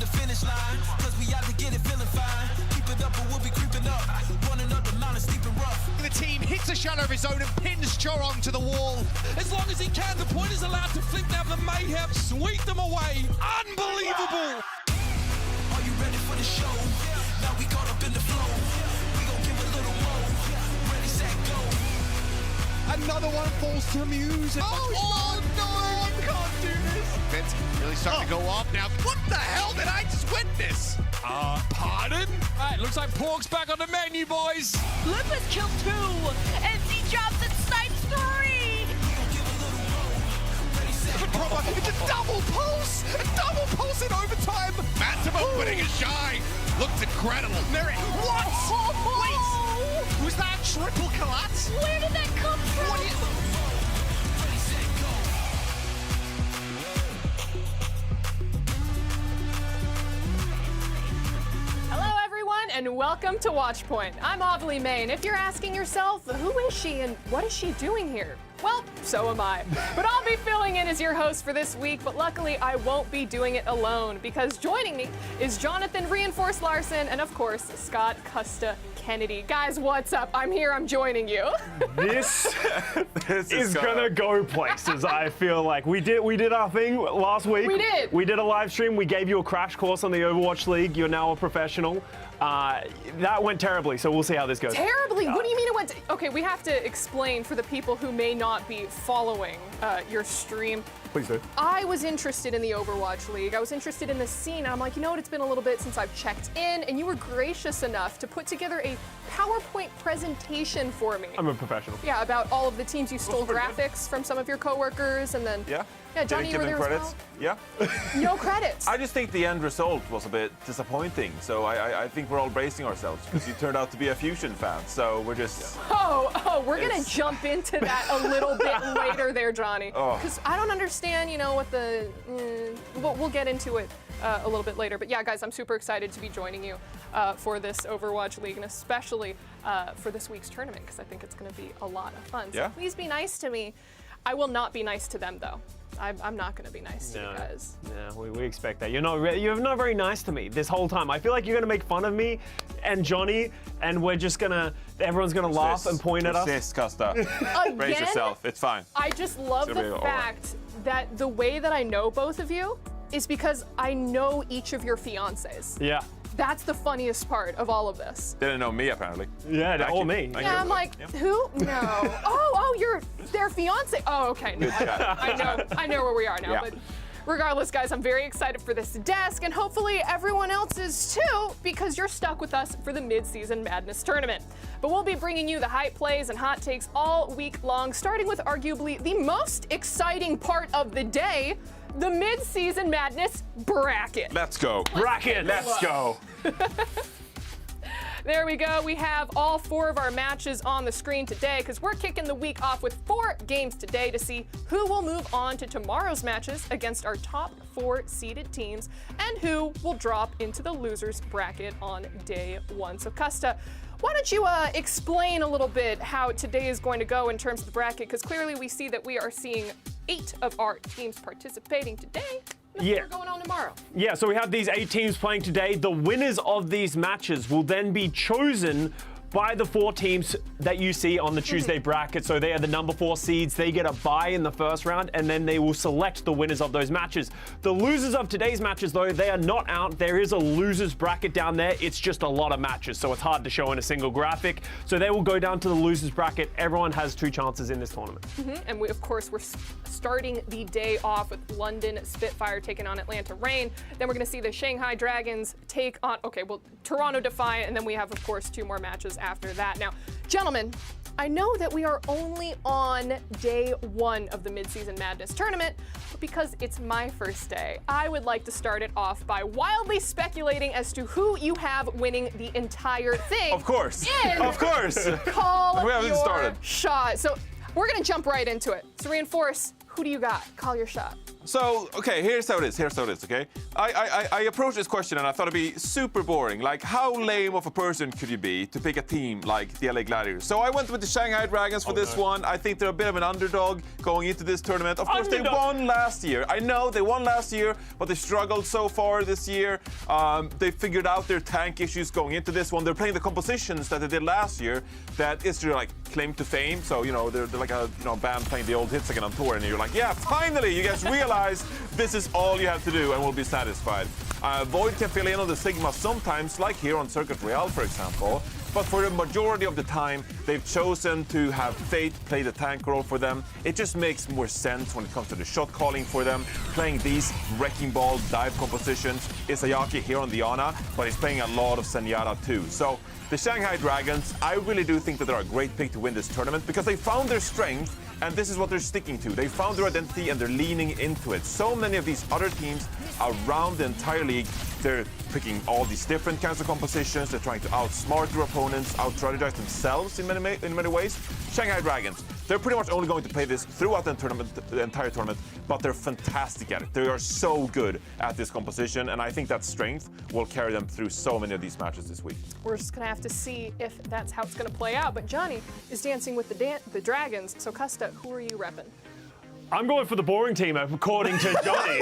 the finish line, cause we out to get it feeling fine. Keep it up or we'll be creeping up, running up the mountain steep and rough. The team hits a shadow of his own and pins Chorong to the wall. As long as he can, the point is allowed to flick down the Mayhem, sweep them away. Unbelievable! Are you ready for the show? Now we caught up in the flow. We gon' give a little more. Ready, set, go. Another one falls to Muse. Oh no! You can't do this. It's really starting to go off now. What the hell did I just witness? Pardon? Alright, looks like Pork's back on the menu, boys. Flip has killed 2, and Z drops and snipes 3. It's a double pulse! A double pulse in overtime! Massive opening is shy. Looks incredible. Merritt, what? Wait! Was that triple collapse? Where did that come from? What is... Hello everyone and welcome to Watchpoint. I'm Ovely May, and if you're asking yourself, who is she and what is she doing here? Well, so am I. But I'll be filling in as your host for this week, but luckily I won't be doing it alone because joining me is Jonathan Reinforce Larson and of course, Scott Custa Kennedy. Guys, what's up? I'm here, I'm joining you. This is gonna go places, I feel like. We did our thing last week. We did. We did a live stream, we gave you a crash course on the Overwatch League. You're now a professional. That went terribly, so we'll see how this goes. Terribly? What do you mean it went? Okay, we have to explain for the people who may not be following your stream. Please do. I was interested in the Overwatch League. I was interested in the scene. And I'm like, you know what? It's been a little bit since I've checked in, and you were gracious enough to put together a PowerPoint presentation for me. I'm a professional. Yeah, about all of the teams. You stole graphics from some of your coworkers, and then Yeah. Johnny, you were there credits. as Yeah. well. No credits. I just think the end result was a bit disappointing. So I think we're all bracing ourselves because you turned out to be a Fusion fan. So we're just. We're gonna jump into that a little bit later there, Johnny. Oh. Because I don't understand, you know, what the. We'll get into it a little bit later. But yeah, guys, I'm super excited to be joining you for this Overwatch League, and especially for this week's tournament, because I think it's gonna be a lot of fun. So Yeah. please be nice to me. I will not be nice to them, though. I'm not going to be nice to you guys. No, we expect that. You're not very nice to me this whole time. I feel like you're gonna make fun of me and Johnny, and everyone's gonna laugh and point at us. Persist, Costa. Brace Again? yourself. It's fine. I just love It's gonna the be all right. fact that the way that I know both of you is because I know each of your fiancés. Yeah. That's the funniest part of all of this. Didn't know me apparently. Yeah, Thank or you. me. Thank Yeah, you. I'm like, Yeah. who? No. Oh, you're their fiance. Oh, okay. No, Good chat. I know where we are now. Yeah. But regardless, guys, I'm very excited for this desk, and hopefully everyone else is too, because you're stuck with us for the Midseason Madness tournament. But we'll be bringing you the hype plays and hot takes all week long, starting with arguably the most exciting part of the day, the Midseason Madness bracket. Let's go. Bracket. Let's go. There we go. We have all 4 of our matches on the screen today because we're kicking the week off with 4 games today to see who will move on to tomorrow's matches against our top 4 seeded teams and who will drop into the losers bracket on day 1. So Custa, why don't you explain a little bit how today is going to go in terms of the bracket, because clearly we see that we are seeing 8 of our teams participating today. Yeah. We're going on tomorrow. Yeah, so we have these 8 teams playing today. The winners of these matches will then be chosen by the 4 teams that you see on the Tuesday bracket. So they are the number 4 seeds. They get a bye in the first round, and then they will select the winners of those matches. The losers of today's matches, though, they are not out. There is a losers bracket down there. It's just a lot of matches, so it's hard to show in a single graphic. So they will go down to the losers bracket. Everyone has 2 chances in this tournament. And we, of course, we're starting the day off with London Spitfire taking on Atlanta Reign. Then we're going to see the Shanghai Dragons take on, Toronto Defiant, and then we have, of course, 2 more matches after that. Now, gentlemen, I know that we are only on day 1 of the Midseason Madness tournament, but because it's my first day, I would like to start it off by wildly speculating as to who you have winning the entire thing. Of course. Of course. Call We haven't your started. shot. So we're gonna jump right into it. So Reinforce, who do you got? Call your shot. So, okay, here's how it is, okay? I approached this question and I thought it'd be super boring. Like, how lame of a person could you be to pick a team like the LA Gladiators? So I went with the Shanghai Dragons for this one. I think they're a bit of an underdog going into this tournament. Of course, they won last year. I know they won last year, but they struggled so far this year. They figured out their tank issues going into this one. They're playing the compositions that they did last year that is their, like, claim to fame. So, you know, they're like a band playing the old hits again on tour, and you're like, yeah, finally, you guys realize this is all you have to do and we'll be satisfied. Void can fill in on the Sigma sometimes, like here on Circuit Real, for example, but for the majority of the time, they've chosen to have Fate play the tank role for them. It just makes more sense when it comes to the shot calling for them, playing these Wrecking Ball dive compositions. Isayaki here on the Ana, but he's playing a lot of Zenyatta too. So the Shanghai Dragons, I really do think that they're a great pick to win this tournament because they found their strength and this is what they're sticking to. They found their identity and they're leaning into it. So many of these other teams around the entire league, they're picking all these different kinds of compositions. They're trying to outsmart their opponents, out-strategize themselves in many ways. Shanghai Dragons, they're pretty much only going to play this throughout the entire tournament, but they're fantastic at it. They are so good at this composition, and I think that strength will carry them through so many of these matches this week. We're just gonna have to see if that's how it's gonna play out. But Johnny is dancing with the Dragons. So Custa, who are you repping? I'm going for the boring team, according to Johnny.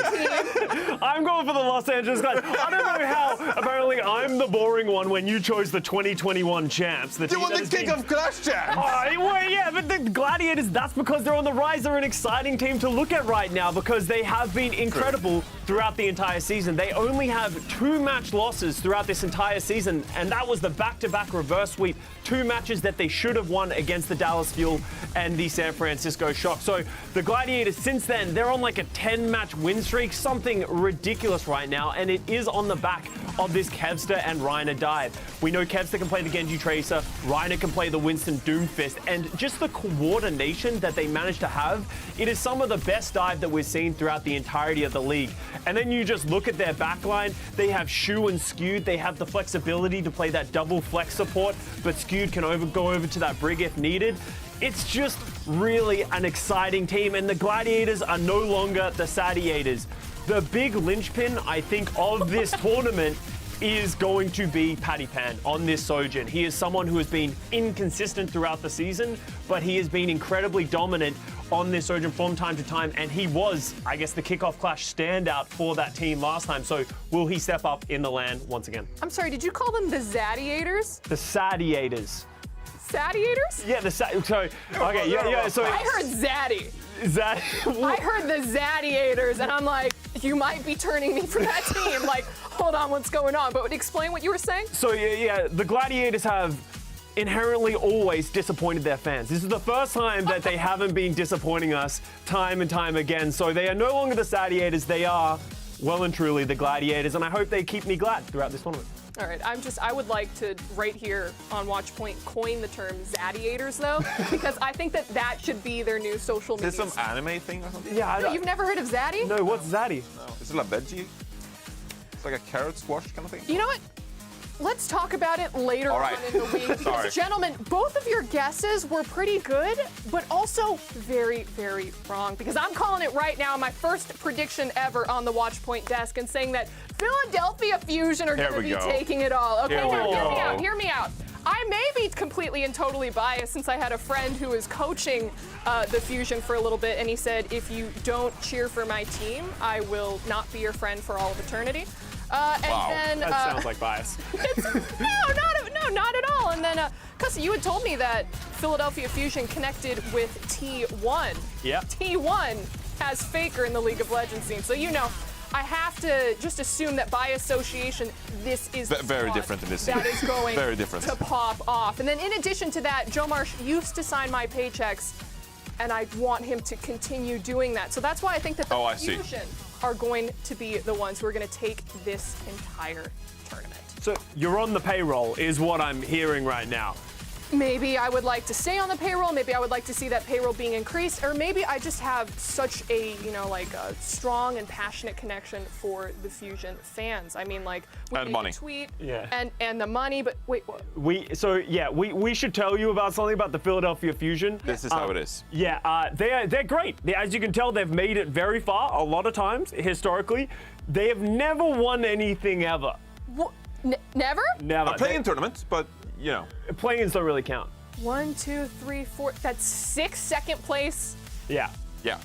I'm going for the Los Angeles Gladiators. I don't know how. Apparently, I'm the boring one when you chose the 2021 champs. You won the King of Clash champs! Well, yeah, but the Gladiators, that's because they're on the rise. They're an exciting team to look at right now because they have been incredible throughout the entire season. They only have 2 match losses throughout this entire season, and that was the back-to-back reverse sweep. 2 matches that they should have won against the Dallas Fuel and the San Francisco Shock. So the Gladiators, since then, they're on like a 10-match win streak, something ridiculous right now, and it is on the back of this Kevster and Reiner dive. We know Kevster can play the Genji Tracer, Reiner can play the Winston Doomfist, and just the coordination that they managed to have, it is some of the best dive that we've seen throughout the entirety of the league. And then you just look at their backline, they have Shu and Skewed, they have the flexibility to play that double flex support, but Skewed can go over to that Brig if needed. It's just really an exciting team, and the Gladiators are no longer the Sadiators. The big linchpin, I think, of this tournament is going to be Paddy Pan on this Sojin. He is someone who has been inconsistent throughout the season, but he has been incredibly dominant on this Sojin from time to time, and he was, I guess, the kickoff clash standout for that team last time. So will he step up in the LAN once again? I'm sorry, did you call them the Zadiators? The Sadiators. Sadiators? Yeah, sorry. Okay, yeah, so... I heard Zaddy. I heard the Zadiators, and I'm like, you might be turning me from that team. Like, hold on, what's going on? But explain what you were saying. So, yeah, the Gladiators have inherently always disappointed their fans. This is the first time that they haven't been disappointing us time and time again. So they are no longer the Sadiators. They are well and truly the Gladiators, and I hope they keep me glad throughout this tournament. All right, I would like to, right here on Watchpoint, coin the term Zadiators, though, because I think that should be their new social media. Is this some anime thing or something? Yeah, No, you've never heard of Zaddy? No, what's Zaddy? No. Is it a veggie? It's like a carrot squash kind of thing? You know what? Let's talk about it later on in the week. Sorry. Gentlemen, both of your guesses were pretty good, but also very, very wrong. Because I'm calling it right now, my first prediction ever on the Watchpoint desk, and saying that Philadelphia Fusion are going to be taking it all. Okay, now hear me out. I may be completely and totally biased since I had a friend who was coaching the Fusion for a little bit, and he said, if you don't cheer for my team, I will not be your friend for all of eternity. And then, that sounds like bias. No, not at all. And then, Cussy, you had told me that Philadelphia Fusion connected with T1. Yeah. T1 has Faker in the League of Legends scene. So, you know, I have to just assume that by association, this is very different in this scene. that is going Very different. to pop off. And then in addition to that, Joe Marsh used to sign my paychecks, and I want him to continue doing that. So that's why I think that the Fusion are going to be the ones who are going to take this entire tournament. So you're on the payroll is what I'm hearing right now. maybe I would like to stay on the payroll. Maybe I would like to see that payroll being increased, or maybe I just have such a, a strong and passionate connection for the Fusion fans. I mean, like, and money. Tweet, Yeah. and the money, but wait, what? We should tell you about something about the Philadelphia Fusion. This is how it is. Yeah, they're great. As you can tell, they've made it very far a lot of times historically. They have never won anything ever. What? Never? Never. Playing tournaments, but Play-ins don't really count. 1, 2, 3, 4. That's 6 second place. Yeah. Yeah.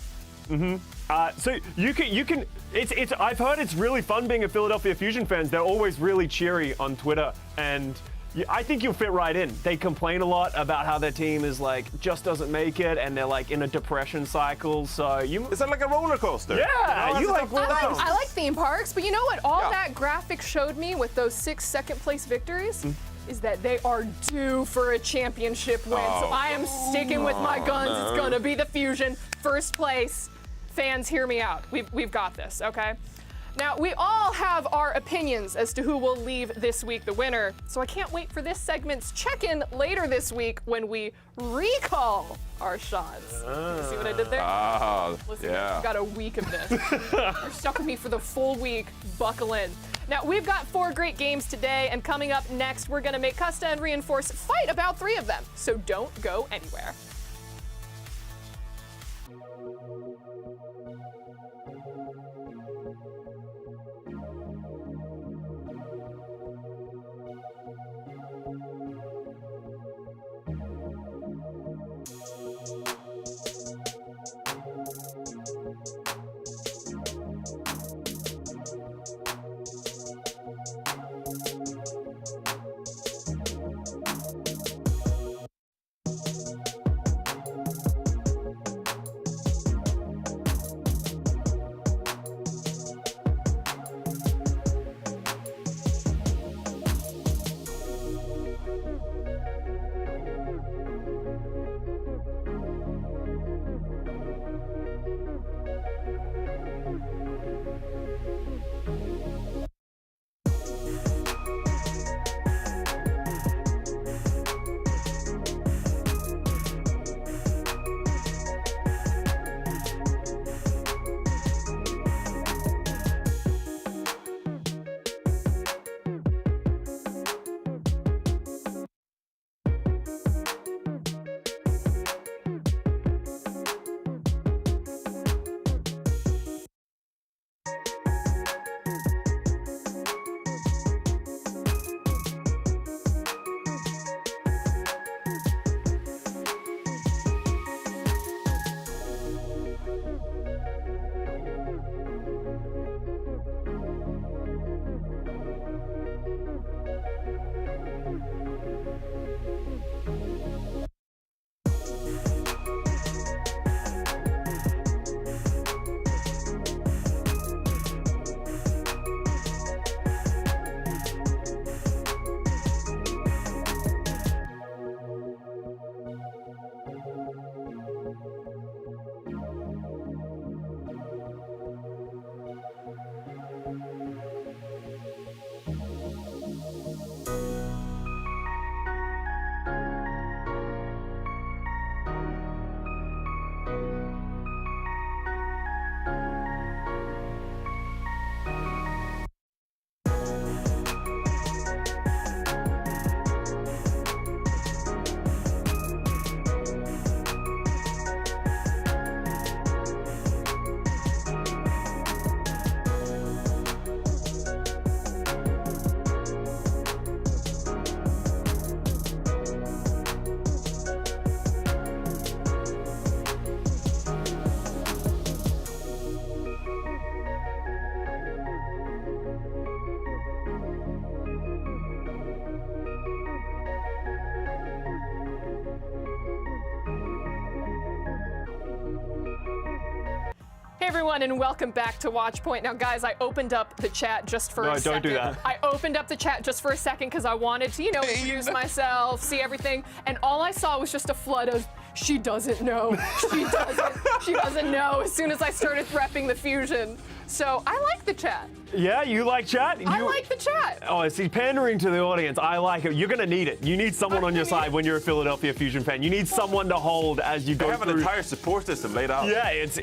So you can. It's. I've heard it's really fun being a Philadelphia Fusion fans. They're always really cheery on Twitter, and I think you'll fit right in. They complain a lot about how their team is just doesn't make it, and they're in a depression cycle. So you. Is that like a roller coaster? Yeah, you like I like theme parks, but you know what? All Yeah. that graphic showed me with those 6 second place victories is that they are due for a championship win. So I am sticking with my guns. It's gonna be the Fusion, first place. Fans, hear me out. We've got this, okay? Now, we all have our opinions as to who will leave this week the winner, so I can't wait for this segment's check-in later this week when we recall our shots. You see what I did there? Listen, yeah. I've got a week of this. You're stuck with me for the full week. Buckle in. Now, we've got 4 great games today, and coming up next, we're going to make Custa and Reinforce fight about 3 of them, so don't go anywhere. Hey everyone, and welcome back to Watchpoint. Now guys, I opened up the chat just for a second. No, don't do that. I opened up the chat just for a second because I wanted to, introduce myself, see everything, and all I saw was just a flood of, she doesn't know, she doesn't know, as soon as I started repping the Fusion. So I like the chat. Yeah, you like chat? I like the chat. Oh, see, pandering to the audience, I like it. You're going to need it. You need someone on your side when you're a Philadelphia Fusion fan. You need someone to hold as you go They have through. an entire support system laid out. Yeah, it's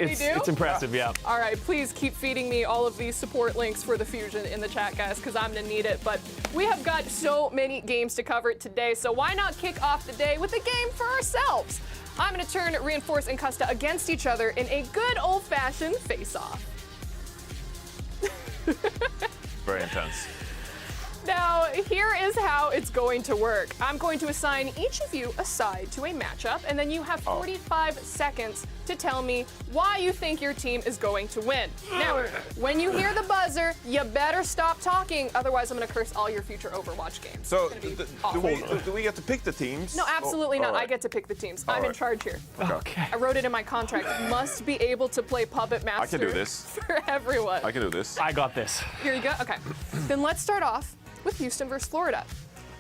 impressive, yeah. All right, please keep feeding me all of these support links for the Fusion in the chat, guys, because I'm going to need it. But we have got so many games to cover today, so why not kick off the day with a game for ourselves? I'm going to turn Reinforce and Custa against each other in a good old-fashioned face-off. Very intense. Now, here is how it's going to work. I'm going to assign each of you a side to a matchup, and then you have 45 seconds to tell me why you think your team is going to win. Now, when you hear the buzzer, you better stop talking, otherwise I'm going to curse all your future Overwatch games. So, It's gonna be do awful. we get to pick the teams? No, absolutely not. all right. I get to pick the teams. I'm in right. charge here. Okay. I wrote it in my contract. Must be able to play Puppet Master. I can do this. For everyone. I can do this. I got this. Here you go. Okay. Then let's start off with Houston versus Florida.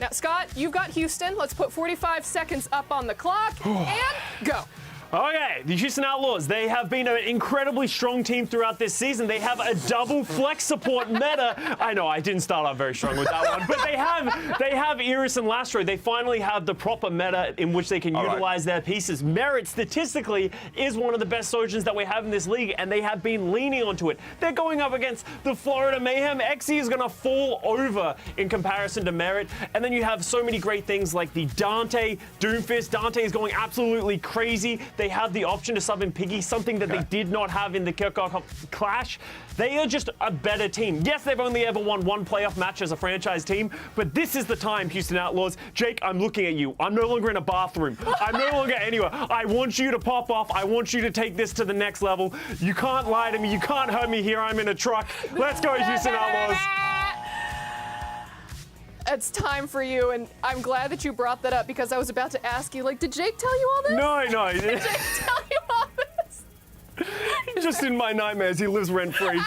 Now, Scott, you've got Houston. Let's put 45 seconds up on the clock and go. Okay, the Houston Outlaws, they have been an incredibly strong team throughout this season. They have a double flex support meta. I know, I didn't start off very strong with that one, but they have Iris and Lastro. They finally have the proper meta in which they can utilize their pieces. Merit, statistically, is one of the best Sojourns that we have in this league, and they have been leaning onto it. They're going up against the Florida Mayhem. Xe is going to fall over in comparison to Merit, and then you have so many great things like the Dante Doomfist. Dante is going absolutely crazy. They have the option to sub in Piggy, something that they did not have in the kickoff clash. They are just a better team. Yes, they've only ever won one playoff match as a franchise team, but this is the time, Houston Outlaws. Jake, I'm looking at you. I'm no longer in a bathroom. I'm no longer anywhere. I want you to pop off. I want you to take this to the next level. You can't lie to me. You can't hurt me here. I'm in a truck. Let's go, Houston Outlaws. It's time for you, and I'm glad that you brought that up because I was about to ask you, like, did Jake tell you all this? No. Did Jake tell you all this? Just in my nightmares, he lives rent-free.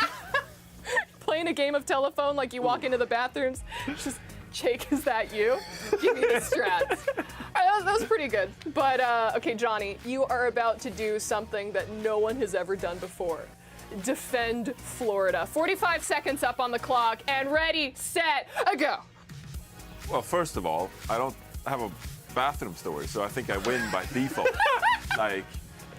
Playing a game of telephone like you walk into the bathrooms. Just, Jake, is that you? Give me the strats. All right, that was pretty good. But, okay, Johnny, you are about to do something that no one has ever done before. Defend Florida. 45 seconds up on the clock, and ready, set, go. Well, first of all, I don't have a bathroom story, so I think I win by default. Like,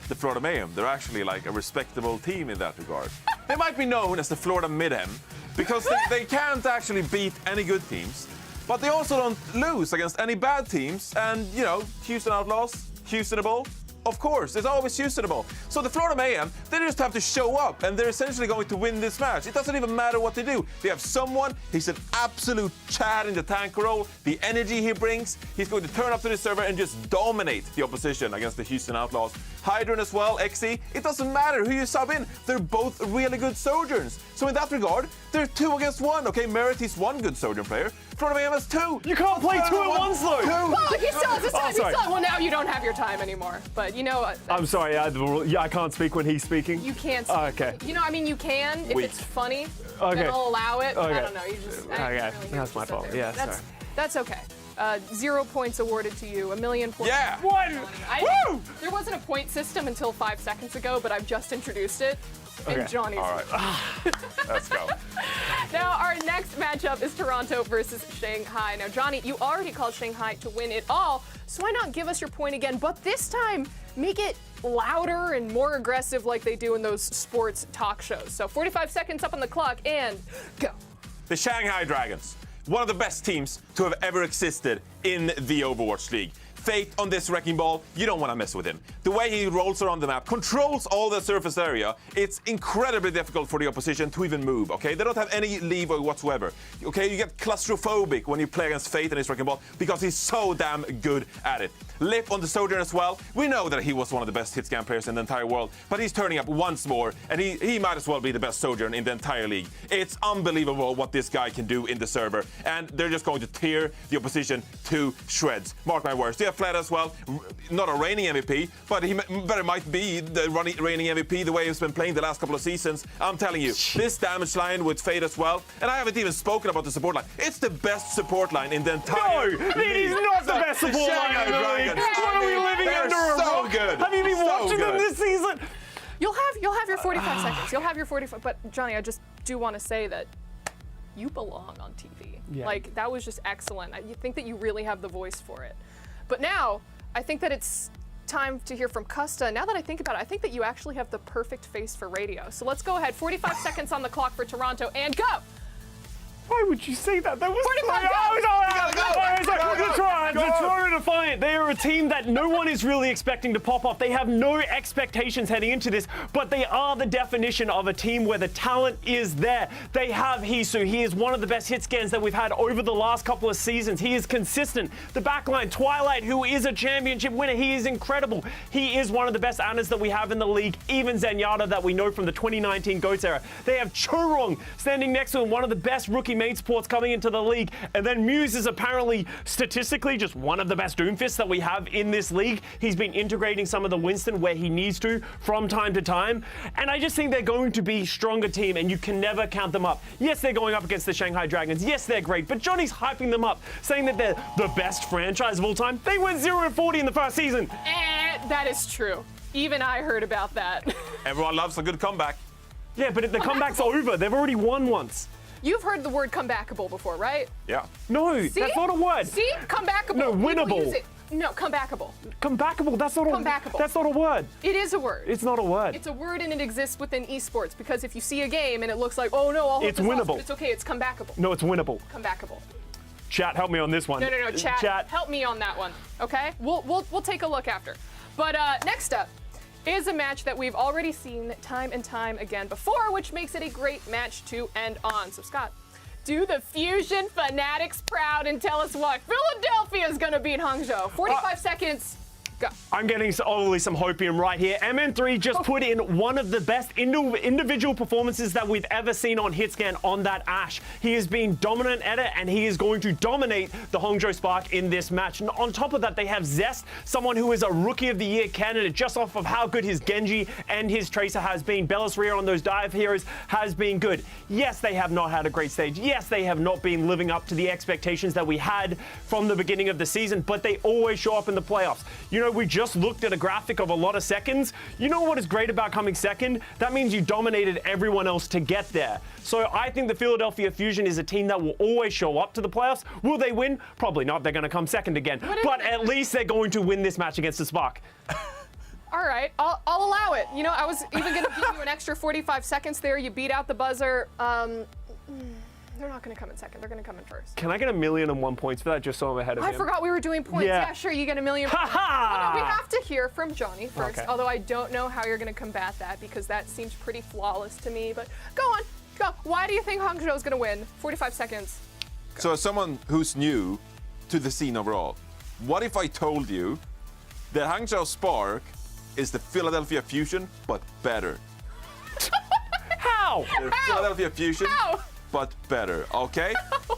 the Florida Mayhem, they're actually like a respectable team in that regard. They might be known as the Florida Midhem because they can't actually beat any good teams, but they also don't lose against any bad teams. And, you know, Houston Outlaws, Houstonable, of course, it's always Houstonable. So the Florida Mayhem, they just have to show up, and they're essentially going to win this match. It doesn't even matter what they do. They have someone, he's an absolute Chad in the tank role. The energy he brings, he's going to turn up to the server and just dominate the opposition against the Houston Outlaws. Hydron as well, Xe, it doesn't matter who you sub in. They're both really good Sojourns. So in that regard, they're 2 against 1. Okay, Merit, he's one good Sojourn player. Florida Mayhem has 2. You can't play 2 at once, though. Oh, he still has his time. sorry. Well, now you don't have your time anymore. But, you know, I'm sorry, I can't speak when he's speaking. you can't speak. Okay. You know, I mean, you can if Weak. it's funny. Okay. Then I'll allow it. But I Okay. don't know. You just. I Okay, really that's my sit fault. there. Yeah, that's, sorry. That's okay. 0 points awarded to you. 1,000,000 points. Yeah. One! Woo! There wasn't a point system until 5 seconds ago, but I've just introduced it. And Okay. Johnny's. All right, let's go. Now, our next matchup is Toronto versus Shanghai. Now, Johnny, you already called Shanghai to win it all, so why not give us your point again, but this time make it louder and more aggressive like they do in those sports talk shows. So 45 seconds up on the clock, and go. The Shanghai Dragons, one of the best teams to have ever existed in the Overwatch League. Fate on this wrecking ball, you don't want to mess with him. The way he rolls around the map, controls all the surface area, it's incredibly difficult for the opposition to even move, okay? They don't have any leeway whatsoever. Okay, you get claustrophobic when you play against Fate and his wrecking ball because he's so damn good at it. Lip on the Sojourn as well. We know that he was one of the best hit scan players in the entire world, but he's turning up once more, and he might as well be the best Sojourn in the entire league. It's unbelievable what this guy can do in the server, and they're just going to tear the opposition to shreds. Mark my words. They have Fled as well, not a reigning MVP, but he very might be the reigning MVP the way he's been playing the last couple of seasons. I'm telling you, this damage line with Fade as well, and I haven't even spoken about the support line. It's the best support line in the entire league. No, it is not the best support line in the league. What are we living under a rock? Good. Have you been watching them this season? You'll have your 45 seconds. You'll have your 45. But Johnny, I just do want to say that you belong on TV. Yeah. Like, that was just excellent. You think that you really have the voice for it. But now, I think that it's time to hear from Costa. Now that I think about it, I think that you actually have the perfect face for radio. So let's go ahead. 45 seconds on the clock for Toronto, and go! Why would you say that? That was 45, the Toronto Defiant. They are a team that no one is really expecting to pop off. They have no expectations heading into this, but they are the definition of a team where the talent is there. They have Hisu. He is one of the best hit scans that we've had over the last couple of seasons. He is consistent. The backline, Twilight, who is a championship winner, he is incredible. He is one of the best Annas that we have in the league, even Zenyatta that we know from the 2019 GOATS era. They have Churong standing next to him, one of the best rookie main supports coming into the league. And then Muse is apparently statistically just one of the best Doomfists that we have in this league. He's been integrating some of the Winston where he needs to from time to time. And I just think they're going to be a stronger team, and you can never count them up. Yes, they're going up against the Shanghai Dragons. Yes, they're great. But Johnny's hyping them up, saying that they're the best franchise of all time. They went 0-40 in the first season. That is true. Even I heard about that. Everyone loves a good comeback. Yeah, but the comeback's over. They've already won once. You've heard the word comebackable before, right? Yeah. No, See? that's not a word. See? Comebackable. No, People winnable. use it. No, comebackable. Comebackable, that's not a Comebackable. That's not a word. It is a word. It's not a word. It's a word, and it exists within esports, because if you see a game and it looks like, oh no, I'll hope It's this lost, winnable. but it's okay, it's comebackable. No, it's winnable. Comebackable. Chat, help me on this one. No, chat. Help me on that one, okay? We'll take a look after. But next up is a match that we've already seen time and time again before, which makes it a great match to end on. So Scott, do the Fusion fanatics proud and tell us why Philadelphia is gonna beat Hangzhou. 45 seconds. Go. I'm getting only some hopium right here. MN3 just put in one of the best individual performances that we've ever seen on Hitscan on that Ashe. He has been dominant at it, and he is going to dominate the Hangzhou Spark in this match. And on top of that, they have Zest, someone who is a Rookie of the Year candidate just off of how good his Genji and his Tracer has been. Belisria on those dive heroes has been good. Yes, they have not had a great stage. Yes, they have not been living up to the expectations that we had from the beginning of the season, but they always show up in the playoffs. You know, we just looked at a graphic of a lot of seconds. You know what is great about coming second? That means you dominated everyone else to get there. So I think the Philadelphia Fusion is a team that will always show up to the playoffs. Will they win? Probably not. They're going to come second again. But at least they're going to win this match against the Spark. All right, I'll allow it. You know, I was even going to give you an extra 45 seconds there. You beat out the buzzer. They're not going to come in second. They're going to come in first. Can I get 1,000,001 points for that just so I'm ahead of him? I forgot we were doing points. Yeah, sure, you get 1,000,000. Ha-ha! Well, no, we have to hear from Johnny first, Okay. although I don't know how you're going to combat that, because that seems pretty flawless to me. But go on, go. Why do you think Hangzhou is going to win? 45 seconds. So as someone who's new to the scene overall, what if I told you that Hangzhou Spark is the Philadelphia Fusion, but better? How? They're Philadelphia Fusion, How? but better, okay?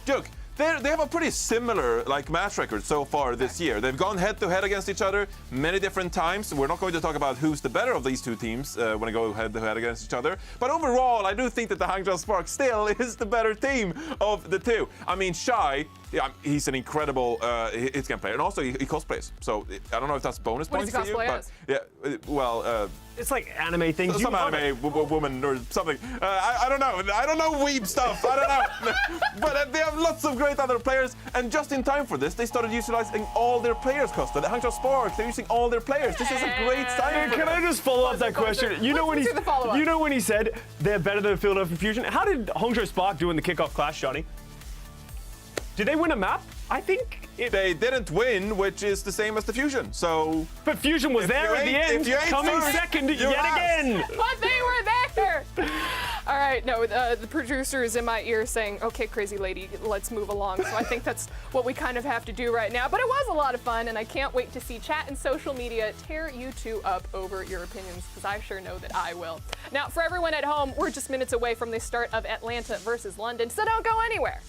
Look, they have a pretty similar match record so far this year. They've gone head-to-head against each other many different times. We're not going to talk about who's the better of these two teams when they go head-to-head against each other. But overall, I do think that the Hangzhou Spark still is the better team of the two. I mean, Shai, yeah, he's an incredible hitscan player, and also he cosplays. So I don't know if that's bonus What points does he for you. cosplay as? Yeah, well. It's like anime things. Some anime woman or something. I don't know. I don't know weeb stuff. I don't know. But they have lots of great other players. And just in time for this, they started utilizing all their players, Costa. The Hangzhou Spark, they're using all their players. This is a great sign. Can I just follow up that question? You know when Let's do the follow-up. you know when he said they're better than Philadelphia Fusion? How did Hangzhou Spark do in the kickoff clash, Johnny? Did they win a map? I think They didn't win, which is the same as the Fusion. So. But Fusion was there at the end, coming second yet again. But they were there! All right, no, the producer is in my ear saying, okay, crazy lady, let's move along. So I think that's what we kind of have to do right now. But it was a lot of fun, and I can't wait to see chat and social media tear you two up over your opinions, because I sure know that I will. Now, for everyone at home, we're just minutes away from the start of Atlanta versus London, so don't go anywhere.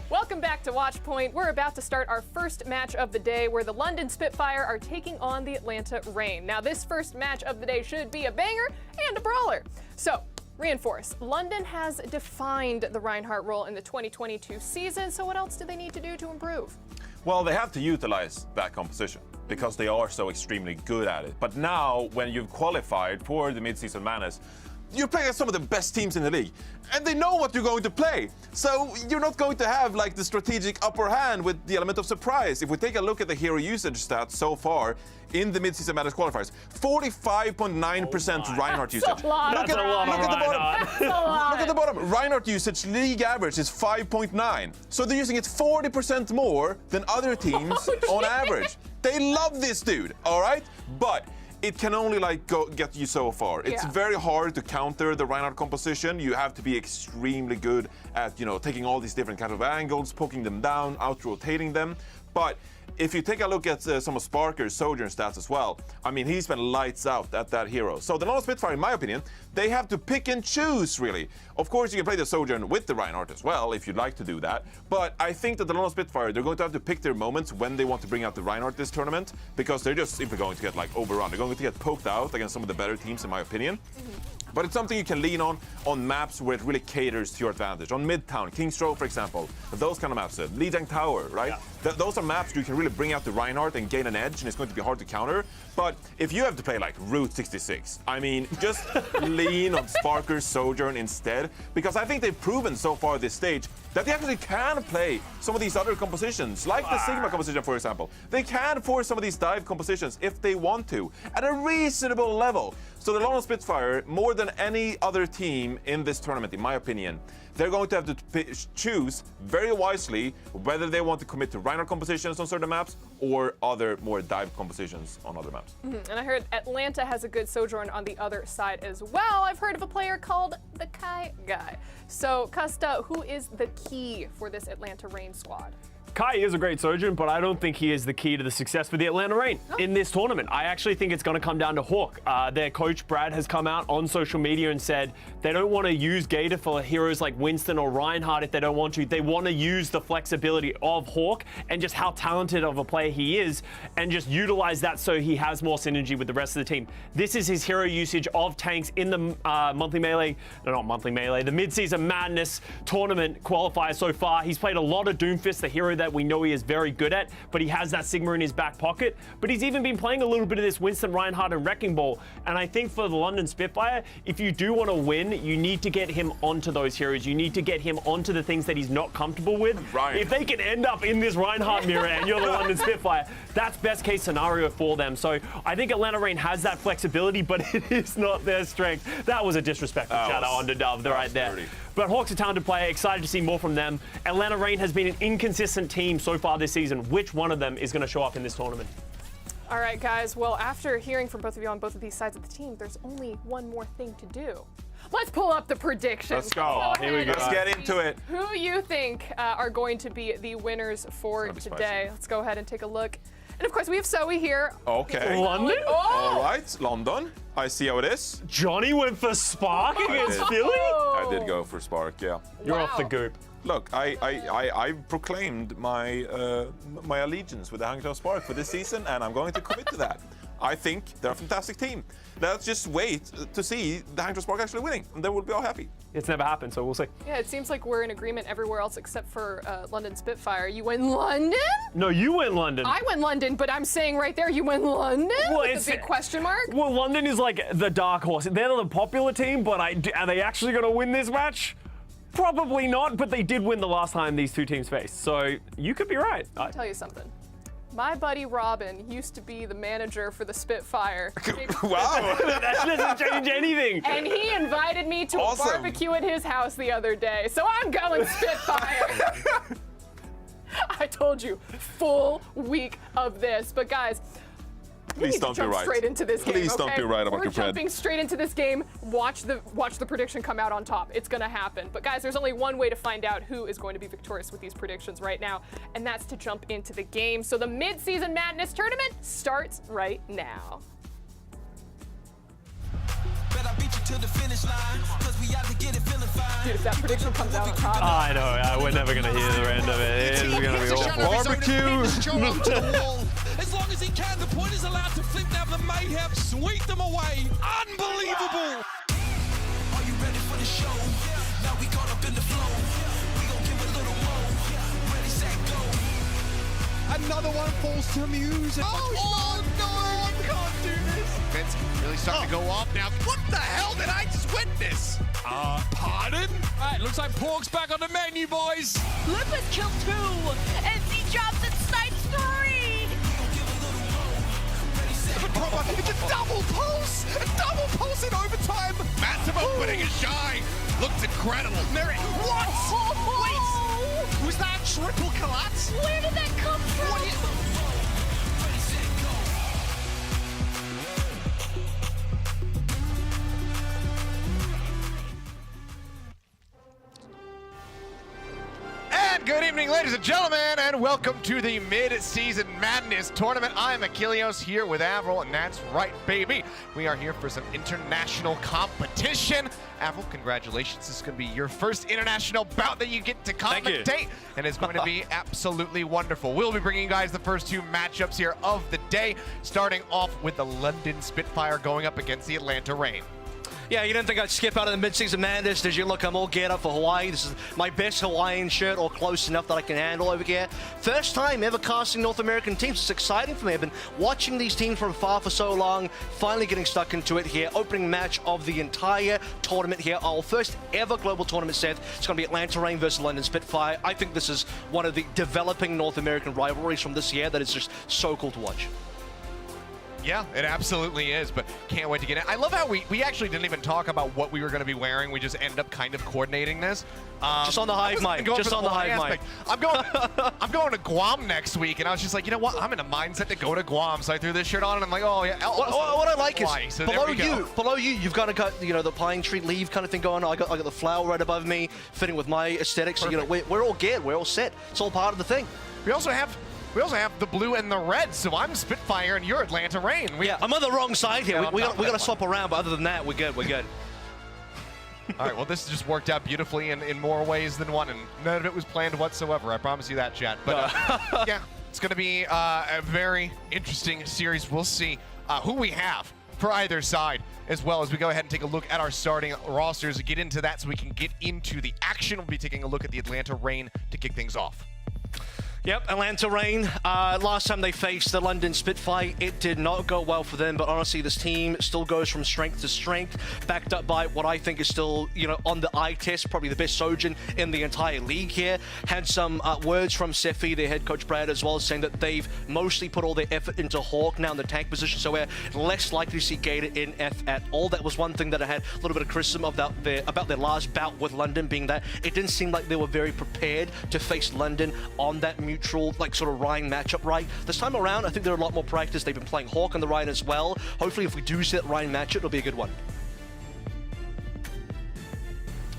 Welcome back to Watchpoint. We're about to start our first match of the day where the London Spitfire are taking on the Atlanta Reign. Now, this first match of the day should be a banger and a brawler. So, reinforce. London has defined the Reinhardt role in the 2022 season, so what else do they need to do to improve? Well, they have to utilize that composition because they are so extremely good at it. But now, when you've qualified for the Midseason Madness, you're playing against some of the best teams in the league, and they know what you're going to play. So you're not going to have like the strategic upper hand with the element of surprise. If we take a look at the hero usage stats so far in the Midseason Madness qualifiers, 45.9% Reinhardt usage. That's a lot. Look at the bottom. Look at the bottom. Reinhardt usage league average is 5.9. So they're using it 40% more than other teams on average. They love this dude, all right? But it can only get you so far. It's very hard to counter the Reinhardt composition. You have to be extremely good at, taking all these different kinds of angles, poking them down, out-rotating them. But if you take a look at some of Sparker's Sojourn stats as well, I mean, he's been lights out at that hero. So the London Spitfire, in my opinion, they have to pick and choose, really. Of course, you can play the Sojourn with the Reinhardt as well, if you'd like to do that. But I think that the London Spitfire, they're going to have to pick their moments when they want to bring out the Reinhardt this tournament, because they're just simply going to get, overrun. They're going to get poked out against some of the better teams, in my opinion. But it's something you can lean on maps where it really caters to your advantage. On Midtown, King's Row, for example, those kind of maps. Lijiang Tower, right? Yeah. Those are maps where you can really bring out the Reinhardt and gain an edge, and it's going to be hard to counter. But if you have to play Route 66, I mean, just lean on Sparker's Sojourn instead, because I think they've proven so far this stage that they actually can play some of these other compositions, like the Sigma composition, for example. They can force some of these dive compositions if they want to, at a reasonable level. So the London Spitfire, more than any other team in this tournament, in my opinion, they're going to have to choose very wisely whether they want to commit to Reinhardt compositions on certain maps or other more dive compositions on other maps. And I heard Atlanta has a good Sojourn on the other side as well. I've heard of a player called the Kai guy. So, Custa, who is the key for this Atlanta Reign squad? Kai is a great Sojourn, but I don't think he is the key to the success for the Atlanta Reign in this tournament. I actually think it's going to come down to Hawk. Their coach, Brad, has come out on social media and said they don't want to use Gator for heroes like Winston or Reinhardt if they don't want to. They want to use the flexibility of Hawk and just how talented of a player he is and just utilize that so he has more synergy with the rest of the team. This is his hero usage of tanks in the the Midseason Madness tournament qualifier so far. He's played a lot of Doomfist, the hero that we know he is very good at, but he has that Sigma in his back pocket. But he's even been playing a little bit of this Winston, Reinhardt, and Wrecking Ball. And I think for the London Spitfire, if you do want to win, you need to get him onto those heroes. You need to get him onto the things that he's not comfortable with. Right. If they can end up in this Reinhardt mirror and you're the London Spitfire, that's best case scenario for them. So I think Atlanta Reign has that flexibility, but it is not their strength. That was a disrespectful shout out on Dove right there. Dirty. But Hawks are a talented player, excited to see more from them. Atlanta Reign has been an inconsistent team so far this season. Which one of them is going to show up in this tournament? All right, guys. Well, after hearing from both of you on both of these sides of the team, there's only one more thing to do. Let's pull up the predictions. Let's go. Here we go. Let's get into it. Who you think are going to be the winners for It's gonna be today? spicy. Let's go ahead and take a look. And of course, we have Zoe here. Okay. London? All right, London. I see how it is. Johnny went for Spark against did. Philly? I did go for Spark, yeah. You're Wow. off the goop. Look, I proclaimed my my allegiance with the Hangzhou Spark for this season, and I'm going to commit to that. I think they're a fantastic team. Let's just wait to see the Hangzhou Spark actually winning, and then we'll be all happy. It's never happened, so we'll see. Yeah, it seems like we're in agreement everywhere else except for London Spitfire. You went London? No, you went London. I went London, but I'm saying right there, you went London? Well, With it's- a big question mark? Well, London is like the dark horse. They're the popular team, but are they actually going to win this match? Probably not, but they did win the last time these two teams faced. So you could be right. I'll tell you something. My buddy Robin used to be the manager for the Spitfire. Wow. That doesn't change anything. And he invited me to Awesome. a barbecue at his house the other day. So I'm going Spitfire. I told you, full week of this. But guys, we Please need to don't be jump right. straight into this game. Please don't okay? be right about We're your friend. jumping straight into this game. Watch the prediction come out on top. It's gonna happen. But guys, there's only one way to find out who is going to be victorious with these predictions right now, and that's to jump into the game. So the Midseason Madness tournament starts right now. Better beat you to the finish line. Cause we out to get it feeling fine. Dude, if that prediction comes out on top. I know, we're never gonna hear the end of it. It's gonna be awful. Barbecue. As long as he can, the point is allowed to flip now. The Mayhem sweep them away. Unbelievable. Are you ready for the show? Now we caught up in the flow. We gon' give a little more. Ready, set, go. Another one falls to music. Oh no! You can't do this. Vince really starting to go off now. What the hell did I just witness? Pardon? All right, looks like Pork's back on the menu, boys. Lippus killed 2, and Z drops and snipes 3. It's a double pulse! A double pulse in overtime! Massive opening is shy. Looks incredible. Mary, what? Wait, was that triple collapse? Where did that come from? What is... And good evening, ladies and gentlemen, and welcome to the Mid-Season Madness Tournament. I'm Achilleos here with Avril, and that's right, baby. We are here for some international competition. Avril, congratulations. This is going to be your first international bout that you get to commentate, and it's going to be absolutely wonderful. We'll be bringing you guys the first 2 matchups here of the day, starting off with the London Spitfire going up against the Atlanta Reign. Yeah, you didn't think I'd skip out of the Mid-Season Madness. Did you? Look, I'm all geared up for Hawaii. This is my best Hawaiian shirt, or close enough that I can handle over here. First time ever casting North American teams. It's exciting for me. I've been watching these teams from afar for so long, finally getting stuck into it here. Opening match of the entire tournament here. Our first ever global tournament set. It's going to be Atlanta Reign versus London Spitfire. I think this is one of the developing North American rivalries from this year that is just so cool to watch. Yeah, it absolutely is, but can't wait to get it. I love how we actually didn't even talk about what we were going to be wearing. We just ended up kind of coordinating this. Just on the hive mind. Just on the hive mind. I'm going to Guam next week, and I was just like, you know what? I'm in a mindset to go to Guam, so I threw this shirt on, and I'm like, oh yeah. What I like is so below you, you've got the pine tree leaf kind of thing going on. I got the flower right above me, fitting with my aesthetics. So we're all geared. We're all set. It's all part of the thing. We also have the blue and the red, so I'm Spitfire and you're Atlanta Reign. Yeah, I'm on the wrong side here. We got to swap around, but other than that, we're good. We're good. All right, well, this just worked out beautifully in more ways than one, and none of it was planned whatsoever. I promise you that, chat. But yeah, it's going to be a very interesting series. We'll see who we have for either side, as well as we go ahead and take a look at our starting rosters, get into that so we can get into the action. We'll be taking a look at the Atlanta Reign to kick things off. Yep, Atlanta Reign. Last time they faced the London Spitfire, it did not go well for them, but honestly, this team still goes from strength to strength, backed up by what I think is still, on the eye test, probably the best Sojin in the entire league here. Had some words from Sefi, their head coach Brad, as well, saying that they've mostly put all their effort into Hawk now in the tank position, so we're less likely to see Gator in F at all. That was one thing that I had a little bit of criticism about their last bout with London, being that it didn't seem like they were very prepared to face London on that neutral, sort of Ryan matchup, right? This time around, I think they're a lot more practice. They've been playing Hawk on the Ryan as well. Hopefully, if we do see that Ryan matchup, it'll be a good one.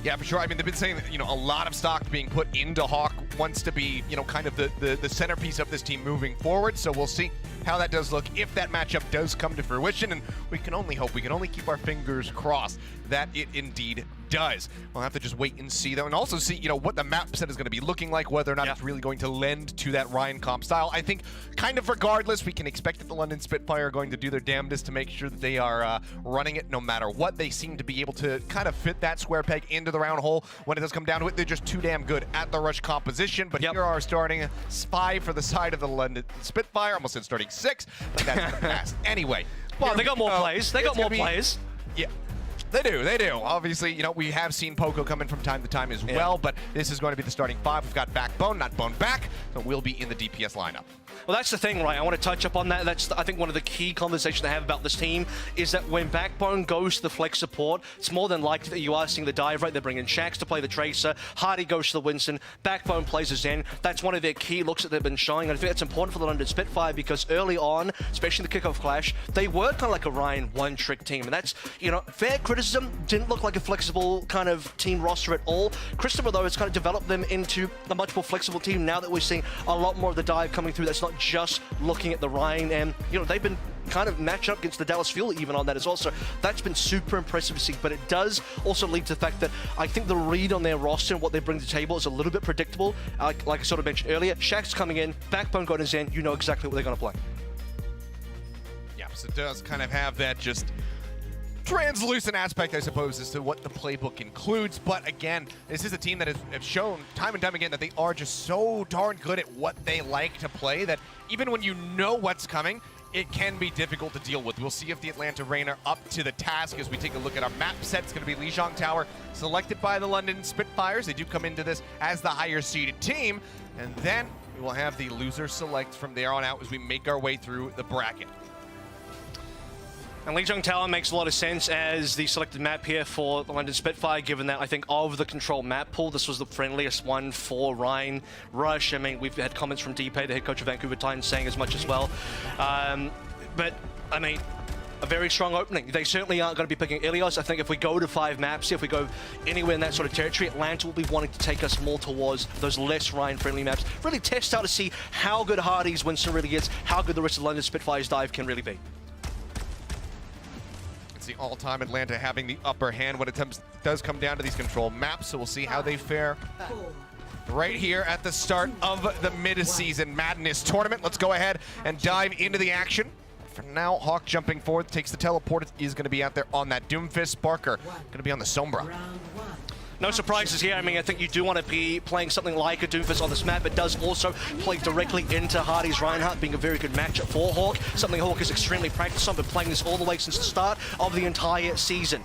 Yeah, for sure. I mean, they've been saying that, a lot of stock being put into Hawk, wants to be, kind of the centerpiece of this team moving forward. So we'll see how that does look if that matchup does come to fruition. And we can only hope, we can only keep our fingers crossed that it indeed does. We'll have to just wait and see, though, and also see, what the map set is going to be looking like, whether or not it's really going to lend to that Ryan comp style. I think, kind of regardless, we can expect that the London Spitfire are going to do their damnedest to make sure that they are running it no matter what. They seem to be able to kind of fit that square peg into the round hole. When it does come down to it, they're just too damn good at the rush composition. But here are starting 5 for the side of the London Spitfire. Almost said starting 6, but that's going to pass. Anyway. Well, they got more plays. They got more players. Yeah. They do. Obviously, we have seen Poco come in from time to time as well, but this is going to be the starting 5. We've got Backbone, not Bone Back, so we'll be in the DPS lineup. Well, that's the thing, right? I want to touch up on that. That's, I think, one of the key conversations I have about this team is that when Backbone goes to the flex support, it's more than likely that you are seeing the dive rate. They're bringing Shax to play the Tracer. Hardy goes to the Winston. Backbone plays as Zen. That's one of their key looks that they've been showing. And I think that's important for the London Spitfire because early on, especially in the kickoff clash, they were kind of like a Ryan one-trick team. And that's, fair criticism. Didn't look like a flexible kind of team roster at all. Christopher, though, has kind of developed them into a much more flexible team now that we're seeing a lot more of the dive coming through. That's not not just looking at the Rhine, and you know they've been kind of matched up against the Dallas Fuel even on that as well. So that's been super impressive to see. But it does also lead to the fact that I think the read on their roster and what they bring to the table is a little bit predictable. Like I sort of mentioned earlier, Shaq's coming in, Backbone going in Zen, you know exactly what they're going to play. Yeah, so it does kind of have that just translucent aspect, I suppose, as to what the playbook includes. But again, this is a team that has shown time and time again that they are just so darn good at what they like to play that even when you know what's coming, it can be difficult to deal with. We'll see if the Atlanta Reign are up to the task as we take a look at our map set. It's going to be Lijiang Tower, selected by the London Spitfires. They do come into this as the higher seeded team. And then we will have the loser select from there on out as we make our way through the bracket. And Lijiang Tower makes a lot of sense as the selected map here for the London Spitfire, given that I think of the control map pool, this was the friendliest one for Rhine Rush. I mean, we've had comments from DP, the head coach of Vancouver Titans, saying as much as well. But, I mean, a very strong opening. They certainly aren't going to be picking Ilios. I think if we go to 5 maps, if we go anywhere in that sort of territory, Atlanta will be wanting to take us more towards those less Rhine-friendly maps. Really test out to see how good Hardy's Winston really is, how good the rest of the London Spitfire's dive can really be. The all-time Atlanta having the upper hand when it does come down to these control maps, so we'll see how they fare right here at the start of the mid-season madness tournament. Let's go ahead and dive into the action. For now, Hawk jumping forward, takes the teleport, is going to be out there on that Doomfist. Sparker going to be on the Sombra. No surprises here. I mean, I think you do want to be playing something like a Doomfist on this map. It does also play directly into Hardy's Reinhardt, being a very good matchup for Hawk. Something Hawk is extremely practiced on, but playing this all the way since the start of the entire season.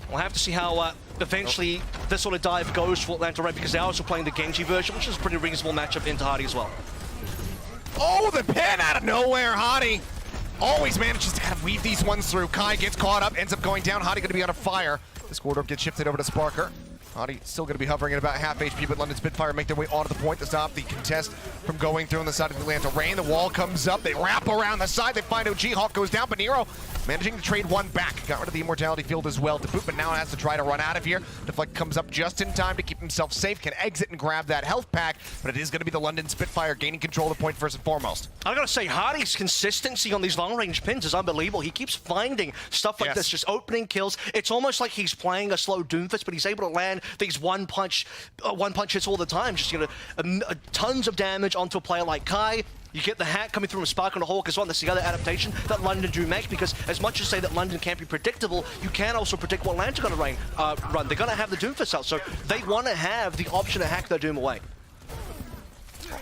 We'll have to see how eventually this sort of dive goes for Atlanta Red, because they're also playing the Genji version, which is a pretty reasonable matchup into Hardy as well. Oh, the pin out of nowhere, Hardy. Always manages to kind of weave these ones through. Kai gets caught up, ends up going down. Hardy going to be on a fire. This corridor gets shifted over to Sparker. Hardy still going to be hovering at about half HP, but London Spitfire make their way onto the point to stop the contest from going through on the side of the Atlanta Reign. The wall comes up, they wrap around the side, they find OG, Hawk goes down, but Nero managing to trade one back. Got rid of the Immortality Field as well to boot, but now has to try to run out of here. Deflect comes up just in time to keep himself safe, can exit and grab that health pack, but it is going to be the London Spitfire gaining control of the point first and foremost. I gotta say, Hardy's consistency on these long-range pins is unbelievable. He keeps finding stuff like this, just opening kills. It's almost like he's playing a slow Doomfist, but he's able to land these one-punch hits all the time. Just, you know, tons of damage onto a player like Kai. You get the hack coming through from Spark on the Hawk as well. That's the other adaptation that London do make, because as much as say that London can't be predictable, you can also predict what Atlanta are going to run. They're going to have the Doomfist out, so they want to have the option to hack their Doom away.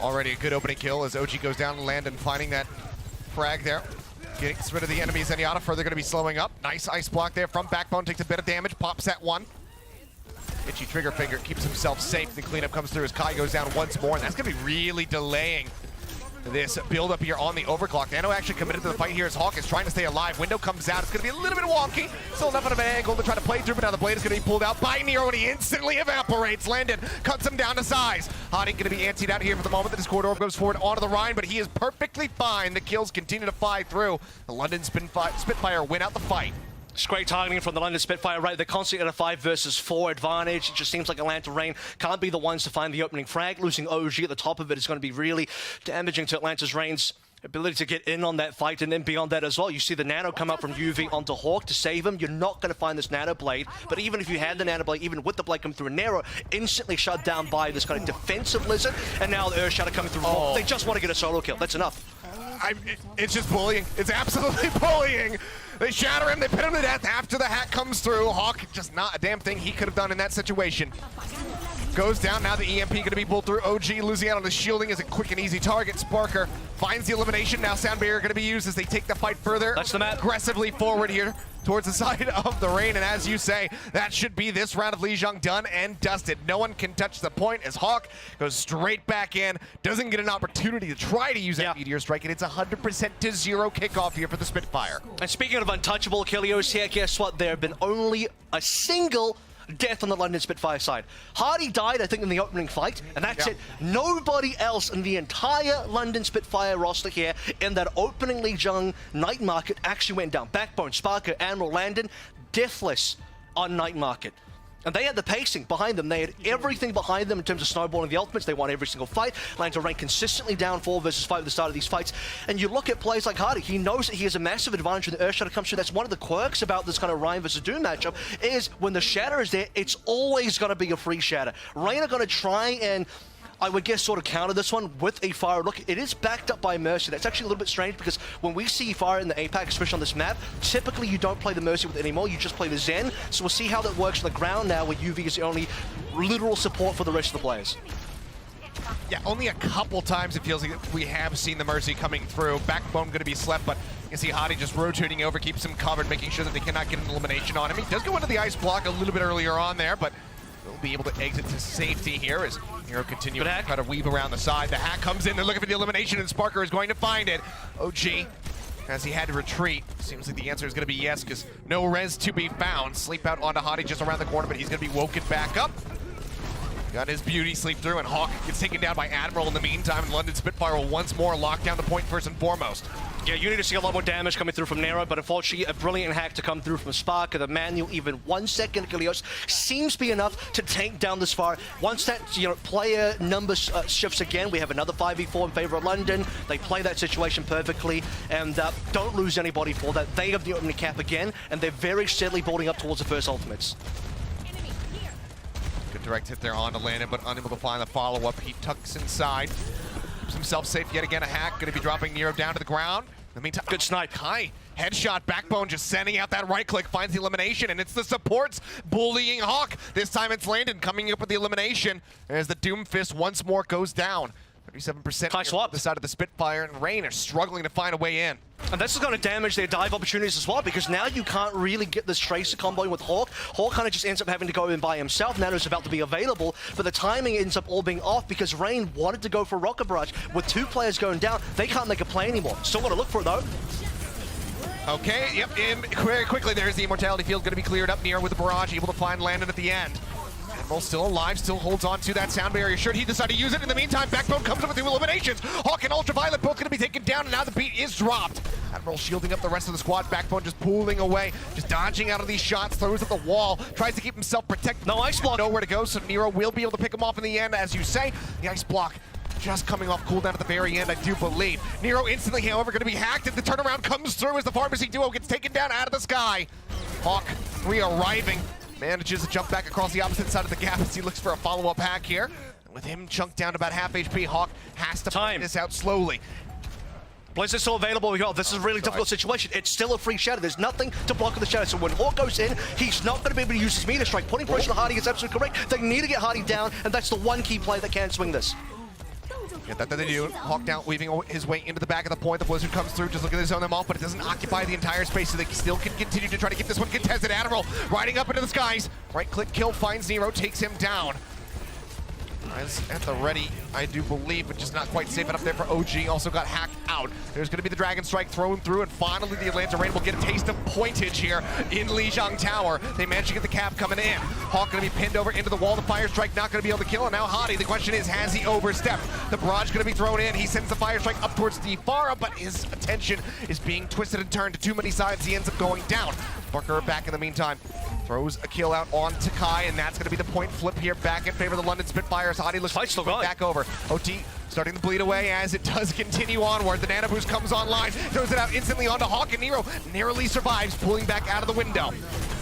Already a good opening kill as OG goes down and Landon finding that frag there. Getting rid of the enemy. Zenyatta further going to be slowing up. Nice ice block there from Backbone, takes a bit of damage, pops that one. Itchy trigger finger, keeps himself safe. The cleanup comes through as Kai goes down once more, and that's going to be really delaying this build up here on the overclock. Nano actually committed to the fight here as Hawk is trying to stay alive. Window comes out. It's going to be a little bit wonky. Still enough of an angle to try to play through, but now the blade is going to be pulled out by Nero, and he instantly evaporates. Landon cuts him down to size. Hardy going to be antsied out here for the moment. The Discord Orb goes forward onto the Rhine, but he is perfectly fine. The kills continue to fly through. The London Spitfire win out the fight. It's great targeting from the London Spitfire, right? They're constantly at a 5 versus 4 advantage. It just seems like Atlanta Reign can't be the ones to find the opening frag. Losing OG at the top of it is going to be really damaging to Atlanta's Reign's ability to get in on that fight, and then beyond that as well, you see the Nano come up from UV onto Hawk to save him. You're not going to find this Nano Blade, but even if you had the Nano Blade, even with the Blade coming through, Nero instantly shut down by this kind of defensive Lizard, and now the Earth Shatter coming through. They just want to get a solo kill. That's enough. It's just bullying. It's absolutely bullying. They shatter him, they pin him to death after the hack comes through. Hawk, just not a damn thing he could have done in that situation. Goes down, now the EMP going to be pulled through. OG losing out on the shielding is a quick and easy target. Sparker finds the elimination. Now Sound Barrier going to be used as they take the fight further. That's the map. Aggressively forward here towards the side of the Reign. And as you say, that should be this round of Lijiang done and dusted. No one can touch the point as Hawk goes straight back in. Doesn't get an opportunity to try to use that Meteor Strike. And it's 100% to 0 kickoff here for the Spitfire. And speaking of untouchable Kilios here, guess what? There have been only a single death on the London Spitfire side. Hardy died, I think, in the opening fight, and that's it. Nobody else in the entire London Spitfire roster here in that opening Lijiang night market actually went down. Backbone, Sparker, Admiral, Landon, deathless on night market. And they had the pacing behind them. They had everything behind them in terms of snowballing the ultimates. They won every single fight. Atlanta ranked consistently down 4 versus 5 at the start of these fights. And you look at players like Hardy, he knows that he has a massive advantage when the Earth Shatter comes through. That's one of the quirks about this kind of Ryan versus Doom matchup, is when the Shatter is there, it's always going to be a free Shatter. Rain are going to try and, I would guess, sort of counter this one with a Fire. Look, it is backed up by Mercy. That's actually a little bit strange because when we see Fire in the APAC, especially on this map, typically you don't play the Mercy with it anymore, you just play the Zen. So we'll see how that works on the ground now where UV is the only literal support for the rest of the players. Yeah, only a couple times it feels like we have seen the Mercy coming through. Backbone going to be slept, but you can see Hadi just rotating over, keeps him covered, making sure that they cannot get an elimination on him. He does go into the ice block a little bit earlier on there, but will be able to exit to safety here as Nero continues to try to weave around the side. The hack comes in, they're looking for the elimination, and Sparker is going to find it. OG, as he had to retreat, seems like the answer is going to be yes, because no res to be found. Sleep out onto Hadi just around the corner, but he's going to be woken back up. Got his beauty sleep through, and Hawk gets taken down by Admiral in the meantime, and London Spitfire will once more lock down the point first and foremost. Yeah, you need to see a lot more damage coming through from Nero, but unfortunately, a brilliant hack to come through from Spark and the manual. Even 1 second Kalios seems to be enough to take down this far. Once that player number shifts again, we have another 5v4 in favor of London. They play that situation perfectly, and don't lose anybody for that. They have the opening cap again, and they're very steadily building up towards the first ultimates. Good direct hit there onto Landon, but unable to find the follow-up. He tucks inside, keeps himself safe yet again. A hack, going to be dropping Nero down to the ground. In the meantime, good snipe. High headshot, Backbone just sending out that right click, finds the elimination, and it's the supports bullying Hawk. This time it's Landon coming up with the elimination as the Doom Fist once more goes down. 37% High swap. the side of the Spitfire, and Rain are struggling to find a way in. And this is going to damage their dive opportunities as well, because now you can't really get this Tracer comboing with Hawk. Hawk kind of just ends up having to go in by himself. Nano's about to be available, but the timing ends up all being off because Rain wanted to go for Rocket Barrage. With 2 players going down, they can't make a play anymore. Still got to look for it though. Okay, yep, very quickly there's the Immortality Field going to be cleared up. Nero with the barrage, able to find Landon at the end. Admiral still alive, still holds on to that sound barrier. Should he decide to use it? In the meantime, Backbone comes up with the eliminations. Hawk and Ultraviolet both going to be taken down, and now the beat is dropped. Admiral shielding up the rest of the squad. Backbone just pulling away, just dodging out of these shots, throws at the wall, tries to keep himself protected. No ice block. Nowhere to go, so Nero will be able to pick him off in the end, as you say. The ice block just coming off cooldown at the very end, I do believe. Nero instantly, however, going to be hacked, and the turnaround comes through as the Pharmacy duo gets taken down out of the sky. Hawk re-arriving. Manages to jump back across the opposite side of the gap as he looks for a follow-up hack here. With him chunked down to about half HP, Hawk has to play this out slowly. Blizzard's still available. This is a really difficult situation. It's still a free Shatter. There's nothing to block the Shatter. So when Hawk goes in, he's not going to be able to use his meter strike. Putting pressure on Hardy is absolutely correct. They need to get Hardy down, and that's the one key play that can swing this. Yeah, that they do. Hawk down, weaving his way into the back of the point. The Blizzard comes through, just looking to zone them off, but it doesn't occupy the entire space, so they still can continue to try to get this one contested. Admiral riding up into the skies. Right click kill finds Nero, takes him down. At the ready, I do believe, but just not quite safe enough there for OG. Also got hacked out. There's going to be the Dragon Strike thrown through, and finally the Atlanta Rain will get a taste of pointage here in Lijiang Tower. They managed to get the cap coming in. Hawk going to be pinned over into the wall. The Fire Strike not going to be able to kill, and now Hadi. The question is, has he overstepped? The barrage going to be thrown in. He sends the Fire Strike up towards the Farah, but his attention is being twisted and turned to too many sides. He ends up going down. Barker back in the meantime. Throws a kill out on Takai, and that's going to be the point flip here back in favor of the London Spitfires. Hadi looks like back over. OT starting to bleed away as it does continue onward. The Nano Boost comes online, throws it out instantly onto Hawk, and Nero narrowly survives, pulling back out of the window.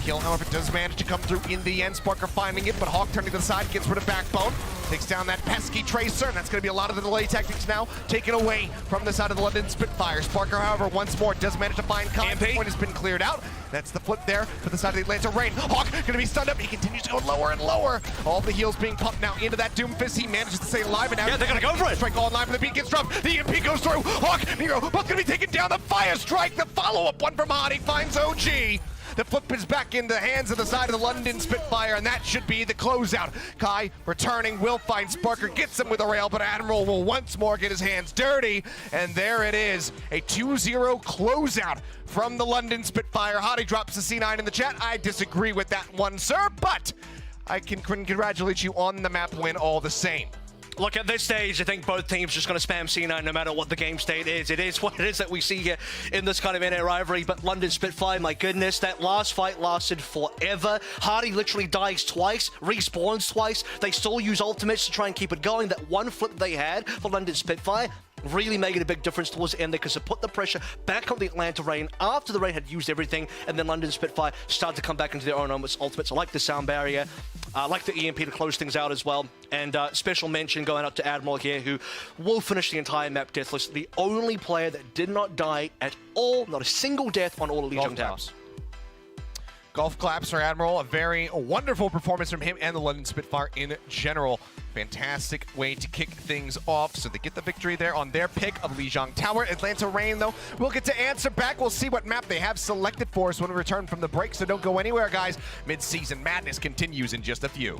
Kill, however, does manage to come through in the end. Sparker finding it, but Hawk turning to the side, gets rid of Backbone. Takes down that pesky Tracer, and that's going to be a lot of the delay tactics now taken away from the side of the London Spitfire. Sparker, however, once more does manage to find Kai. The point has been cleared out. That's the flip there for the side of the Atlanta Rain. Hawk going to be stunned up. He continues to go lower and lower. All the heals being pumped now into that Doom Fist. He manages to stay alive, and now they're going to go for it. Strike online, but the beat gets dropped. The EMP goes through. Hawk, Nero, both going to be taken down. The Fire Strike, the follow-up one from Hadi finds OG. The flip is back in the hands of the side of the London Spitfire, and that should be the closeout. Kai returning, will find Sparker, gets him with a rail, but Admiral will once more get his hands dirty, and there it is, a 2-0 closeout from the London Spitfire. Hadi drops a C9 in the chat. I disagree with that one, sir, but I can congratulate you on the map win all the same. Look, at this stage, I think both teams are just going to spam C9 no matter what the game state is. It is what it is that we see here in this kind of NA rivalry. But London Spitfire, my goodness, that last fight lasted forever. Hardy literally dies twice, respawns twice. They still use ultimates to try and keep it going. That one flip that they had for London Spitfire really making a big difference towards the end there because it put the pressure back on the Atlanta Reign after the Reign had used everything, and then London Spitfire started to come back into their own ultimates. I like the sound barrier, I like the EMP to close things out as well, and special mention going out to Admiral here, who will finish the entire map deathless. The only player that did not die at all, not a single death on all of these jump towers. Golf claps for Admiral. A very wonderful performance from him and the London Spitfire in general. Fantastic way to kick things off. So they get the victory there on their pick of Lijiang Tower. Atlanta Reign, though, we'll get to answer back. We'll see what map they have selected for us when we return from the break. So don't go anywhere, guys. Mid-season madness continues in just a few.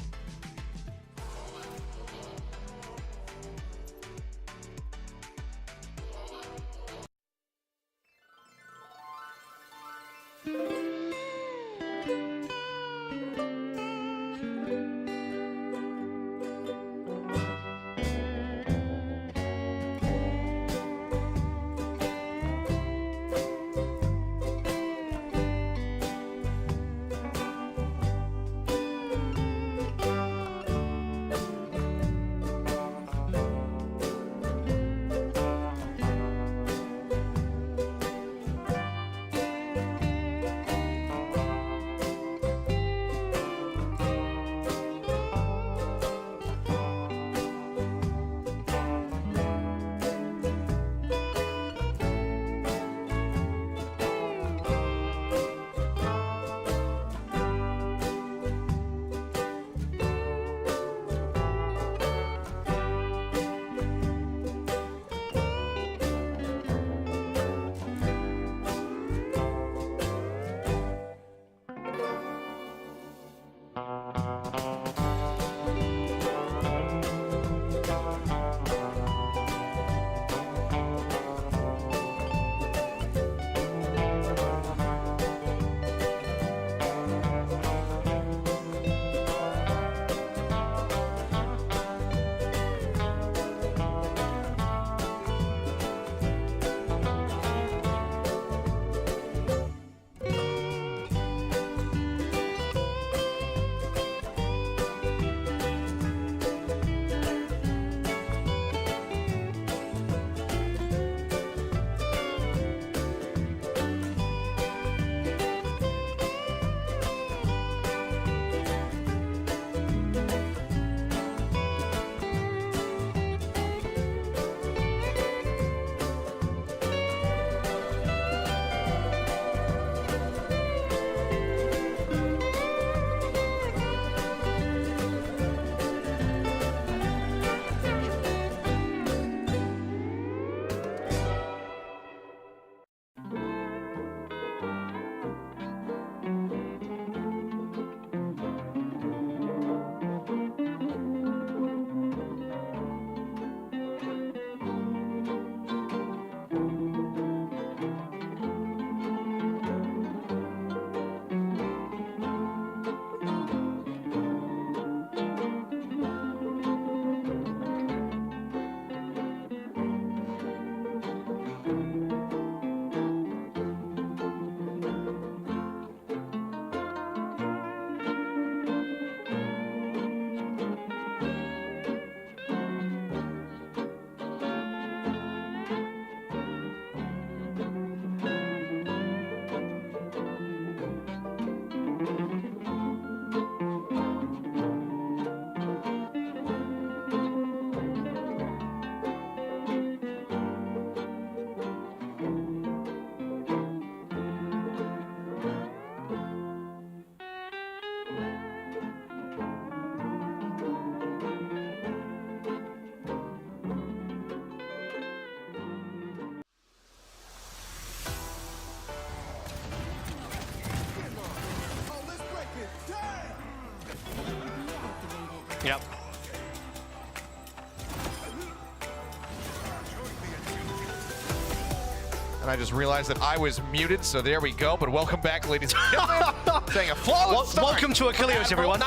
Yep. And I just realized that I was muted, so there we go. But welcome back, ladies and gentlemen. Saying a flawless start. Welcome to Achilles, everyone.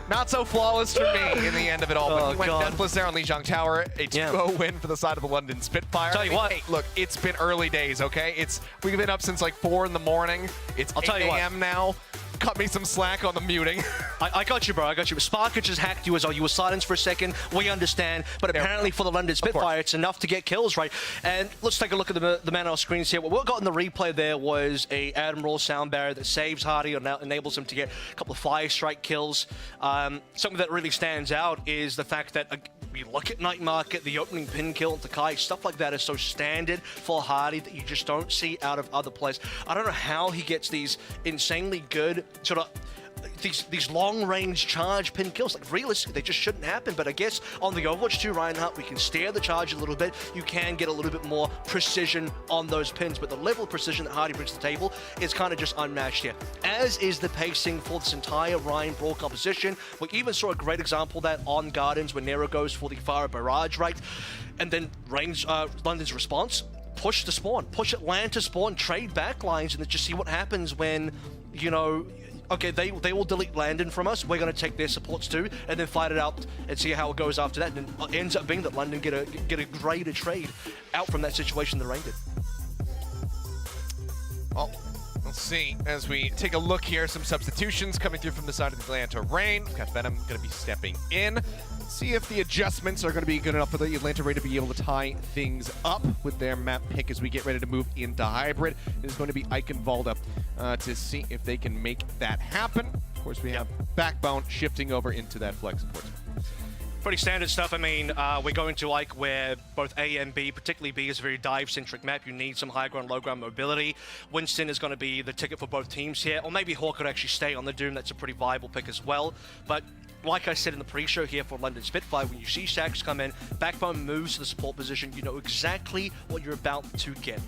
Not so flawless for me in the end of it all, but Oh, he went God. deathless there on Lijiang Tower. A 2-0 win for the side of the London Spitfire. Tell you what. Hey, look, it's been early days, okay? We've been up since like 4 in the morning. It's I'll tell 8 you what. a.m. now. Cut me some slack on the muting. I got you, bro. I got you. Sparker just hacked you as well. You were silenced for a second. We understand. But apparently for the London Spitfire, it's enough to get kills, right? And let's take a look at the man on our screens here. What we got in the replay there was a Admiral sound barrier that saves Hardy and enables him to get a couple of fire strike kills. Something that really stands out is the fact that we look at Night Market, the opening pin kill into Kai, stuff like that is so standard for Hardy that you just don't see out of other players. I don't know how he gets these insanely good sort of these long-range charge pin kills. Like, realistically, they just shouldn't happen. But I guess on the Overwatch 2 Reinhardt, we can steer the charge a little bit. You can get a little bit more precision on those pins. But the level of precision that Hardy brings to the table is kind of just unmatched here. As is the pacing for this entire Ryan Brawl composition. We even saw a great example of that on Gardens when Nero goes for the Fire Barrage, right? And then London's response, push the spawn, push Atlanta spawn, trade backlines, and then just see what happens when, you know, okay, they will delete London from us. We're going to take their supports too, and then fight it out and see how it goes after that. And it ends up being that London get a greater trade out from that situation than Rain did. Well, we'll see as we take a look here. Some substitutions coming through from the side of the Atlanta Reign. We've got Venom going to be stepping in. See if the adjustments are going to be good enough for the Atlanta Reign to be able to tie things up with their map pick as we get ready to move into Hybrid. It is going to be Ike and Valda to see if they can make that happen. Of course, we have Backbone shifting over into that flex support. Pretty standard stuff. I mean, we're going to like where both A and B, particularly B, is a very dive-centric map. You need some high ground, low ground mobility. Winston is going to be the ticket for both teams here. Or maybe Hawk could actually stay on the Doom. That's a pretty viable pick as well. But like I said in the pre-show here for London Spitfire, when you see Shax come in, Backbone moves to the support position, you know exactly what you're about to get.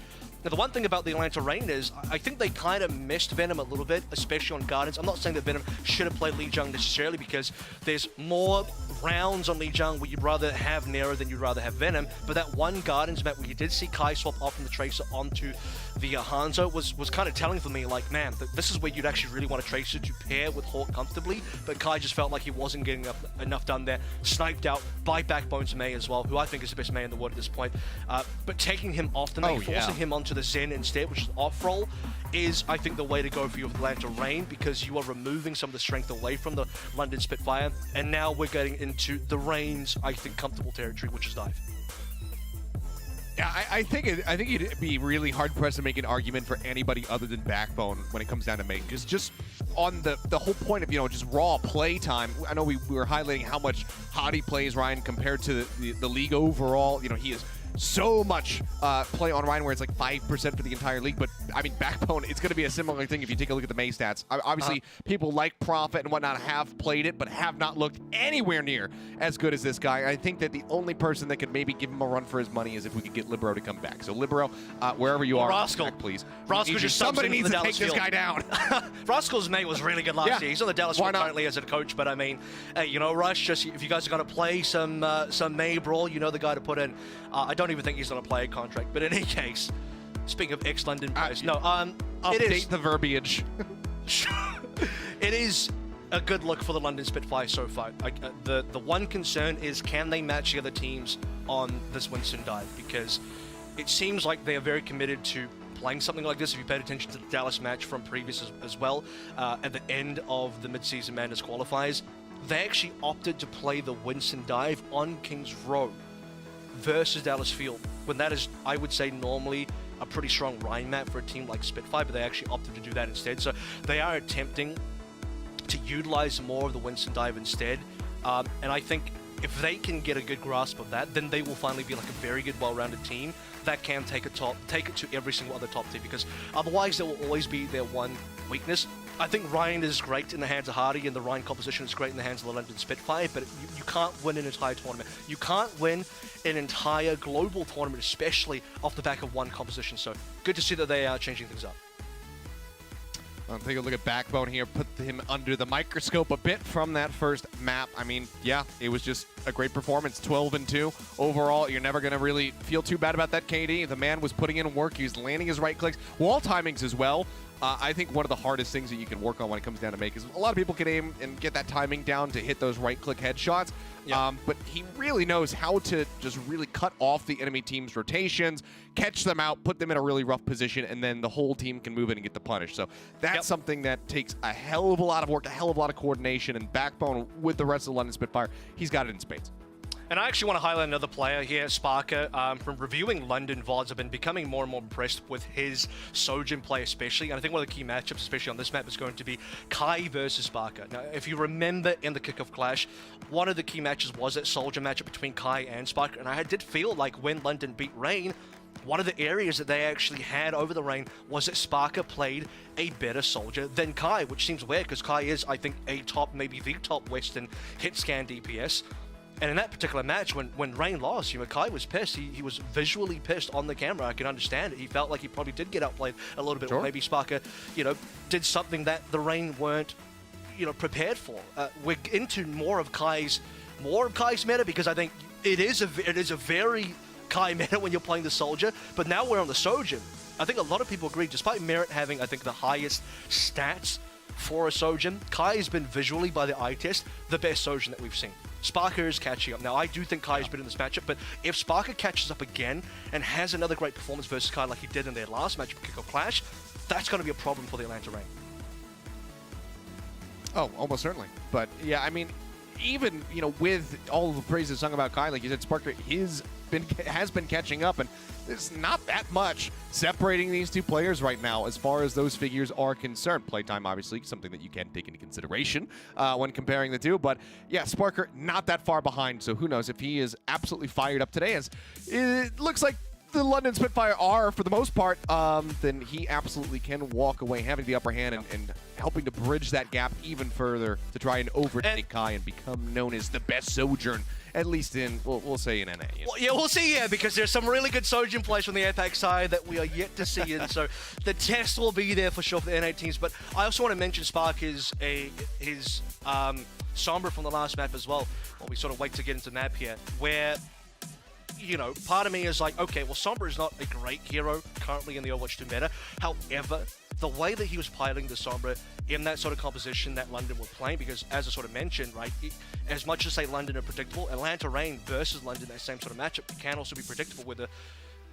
Now, the one thing about the Atlanta Reign is I think they kind of missed Venom a little bit, especially on Gardens. I'm not saying that Venom should have played Lijiang necessarily, because there's more rounds on Lijiang where you'd rather have Nero than you'd rather have Venom. But that one Gardens map where you did see Kai swap off from the Tracer onto the Hangzhou was kind of telling for me, like, man, this is where you'd actually really want a Tracer to pair with Hawk comfortably. But Kai just felt like he wasn't getting enough done there. Sniped out by Backbone's May as well, who I think is the best May in the world at this point. But taking him off the May, forcing him onto the Zen instead, which is off roll, is, I think, the way to go for your Atlanta Reign, because you are removing some of the strength away from the London Spitfire, and now we're getting into the Reign's, I think, comfortable territory, which is dive. Yeah, I think it'd be really hard pressed to make an argument for anybody other than Backbone when it comes down to main. Just on the whole point of, you know, just raw play time. I know we were highlighting how much Hottie plays Ryan compared to the league overall. You know, he is so much play on Ryan, where it's like 5% for the entire league. But I mean, Backbone, it's going to be a similar thing if you take a look at the May stats. Obviously, people like Prophet and whatnot have played it, but have not looked anywhere near as good as this guy. I think that the only person that could maybe give him a run for his money is if we could get Libero to come back. So Libero, wherever you are, Rascal, back, please. Rascal just somebody needs to Dallas take this guy down. Rascal's mate was really good last year. He's on the Dallas Field currently as a coach, but I mean, hey, you know, Rush, just if you guys are going to play some May Brawl, you know the guy to put in. I don't even think he's going to play a contract, but in any case, speaking of ex-London players, update the verbiage. It is a good look for the London Spitfire so far. The one concern is, can they match the other teams on this Winston dive? Because it seems like they are very committed to playing something like this. If you paid attention to the Dallas match from previous as well, at the end of the Midseason Madness qualifiers, they actually opted to play the Winston dive on Kings Row versus Dallas Field, when that is, I would say, normally a pretty strong Rhine map for a team like Spitfire, but they actually opted to do that instead. So they are attempting to utilize more of the Winston dive instead. And I think if they can get a good grasp of that, then they will finally be like a very good, well-rounded team that can take it to every single other top team, because otherwise there will always be their one weakness. I think Ryan is great in the hands of Hardy, and the Ryan composition is great in the hands of the London Spitfire, but you can't win an entire tournament. You can't win an entire global tournament, especially off the back of one composition. So good to see that they are changing things up. I'll take a look at Backbone here, put him under the microscope a bit from that first map. I mean, yeah, it was just a great performance, 12-2. Overall, you're never going to really feel too bad about that KD. The man was putting in work. He was landing his right clicks, wall timings as well. I think one of the hardest things that you can work on when it comes down to make is a lot of people can aim and get that timing down to hit those right-click headshots. Yeah. But he really knows how to just really cut off the enemy team's rotations, catch them out, put them in a really rough position, and then the whole team can move in and get the punish. So that's something that takes a hell of a lot of work, a hell of a lot of coordination and backbone with the rest of the London Spitfire. He's got it in spades. And I actually want to highlight another player here, Sparker. From reviewing London VODs, I've been becoming more and more impressed with his Sojin play especially. And I think one of the key matchups, especially on this map, is going to be Kai versus Sparker. Now, if you remember in the kickoff clash, one of the key matches was that Soldier matchup between Kai and Sparker. And I did feel like when London beat Rain, one of the areas that they actually had over the Rain was that Sparker played a better Soldier than Kai, which seems weird because Kai is, I think, a top, maybe the top Western hit scan DPS. And in that particular match, when Rain lost, Kai was pissed. He was visually pissed on the camera. I can understand it. He felt like he probably did get outplayed a little bit. Sure. Or maybe Sparker, did something that the Rain weren't, prepared for. We're into more of Kai's meta because I think it is a very Kai meta when you're playing the Soldier. But now we're on the Sojin. I think a lot of people agree, despite Merit having, I think, the highest stats for a Sojin, Kai has been visually, by the eye test, the best Sojin that we've seen. Sparker is catching up. Now, I do think Kai has been in this matchup, but if Sparker catches up again and has another great performance versus Kai like he did in their last match of Kickoff Clash, that's going to be a problem for the Atlanta Rain. Oh, almost certainly. But yeah, I mean, even with all the praises sung about Kai, like you said, Sparker has been catching up, and there's not that much separating these two players right now as far as those figures are concerned. Playtime, obviously, something that you can take into consideration when comparing the two. But yeah, Sparker not that far behind, so who knows if he is absolutely fired up today, as it looks like the London Spitfire are, for the most part, then he absolutely can walk away having the upper hand and helping to bridge that gap even further to try and overtake Kai and become known as the best Sojourn, at least in, we'll say in NA. Well, yeah, we'll see, because there's some really good Sojin plays from the Apex side that we are yet to see, and so the test will be there for sure for the NA teams. But I also want to mention Spark his Sombra from the last map as well, while we sort of wait to get into map here, where part of me is like, okay, well, Sombra is not a great hero currently in the Overwatch 2 meta. However, the way that he was piloting the Sombra in that sort of composition that London were playing, because as I sort of mentioned, right, as much as say London are predictable, Atlanta Rain versus London, that same sort of matchup, can also be predictable where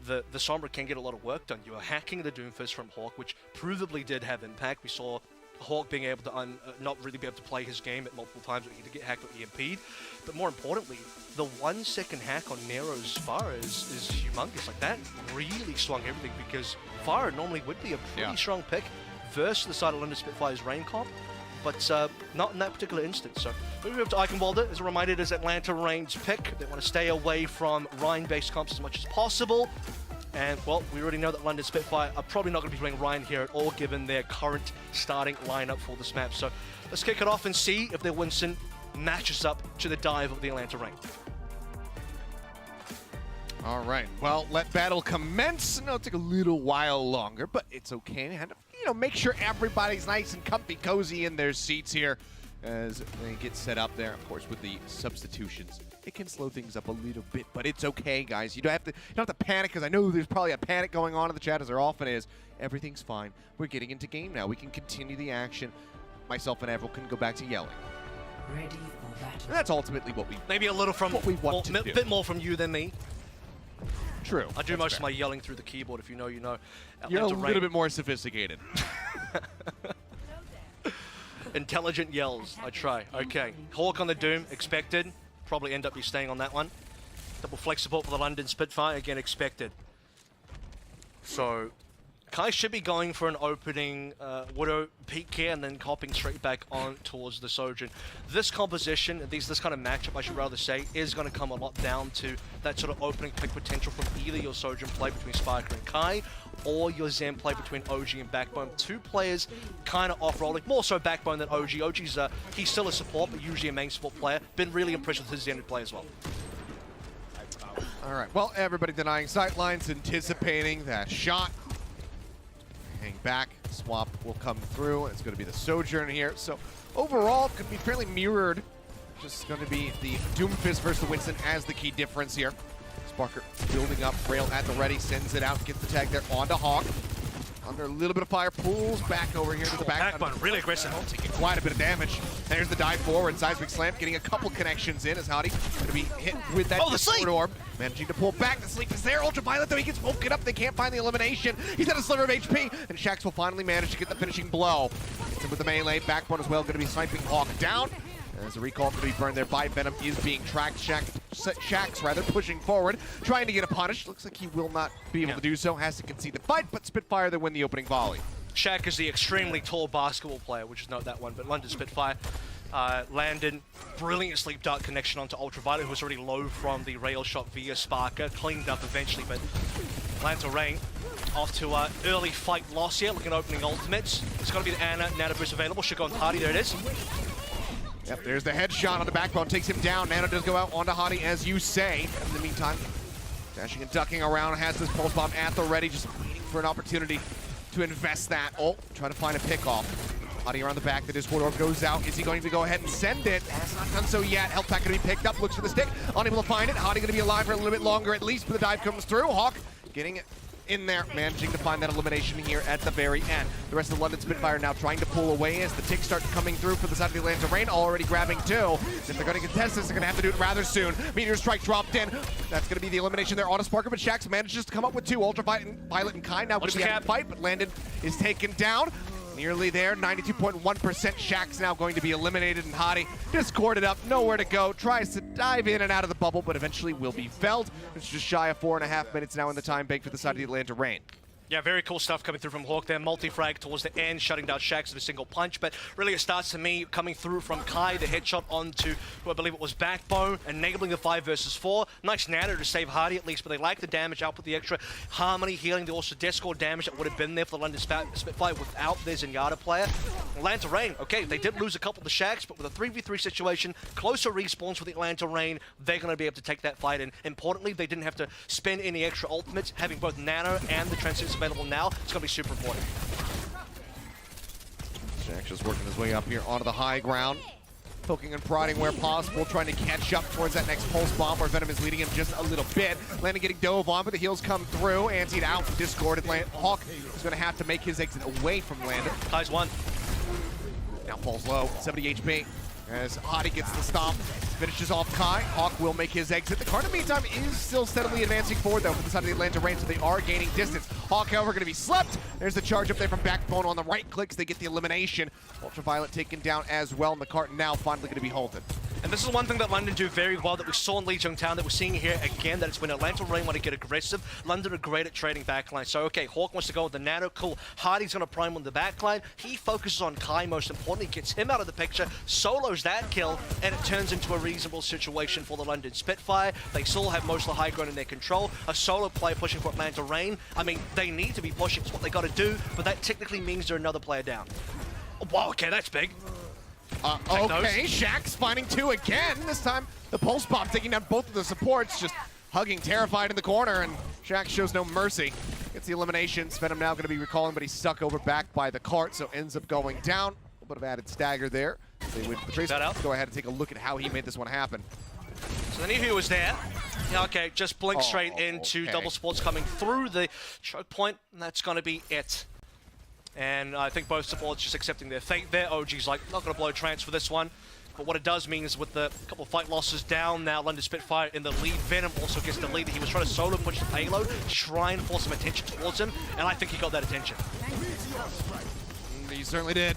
the Sombra can get a lot of work done. You are hacking the Doomfist from Hawk, which provably did have impact. We saw Hawk being able to not really be able to play his game at multiple times, but he did get hacked with EMP'd. But more importantly, the 1 second hack on Nero's Farah is humongous. Like, that really swung everything, because Farah normally would be a pretty strong pick versus the side of London Spitfire's Rain comp, but not in that particular instance. So moving up to Eichenwalder, as a reminder, it is Atlanta Rain's pick. They want to stay away from Rhine-based comps as much as possible. And, well, we already know that London Spitfire are probably not going to be playing Ryan here at all, given their current starting lineup for this map. So let's kick it off and see if their Winston matches up to the dive of the Atlanta Rain. All right, well, let battle commence. No, it'll take a little while longer, but it's okay. And, make sure everybody's nice and comfy, cozy in their seats here as they get set up there. Of course, with the substitutions, it can slow things up a little bit, but it's okay, guys. You don't have to panic, because I know there's probably a panic going on in the chat, as there often is. Everything's fine. We're getting into game now. We can continue the action. Myself and Avril can go back to yelling. Ready for battle. And that's ultimately what we Maybe a little from what we want to do. A bit more from you than me. True. I do most of my yelling through the keyboard, if you know, you know. You're a little bit more sophisticated. Intelligent yells, I try. Okay, Hawk on the Doom, expected. Probably end up be staying on that one. Double flex support for the London Spitfire, again expected. So, Kai should be going for an opening Widow peek here and then hopping straight back on towards the Sojourn. This composition, this kind of matchup, I should rather say, is going to come a lot down to that sort of opening pick potential from either your Sojourn play between Sparker and Kai, or your Zen play between OG and Backbone. Two players kind of off-rolling, more so Backbone than OG. OG's, he's still a support, but usually a main support player. Been really impressed with his Zen play as well. All right, well, everybody denying sightlines, anticipating that shot. Hang back, swap will come through. It's going to be the Sojourn here. So overall, could be fairly mirrored. Just going to be the Doomfist versus the Winston as the key difference here. Sparker building up, Rail at the ready, sends it out, gets the tag there onto Hawk. under a little bit of fire, pulls back over here to the back. Backbone, really aggressive. Taking quite a bit of damage. There's the dive forward, seismic slam, getting a couple connections in as Hottie going to be hit with that the sleep! orb. Managing to pull back, the sleep is there. Ultraviolet though, he gets woken up, they can't find the elimination. He's at a sliver of HP, and Shax will finally manage to get the finishing blow. Gets him with the melee, backbone as well, going to be sniping Hawk down. As a recall to be burned there by Venom is being tracked. Shax rather pushing forward, trying to get a punish. Looks like he will not be able to do so. Has to concede the fight, but Spitfire they win the opening volley. Shaq is the extremely tall basketball player, which is not that one, but London Spitfire landed brilliant sleep dart connection onto Ultraviolet, who was already low from the rail shot via Sparker, cleaned up eventually, but Atlanta Rain off to early fight loss here, looking at opening ultimates. It's got to be the Nano boost available. Should go on Hardy, there it is. Yep, there's the headshot on the backbone, takes him down. Nano does go out onto Hottie, as you say. In the meantime, dashing and ducking around, has this pulse bomb at the ready, just waiting for an opportunity to invest that. Oh, trying to find a pickoff. Hottie around the back, the Discord orb goes out. Is he going to go ahead and send it? Has not done so yet. Health pack going to be picked up, looks for the stick, unable to find it. Hottie going to be alive for a little bit longer at least, but the dive comes through. Hawk getting it in there, managing to find that elimination here at the very end. The rest of the London Spitfire now trying to pull away as the ticks start coming through for the side of the Atlanta Rain, already grabbing two. If they're going to contest this, they're going to have to do it rather soon. Meteor Strike dropped in. That's going to be the elimination there on a Sparker, but Shax manages to come up with two. Ultraviolet and Kai now going to be out of the fight, but Landon is taken down. Nearly there, 92.1%. Shax now going to be eliminated, and Hottie discorded up, nowhere to go. Tries to dive in and out of the bubble, but eventually will be felled. It's just shy of 4.5 minutes now in the time bank for the side of the Atlanta Rain. Yeah, very cool stuff coming through from Hawk there. Multi-frag towards the end, shutting down Shax with a single punch. But really it starts to me coming through from Kai, the headshot onto, who I believe it was Backbone, enabling the 5 versus 4. Nice Nano to save Hardy at least, but they like the damage out with the extra Harmony healing. They also Discord damage that would have been there for the London Spitfire without their Zenyatta player. Atlanta Rain, okay, they did lose a couple to Shax, but with a 3v3 situation, closer respawns for the Atlanta Rain, they're going to be able to take that fight. And importantly, they didn't have to spend any extra ultimates, having both Nano and the Transcendence available now. It's going to be super important. Shax just working his way up here onto the high ground, poking and prodding where possible, trying to catch up towards that next pulse bomb where Venom is leading him just a little bit. Landon getting dove on, but the heals come through. Antied out, discorded. Hawk is going to have to make his exit away from Landon. Kai's one. Now falls low, 70 HP. As Hottie gets the stomp, finishes off Kai. Hawk will make his exit. The card in the meantime is still steadily advancing forward though for the side of the Atlanta Rain, so they are gaining distance. Hawk, however, going to be slept. There's the charge up there from Backbone on the right clicks. They get the elimination. Ultraviolet taken down as well, and the cart now finally going to be halted. And this is one thing that London do very well that we saw in Lijiang Town, that we're seeing here again, that it's when Atlanta Rain want to get aggressive, London are great at trading backline. So, okay, Hawk wants to go with the Nano, cool. Hardy's going to prime on the backline. He focuses on Kai most importantly, gets him out of the picture, solos that kill, and it turns into a reasonable situation for the London Spitfire. They still have most of the high ground in their control. A solo player pushing for Atlanta Rain. I mean, they need to be pushing. It's what they got to do, but that technically means they're another player down. Oh, wow, okay, that's big. Okay, Shax finding two again. This time, the pulse bomb taking down both of the supports, just hugging Terrified in the corner, and Shax shows no mercy. Gets the elimination. Venom now going to be recalling, but he's stuck over back by the cart, so ends up going down. A little bit of added stagger there. They win for the trace. Let's go ahead and take a look at how he made this one happen. So the Nihu was there. Yeah, okay, just blink straight into double supports coming through the choke point, and that's going to be it. And I think both supports just accepting their fate there. OG's like, not going to blow trance for this one. But what it does mean is with the couple of fight losses down now, London Spitfire in the lead. Venom also gets the lead. He was trying to solo push the payload, try and force some attention towards him, and I think he got that attention. He certainly did.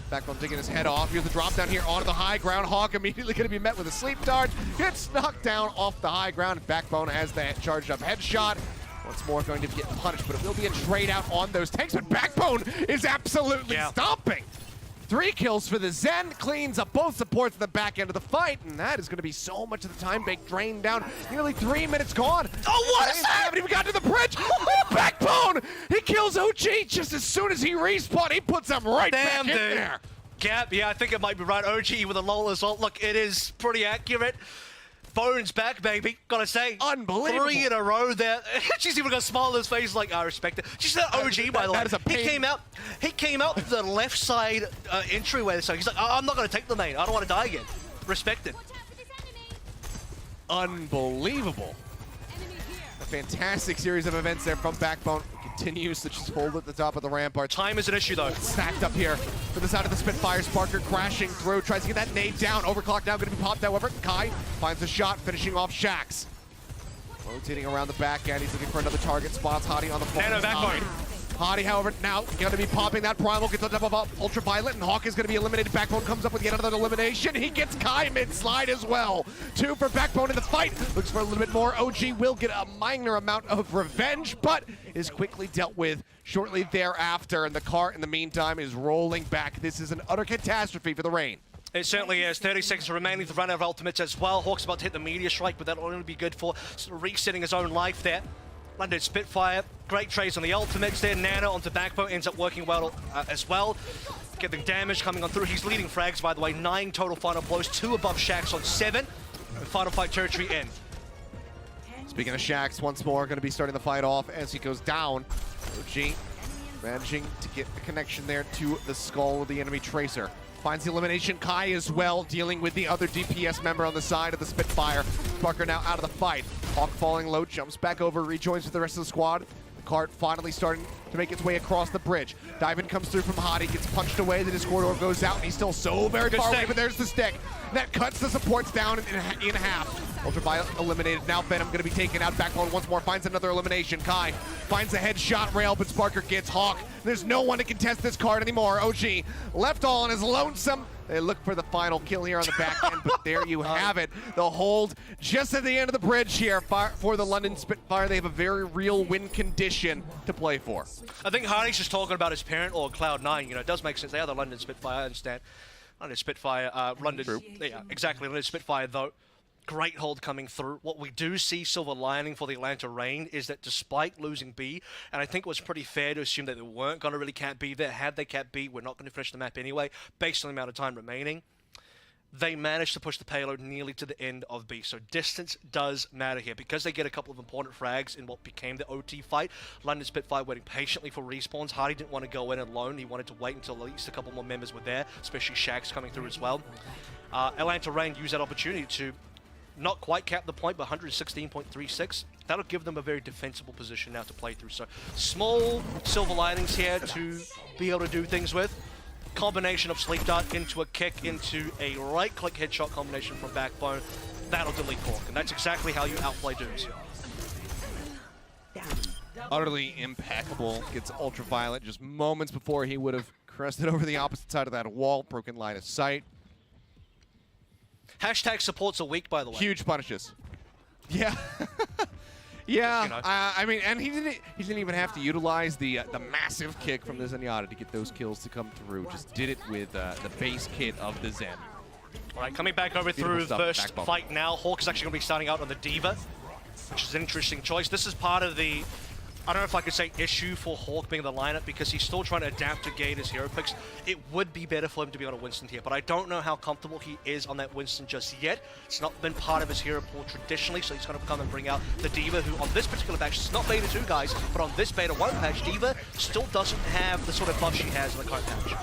Backbone taking his head off. Here's the drop down here onto the high ground. Hawk immediately going to be met with a sleep dart. Gets knocked down off the high ground. Backbone has that charged up headshot. Once more going to get punished, but it will be a trade out on those tanks. But Backbone is absolutely stomping. 3 kills for the Zen, cleans up both supports at the back end of the fight, and that is going to be so much of the time bank drained down. Nearly 3 minutes gone. Oh, what is that? Haven't even got to the bridge. Backbone! He kills OG just as soon as he respawned. He puts him right back in there. Gap, yeah, I think it might be right. OG with a lol as well. Look, it is pretty accurate. Bones back, baby. Gotta say. Unbelievable. 3 in a row there. She's even got a smile on his face like, I respect it. She's that OG, by the way. That is a pain. He came out the left side entryway, so he's like, I'm not gonna take the main. I don't want to die again. Respect it. Unbelievable. fantastic series of events there from Backbone. Continues to just hold at the top of the rampart. Time is an issue, though. Stacked up here for the side of the Spitfire. Sparker crashing through, tries to get that nade down. Overclock now going to be popped, however. Kai finds a shot, finishing off Shax. Rotating around the back end, he's looking for another target. Spots Hottie on the phone. Nano backbone. Hottie, however, now going to be popping that primal, gets on top of Ultraviolet, and Hawk is going to be eliminated. Backbone comes up with yet another elimination. He gets Kai mid-slide as well. 2 for Backbone in the fight. Looks for a little bit more. OG will get a minor amount of revenge, but is quickly dealt with shortly thereafter, and the car, in the meantime, is rolling back. This is an utter catastrophe for the Reign. It certainly is. 30 seconds remaining to run out of ultimates as well. Hawk's about to hit the meteor strike, but that'll only be good for sort of resetting his own life there. London Spitfire, great trades on the ultimates there. Nano onto Backbone ends up working well as well. Getting damage coming on through. He's leading frags, by the way. 9 total final blows, 2 above Shax on 7. And final fight territory in. Speaking of Shax, once more going to be starting the fight off as he goes down. OG managing to get the connection there to the skull of the enemy Tracer. Finds the elimination. Kai as well, dealing with the other DPS member on the side of the Spitfire. Sparker now out of the fight. Hawk falling low, jumps back over, rejoins with the rest of the squad. The cart finally starting to make its way across the bridge. Diamond comes through from Hottie, gets punched away, the Discord Orb goes out, and he's still so very far away, but there's the stick. That cuts the supports down in half. Ultraviolet eliminated. Now Venom going to be taken out. Backbone once more finds another elimination. Kai finds a headshot rail, but Sparker gets Hawk. There's no one to contest this card anymore. OG left all on his lonesome. They look for the final kill here on the back end, but there you have it. The hold just at the end of the bridge here for the London Spitfire. They have a very real win condition to play for. I think Hardy's just talking about his parent or Cloud9. You know, it does make sense. They are the London Spitfire, I understand. London Spitfire, yeah, exactly. London Spitfire, though. Great hold coming through. What we do see silver lining for the Atlanta Reign is that despite losing B, and I think it was pretty fair to assume that they weren't going to really cap B there. Had they capped B, we're not going to finish the map anyway, based on the amount of time remaining. They managed to push the payload nearly to the end of B, so distance does matter here. Because they get a couple of important frags in what became the OT fight, London Spitfire waiting patiently for respawns. Hardy didn't want to go in alone. He wanted to wait until at least a couple more members were there, especially Shax coming through as well. Atlanta Reign used that opportunity to not quite cap the point, but 116.36. That'll give them a very defensible position now to play through. So small silver linings here to be able to do things with. Combination of Sleep Dart into a kick into a right-click headshot combination from Backbone. That'll delete Hawk, and that's exactly how you outplay Dooms. Utterly impeccable. Gets Ultraviolet just moments before he would have crested over the opposite side of that wall. Broken line of sight. Hashtag supports are weak, by the way. Huge punishes. Yeah. Yeah, You know. I mean, and he didn't even have to utilize the massive kick from the Zenyatta to get those kills to come through. Just did it with the base kit of the Zen. All right, coming back over Beautiful through stuff, first Backbone. fight now. Hawk is actually going to be starting out on the Diva, which is an interesting choice. This is part of the, I don't know if I could say issue for Hawk being in the lineup, because he's still trying to adapt to gate his hero picks. It would be better for him to be on a Winston here, but I don't know how comfortable he is on that Winston just yet. It's not been part of his hero pool traditionally, so he's going to come and bring out the Diva, who on this particular patch, it's not beta 2 guys, but on this beta 1 patch, Diva still doesn't have the sort of buff she has in the current patch.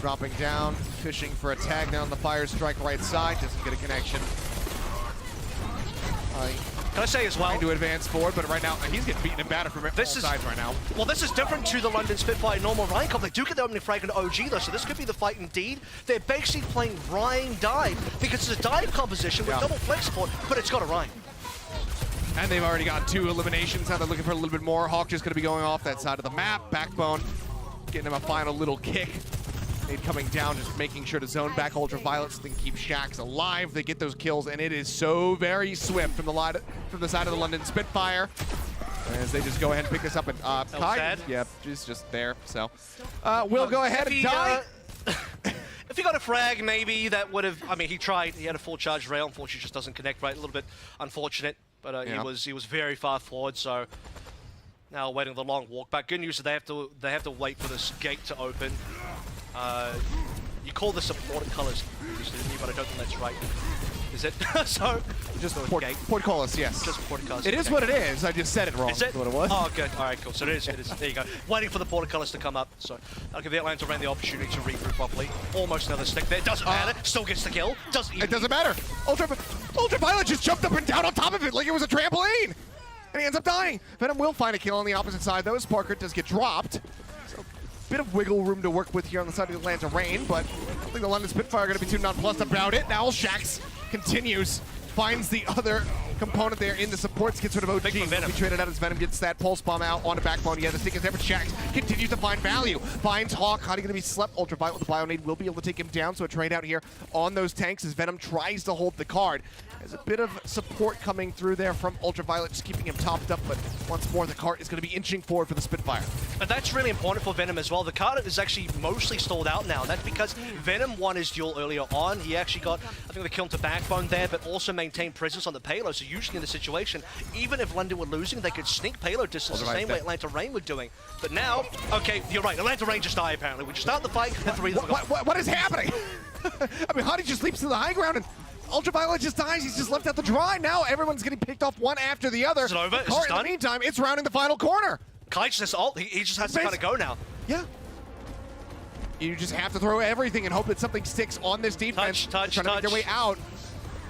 Dropping down, fishing for a tag down the fire strike right side, doesn't get a connection. Can I say as well? Trying to advance forward, but right now he's getting beaten and battered from all sides right now. Well, this is different to the London Spitfire normal Ryan comp. They do get the opening frag and OG though, so this could be the fight indeed. They're basically playing Ryan dive, because it's a dive composition with double flex support, but it's got a Ryan. And they've already got 2 eliminations. Now they're looking for a little bit more. Hawk just going to be going off that side of the map. Backbone getting him a final little kick. Nade coming down, just making sure to zone back Ultraviolet so they can keep Shax alive. They get those kills, and it is so very swift from the side of the London Spitfire. As they just go ahead and pick this up. And Kai, yeah, she's just there. So we'll go ahead and die. If he got a frag, maybe that would have. I mean, he tried. He had a full charge rail. Unfortunately, just doesn't connect right. A little bit unfortunate, but he was very far forward. So now waiting the long walk back. Good news is they have to wait for this gate to open. You call this supported colors, but I don't think that's right. Is it? So, Just so port, gate. portcullis, yes. Just portcullis. It is okay. what it is. I just said it wrong. Is it? That's what it was. Oh, good. All right, cool. So it is. There you go. Waiting for the portcullis to come up. So I'll give the Atlanta Rain the opportunity to regroup properly. Almost another stick there. Doesn't matter. Still gets the kill. It doesn't matter. Ultraviolet just jumped up and down on top of it like it was a trampoline. And he ends up dying. Venom will find a kill on the opposite side, though. Sparker does get dropped. So, bit of wiggle room to work with here on the side of the Atlanta Rain, but I don't think the London Spitfire are going to be too nonplussed about it. Now Shax continues, finds the other component there in the supports, gets rid of OG. Venom. He traded out as Venom, gets that pulse bomb out onto Backbone. Yeah, the stick is there, but Shax continues to find value. Finds Hawk. Hottie going to be slept. Ultraviolet with the Bionade will be able to take him down, so a trade out here on those tanks as Venom tries to hold the card. There's a bit of support coming through there from Ultraviolet, just keeping him topped up, but once more the cart is going to be inching forward for the Spitfire. And that's really important for Venom as well. The card is actually mostly stalled out now. That's because Venom won his duel earlier on. He actually got, I think, the kill to Backbone there, but also maintained presence on the payload. So usually in this situation, even if London were losing, they could sneak payload distance the same way Atlanta Rain were doing. But now, okay, you're right. Atlanta Rain just died, apparently. We just start the fight, and three of them What is happening? I mean, Hottie just leaps to the high ground, and Ultraviolet just dies. He's just left out to dry. Now everyone's getting picked off one after the other. Is it over? Is it Cart, in done? the meantime, it's rounding the final corner. Kai just has ult. He just has to kind of go now. Yeah. You just have to throw everything and hope that something sticks on this defense. Touch, trying to make their way out.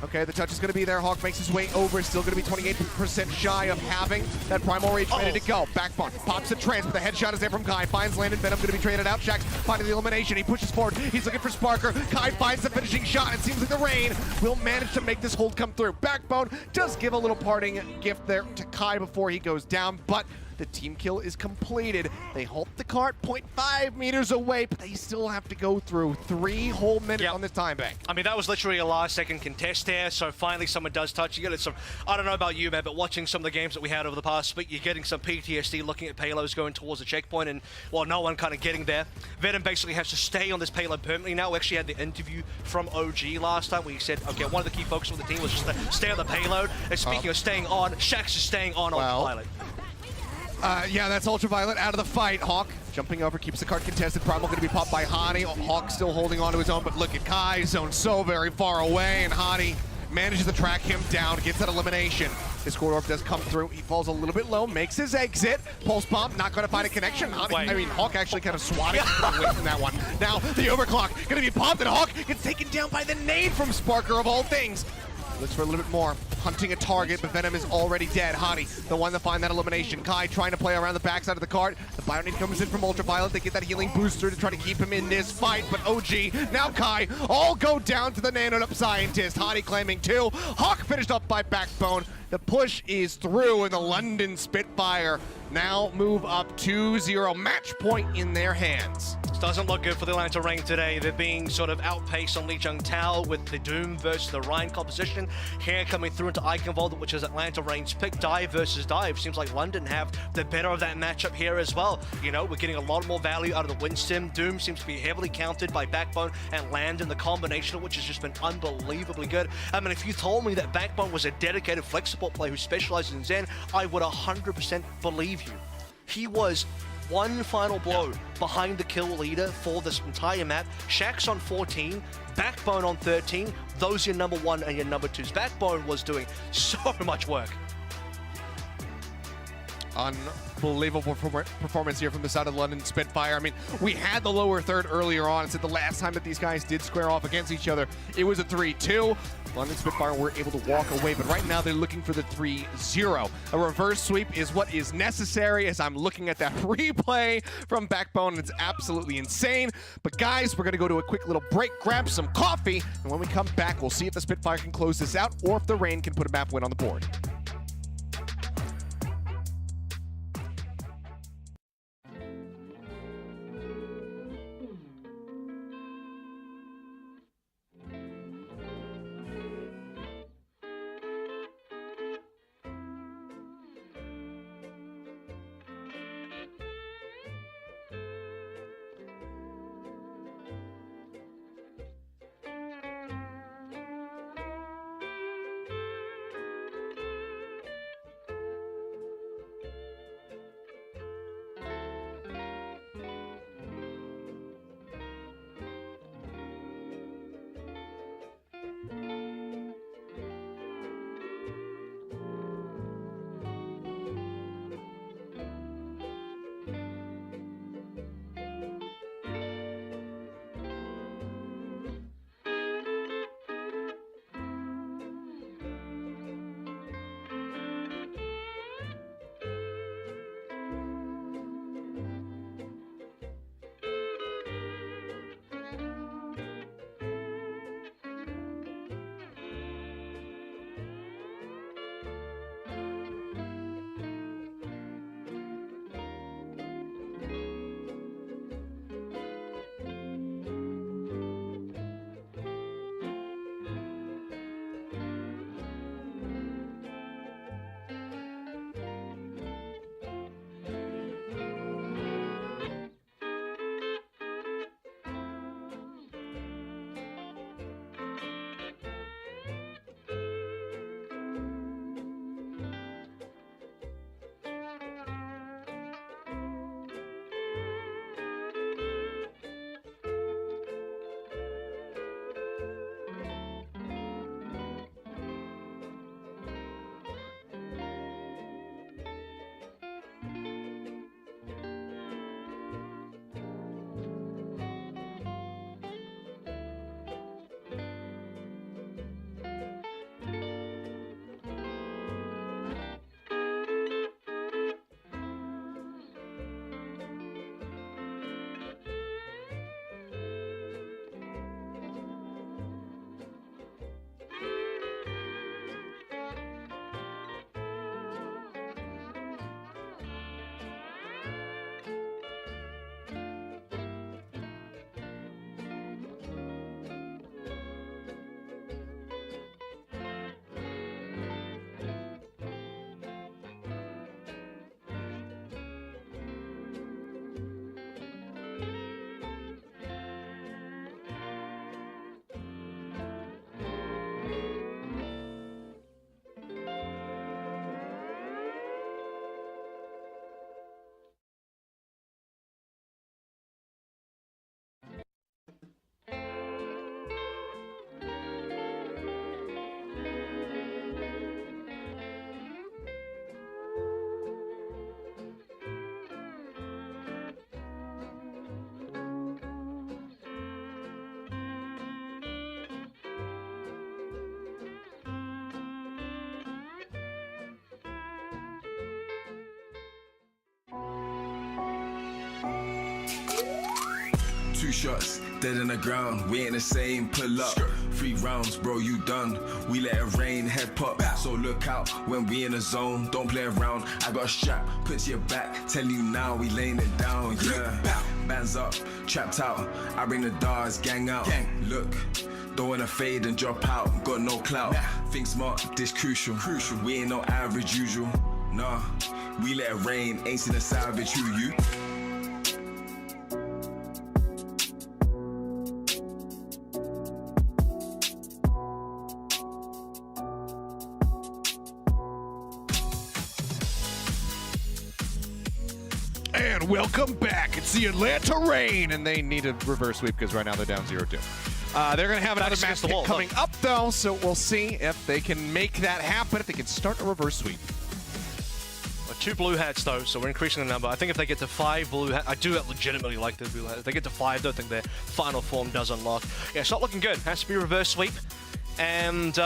Okay, the touch is going to be there. Hawk makes his way over. Still going to be 28% shy of having that Primal Rage ready to go. Backbone pops a trance, but the headshot is there from Kai. Finds Landon. Venom going to be traded out. Shax finding the elimination. He pushes forward. He's looking for Sparker. Kai finds the finishing shot. It seems like the Rain will manage to make this hold come through. Backbone does give a little parting gift there to Kai before he goes down, but the team kill is completed. They halt the cart 0.5 meters away, but they still have to go through 3 whole minutes on this time bank. I mean, that was literally a last-second contest there, so finally someone does touch. You get some, I don't know about you, man, but watching some of the games that we had over the past week, you're getting some PTSD looking at payloads going towards the checkpoint, and, well, no one kind of getting there. Venom basically has to stay on this payload permanently now. We actually had the interview from OG last time where he said, okay, one of the key focus of the team was just to stay on the payload. And speaking of staying on, Shax is staying on Ultraviolet. Yeah, that's Ultraviolet out of the fight. Hawk jumping over, keeps the cart contested. Primal going to be popped by Hottie. Hawk still holding on to his own, but look at Kai, zone so very far away, and Hottie manages to track him down, gets that elimination. His corridor does come through. He falls a little bit low, makes his exit. Pulse bomb, not going to find a connection. Hawk actually kind of swatted away from that one. Now, the overclock going to be popped, and Hawk gets taken down by the nade from Sparker of all things. Looks for a little bit more. Hunting a target, but Venom is already dead. Hottie, the one to find that elimination. Kai trying to play around the backside of the cart. The Bionade comes in from Ultraviolet. They get that healing booster to try to keep him in this fight, but OG, now Kai, all go down to the nanoed-up scientist. Hottie claiming 2. Hawk finished up by Backbone. The push is through, and the London Spitfire now move up 2-0. Match point in their hands. Doesn't look good for the Atlanta Rain today. They're being sort of outpaced on Lijiang Tao with the Doom versus the Ryan composition. Here coming through into Eichenwald, which is Atlanta Rain's pick. Dive versus Dive. Seems like London have the better of that matchup here as well. You know, we're getting a lot more value out of the Winston. Doom seems to be heavily countered by Backbone and Landon, the combination of which has just been unbelievably good. I mean, if you told me that Backbone was a dedicated flex support player who specializes in Zen, I would 100% believe you. He was one final blow behind the kill leader for this entire map. Shax on 14, Backbone on 13. Those are your number 1 and your number 2s. Backbone was doing so much work. Unbelievable performance here from the side of the London Spitfire. I mean, we had the lower third earlier on. Said the last time that these guys did square off against each other, it was a 3-2. London Spitfire were able to walk away, but right now they're looking for the 3-0. A reverse sweep is what is necessary, as I'm looking at that replay from Backbone, and it's absolutely insane. But guys, we're gonna go to a quick little break, grab some coffee, and when we come back, we'll see if the Spitfire can close this out or if the Rain can put a map win on the board. 2 shots, dead in the ground. We ain't the same, pull up. 3 rounds, bro, you done. We let it rain, head pop. So look out when we in the zone. Don't play around. I got a strap, put to your back. Tell you now, we laying it down. Yeah, bands up, trapped out. I bring the dogs, gang out. Look. Don't wanna fade and drop out, got no clout. Think smart, this crucial. We ain't no average usual. Nah, we let it rain, ain't seen a savage who you. And welcome back. It's the Atlanta Reign, and they need a reverse sweep because right now they're down 0-2. They're going to have another match coming up, though, so we'll see if they can make that happen, if they can start a reverse sweep. 2 blue hats, though, so we're increasing the number. I think if they get to 5 blue hats, I do legitimately like the blue hats. If they get to 5, though, I think their final form does unlock. Yeah, it's not looking good. Has to be a reverse sweep. And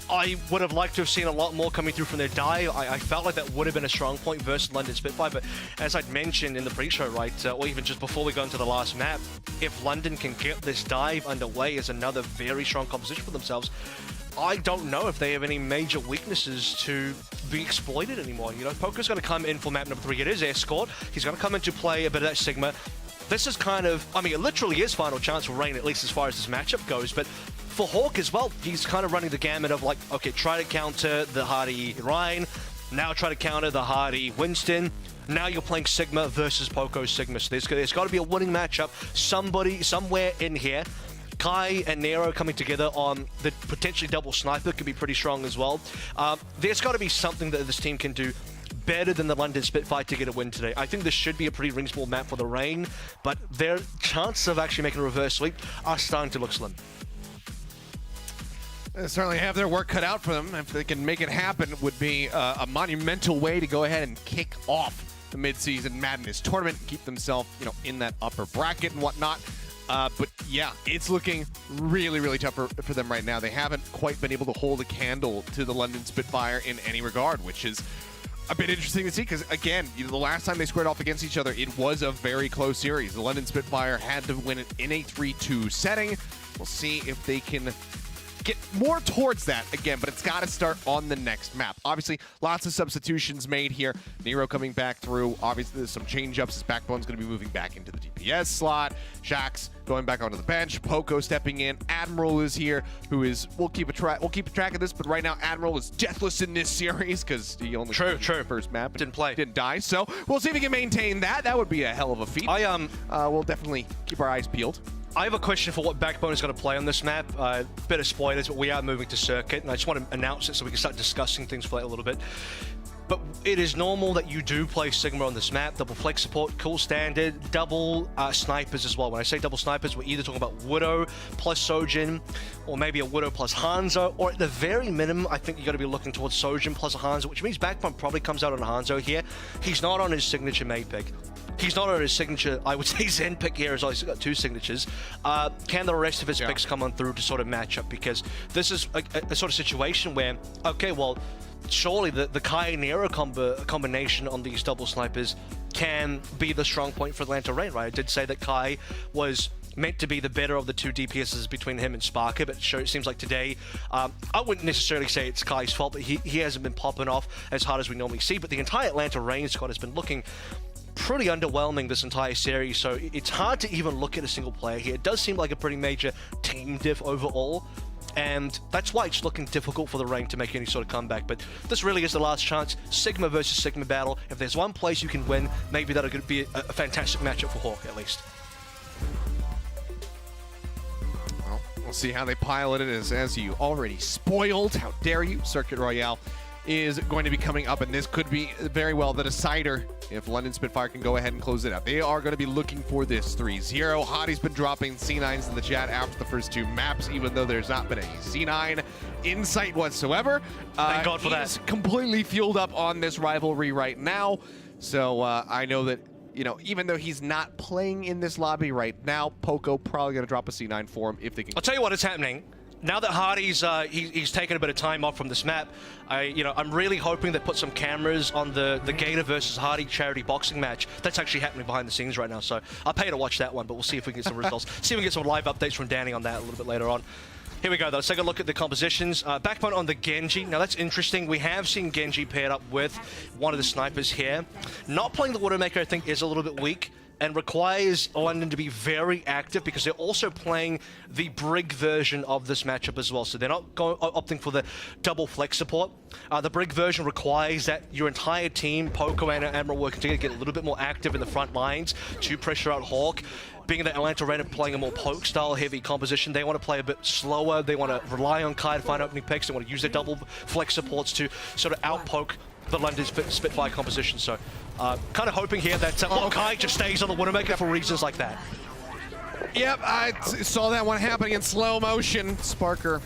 I would have liked to have seen a lot more coming through from their dive. I felt like that would have been a strong point versus London Spitfire, but as I'd mentioned in the pre-show, right, or even just before we go into the last map, if London can get this dive underway as another very strong composition for themselves, I don't know if they have any major weaknesses to be exploited anymore. You know, Poker's going to come in for map number 3. It is Escort. He's going to come in to play a bit of that Sigma. This is kind of, I mean, it literally is final chance for Reign, at least as far as this matchup goes, but for Hawk as well, he's kind of running the gamut of like, okay, try to counter the hardy Ryan, now try to counter the hardy Winston. Now you're playing Sigma versus Poco Sigma. So there's got to be a winning matchup. Somebody, somewhere in here. Kai and Nero coming together on the potentially double sniper could be pretty strong as well. There's got to be something that this team can do better than the London Spitfire to get a win today. I think this should be a pretty ringsball map for the Reign, but their chances of actually making a reverse sweep are starting to look slim. They certainly have their work cut out for them. If they can make it happen, it would be a monumental way to go ahead and kick off the Midseason Madness tournament, keep themselves, you know, in that upper bracket and whatnot. But yeah, it's looking really, really tough for them right now. They haven't quite been able to hold a candle to the London Spitfire in any regard, which is a bit interesting to see because, again, you know, the last time they squared off against each other, it was a very close series. The London Spitfire had to win it in a 3-2 setting. We'll see if they can get more towards that again, but it's got to start on the next map. Obviously, lots of substitutions made here. Nero coming back through. Obviously, there's some change-ups. His backbone's going to be moving back into the DPS slot. Shax going back onto the bench. Poco stepping in. Admiral is here, who is, we'll keep track of this, but right now Admiral is deathless in this series because he only played the first map. Didn't die. So we'll see if he can maintain that. That would be a hell of a feat. We'll definitely keep our eyes peeled. I have a question for what Backbone is going to play on this map. Bit of spoilers, but we are moving to Circuit, and I just want to announce it so we can start discussing things for that a little bit. But it is normal that you do play Sigma on this map. Double flex support, cool standard, double snipers as well. When I say double snipers, we're either talking about Widow plus Sojin, or maybe a Widow plus Hangzhou, or at the very minimum, I think you got to be looking towards Sojin plus a Hangzhou, which means Backbone probably comes out on Hangzhou here. He's not on his signature mate pick. He's not on his signature, I would say, Zen pick here as well. He's got 2 signatures. Can the rest of his picks come on through to sort of match up? Because this is a sort of situation where, okay, well, surely the Kai and Nero combination on these double snipers can be the strong point for Atlanta Reign, right? I did say that Kai was meant to be the better of the 2 DPSs between him and Sparker, but it seems like today, I wouldn't necessarily say it's Kai's fault, but he hasn't been popping off as hard as we normally see. But the entire Atlanta Reign squad has been looking pretty underwhelming this entire series, so it's hard to even look at a single player here. It does seem like a pretty major team diff overall, and that's why it's looking difficult for the Reign to make any sort of comeback. But this really is the last chance. Sigma versus Sigma battle. If there's one place you can win, maybe that'll be a fantastic matchup for Hawk, at least. Well, we'll see how they pilot it as you already spoiled. How dare you? Circuit Royale is going to be coming up, and this could be very well the decider if London Spitfire can go ahead and close it out. They are going to be looking for this 3-0. Hottie's been dropping C9s in the chat after the first 2 maps, even though there's not been a C9 in sight whatsoever. Thank God for that. He's completely fueled up on this rivalry right now, so I know that, you know, even though he's not playing in this lobby right now, Poco probably going to drop a C9 for him if they can. I'll tell you what is happening. now that Hardy's he's taken a bit of time off from this map, I'm really hoping they put some cameras on the Gator versus Hardy charity boxing match. That's actually happening behind the scenes right now, so I'll pay to watch that one, but we'll see if we can get some results. See if we can get some live updates from Danny on that a little bit later on. Here we go, though. Let's take a look at the compositions. Backbone on the Genji. Now, that's interesting. We have seen Genji paired up with one of the snipers here. Not playing the Widowmaker, I think, is a little bit weak and requires London to be very active because they're also playing the Brig version of this matchup as well. So they're not opting for the double flex support. The Brig version requires that your entire team, Poco and Admiral, working together, get a little bit more active in the front lines to pressure out Hawk. Being that Atlanta Rain are playing a more poke style heavy composition, they want to play a bit slower. They want to rely on Kai to find opening picks. They want to use their double flex supports to sort of outpoke the London Spitfire composition. So kind of hoping here that Kai just stays on the Widowmaker for reasons like that. Yep, I saw that one happening in slow motion. Sparker,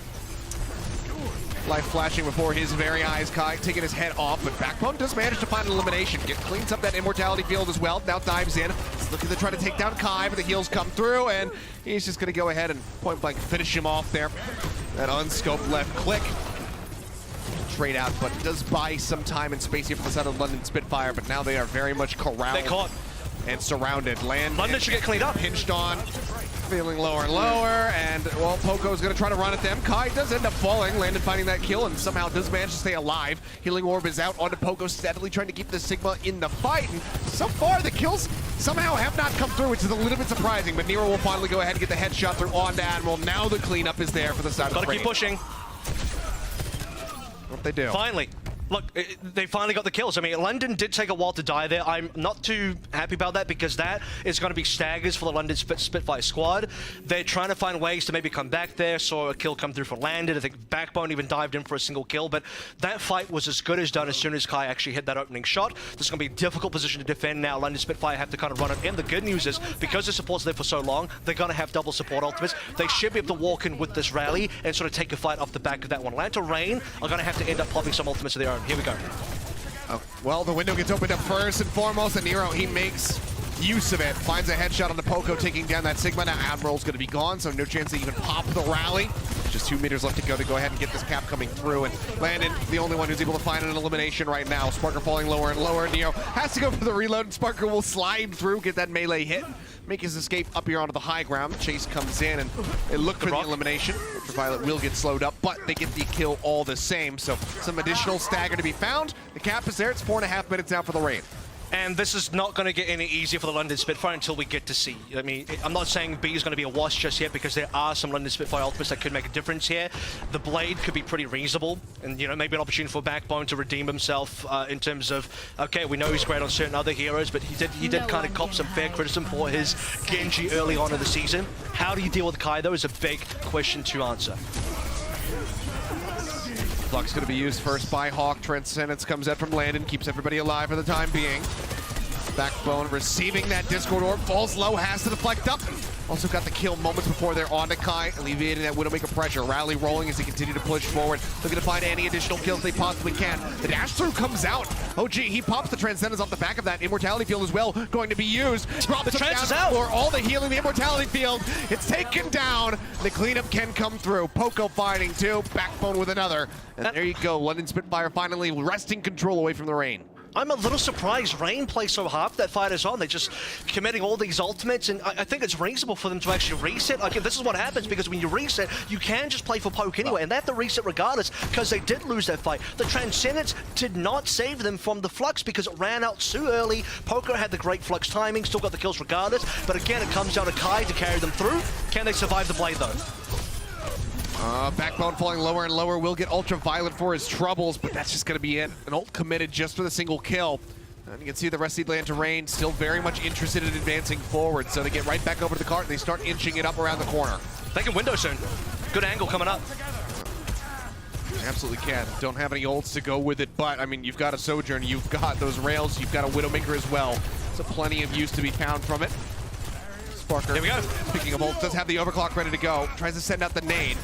life flashing before his very eyes. Kai taking his head off, but Backbone does manage to find an elimination. Cleans up that immortality field as well. Now dives in. He's looking to try to take down Kai, but the heals come through, and he's just going to go ahead and point blank finish him off there. That unscoped left click. Trade out, but it does buy some time and space here for the side of London Spitfire, but now they are very much corralled. They're caught and surrounded. London should get cleaned up. Hinged on, feeling lower and lower, and well, Poco's gonna try to run at them. Kai does end up falling, Landon finding that kill, and somehow does manage to stay alive. Healing Orb is out onto Poco, steadily trying to keep the Sigma in the fight, and so far the kills somehow have not come through, which is a little bit surprising, but Nero will finally go ahead and get the headshot through onto Admiral. Now the cleanup is there for the side of the Gotta keep pushing. What they do. Finally. Look, they finally got the kills. I mean, London did take a while to die there. I'm not too happy about that because that is going to be staggers for the London Spitfire squad. They're trying to find ways to maybe come back there. Saw a kill come through for Landon. I think Backbone even dived in for a single kill, but that fight was as good as done as soon as Kai actually hit that opening shot. This is going to be a difficult position to defend now. London Spitfire have to kind of run it. And the good news is, because the support's there for so long, they're going to have double support ultimates. They should be able to walk in with this rally and sort of take a fight off the back of that one. Atlanta Rain are going to have to end up popping some ultimates of their own. Here we go. Oh, well, the window gets opened up first and foremost, and Nero, he makes use of it. Finds a headshot on the Poco, taking down that Sigma. Now Admiral's going to be gone, so no chance to even pop the rally. Just 2 meters left to go and get this cap coming through. And Landon, the only one who's able to find an elimination right now. Sparker falling lower and lower. Nero has to go for the reload, and Sparker will slide through, get that melee hit, make his escape up here onto the high ground. Chase comes in, and they look for the elimination. Ultraviolet will get slowed up, but they get the kill all the same. So some additional stagger to be found. The cap is there. It's 4.5 minutes now for the Rain. And this is not going to get any easier for the London Spitfire until we get to C. I mean, I'm not saying B is going to be a wash just yet because there are some London Spitfire ultimates that could make a difference here. The Blade could be pretty reasonable and, maybe an opportunity for Backbone to redeem himself in terms of, okay, we know he's great on certain other heroes, but he did kind of cop some fair criticism for his Genji early on in the season. How do you deal with Kai, though, is a big question to answer. Luck's going to be used first by Hawk. Transcendence comes out from Landon, keeps everybody alive for the time being. Backbone receiving that Discord Orb, falls low, has to deflect up. Also got the kill moments before they're on to Kai, alleviating that Widowmaker pressure. Rally rolling as they continue to push forward, looking to find any additional kills they possibly can. The dash through comes out. Oh gee, he pops the Transcendence off the back of that Immortality Field as well, going to be used. Drops the down is out. For all the healing, the Immortality Field, it's taken down. The cleanup can come through. Poco fighting too, Backbone with another. And there you go, London Spitfire finally wresting control away from the Rain. I'm a little surprised Rain plays so hard that fight is on. They're just committing all these ultimates, and I think it's reasonable for them to actually reset. Like, this is what happens, because when you reset, you can just play for poke anyway, and they have to reset regardless, because they did lose that fight. The Transcendence did not save them from the Flux, because it ran out too early. Poker had the great Flux timing, still got the kills regardless, but again, it comes down to Kai to carry them through. Can they survive the Blade, though? Backbone falling lower and lower, will get Ultraviolet for his troubles, but that's just going to be it. An ult committed just for the single kill. And you can see the rest of the Atlanta Rain still very much interested in advancing forward, so they get right back over to the cart and they start inching it up around the corner. They can window soon. Good angle coming up. They absolutely can. Don't have any ults to go with it, but I mean, you've got a Sojourn, you've got those rails, you've got a Widowmaker as well. So plenty of use to be found from it. Sparker, here we go. Speaking of ults, does have the overclock ready to go. Tries to send out the nade.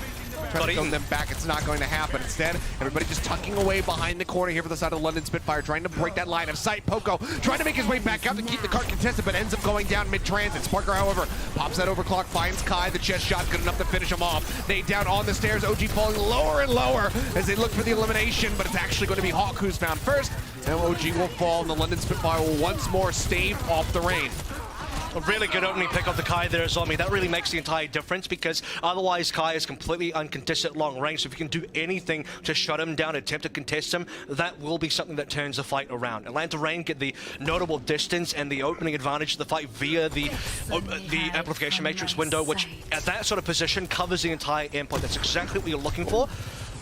Trying to throw them back, it's not going to happen. Instead, everybody just tucking away behind the corner here for the side of the London Spitfire, trying to break that line of sight. Poco trying to make his way back out to keep the cart contested, but ends up going down mid-transit. Sparker, however, pops that overclock, finds Kai. The chest shot good enough to finish him off. Nade down on the stairs, OG falling lower and lower as they look for the elimination, but it's actually going to be Hawk who's found first. Now OG will fall, and the London Spitfire will once more stave off the rain. A really good opening pick of the Kai there, Zombie. That really makes the entire difference because otherwise Kai is completely uncontested at long range. So if you can do anything to shut him down, attempt to contest him, that will be something that turns the fight around. Atlanta Reign get the notable distance and the opening advantage of the fight via the amplification matrix window, which at that sort of position covers the entire endpoint. That's exactly what you're looking for.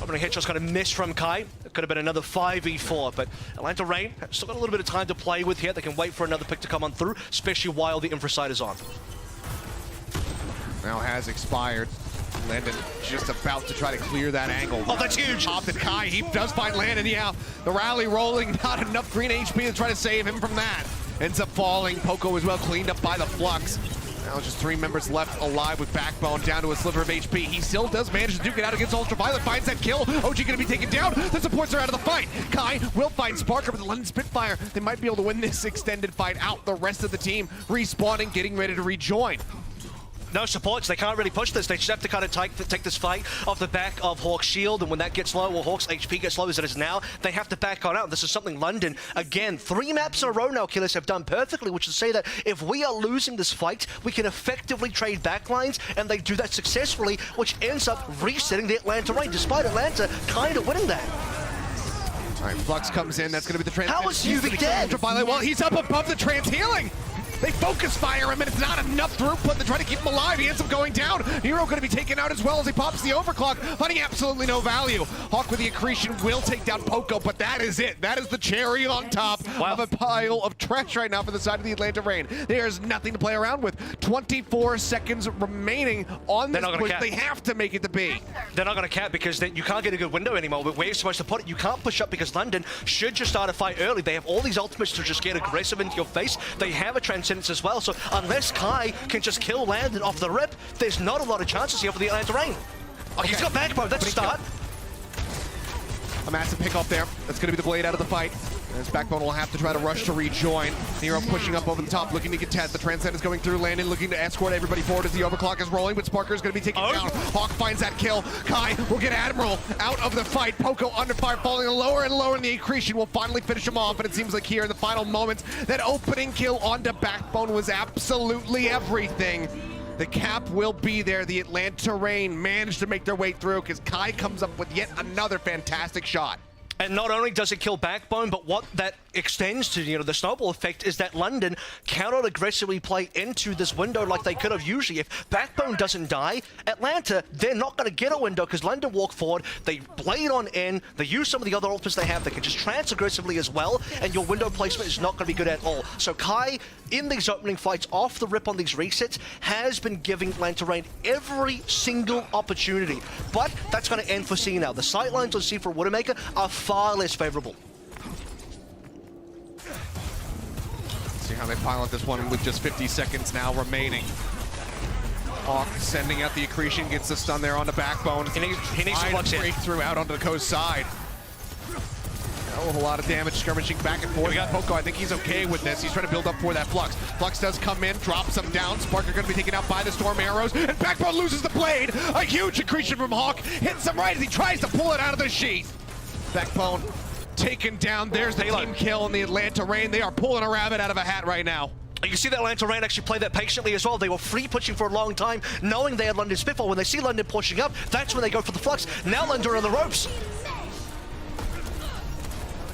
Opening headshot's got a miss from Kai. It could have been another 5v4, but Atlanta Reign still got a little bit of time to play with here. They can wait for another pick to come on through, especially while the infra side is on. Now has expired. Landon just about to try to clear that angle. Oh, that's huge! Opted Kai, he does find Landon, yeah. The rally rolling, not enough green HP to try to save him from that. Ends up falling. Poco as well, cleaned up by the Flux. Now just 3 members left alive with Backbone down to a sliver of HP. He still does manage to duke it out against Ultraviolet, finds that kill. OG gonna be taken down. The supports are out of the fight. Kai will find Sparker, but the London Spitfire, they might be able to win this extended fight out. The rest of the team respawning, getting ready to rejoin. No supports, they can't really push this. They just have to kind of take this fight off the back of Hawk's shield, and when that gets low, or Hawk's HP gets low as it is now, they have to back on out. This is something London, again, 3 maps in a row now, Killers have done perfectly, which is to say that if we are losing this fight, we can effectively trade backlines, and they do that successfully, which ends up resetting the Atlanta Reign, despite Atlanta kind of winning that. All right, Flux comes in, that's going to be the trans. How is UV dead? Ultraviolet, well, he's up above the trans healing. They focus fire him, and it's not enough throughput to try to keep him alive. He ends up going down. Hero going to be taken out as well as he pops the overclock, finding absolutely no value. Hawk with the accretion will take down Poco, but that is it. That is the cherry on top of a pile of trash right now for the side of the Atlanta Reign. There's nothing to play around with. 24 seconds remaining on this push. They have to make it to B. They're not going to cap because you can't get a good window anymore. But where you're supposed to put it, you can't push up because London should just start a fight early. They have all these ultimates to just get aggressive into your face. They have a transcendence as well, so unless Kai can just kill Landon off the rip, there's not a lot of chances here for the Atlanta Reign. Oh, he's got Backbone, that's a start. A massive pick off there. That's going to be the blade out of the fight. As Backbone will have to try to rush to rejoin. Nero pushing up over the top, looking to get Ted. The Transcend is going through, Landon looking to escort everybody forward as the overclock is rolling, but Sparker is going to be taken down. Hawk finds that kill. Kai will get Admiral out of the fight. Poco under fire, falling lower and lower, and the accretion will finally finish him off. And it seems like here in the final moments, that opening kill onto Backbone was absolutely everything. The cap will be there. The Atlanta Reign managed to make their way through because Kai comes up with yet another fantastic shot. And not only does it kill Backbone, but what that extends to, the snowball effect is that London cannot aggressively play into this window like they could have usually. If Backbone doesn't die, Atlanta, they're not going to get a window because London walk forward, they blade on in, they use some of the other ultimates they have, they can just trance aggressively as well, and your window placement is not going to be good at all. So Kai, in these opening fights, off the rip on these resets, has been giving Atlanta Reign every single opportunity. But that's going to end for C now. The sightlines on C for Widowmaker are far less favorable. See how they pilot this one with just 50 seconds now remaining. Hawk sending out the accretion, gets the stun there on the Backbone. He needs to flux in. Breakthrough out onto the coast side. Oh, a lot of damage skirmishing back and forth. We got Poco. I think he's okay with this. He's trying to build up for that Flux. Flux does come in, drops him down. Sparker going to be taken out by the Storm Arrows, and Backbone loses the blade. A huge accretion from Hawk. Hits him right as he tries to pull it out of the sheath. Backbone taken down. There's the team kill in the Atlanta Reign. They are pulling a rabbit out of a hat right now. You can see that Atlanta Reign actually played that patiently as well. They were free pushing for a long time, knowing they had London Spitfire. When they see London pushing up, that's when they go for the Flux. Now London are on the ropes.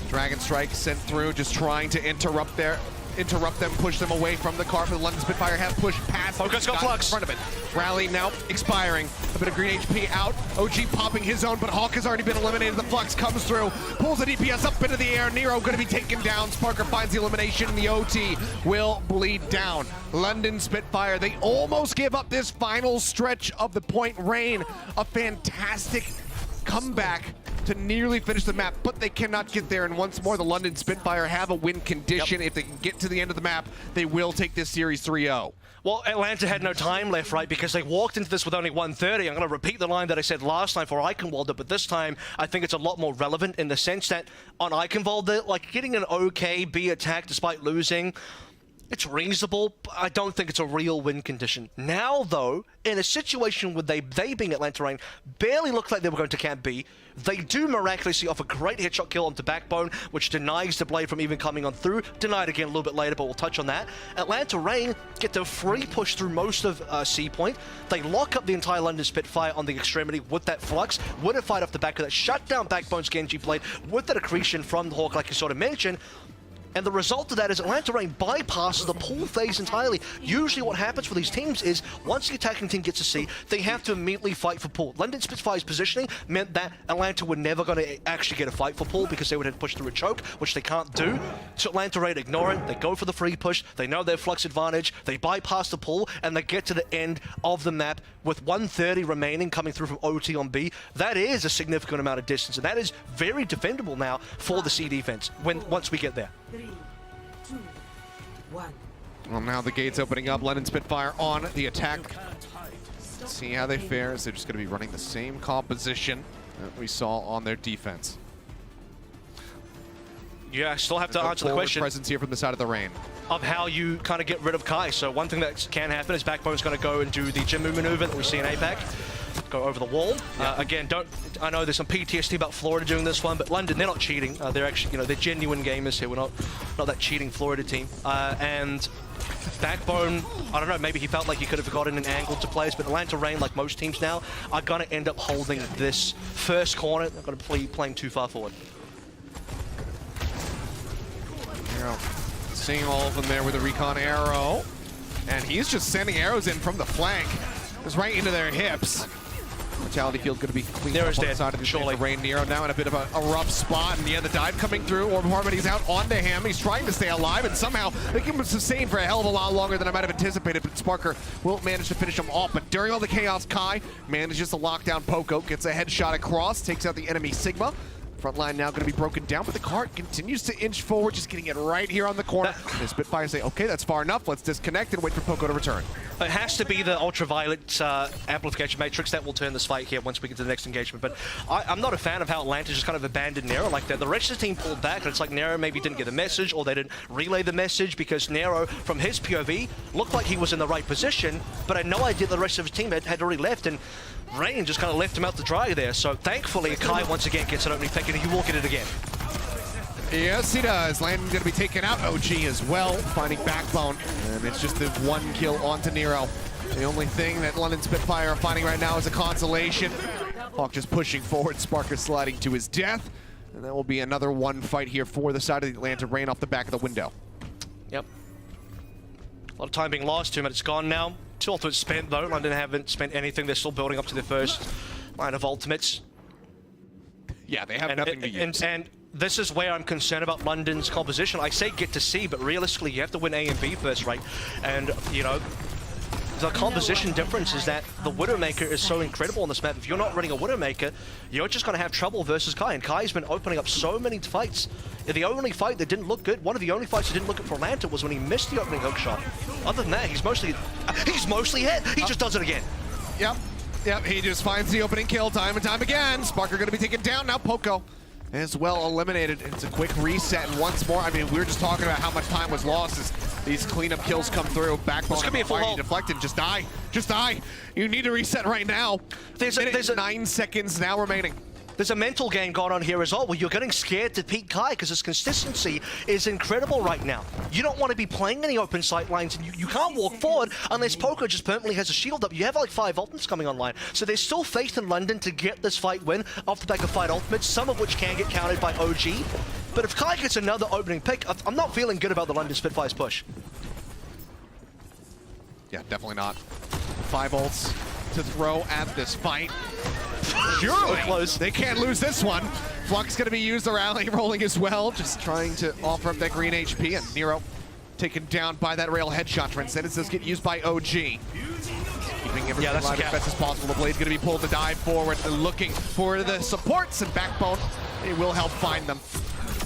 Dragon Strike sent through, just trying to interrupt them, push them away from the car. But the London Spitfire have pushed past. Focus, got Flux. In front of it. Rally now expiring. A bit of green HP out. OG popping his own, but Hawk has already been eliminated. The Flux comes through, pulls the DPS up into the air. Nero going to be taken down. Sparker finds the elimination, and the OT will bleed down. London Spitfire, they almost give up this final stretch of the point reign. A fantastic comeback to nearly finish the map, but they cannot get there. And once more, the London Spitfire have a win condition. If they can get to the end of the map, they will take this series 3-0. Well, Atlanta had no time left, right? Because they walked into this with only 130. I'm going to repeat the line that I said last time for Eichenwalder, but this time I think it's a lot more relevant in the sense that on Eichenwalder, like getting an okay B attack despite losing, it's reasonable, but I don't think it's a real win condition. Now, though, in a situation where they being Atlanta Reign, barely looked like they were going to camp B, they do miraculously off a great headshot kill onto Backbone, which denies the Blade from even coming on through. Denied again a little bit later, but we'll touch on that. Atlanta Reign get the free push through most of C point. They lock up the entire London Spitfire on the extremity with that Flux, win a fight off the back of that, shut down Backbone's Genji Blade with that accretion from the Hawk, like you sort of mentioned. And the result of that is Atlanta Reign bypasses the pull phase entirely. Usually what happens for these teams is once the attacking team gets a C, they have to immediately fight for pull. London Spitfire's positioning meant that Atlanta were never going to actually get a fight for pull because they would have to push through a choke, which they can't do. So Atlanta Reign ignore it. They go for the free push. They know their Flux advantage. They bypass the pull, and they get to the end of the map with 130 remaining coming through from OT on B. That is a significant amount of distance, and that is very defendable now for the C defense once we get there. 3, 2, 1. Well, now the gate's opening up. London Spitfire on the attack. Let's see how they fare. They're just going to be running the same composition that we saw on their defense. Yeah, I still have to answer the question presence here from the side of the Reign of how you kind of get rid of Kai. So one thing that can happen is Backbone's going to go and do the Jimmu maneuver that we see in APAC. Go over the wall. Again, I know there's some PTSD about Florida doing this one, but London, they're not cheating. They're actually, they're genuine gamers here. We're not that cheating Florida team. And Backbone, I don't know, maybe he felt like he could have gotten an angle to players, but Atlanta Reign, like most teams now, are going to end up holding this first corner. They're going to be playing too far forward. Seeing all of them there with a recon arrow. And he's just sending arrows in from the flank. Just right into their hips. Mortality field going to be cleaned up on the side of the Reign. Nero now in a bit of a rough spot. And yeah, the dive coming through. Orb of Harmony's out onto him. He's trying to stay alive, and somehow they keep him sustained for a hell of a lot longer than I might have anticipated. But Sparker will manage to finish him off. But during all the chaos, Kai manages to lock down Poco, gets a headshot across, takes out the enemy Sigma. Front line now going to be broken down, but the cart continues to inch forward, just getting it right here on the corner. The Spitfire say, okay, that's far enough. Let's disconnect and wait for Poco to return. It has to be the ultraviolet amplification matrix that will turn this fight here once we get to the next engagement. But I'm not a fan of how Atlanta just kind of abandoned Nero like that. The rest of the team pulled back, and it's like Nero maybe didn't get a message, or they didn't relay the message, because Nero, from his POV, looked like he was in the right position, but I had no idea the rest of his team had already left, and Reign just kind of left him out to dry there. So thankfully, Kai once again gets an opening pick, and he will get it again. Yes, he does. Landon going to be taken out. OG as well, finding Backbone. And it's just the one kill onto Nero. The only thing that London Spitfire are finding right now is a consolation. Hawk just pushing forward, Sparker sliding to his death. And that will be another one fight here for the side of the Atlanta Reign off the back of the window. Yep. A lot of time being lost. 2 minutes gone now. 2 ultimates spent though. London haven't spent anything. They're still building up to their first line of ultimates. Yeah, they have nothing to use. And this is where I'm concerned about London's composition. I say get to C, but realistically, you have to win A and B first, right? And, the composition difference is that the Widowmaker is so incredible on this map. If you're not running a Widowmaker, you're just going to have trouble versus Kai. And Kai's been opening up so many fights. The only fight that didn't look good, one of the only fights that didn't look good for Atlanta was when he missed the opening hook shot. Other than that, he's mostly hit. He just does it again. Yep, he just finds the opening kill time and time again. Sparker going to be taken down. Now Poco as well eliminated. It's a quick reset, and once more, I mean, we were just talking about how much time was lost as these cleanup kills come through. Backbone going to be a full deflected. Just die. Just die. You need to reset right now. There's 9 seconds now remaining. There's a mental game going on here as well, where you're getting scared to peek Kai because his consistency is incredible right now. You don't want to be playing any open sight lines, and you can't walk forward unless Poco just permanently has a shield up. You have like 5 ultimates coming online. So there's still faith in London to get this fight win off the back of 5 ultimates, some of which can get countered by OG. But if Kai gets another opening pick, I'm not feeling good about the London Spitfire's push. Yeah, definitely not. 5 ults to throw at this fight. Surely close. They can't lose this one. Flux going to be used, the rally rolling as well, just trying to offer up that green HP, and Nero taken down by that rail headshot. Transcendence does get used by OG. He keeping everything alive as best as possible. The Blade's going to be pulled to dive forward. They're looking for the supports and backbone. It will help find them.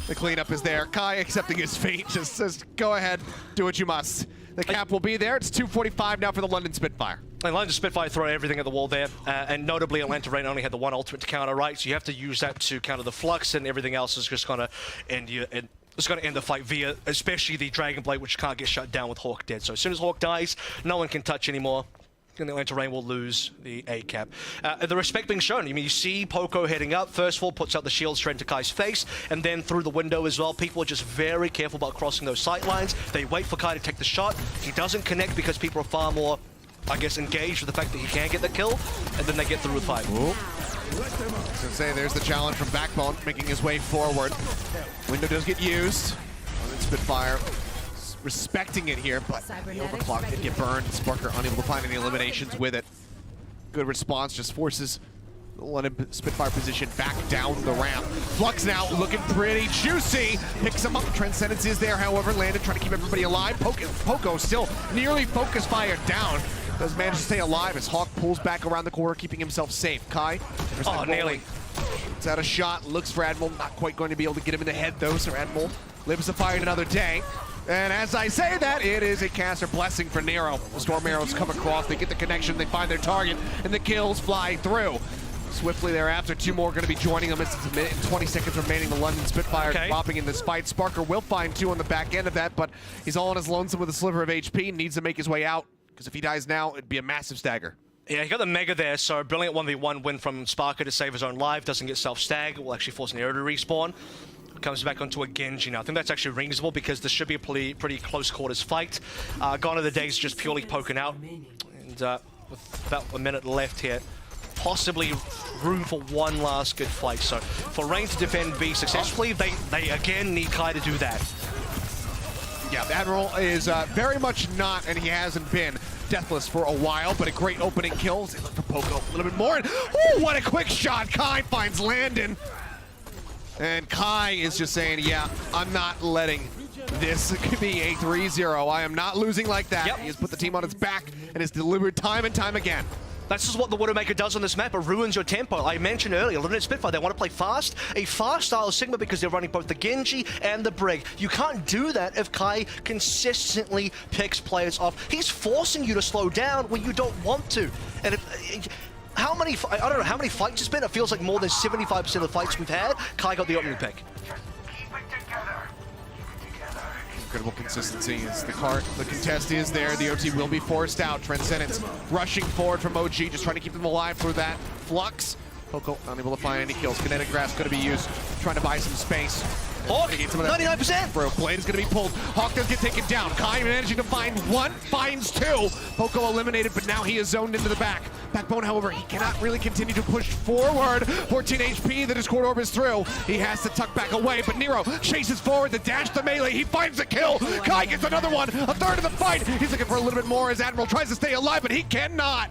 The cleanup is there. Kai accepting his fate, just says, go ahead, do what you must. The cap will be there. It's 2:45 now for the London Spitfire. And London Spitfire throw everything at the wall there, and notably Atlanta Reign only had the one ultimate to counter, right? So you have to use that to counter the flux, and everything else is just gonna end you. It's going to end the fight via, especially the Dragon Blade, which can't get shut down with Hawk dead. So as soon as Hawk dies, no one can touch anymore. And the Atlanta Reign will lose the A cap. The respect being shown. I mean, you see Poco heading up. First of all, puts out the shield straight to Kai's face, and then through the window as well. People are just very careful about crossing those sight lines. They wait for Kai to take the shot. He doesn't connect because people are far more, I guess, engaged with the fact that he can get the kill, and then they get through the fight. I was gonna say, there's the challenge from Backbone, making his way forward. Window does get used. Spitfire respecting it here, but the overclock did get burned. Sparker unable to find any eliminations with it. Good response, just forces the London Spitfire position back down the ramp. Flux now looking pretty juicy. Picks him up. Transcendence is there, however. Landon trying to keep everybody alive. Poco still nearly focus fire down. Does manage to stay alive as Hawk pulls back around the corner, keeping himself safe. Kai. Nearly. It's out a shot. Looks for Admiral. Not quite going to be able to get him in the head, though, so Admiral lives to fight another day. And as I say that, it is a caster blessing for Nero. The Storm Arrows come across, they get the connection, they find their target, and the kills fly through. Swiftly thereafter, two more going to be joining them. It's a minute and 20 seconds remaining. The London Spitfire popping in this fight. Sparker will find two on the back end of that, but he's all on his lonesome with a sliver of HP and needs to make his way out, because if he dies now, it'd be a massive stagger. Yeah, he got the Mega there, so brilliant 1v1 win from Sparker to save his own life. Doesn't get self-stag, will actually force Nero to respawn. Comes back onto a Genji now. I think that's actually reasonable because this should be a pretty close quarters fight. Gone are the days just purely poking out. And with about a minute left here, possibly room for one last good fight. So for Reign to defend B successfully, they again need Kai to do that. Yeah, the Admiral is very much not, and he hasn't been, deathless for a while, but a great opening kill. They look for Poco a little bit more. And, ooh, what a quick shot. Kai finds Landon. And Kai is just saying, yeah, I'm not letting this be a 3-0. I am not losing like that. Yep. He has put the team on its back and has delivered time and time again. That's just what the Widowmaker does on this map. It ruins your tempo. I mentioned earlier, London Spitfire, they want to play fast. A fast style Sigma because they're running both the Genji and the Brig. You can't do that if Kai consistently picks players off. He's forcing you to slow down when you don't want to. And if... I don't know how many fights it's been. It feels like more than 75% of the fights we've had, Kai got the opening pick. Incredible consistency as the contest is there. The OT will be forced out. Transcendence rushing forward from OG, just trying to keep them alive through that flux. Poco unable to find any kills. Kinetic Grasp going to be used, trying to buy some space. Hawk, 99%! Bro, Blade is going to be pulled. Hawk does get taken down. Kai managing to find one, finds two. Poco eliminated, but now he is zoned into the back. Backbone, however, he cannot really continue to push forward. 14 HP, the Discord Orb is through. He has to tuck back away, but Nero chases forward, the dash to melee. He finds the kill. Kai gets another one, a third of the fight. He's looking for a little bit more as Admiral tries to stay alive, but he cannot.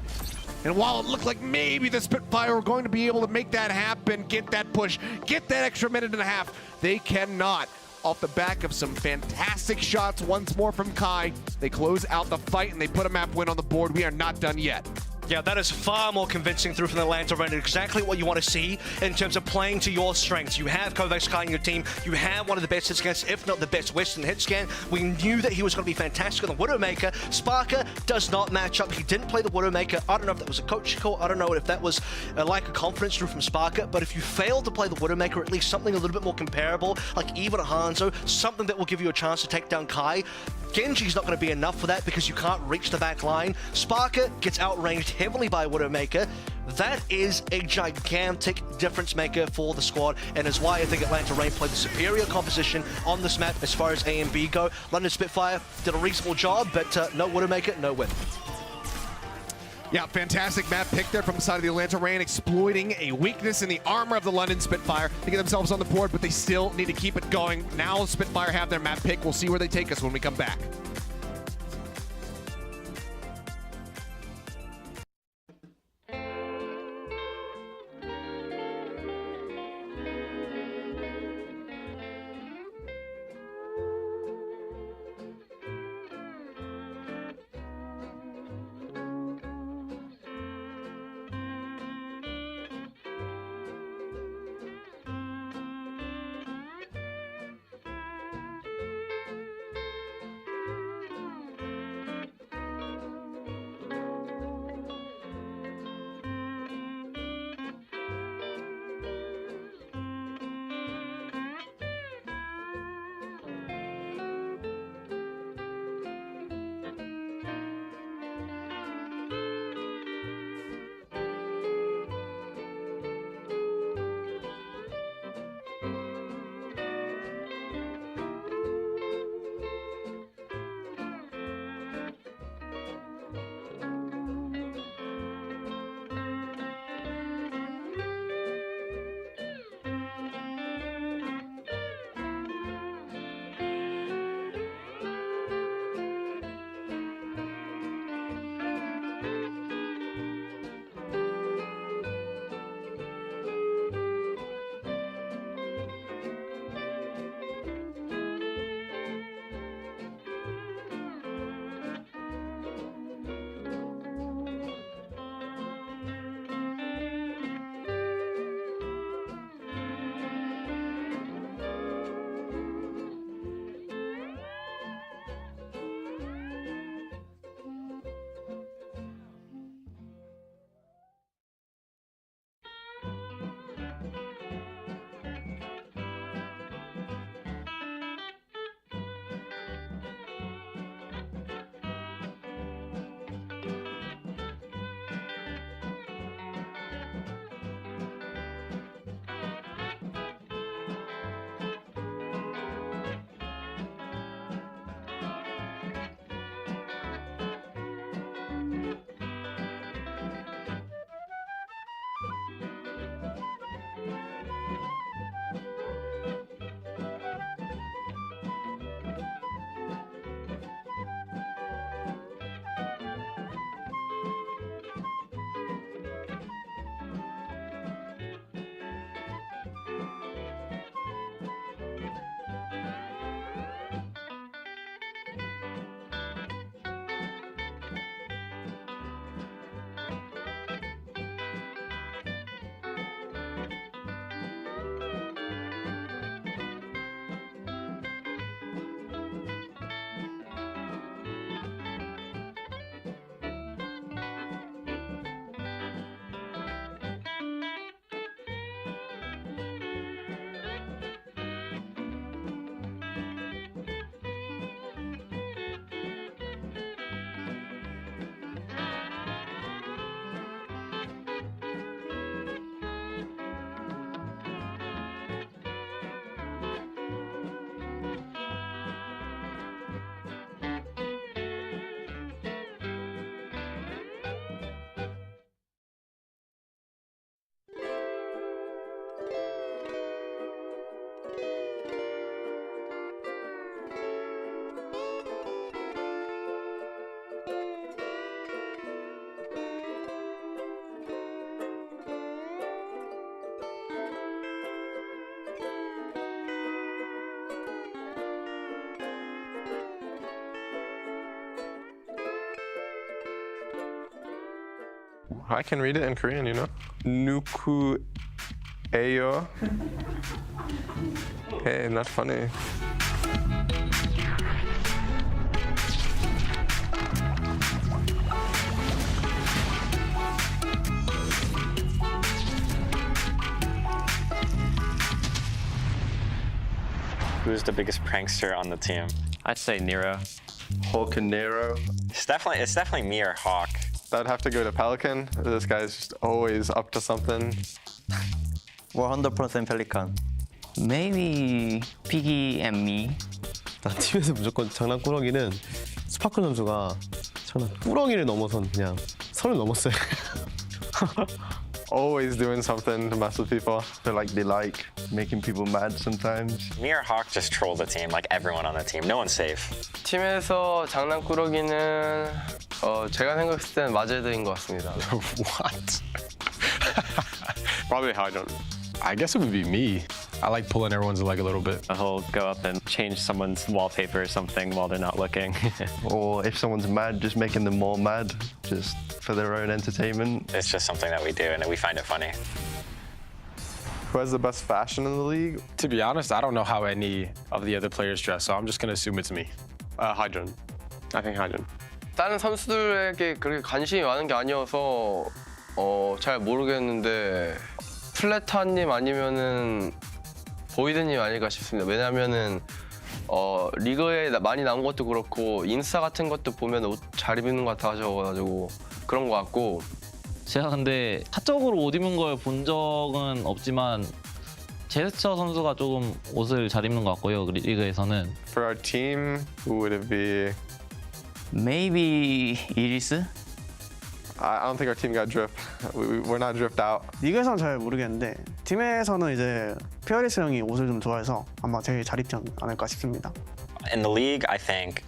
And while it looked like maybe the Spitfire were going to be able to make that happen, get that push, get that extra minute and a half, they cannot. Off the back of some fantastic shots once more from Kai, they close out the fight and they put a map win on the board. We are not done yet. Yeah, that is far more convincing through from the Atlanta Reign. Exactly what you want to see in terms of playing to your strengths. You have Kovacs Kai in your team. You have one of the best hit scans, if not the best Western hit scan. We knew that he was going to be fantastic on the Widowmaker. Sparker does not match up. He didn't play the Widowmaker. I don't know if that was a coach call. I don't know if that was a lack of confidence through from Sparker. But if you fail to play the Widowmaker, at least something a little bit more comparable, like even a Hangzhou, something that will give you a chance to take down Kai, Genji's not going to be enough for that because you can't reach the back line. Sparker gets outranged heavily by Widowmaker. That is a gigantic difference maker for the squad, and is why I think Atlanta Reign played the superior composition on this map as far as A and B go. London Spitfire did a reasonable job, but no Widowmaker, no win. Yeah, fantastic map pick there from the side of the Atlanta Reign, exploiting a weakness in the armor of the London Spitfire to get themselves on the board, but they still need to keep it going. Now Spitfire have their map pick. We'll see where they take us when we come back. I can read it in Korean, you know. Nuku Ayo. Hey, not funny. Who's the biggest prankster on the team? I'd say Nero. Hawk and Nero. It's definitely me or Hawk. I'd have to go to Pelican. This guy's just always up to something. 100% Pelican. Maybe Piggy and me. 나 팀에서 무조건 장난꾸러기는 스파클 선수가 장난꾸러기를 넘어선 그냥 선을 넘었어요. Always doing something to mess with people. They like making people mad sometimes. Me or Hawk just troll the team, like everyone on the team. No one's safe. 팀에서 장난꾸러기는 제가 생각했을 땐 마제드인 것 같습니다. What? Probably Hydron. I guess it would be me. I like pulling everyone's leg a little bit. He'll go up and change someone's wallpaper or something while they're not looking. Or if someone's mad, just making them more mad, just for their own entertainment. It's just something that we do and we find it funny. Who has the best fashion in the league? To be honest, I don't know how any of the other players dress, so I'm just gonna assume it's me. Hydron. I think Hydron. 다른 선수들에게 그렇게 관심이 많은 게 아니어서 잘 모르겠는데 플래타님 아니면은 보이드님 아닐까 싶습니다. 왜냐면은 리그에 많이 나온 것도 그렇고 인스타 같은 것도 보면 옷 잘 입는 것 같아가지고 그런 것 같고. 제가 근데 사적으로 옷 입는 걸 본 적은 없지만 제스처 선수가 조금 옷을 잘 입는 것 같고요. 리그에서는. For our team, who would it be? Maybe 이리스? I don't think our team got dripped. We're not dripped out. 리그에서는 잘 모르겠는데 팀에서는 이제 피어리스 형이 옷을 좀 좋아해서 아마 제일 잘 입지 않을까 싶습니다. In the league, I think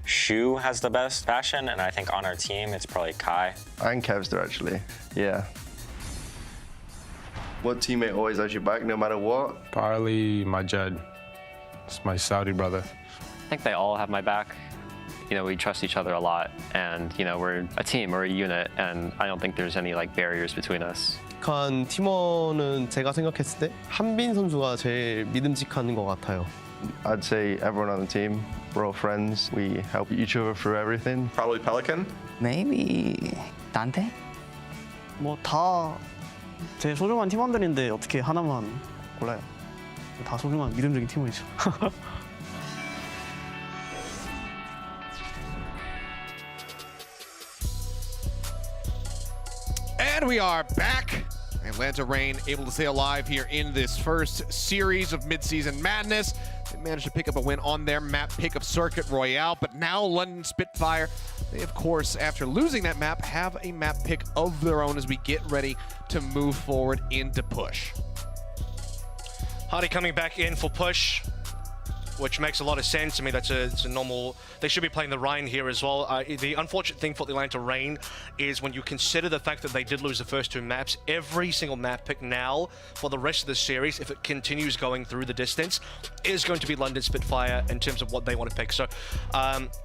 Shu has the best fashion, and I think on our team, it's probably Kai. And Kevster, actually. Yeah. What teammate always has your back, no matter what? Probably my Jed. It's my Saudi brother. I think they all have my back. You know, we trust each other a lot, and you know, we're a team, we're a unit, and I don't think there's any like barriers between us. 한 팀원은 제가 생각했을 때 한빈 선수가 제일 믿음직한 것 같아요. I'd say everyone on the team. We're all friends. We help each other through everything. Probably Pelican. Maybe 난데? 뭐 다 제 소중한 팀원들인데 어떻게 하나만 골라요? 다 소중한 믿음적인 팀원이죠. And we are back. Atlanta Reign able to stay alive here in this first series of Midseason Madness. They managed to pick up a win on their map pick of Circuit Royale, but now London Spitfire, they of course, after losing that map, have a map pick of their own as we get ready to move forward into Push. Hardy coming back in for Push, which makes a lot of sense. I mean, it's a normal... They should be playing the Rhine here as well. The unfortunate thing for the Atlanta Reign is when you consider the fact that they did lose the first two maps, every single map pick now for the rest of the series, if it continues going through the distance, is going to be London Spitfire in terms of what they want to pick. So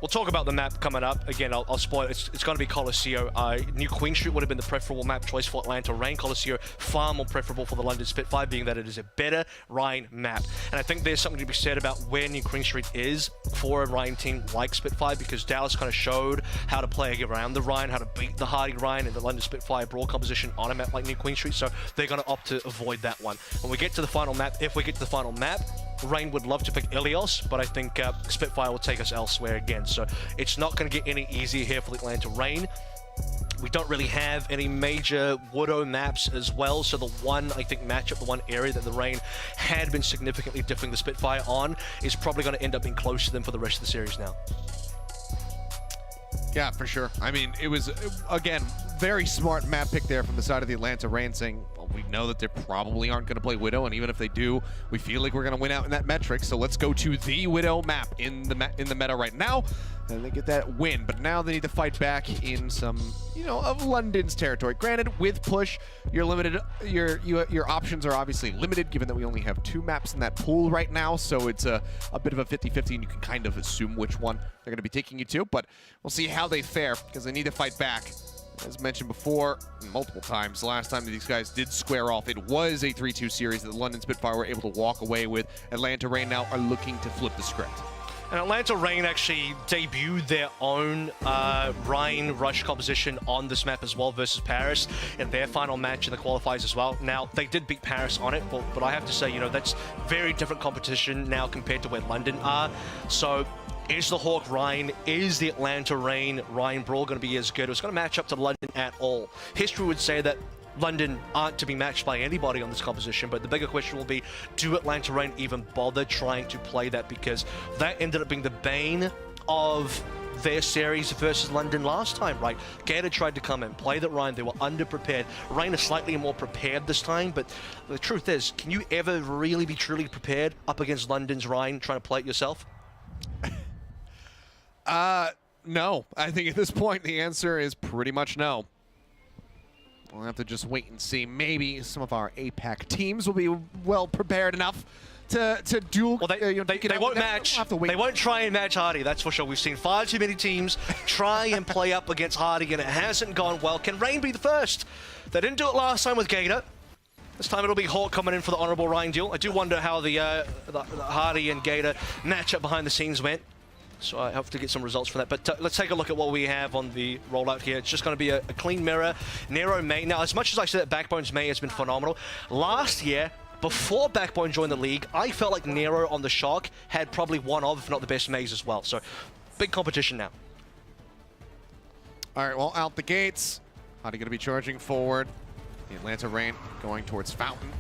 we'll talk about the map coming up. Again, I'll spoil it. It's going to be Colosseo. New Queen Street would have been the preferable map choice for Atlanta Reign. Colosseo far more preferable for the London Spitfire, being that it is a better Rhine map. And I think there's something to be said about where New Queen Street is for a Rhine team like Spitfire, because Dallas kind of showed how to play around the Rhine, how to beat the Hardy Rhine and the London Spitfire brawl composition on a map like New Queen Street, so they're going to opt to avoid that one. When we get to the final map, if we get to the final map, Reign would love to pick Ilios, but I think Spitfire will take us elsewhere again, so it's not going to get any easier here for the Atlanta Reign. We don't really have any major Widow maps as well, so the one, I think, matchup, the one area that the Reign had been significantly differing the Spitfire on is probably going to end up being close to them for the rest of the series now. Yeah, for sure. I mean, it was, again, very smart map pick there from the side of the Atlanta Reign, saying, well, we know that they probably aren't going to play Widow, and even if they do, we feel like we're going to win out in that metric, so let's go to the Widow map in the meta right now, and they get that win. But now they need to fight back in some, you know, of London's territory. Granted, with Push, you're limited, your options are obviously limited, given that we only have 2 maps in that pool right now, so it's a bit of a 50-50, and you can kind of assume which one they're going to be taking you to, but we'll see how they fare, because they need to fight back As mentioned before, multiple times, last time that these guys did square off, it was a 3-2 series that the London Spitfire were able to walk away with. Atlanta Reign now are looking to flip the script. And Atlanta Reign actually debuted their own Rhine Rush composition on this map as well versus Paris in their final match in the qualifiers as well. Now, they did beat Paris on it, but I have to say, you know, that's very different competition now compared to where London are. So, is the Hawk Rhine, is the Atlanta Reign Rhine Brawl going to be as good? It's going to match up to London at all. History would say that London aren't to be matched by anybody on this composition, but the bigger question will be, do Atlanta Reign even bother trying to play that? Because that ended up being the bane of their series versus London last time, right? Gator tried to come in, play that Rhine, they were underprepared. Reign is slightly more prepared this time, but the truth is, can you ever really be truly prepared up against London's Rhine trying to play it yourself? No. I think at this point the answer is pretty much no. We'll have to just wait and see. Maybe some of our APAC teams will be well prepared enough to duel. Well, they won't match. They won't try and match Hardy, that's for sure. We've seen far too many teams try and play up against Hardy, and it hasn't gone well. Can Reign be the first? They didn't do it last time with Gator. This time it'll be Hawk coming in for the honorable Rhine duel. I do wonder how the Hardy and Gator matchup behind the scenes went. So I hope to get some results from that. But let's take a look at what we have on the rollout here. It's just going to be a clean mirror. Nero May. Now, as much as I said that Backbone's May has been phenomenal, last year, before Backbone joined the league, I felt like Nero on the Shock had probably one of, if not the best Mays as well. So big competition now. All right, well, out the gates. Hardy going to be charging forward. The Atlanta Reign going towards Fountain.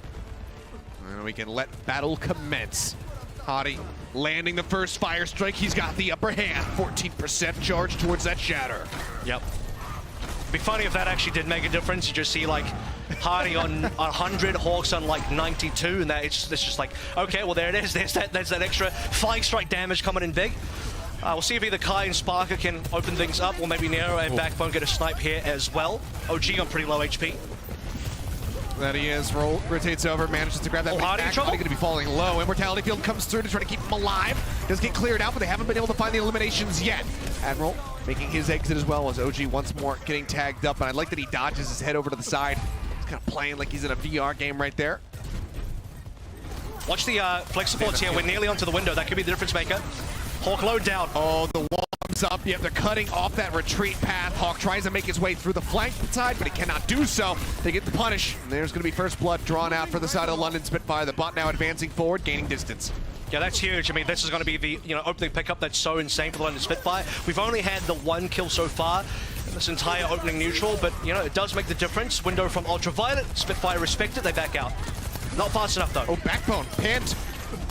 And we can let battle commence. Hardy landing the first fire strike. He's got the upper hand. 14% charge towards that shatter. Yep. Be funny if that actually did make a difference. You just see like Hardy on 100, Hawks on like 92, and it's just like, okay, well there it is. There's that extra 5 strike damage coming in big. We'll see if either Kai and Sparker can open things up, or maybe Nero and Backbone get a snipe here as well. OG on pretty low HP. That he is. Rotates over, manages to grab that Hardy in trouble. Hardy going to be falling low. Immortality Field comes through to try to keep him alive. Does get cleared out, but they haven't been able to find the eliminations yet. Admiral making his exit as well as OG once more getting tagged up. And I like that he dodges his head over to the side. He's kind of playing like he's in a VR game right there. Watch the flex supports here. We're nearly onto the window. That could be the difference maker. Hawk low down. Oh, the wall comes up. Yep, they're cutting off that retreat path. Hawk tries to make his way through the flank side, but he cannot do so. They get the punish. And there's going to be first blood drawn out for the side of the London Spitfire. The bot now advancing forward, gaining distance. Yeah, that's huge. I mean, this is going to be the opening pickup that's so insane for the London Spitfire. We've only had the 1 kill so far in this entire opening neutral, but it does make the difference. Window from Ultraviolet. Spitfire respect it. They back out. Not fast enough though. Oh, Backbone pinned.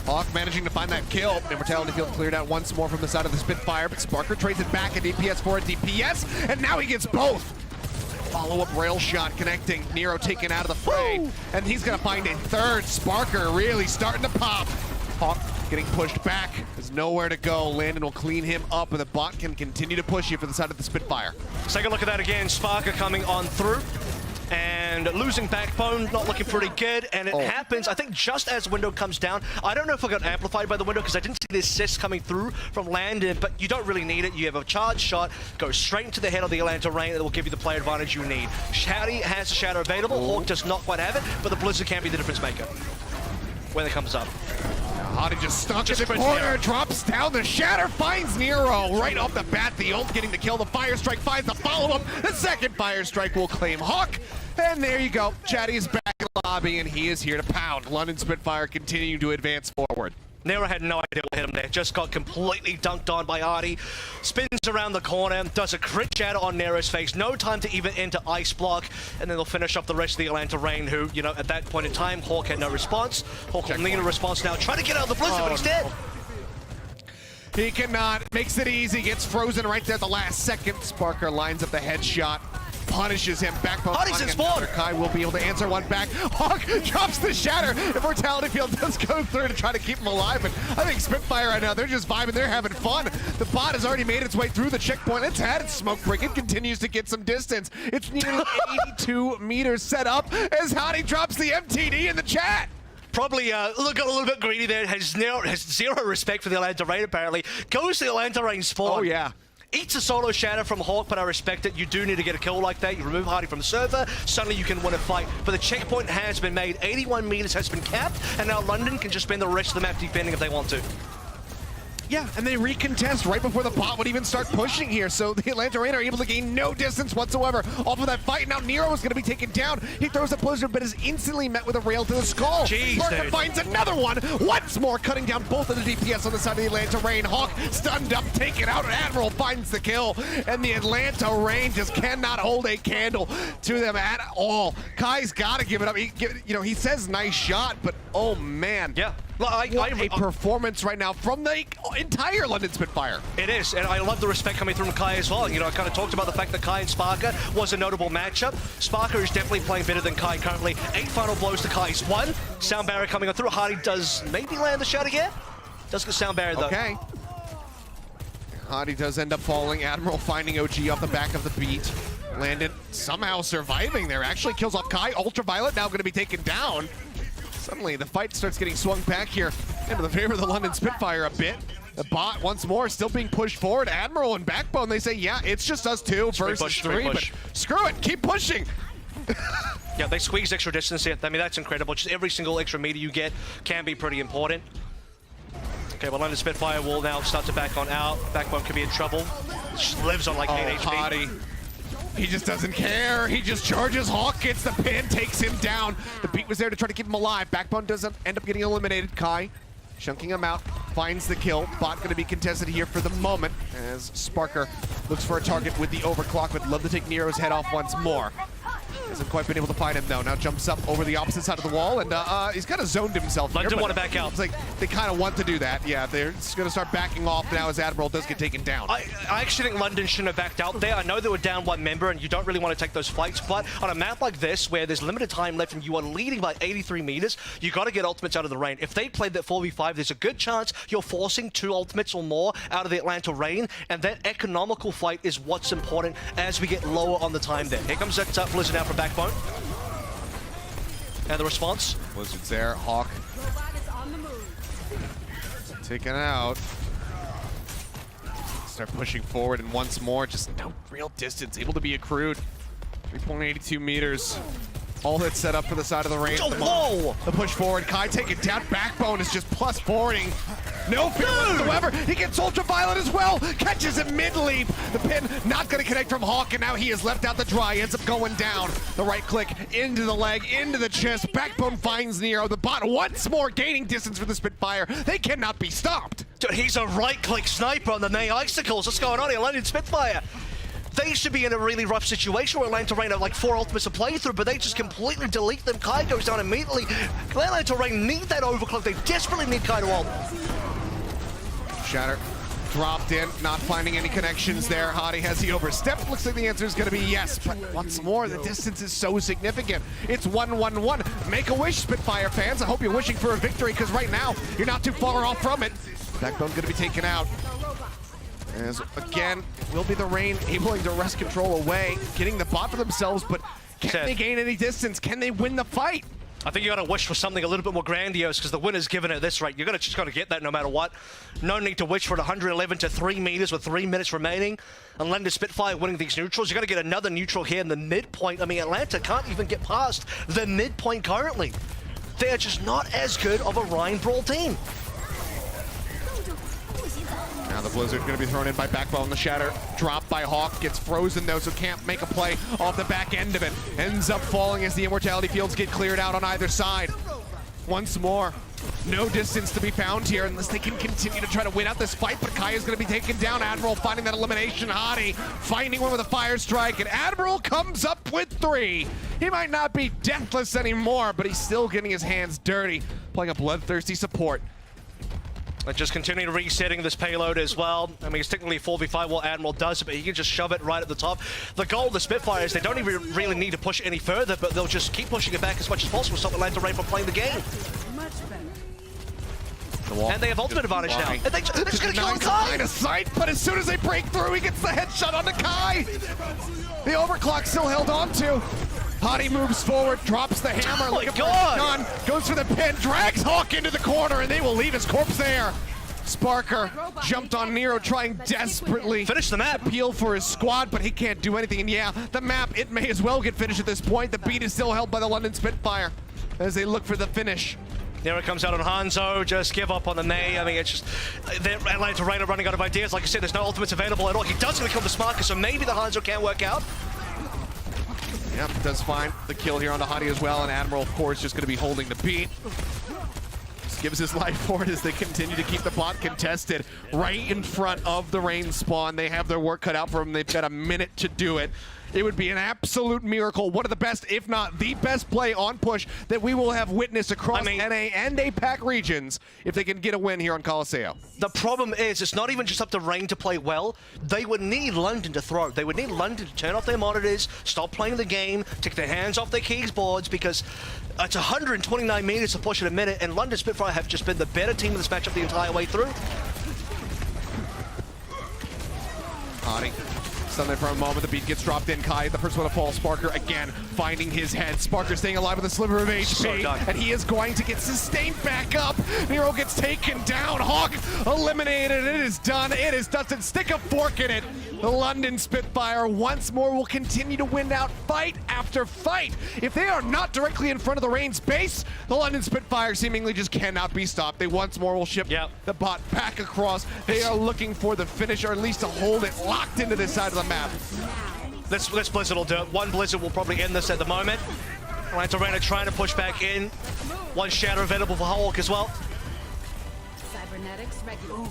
Hawk managing to find that kill. Immortality Field cleared out once more from the side of the Spitfire, but Sparker trades it back, a DPS for a DPS, and now he gets both. Follow-up rail shot connecting. Nero taken out of the fray, and he's gonna find a third. Sparker really starting to pop. Hawk getting pushed back. There's nowhere to go. Landon will clean him up, and the bot can continue to push you for the side of the Spitfire. Let's take a look at that again. Sparker coming on through. And losing Backbone, not looking pretty good, and it happens, I think, just as the window comes down. I don't know if I got amplified by the window because I didn't see the assist coming through from Landon, but you don't really need it. You have a charge shot, go straight into the head of the Atlanta Reign, that will give you the play advantage you need. Shouty has a shadow available, Hawk does not quite have it, but the Blizzard can be the difference maker when it comes up. Hardy just stuck in the corner, drops down, the shatter finds Nero right off the bat. The ult getting the kill, the fire strike finds the follow-up. The second fire strike will claim Hawk. And there you go, Chatty is back in the lobby and he is here to pound. London Spitfire continuing to advance forward. Nero had no idea what hit him there, just got completely dunked on by Hardy. Spins around the corner, does a crit shatter on Nero's face, no time to even enter Ice Block, and then they'll finish off the rest of the Atlanta Reign, who, at that point in time, Hawk had no response. Hawk will need a response now, trying to get out of the Blizzard, but he's dead. He cannot, makes it easy, gets frozen right there at the last second. Sparker lines up the headshot. Punishes him. Backbone. Hardy's in spawn. Kai will be able to answer one back. Hawk drops the shatter. Immortality Field does go through to try to keep him alive, but I think Spitfire right now, they're just vibing, they're having fun. The bot has already made its way through the checkpoint. It's had its smoke break. It continues to get some distance. It's nearly 82 meters set up as Hardy drops the MTD in the chat. Probably look a little bit greedy there. Has zero respect for the Atlanta Reign apparently. Goes to the Atlanta Reign spawn. Oh yeah. Eats a solo shatter from Hawk, but I respect it. You do need to get a kill like that. You remove Hardy from the server, suddenly you can win a fight. But the checkpoint has been made. 81 meters has been capped, and now London can just spend the rest of the map defending if they want to. Yeah, and they recontest right before the bot would even start pushing here, so the Atlanta Rain are able to gain no distance whatsoever off of that fight. Now Nero is going to be taken down. He throws a blizzard, but is instantly met with a rail to the skull. Spark finds another one. Once more, cutting down both of the DPS on the side of the Atlanta Rain. Hawk stunned up, taken out, and Admiral finds the kill. And the Atlanta Rain just cannot hold a candle to them at all. Kai's got to give it up. He says nice shot, but oh man. Yeah. What a performance right now from the entire London Spitfire. It is, and I love the respect coming through from Kai as well. You know, I kind of talked about the fact that Kai and Sparker was a notable matchup. Sparker is definitely playing better than Kai currently. 8 final blows to Kai's 1. Sound barrier coming on through. Hardy does maybe land the shot again. Does get sound barrier though. Okay. Hardy does end up falling. Admiral finding OG off the back of the beat. Landon somehow surviving there. Actually kills off Kai. Ultraviolet now going to be taken down. Suddenly, the fight starts getting swung back here into the favor of the London Spitfire a bit. The bot, once more, still being pushed forward. Admiral and Backbone, they say, yeah, it's just us two versus 3, but screw it, keep pushing. Yeah, they squeeze extra distance here. I mean, that's incredible. Just every single extra meter you get can be pretty important. Okay, well, London Spitfire will now start to back on out. Backbone could be in trouble. Just lives on like 8 HP. Hardy. He just doesn't care. He just charges. Hawk gets the pin, takes him down. The beat was there to try to keep him alive. Backbone doesn't end up getting eliminated. Kai chunking him out, finds the kill. Bot going to be contested here for the moment as Sparker looks for a target with the overclock. Would love to take Nero's head off once more. Hasn't quite been able to find him though. Now jumps up over the opposite side of the wall, and he's kind of zoned himself here. London want to back out. It's like they kind of want to do that. Yeah, they're just going to start backing off now as Admiral does get taken down. I actually think London shouldn't have backed out there. I know they were down 1 member, and you don't really want to take those fights, but on a map like this, where there's limited time left and you are leading by 83 meters, you got to get ultimates out of the rain. If they played that 4v5, there's a good chance you're forcing 2 ultimates or more out of the Atlanta Rain, and that economical fight is what's important as we get lower on the time there. Here comes that Blizzard out for Backbone. And the response? Blizzard's there, Hawk. Taken out. Start pushing forward, and once more, just no real distance able to be accrued. 3.82 meters. All that's set up for the side of the range. Oh, whoa! The push forward. Kai taking down. Backbone is just plus forwarding. No fear whatsoever. He gets Ultraviolet as well. Catches him mid-leap. The pin not going to connect from Hawk, and now he is left out the dry. Ends up going down. The right click into the leg, into the chest. Backbone finds Nero. The bot once more gaining distance for the Spitfire. They cannot be stopped. Dude, he's a right-click sniper on the May Icicles. What's going on here? London Spitfire. They should be in a really rough situation where Atlanta Rain have like 4 ultimates to play through, but they just completely delete them. Kai goes down immediately. Atlanta Rain need that overclock. They desperately need Kai to ult. Shatter dropped in, not finding any connections there. Hardy has he overstepped? Looks like the answer is going to be yes, but once more, the distance is so significant. It's 1-1-1. Make a wish, Spitfire fans. I hope you're wishing for a victory, because right now, you're not too far off from it. Backbone going to be taken out. As, again, will be the Rain able to wrest control away, getting the bot for themselves, but can they gain any distance? Can they win the fight? I think you got to wish for something a little bit more grandiose, because the winner's given it at this rate. You're just going to get that no matter what. No need to wish for it. 111 to 3 meters with 3 minutes remaining. And London Spitfire winning these neutrals. You're going to get another neutral here in the midpoint. I mean, Atlanta can't even get past the midpoint currently. They're just not as good of a Rhine Brawl team. Now the Blizzard going to be thrown in by Backbone. The Shatter dropped by Hawk. Gets frozen though, so can't make a play off the back end of it. Ends up falling as the Immortality fields get cleared out on either side. Once more, no distance to be found here unless they can continue to try to win out this fight, but Kai is going to be taken down. Admiral finding that elimination. Hardy finding one with a fire strike, and Admiral comes up with 3. He might not be deathless anymore, but he's still getting his hands dirty, playing a bloodthirsty support. And just continuing resetting this payload as well. I mean, it's technically 4v5 what Admiral does, but he can just shove it right at the top. The goal of the Spitfire is they don't even really need to push any further, but they'll just keep pushing it back as much as possible, stop Atlanta Rain from playing the game. And they have ultimate advantage now. And they're just going to kill Kai! Line of sight, but as soon as they break through, he gets the headshot onto Kai! The overclock still held on to. Hardy moves forward, drops the hammer, oh my God. Gun, goes for the pin, drags Hawk into the corner, and they will leave his corpse there. Sparker jumped on Nero, trying desperately Finish the map. appeal for his squad, but he can't do anything. And yeah, the map, it may as well get finished at this point. The beat is still held by the London Spitfire as they look for the finish. Nero comes out on Hangzhou, just give up on the May. I mean, it's just, Atlanta Reign are running out of ideas. Like I said, there's no ultimates available at all. He does going to kill the Sparker, so maybe the Hangzhou can work out. Yep, does find the kill here on the Hottie as well, and Admiral, of course, just going to be holding the beat. Just gives his life for it as they continue to keep the bot contested right in front of the Reign spawn. They have their work cut out for them. They've got a minute to do it. It would be an absolute miracle. One of the best, if not the best play on push that we will have witnessed across NA and APAC regions if they can get a win here on Coliseum. The problem is, it's not even just up to Reign to play well. They would need London to throw. They would need London to turn off their monitors, stop playing the game, take their hands off their keyboards, because it's 129 meters to push in a minute, and London Spitfire have just been the better team in this matchup the entire way through. Hottie. Stun there for a moment, the beat gets dropped in. Kai, the first one to fall. Sparker again finding his head. Sparker staying alive with a sliver of HP, and he is going to get sustained back up. Nero gets taken down. Hawk eliminated. It is done. It is dusted. Stick a fork in it. The London Spitfire once more will continue to win out fight after fight. If they are not directly in front of the Reign's base, the London Spitfire seemingly just cannot be stopped. They once more will ship the bot back across. They are looking for the finish, or at least to hold it locked into this side of the map. This Blizzard will do it. One Blizzard will probably end this at the moment. Atlanta Reign trying to push back in. One Shatter available for Hawk as well. Cybernetics regular.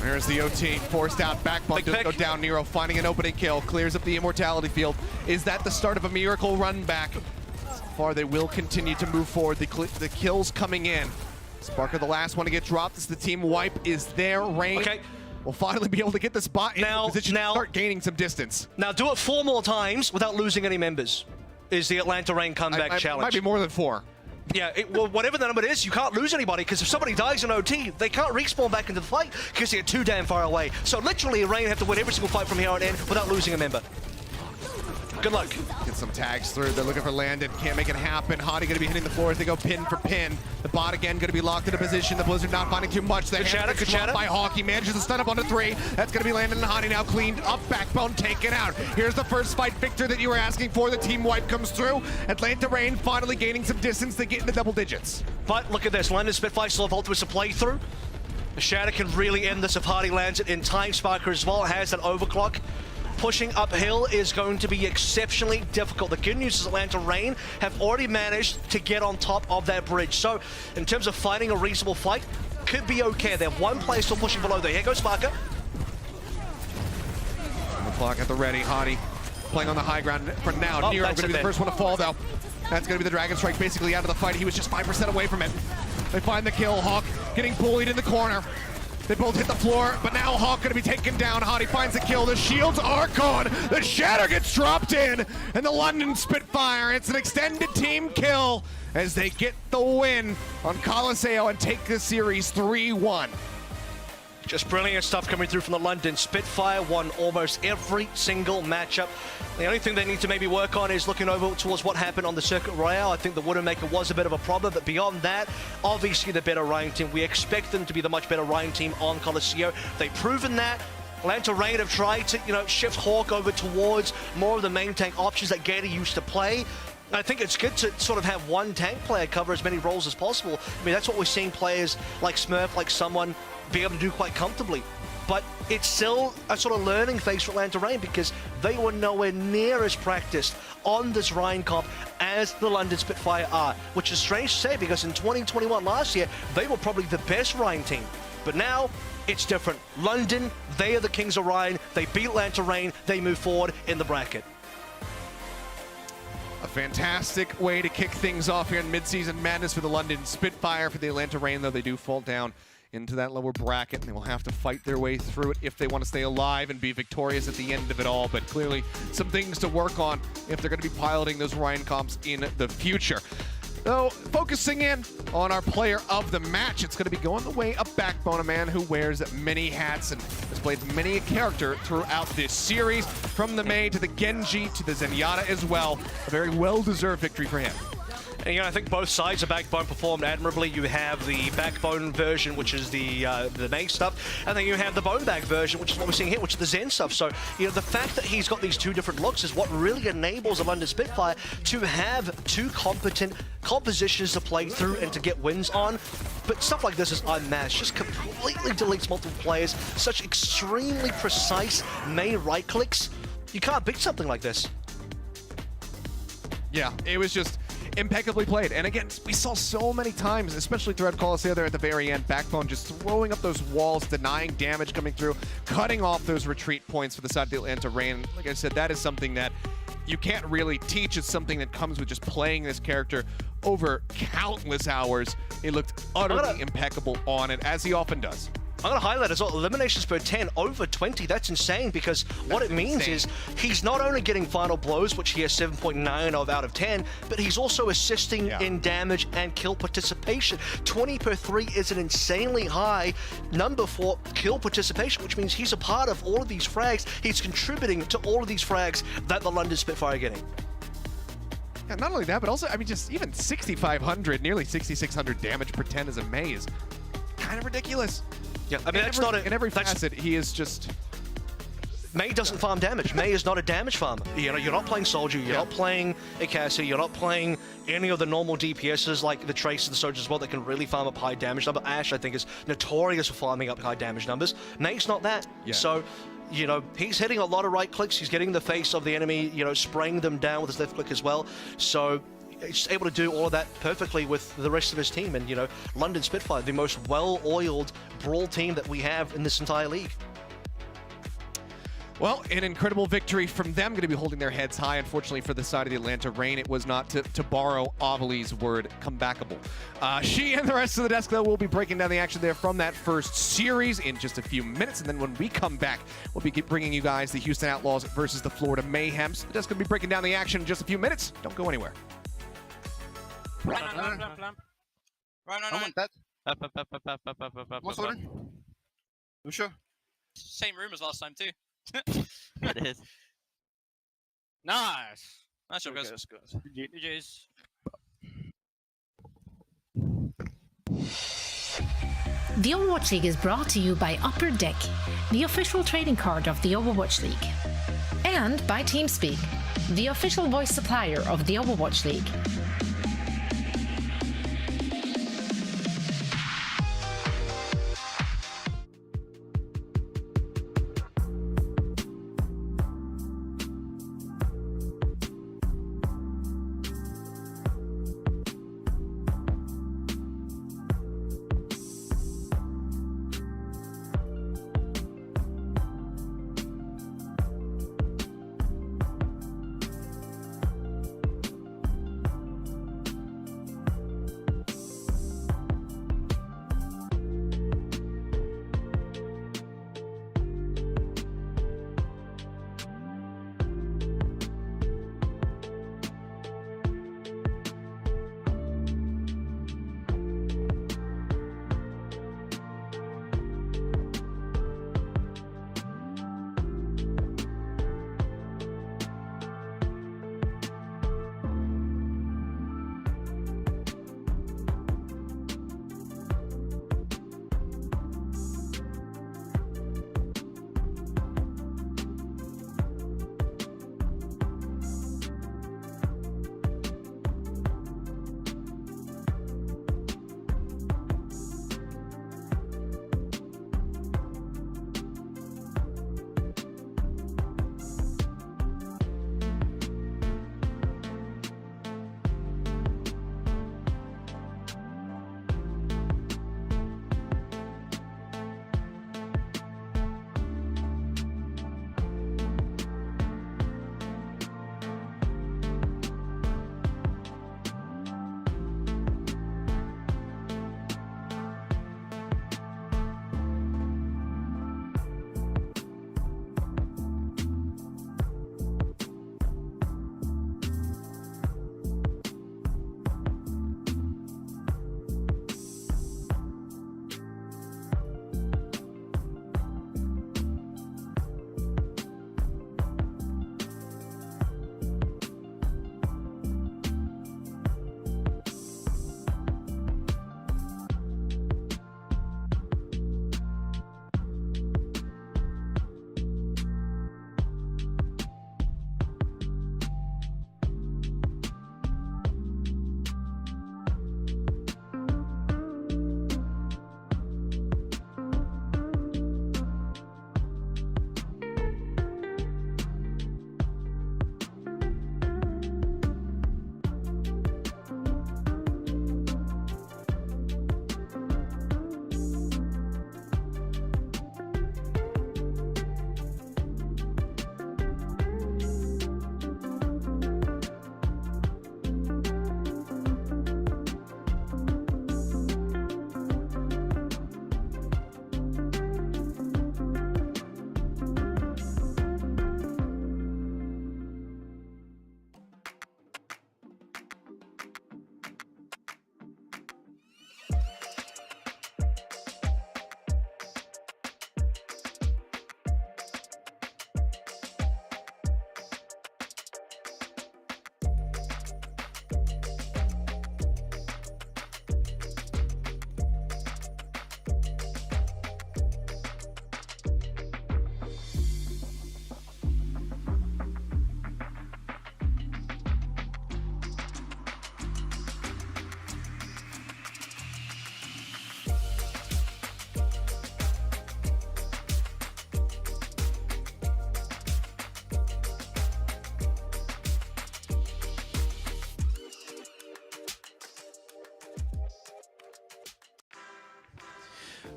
There's the OT, forced out, backbone doesn't go down. Nero finding an opening kill, clears up the immortality field. Is that the start of a miracle run back? So far, they will continue to move forward. The kills coming in. Sparker, the last one to get dropped. As the team wipe is there. Reign will finally be able to get the spot in position to start gaining some distance. Now do it 4 more times without losing any members, is the Atlanta Reign comeback challenge. Might be more than 4. Yeah, well, whatever the number is, you can't lose anybody, because if somebody dies in OT, they can't respawn back into the fight because they're too damn far away. So literally, Reign have to win every single fight from here on in without losing a member. Good luck. Get some tags through. They're looking for Landon. Can't make it happen. Hottie going to be hitting the floor as they go pin for pin. The bot again going to be locked into position. The Blizzard not finding too much. Good shatter by Hawk. He manages to stun up onto 3. That's going to be Landon and Hottie now cleaned up. Backbone taken out. Here's the first fight victor that you were asking for. The team wipe comes through. Atlanta Reign finally gaining some distance. They get into double digits. But look at this. London Spitfire still have ultimates to play through. The Shatter can really end this if Hottie lands it in time. Sparker as well has that overclock. Pushing uphill is going to be exceptionally difficult. The good news is Atlanta Reign have already managed to get on top of that bridge. So in terms of fighting a reasonable fight, could be okay. They have one player still pushing below there. Here goes Sparker. On the clock at the ready. Hottie playing on the high ground for now. Nero going to be the first one to fall though. That's going to be the Dragon Strike basically out of the fight. He was just 5% away from it. They find the kill. Hawk getting bullied in the corner. They both hit the floor, but now Hawk going to be taken down. Hottie finds the kill. The shields are gone. The Shatter gets dropped in, and the London Spitfire, it's an extended team kill as they get the win on Coliseum and take the series 3-1. Just brilliant stuff coming through from the London Spitfire. Won almost every single matchup. The only thing they need to maybe work on is looking over towards what happened on the Circuit Royale. I think the Widowmaker was a bit of a problem, but beyond that, obviously the better Ryan team. We expect them to be the much better Ryan team on Coliseum. They've proven that. Atlanta Reign have tried to, shift Hawk over towards more of the main tank options that Gator used to play. I think it's good to sort of have one tank player cover as many roles as possible. I mean, that's what we're seeing players like Smurf, like someone be able to do quite comfortably. But it's still a sort of learning phase for Atlanta Reign because they were nowhere near as practiced on this Ryan comp as the London Spitfire are, which is strange to say because in 2021 last year, they were probably the best Ryan team. But now, it's different. London, they are the kings of Ryan. They beat Atlanta Reign. They move forward in the bracket. A fantastic way to kick things off here in mid-season madness for the London Spitfire. For the Atlanta Reign, though, they do fall down into that lower bracket, and they will have to fight their way through it if they want to stay alive and be victorious at the end of it all. But clearly, some things to work on if they're going to be piloting those Ryan comps in the future. Though, focusing in on our player of the match, it's going to be going the way of Backbone, a man who wears many hats and has played many a character throughout this series, from the Mei to the Genji to the Zenyatta as well. A very well-deserved victory for him. And, I think both sides of Backbone performed admirably. You have the Backbone version, which is the main stuff, and then you have the Bone Bag version, which is what we're seeing here, which is the Zen stuff. So, the fact that he's got these two different looks is what really enables the London Spitfire to have two competent compositions to play through and to get wins on. But stuff like this is unmatched. Just completely deletes multiple players. Such extremely precise main right clicks. You can't beat something like this. Yeah, it was just impeccably played. And again, we saw so many times, especially throughout Coliseum there at the very end, Backbone just throwing up those walls, denying damage coming through, cutting off those retreat points for the side of the Atlanta Rain. Like I said, that is something that you can't really teach. It's something that comes with just playing this character over countless hours. He looked utterly impeccable on it, as he often does. I'm going to highlight as well, eliminations per 10 over 20. That's insane, because what it means is he's not only getting final blows, which he has 7.9 of out of 10, but he's also assisting in damage and kill participation. 20 per 3 is an insanely high number for kill participation, which means he's a part of all of these frags. He's contributing to all of these frags that the London Spitfire are getting. Yeah, not only that, but also, I mean, just even 6,500, nearly 6,600 damage per 10 is a maze. Kind of ridiculous. Yeah, I mean, that's not in every facet, he is just... May doesn't farm damage. May is not a damage farmer. You're not playing Soldier, you're not playing Ikasi, you're not playing any of the normal DPSs like the Trace and the Soldiers as well that can really farm up high damage number. Ash, I think, is notorious for farming up high damage numbers. May's not that. Yeah. So, he's hitting a lot of right clicks. He's getting the face of the enemy, spraying them down with his left click as well. So, he's able to do all of that perfectly with the rest of his team. And, London Spitfire, the most well-oiled brawl team that we have in this entire league. Well, an incredible victory from them. Going to be holding their heads high. Unfortunately for the side of the Atlanta Rain, it was not, to borrow Avali's word, comebackable. She and the rest of the desk, though, will be breaking down the action there from that first series in just a few minutes. And then when we come back, we'll be bringing you guys the Houston Outlaws versus the Florida Mayhem. So the desk will be breaking down the action in just a few minutes. Don't go anywhere. Run on that. What's on it? You sure? Same room as last time too. It is. Nice. Nice job, guys. That's good. GG's. The Overwatch League is brought to you by Upper Deck, the official trading card of the Overwatch League. And by TeamSpeak, the official voice supplier of the Overwatch League.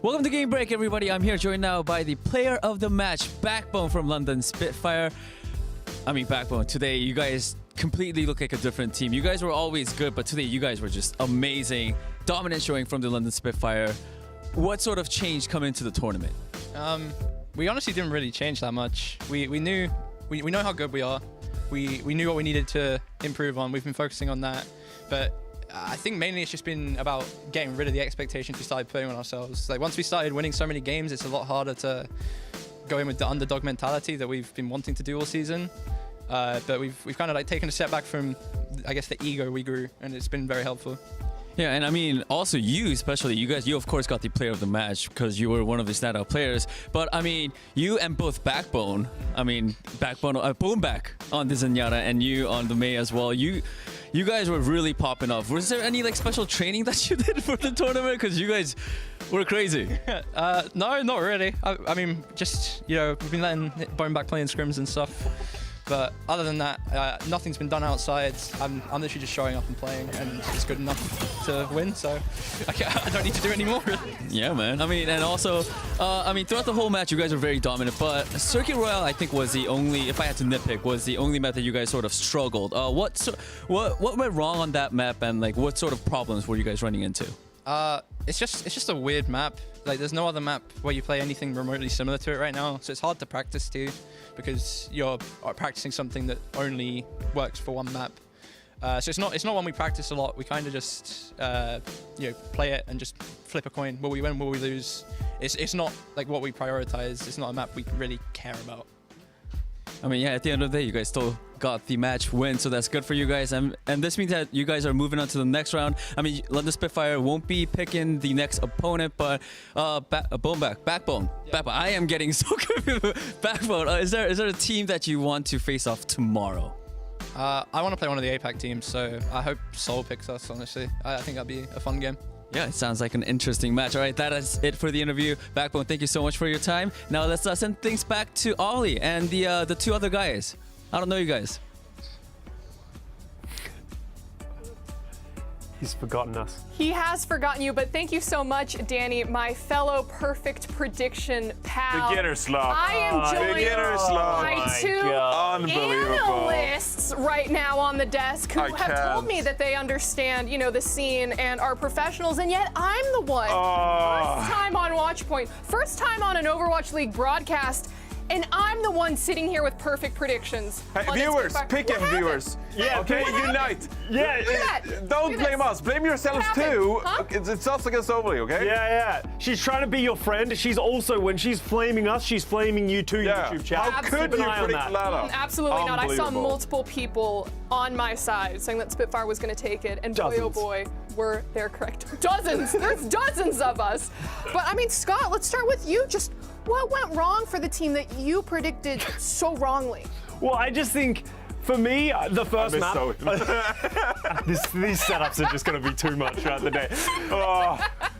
Welcome to Game Break, everybody. I'm here joined now by the player of the match, Backbone from London Spitfire. I mean, Backbone, today you guys completely look like a different team. You guys were always good, but today you guys were just amazing. Dominant showing from the London Spitfire. What sort of change coming into the tournament? We honestly didn't really change that much. We know how good we are. We knew what we needed to improve on. We've been focusing on that. But I think mainly it's just been about getting rid of the expectations we started putting on ourselves. Like once we started winning so many games, it's a lot harder to go in with the underdog mentality that we've been wanting to do all season. But we've kind of like taken a step back from, I guess, the ego we grew, and it's been very helpful. Yeah, and I mean, also you, especially you guys, you of course got the player of the match because you were one of the standout players. But I mean, you and both Backbone, Boomback on the Zenyatta and you on the May as well. You guys were really popping off. Was there any like special training that you did for the tournament? Because you guys were crazy. No, not really. I mean, just, you know, we've been letting Boomback play in scrims and stuff. But other than that, nothing's been done outside. I'm literally just showing up and playing, and it's good enough to win, so I don't need to do any more. Yeah, man. I mean, and also, throughout the whole match, you guys were very dominant, but Circuit Royale, I think, was the only, if I had to nitpick, was the only map that you guys sort of struggled. What went wrong on that map, and like what sort of problems were you guys running into? It's just a weird map. Like, there's no other map where you play anything remotely similar to it right now, so it's hard to practice too, because you're practicing something that only works for one map. So it's not one we practice a lot. We kind of just play it and just flip a coin. Will we win? Will we lose? It's not like what we prioritize. It's not a map we really care about. I mean, yeah, at the end of the day, you guys still got the match win, so that's good for you guys. And this means that you guys are moving on to the next round. I mean, London Spitfire won't be picking the next opponent, but Backbone. Yeah. Backbone. I am getting so confused with Backbone. Is there a team that you want to face off tomorrow? I want to play one of the APAC teams, so I hope Seoul picks us, honestly. I think that'd be a fun game. Yeah, it sounds like an interesting match. All right, that is it for the interview. Backbone, thank you so much for your time. Now let's send things back to Ollie and the two other guys. I don't know you guys. He's forgotten us. He has forgotten you, but thank you so much, Danny, my fellow perfect prediction pal. Beginner's luck. I am joined by two analysts right now on the desk who have told me that they understand, the scene and are professionals, and yet I'm the one. First time on Watchpoint, first time on an Overwatch League broadcast, and I'm the one sitting here with perfect predictions. Hey, viewers, pick him, viewers. Yeah, okay, unite. Yeah, don't blame us. Blame yourselves too. Huh? It's us against Overly, okay? Yeah. She's trying to be your friend. She's also, when she's flaming us, she's flaming you too, YouTube chat. How could you predict that? Absolutely not. I saw multiple people on my side saying that Spitfire was going to take it, and boy, oh boy, were they correct. Dozens. There's dozens of us. But I mean, Scott, let's start with you. Just what went wrong for the team that you predicted so wrongly? Well, I just think, for me, the first map... These setups are just going to be too much throughout the day.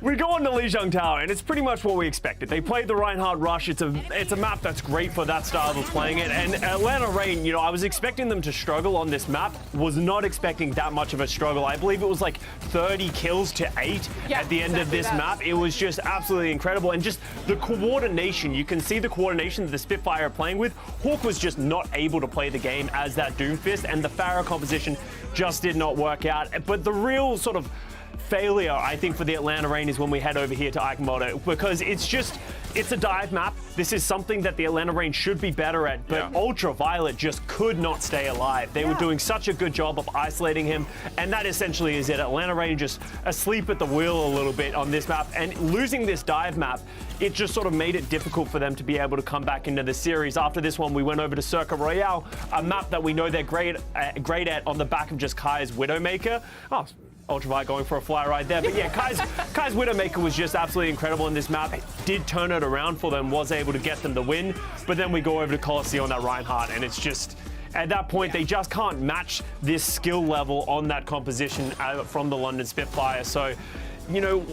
We go on to Lijiang Tower, and it's pretty much what we expected. They played the Reinhardt Rush. It's a map that's great for that style of playing it. And Atlanta Reign, I was expecting them to struggle on this map. Was not expecting that much of a struggle. I believe it was like 30 kills to 8 at the end of this map. It was just absolutely incredible. And just the coordination, you can see the coordination that the Spitfire are playing with. Hawk was just not able to play the game as that Doomfist, and the Pharah composition just did not work out. But the real sort of failure, I think, for the Atlanta Reign is when we head over here to Aikamoto, because it's a dive map. This is something that the Atlanta Reign should be better at, but Ultraviolet just could not stay alive. They were doing such a good job of isolating him, and that essentially is it. Atlanta Reign just asleep at the wheel a little bit on this map, and losing this dive map, it just sort of made it difficult for them to be able to come back into the series. After this one, we went over to Circuit Royale, a map that we know they're great at on the back of just Kai's Widowmaker. Ultraviolet going for a fly ride there. But yeah, Kai's Widowmaker was just absolutely incredible in this map. It did turn it around for them, was able to get them the win. But then we go over to Colosseum on that Reinhardt, and it's just, at that point, they just can't match this skill level on that composition from the London Spitfire. So,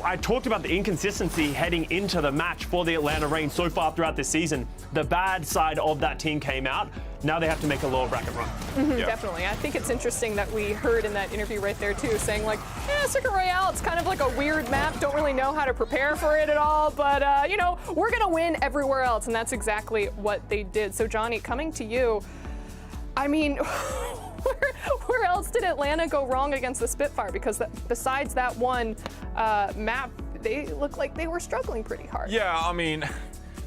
I talked about the inconsistency heading into the match for the Atlanta Reign so far throughout this season. The bad side of that team came out. Now they have to make a lower bracket run. Definitely. I think it's interesting that we heard in that interview right there too, saying like, Circuit Royale, it's kind of like a weird map, don't really know how to prepare for it at all, but you know, we're gonna win everywhere else, and that's exactly what they did. So Johnny, coming to you, I mean, where else did Atlanta go wrong against the Spitfire? Because besides that one map, they looked like they were struggling pretty hard. Yeah, I mean,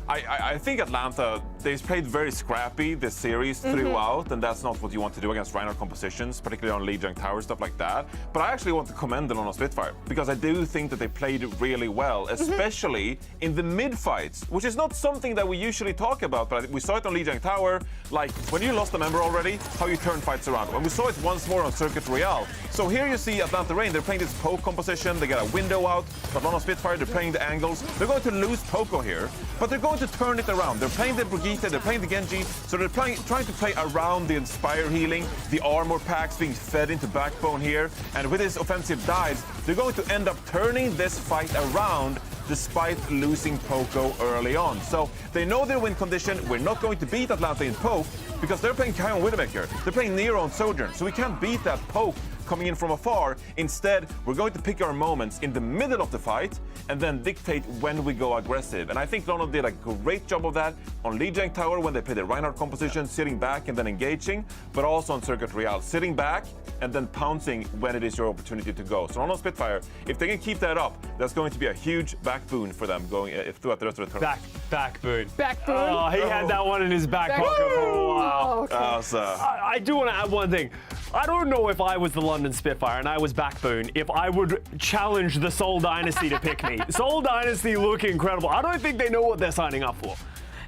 I think Atlanta, they've played very scrappy this series throughout, and that's not what you want to do against Reinhardt compositions, particularly on Lijiang Tower, stuff like that. But I actually want to commend them on Spitfire, because I do think that they played really well, especially in the mid-fights, which is not something that we usually talk about, but we saw it on Lijiang Tower, like when you lost a member already, how you turn fights around. And we saw it once more on Circuit Royale. So here you see Atlanta Reign, they're playing this poke composition, they got a window out, but on Spitfire, they're playing the angles. They're going to lose Poco here, but they're going to turn it around. They're playing the Brigitte, they're playing the Genji, so they're trying to play around the Inspire healing, the armor packs being fed into Backbone here, and with his offensive dives, they're going to end up turning this fight around despite losing Poco early on. So they know their win condition. We're not going to beat Atlanta in Poke because they're playing Kai on Widowmaker. They're playing Nero on Sojourn, so we can't beat that Poke coming in from afar. Instead, we're going to pick our moments in the middle of the fight and then dictate when we go aggressive. And I think Lono did a great job of that on Lijiang Tower when they played the Reinhardt composition, sitting back and then engaging, but also on Circuit Royale, sitting back and then pouncing when it is your opportunity to go. So on Spitfire, if they can keep that up, that's going to be a huge back boon for them going throughout the rest of the tournament. Back boon. Back boon? Oh, he had that one in his back pocket for a while. Oh, okay. I do want to add one thing. I don't know if I was the London Spitfire and I was Backbone, if I would challenge the Seoul Dynasty to pick me. Seoul Dynasty look incredible. I don't think they know what they're signing up for.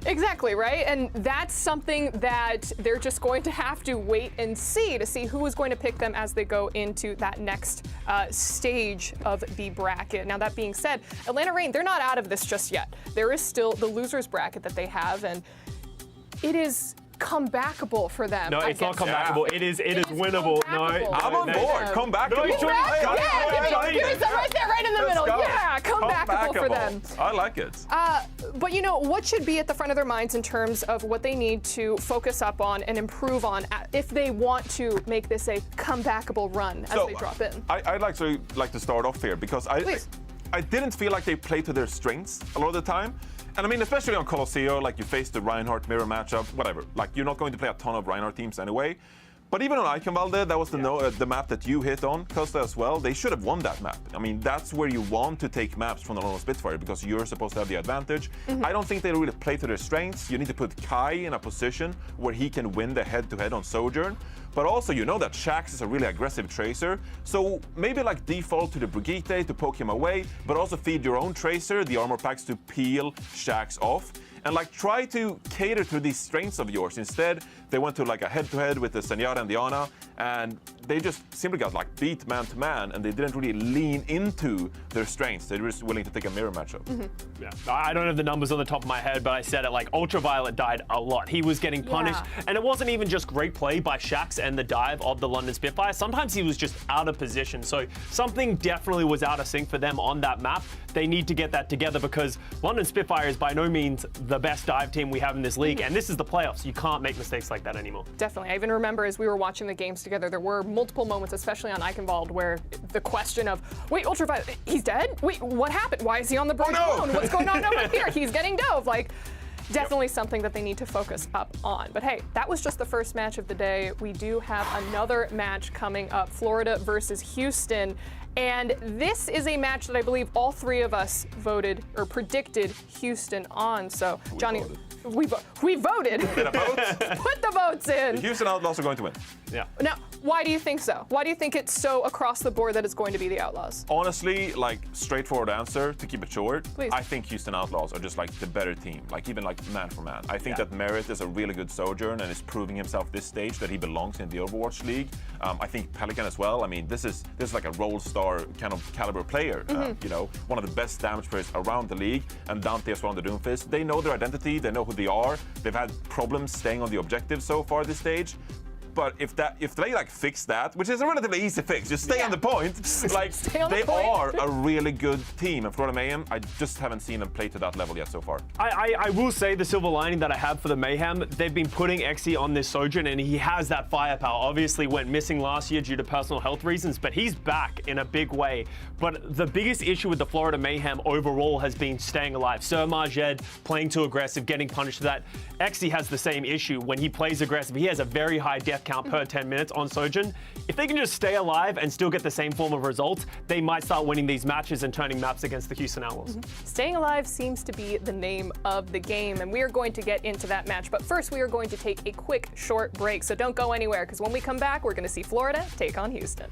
Exactly, right? And that's something that they're just going to have to wait and see to see who is going to pick them as they go into that next stage of the bracket. Now, that being said, Atlanta Reign, they're not out of this just yet. There is still the losers bracket that they have, and it is comebackable for them. No, it's not comebackable. It is winnable. No, I'm on board. Comebackable. No, give me some right there, right in the middle. Go. Yeah, comebackable for them. I like it. But you know, what should be at the front of their minds in terms of what they need to focus up on and improve on if they want to make this a comebackable run as they drop in? I'd like to start off here because I didn't feel like they played to their strengths a lot of the time. And I mean, especially on Colosseo, like you face the Reinhardt mirror matchup, whatever. Like, you're not going to play a ton of Reinhardt teams anyway. But even on Eichenwalde, that was the map that you hit on, Costa, as well. They should have won that map. I mean, that's where you want to take maps from the London Spitfire because you're supposed to have the advantage. I don't think they really play to their strengths. You need to put Kai in a position where he can win the head-to-head on Sojourn. But also, you know that Shax is a really aggressive tracer. So maybe like default to the Brigitte to poke him away, but also feed your own tracer, the armor packs, to peel Shax off. And like try to cater to these strengths of yours. Instead, they went to like a head-to-head with the Zenyatta and the Ana, and they just simply got like beat man-to-man, and they didn't really lean into their strengths. They were just willing to take a mirror matchup. Yeah, I don't have the numbers on the top of my head, but I said it, like Ultraviolet died a lot. He was getting punished, and it wasn't even just great play by Shax and the dive of the London Spitfire. Sometimes he was just out of position, so something definitely was out of sync for them on that map. They need to get that together because London Spitfire is by no means the best dive team we have in this league, and this is the playoffs. You can't make mistakes like that anymore. Definitely. I even remember as we were watching the games together, there were multiple moments, especially on Eichenwalde, where the question of, wait, Ultraviolet, he's dead? Wait, what happened? Why is he on the bridge alone? What's going on over here? He's getting dove. Like, definitely something that they need to focus up on. But hey, that was just the first match of the day. We do have another match coming up, Florida versus Houston. And this is a match that I believe all three of us voted or predicted Houston on. So, Johnny, we voted. Did a vote? Put the votes in. The Houston Outlaws are going to win. Yeah. Now, why do you think so? Why do you think it's so across the board that it's going to be the Outlaws? Honestly, like, straightforward answer to keep it short. Please. I think Houston Outlaws are just like the better team, like even like man for man. I think that Merit is a really good Sojourn and is proving himself this stage that he belongs in the Overwatch League. I think Pelican as well. I mean, this is like a role star kind of caliber player. You know, one of the best damage players around the league. And Dante as well on the Doomfist. They know their identity. They know who they are. They've had problems staying on the objective so far this stage. but if they like fix that, which is a relatively easy fix, just stay on the point. Like they are a really good team. And Florida Mayhem, I just haven't seen them play to that level yet so far. I will say the silver lining that I have for the Mayhem, they've been putting Exi on this Sojourn, and he has that firepower. Obviously went missing last year due to personal health reasons, but he's back in a big way. But the biggest issue with the Florida Mayhem overall has been staying alive. Sir Marjed playing too aggressive, getting punished for that. Exi has the same issue. When he plays aggressive, he has a very high death count per 10 minutes on Sojourn. If they can just stay alive and still get the same form of results, they might start winning these matches and turning maps against the Houston Outlaws. Staying alive seems to be the name of the game, and we are going to get into that match. But first, we are going to take a quick, short break, so don't go anywhere, because when we come back, we're going to see Florida take on Houston.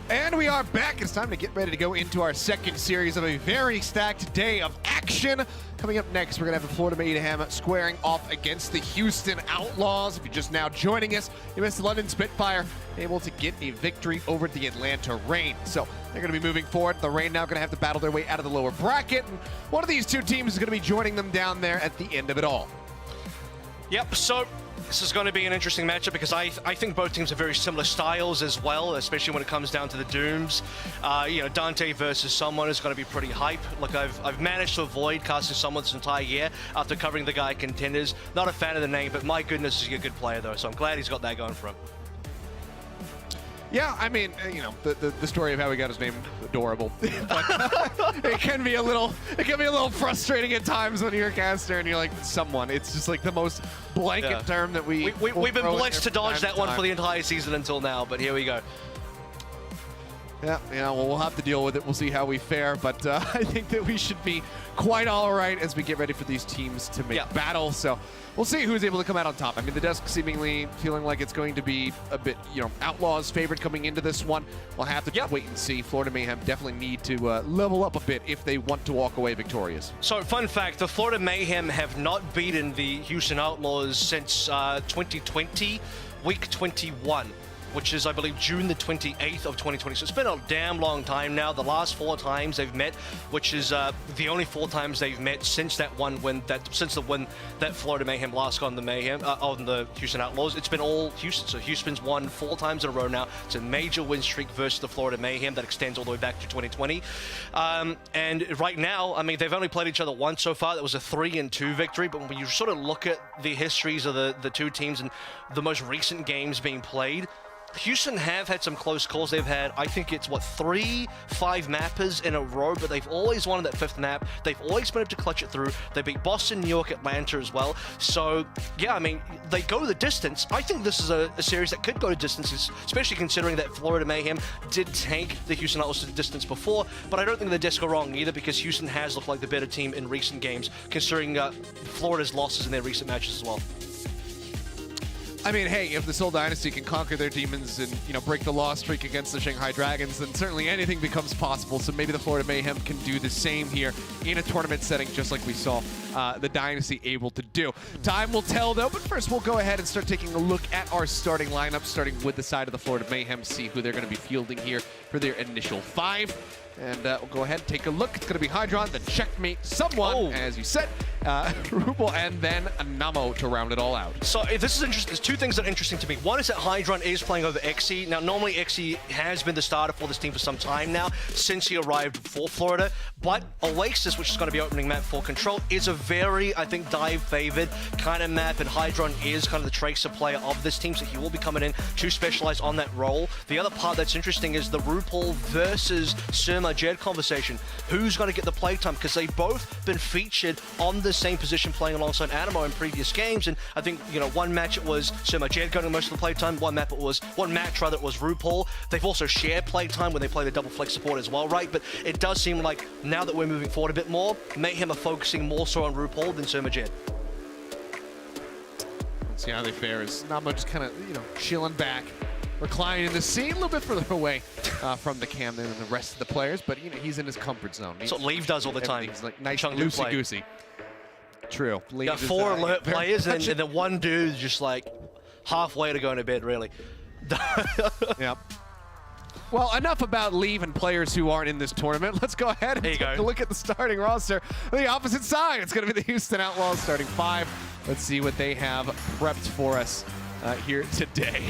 And we are back. It's time to get ready to go into our second series of a very stacked day of action. Coming up next, we're going to have the Florida Mayhem squaring off against the Houston Outlaws. If you're just now joining us, you missed the London Spitfire, able to get a victory over the Atlanta Reign. So they're going to be moving forward. The Reign now going to have to battle their way out of the lower bracket. And one of these two teams is going to be joining them down there at the end of it all. Yep, so this is going to be an interesting matchup because I think both teams have very similar styles as well, especially when it comes down to the Dooms. You know, Dante versus someone is going to be pretty hype. Look, I've managed to avoid casting someone this entire year after covering the guy Contenders. Not a fan of the name, but my goodness, is he a good player though, so I'm glad he's got that going for him. Yeah, I mean, you know, the story of how he got his name, adorable. But it can be a little frustrating at times when you're a caster and you're like, someone. It's just like the most blanket term that we've been blessed to dodge that one for the entire season until now, but here we go. Yeah, well, we'll have to deal with it. We'll see how we fare, but I think that we should be quite all right as we get ready for these teams to make battle. So we'll see who's able to come out on top. I mean, the desk seemingly feeling like it's going to be a bit, Outlaws favored coming into this one. We'll have to just wait and see. Florida Mayhem definitely need to level up a bit if they want to walk away victorious. So, fun fact, the Florida Mayhem have not beaten the Houston Outlaws since 2020, week 21. Which is, I believe, June the 28th of 2020. So it's been a damn long time now. The last 4 times they've met, which is the only 4 times they've met since the win that Florida Mayhem last got on the on the Houston Outlaws. It's been all Houston. So Houston's won 4 times in a row now. It's a major win streak versus the Florida Mayhem that extends all the way back to 2020. And right now, I mean, they've only played each other once so far. That was a 3-2 victory. But when you sort of look at the histories of the two teams and the most recent games being played, Houston have had some close calls. They've had, I think it's, 3 5-mappers in a row, but they've always won that 5th map. They've always been able to clutch it through. They beat Boston, New York, Atlanta as well. So, yeah, I mean, they go the distance. I think this is a series that could go to distances, especially considering that Florida Mayhem did take the Houston Outlaws to the distance before, but I don't think the Disc are wrong either, because Houston has looked like the better team in recent games, considering Florida's losses in their recent matches as well. I mean, hey, if the Seoul Dynasty can conquer their demons and, break the loss streak against the Shanghai Dragons, then certainly anything becomes possible. So maybe the Florida Mayhem can do the same here in a tournament setting, just like we saw the Dynasty able to do. Time will tell, though, but first we'll go ahead and start taking a look at our starting lineup, starting with the side of the Florida Mayhem, see who they're going to be fielding here for their initial 5. And we'll go ahead and take a look. It's going to be Hydron, then Checkmate someone, as you said, Rupal, and then Namo to round it all out. So this is interesting. There's 2 things that are interesting to me. One is that Hydron is playing over Xe. Now, normally Xe has been the starter for this team for some time now, since he arrived for Florida. But Oasis, which is going to be opening map for Control, is a very, I think, dive-favored kind of map, and Hydron is kind of the tracer player of this team, so he will be coming in to specialize on that role. The other part that's interesting is the Rupal versus Surma Jed conversation. Who's going to get the playtime? Because they've both been featured on the same position playing alongside Animo in previous games, and I think, one match it was Surma Jed getting most of the playtime, one match it was Rupal. They've also shared playtime when they play the double flex support as well, right? But it does seem like now that we're moving forward a bit more, Mayhem are focusing more so on Rupal than Surma Jed. Let's see how they fare as Namo just kind of, chilling back, reclining in the seat, a little bit further away from the cam than the rest of the players, but he's in his comfort zone. That's what Leave does all the time. He's like nice loosey-goosey. True. You got 4 alert players, and then one dude's just like halfway to going to bed, really. Yep. Well, enough about Leave and players who aren't in this tournament. Let's go ahead and take a look at the starting roster. On the opposite side, it's going to be the Houston Outlaws starting 5. Let's see what they have prepped for us here today.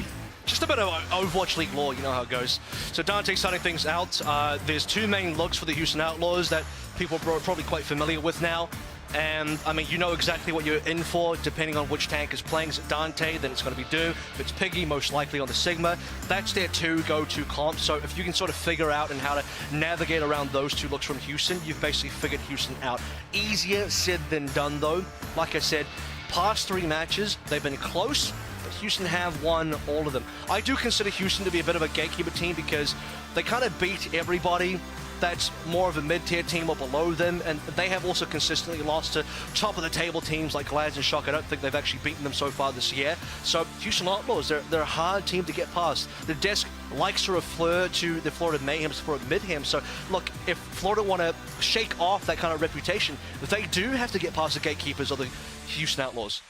Just a bit of Overwatch League lore, you know how it goes. So Dante starting things out. There's 2 main looks for the Houston Outlaws that people are probably quite familiar with now. And, I mean, you know exactly what you're in for, depending on which tank is playing. Is it Dante, then it's going to be Doom. If it's Piggy, most likely on the Sigma. That's their 2 go-to comps. So if you can sort of figure out and how to navigate around those 2 looks from Houston, you've basically figured Houston out. Easier said than done, though. Like I said, past 3 matches, they've been close, but Houston have won all of them. I do consider Houston to be a bit of a gatekeeper team because they kind of beat everybody that's more of a mid-tier team or below them, and they have also consistently lost to top-of-the-table teams like Glads and Shock. I don't think they've actually beaten them so far this year. So Houston Outlaws, they're a hard team to get past. The desk likes to refer to the Florida Mayhems for mid-hem. So look, if Florida want to shake off that kind of reputation, they do have to get past the gatekeepers of the Houston Outlaws.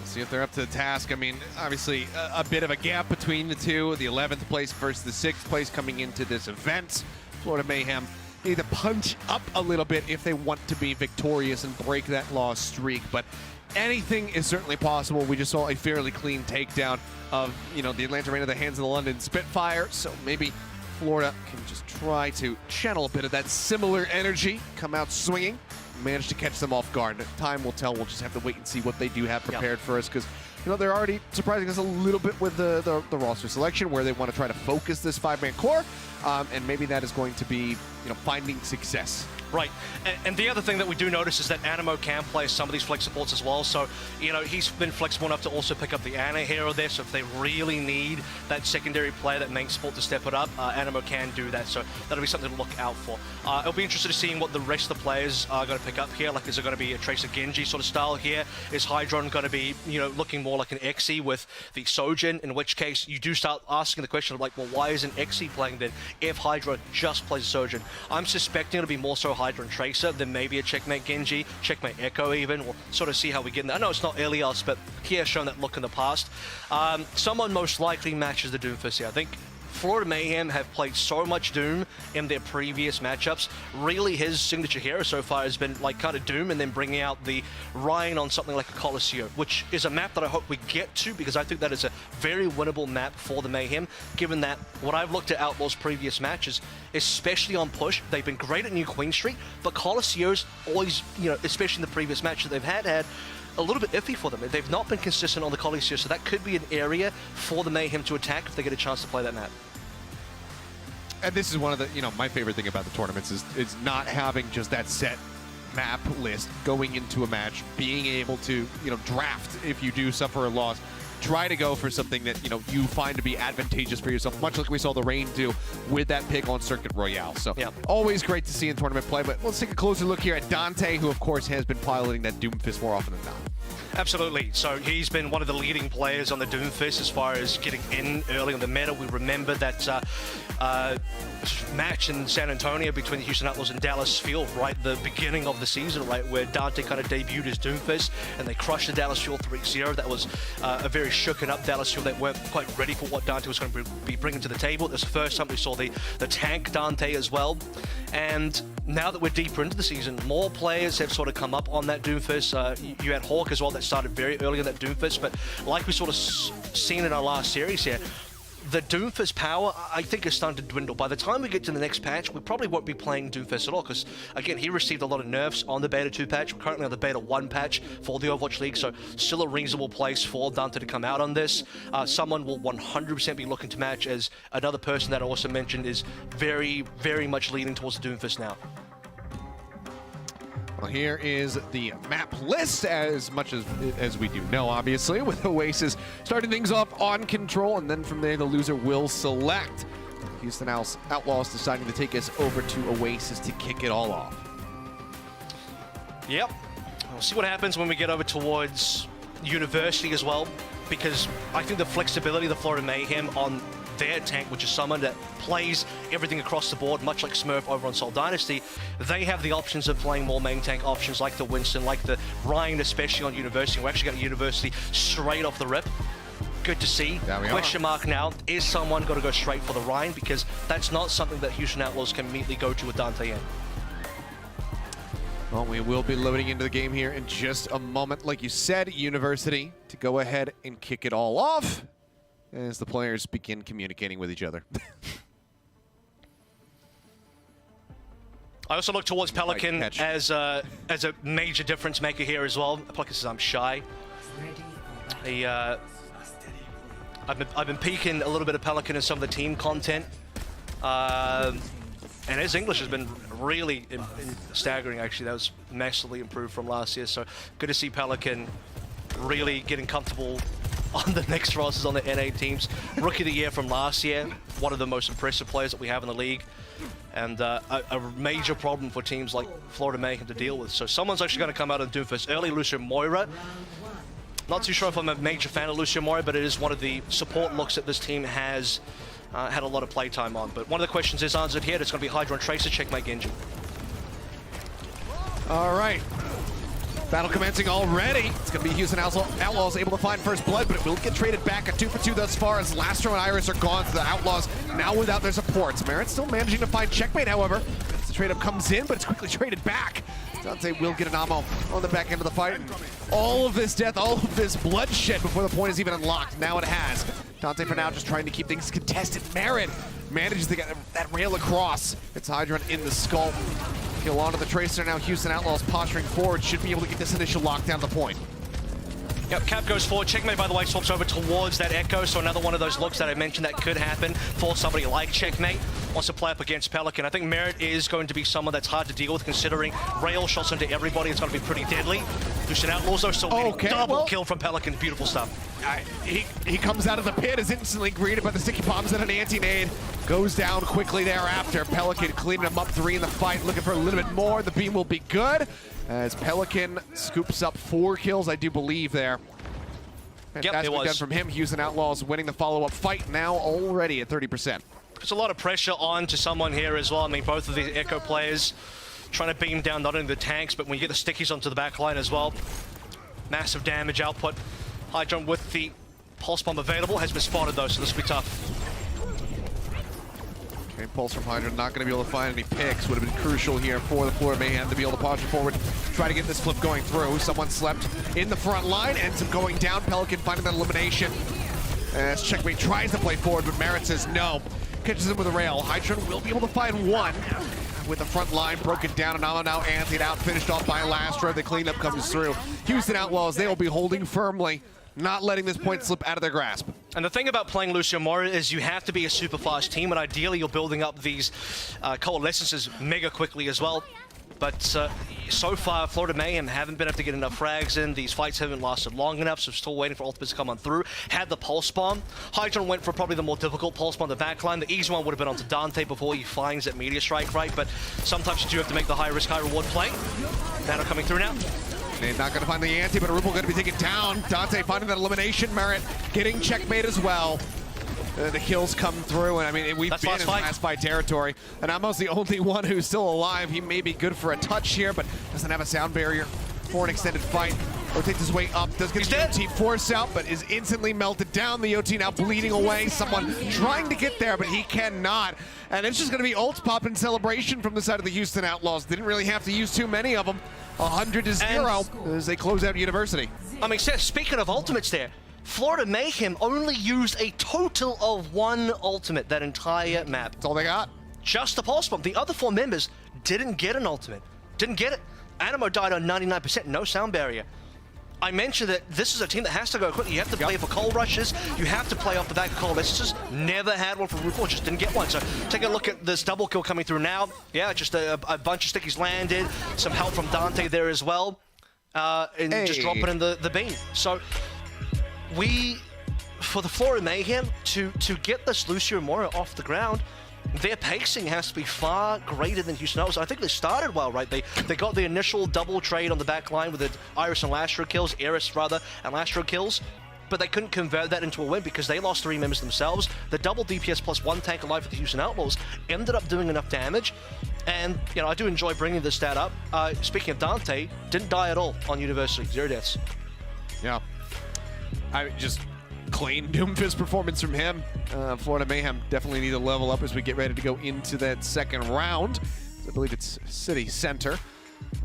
See if they're up to the task. I mean, obviously, a bit of a gap between the 2. The 11th place versus the 6th place coming into this event. Florida Mayhem need to punch up a little bit if they want to be victorious and break that loss streak. But anything is certainly possible. We just saw a fairly clean takedown of, the Atlanta Rain at the hands of the London Spitfire. So maybe Florida can just try to channel a bit of that similar energy, come out swinging, manage to catch them off guard. Time will tell. We'll just have to wait and see what they do have prepared for us, because they're already surprising us a little bit with the roster selection, where they want to try to focus this 5-man core, and maybe that is going to be finding success Right, and the other thing that we do notice is that Animo can play some of these flex supports as well, so, you know, he's been flexible enough to also pick up the Ana hero there, so if they really need that secondary player, that main support to step it up, Animo can do that, so that'll be something to look out for. It'll be interesting to see what the rest of the players are going to pick up here, like is it going to be a Tracer Genji sort of style here? Is Hydron going to be, you know, looking more like an Xe with the Sojin, in which case you do start asking the question of like, well, why isn't Xe playing then if Hydra just plays Sojin? I'm suspecting it'll be more so Hydra and Tracer than maybe a Checkmate Genji, Checkmate Echo even. We'll sort of see how we get in there. I know it's not Elias, but he has shown that look in the past. Someone most likely matches the Doomfist here. I think Florida Mayhem have played so much Doom in their previous matchups. Really, his signature hero so far has been like kind of Doom and then bringing out the Ryan on something like a Coliseum, which is a map that I hope we get to because I think that is a very winnable map for the Mayhem, given that what I've looked at Outlaws' previous matches, especially on push, they've been great at New Queen Street, but Coliseum's always, you know, especially in the previous match that they've had a little bit iffy for them. They've not been consistent on the Coliseum, so that could be an area for the Mayhem to attack if they get a chance to play that map. And this is one of the, you know, my favorite thing about the tournaments is not having just that set map list going into a match, being able to, you know, draft if you do suffer a loss. Try to go for something that, you know, you find to be advantageous for yourself, much like we saw the Reign do with that pick on Circuit Royale. So always great to see in tournament play, but let's take a closer look here at Dante, who of course has been piloting that Doomfist more often than not. Absolutely. So he's been one of the leading players on the Doomfist as far as getting in early on the meta. We remember that match in San Antonio between the Houston Outlaws and Dallas Fuel, right at the beginning of the season, right, where Dante kind of debuted as Doomfist and they crushed the Dallas Fuel 3-0. That was a very shooken up Dallas Fuel that weren't quite ready for what Dante was going to be bringing to the table. It was the first time we saw the tank Dante as well. And now that we're deeper into the season, more players have sort of come up on that Doomfist. You had Hawk as well that started very early in that Doomfist, but like we sort of seen in our last series here, the Doomfist power, I think, is starting to dwindle. By the time we get to the next patch, we probably won't be playing Doomfist at all, because, again, he received a lot of nerfs on the Beta 2 patch. We're currently on the Beta 1 patch for the Overwatch League, so still a reasonable place for Dante to come out on this. Someone will 100% be looking to match, as another person that I also mentioned is very, very much leaning towards the Doomfist now. Well, here is the map list, as much as we do know, obviously, with Oasis starting things off on Control, and then from there the loser will select. Houston Outlaws deciding to take us over to Oasis to kick it all off. Yep. We'll see what happens when we get over towards University as well, because I think the flexibility of the Florida Mayhem on their tank, which is someone that plays everything across the board, much like Smurf over on Seoul Dynasty, they have the options of playing more main tank options like the Winston, like the Ryan, especially on University. We're actually got University straight off the rip. Good to see. Question mark now, is someone going to go straight for the Ryan? Because that's not something that Houston Outlaws can immediately go to with Dante in. Well, we will be loading into the game here in just a moment. Like you said, University to go ahead and kick it all off as the players begin communicating with each other. I also look towards Pelican as a major difference maker here as well. Pelican says I'm shy. I've been peeking a little bit of Pelican in some of the team content. And his English has been really staggering, actually. That was massively improved from last year. So good to see Pelican really getting comfortable on the next rosters on the NA teams. Rookie of the year from last year, one of the most impressive players that we have in the league, and a major problem for teams like Florida Mayhem to deal with. So someone's actually going to come out and do first. Early Lucio Moira. Not too sure if I'm a major fan of Lucio Moira, but it is one of the support looks that this team has had a lot of playtime on. But one of the questions is answered here. It's going to be Hydra and Tracer, Checkmate Genji. All right. Battle commencing already. It's going to be Houston Outlaws able to find first blood, but it will get traded back. A 2-for-2 thus far as Lastro and Iris are gone to the Outlaws, now without their supports. Merit still managing to find Checkmate, however. As the trade-up comes in, but it's quickly traded back. Dante will get an ammo on the back end of the fight. And all of this death, all of this bloodshed before the point is even unlocked. Now it has. Dante for now just trying to keep things contested. Merit manages to get that rail across. It's Hydron in the skull. Kill onto the Tracer. Now Houston Outlaws posturing forward. Should be able to get this initial lockdown to the point. Yep, Cap goes forward. Checkmate, by the way, swaps over towards that Echo. So another one of those looks that I mentioned that could happen for somebody like Checkmate. wants to play up against Pelican. I think Merit is going to be someone that's hard to deal with, considering rail shots into everybody. It's going to be pretty deadly. Lucian Outlaws though still getting double kill from Pelican. Beautiful stuff. He comes out of the pit, is instantly greeted by the sticky bombs and an anti-nade. Goes down quickly thereafter. Pelican cleaning him up 3 in the fight, looking for a little bit more. The beam will be good as Pelican scoops up 4 kills, I do believe there. Fantastic done from him. Houston Outlaws winning the follow-up fight now already at 30%. There's a lot of pressure on to someone here as well. I mean, both of these Echo players trying to beam down not only the tanks, but when you get the stickies onto the back line as well. Massive damage output. Hydron with the pulse bomb available has been spotted though, so this will be tough. Okay, pulse from Hydron, not going to be able to find any picks. Would have been crucial here for the Florida Mayhem to be able to posture forward, try to get this flip going through. Someone slept in the front line, ends up going down. Pelican finding that elimination. As Checkmate tries to play forward, but Merritt says no. Catches him with a rail. Hydron will be able to find one with the front line broken down, and now Anthony out, finished off by Lastra. The cleanup comes through. Houston Outlaws, they will be holding firmly, not letting this point slip out of their grasp. And the thing about playing Lucio Mora is you have to be a super fast team, and ideally you're building up these coalescences mega quickly as well. But so far, Florida Mayhem haven't been able to get enough frags in. These fights haven't lasted long enough, so still waiting for ultimates to come on through. Had the pulse bomb. Hydron went for probably the more difficult pulse bomb on the backline. The easy one would have been onto Dante before he finds that meteor strike, right? But sometimes you do have to make the high risk, high reward play. Nano coming through now. They're not going to find the ante, but Ripple going to be taken down. Dante finding that elimination. Merit getting checkmate as well. The kills come through, and I mean, we've been in last fight territory, and Amo's the only one who's still alive. He may be good for a touch here, but doesn't have a sound barrier for an extended fight. Rotates his way up, does get the OT force out, but is instantly melted down. The OT now bleeding away. Someone trying to get there, but he cannot. And it's just going to be ults pop in celebration from the side of the Houston Outlaws. Didn't really have to use too many of them. 100-0 as they close out University. I mean, speaking of ultimates there, Florida Mayhem only used a total of 1 ultimate that entire map. That's all they got. Just the pulse bomb. The other 4 members didn't get an ultimate. Didn't get it. Animo died on 99%, no sound barrier. I mentioned that this is a team that has to go quickly. You have to play for coal rushes. You have to play off the back of coalescences. Never had one from RuPaul, just didn't get one. So take a look at this double kill coming through now. Yeah, just a bunch of stickies landed. Some help from Dante there as well. And just dropping in the beam. So for the Florida Mayhem, to get this Lucio Mora off the ground, their pacing has to be far greater than Houston Outlaws. I think they started well, right? They got the initial double trade on the back line with the Iris and Lastro kills, Eris rather, and Lastro kills, but they couldn't convert that into a win because they lost 3 members themselves. The double DPS plus 1 tank alive for the Houston Outlaws ended up doing enough damage, and you know, I do enjoy bringing this stat up. Speaking of Dante, didn't die at all on University, 0 deaths. Yeah. I just clean Doomfist performance from him. Florida Mayhem definitely need to level up as we get ready to go into that second round. I believe it's City Center.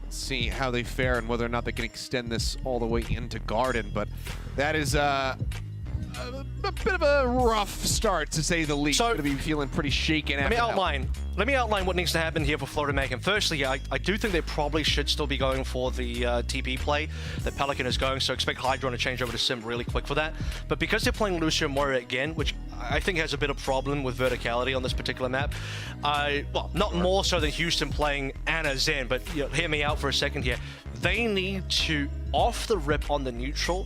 Let's see how they fare and whether or not they can extend this all the way into Garden. But that is a bit of a rough start, to say the least. So, going to be feeling pretty shaken. Let me outline what needs to happen here for Florida Mayhem. Firstly, I do think they probably should still be going for the TP play that Pelican is going, so expect Hydron to change over to Sim really quick for that. But because they're playing Lucio Mora again, which I think has a bit of problem with verticality on this particular map, well, not more so than Houston playing Anna Zen, but you know, hear me out for a second here. They need to, off the rip on the neutral,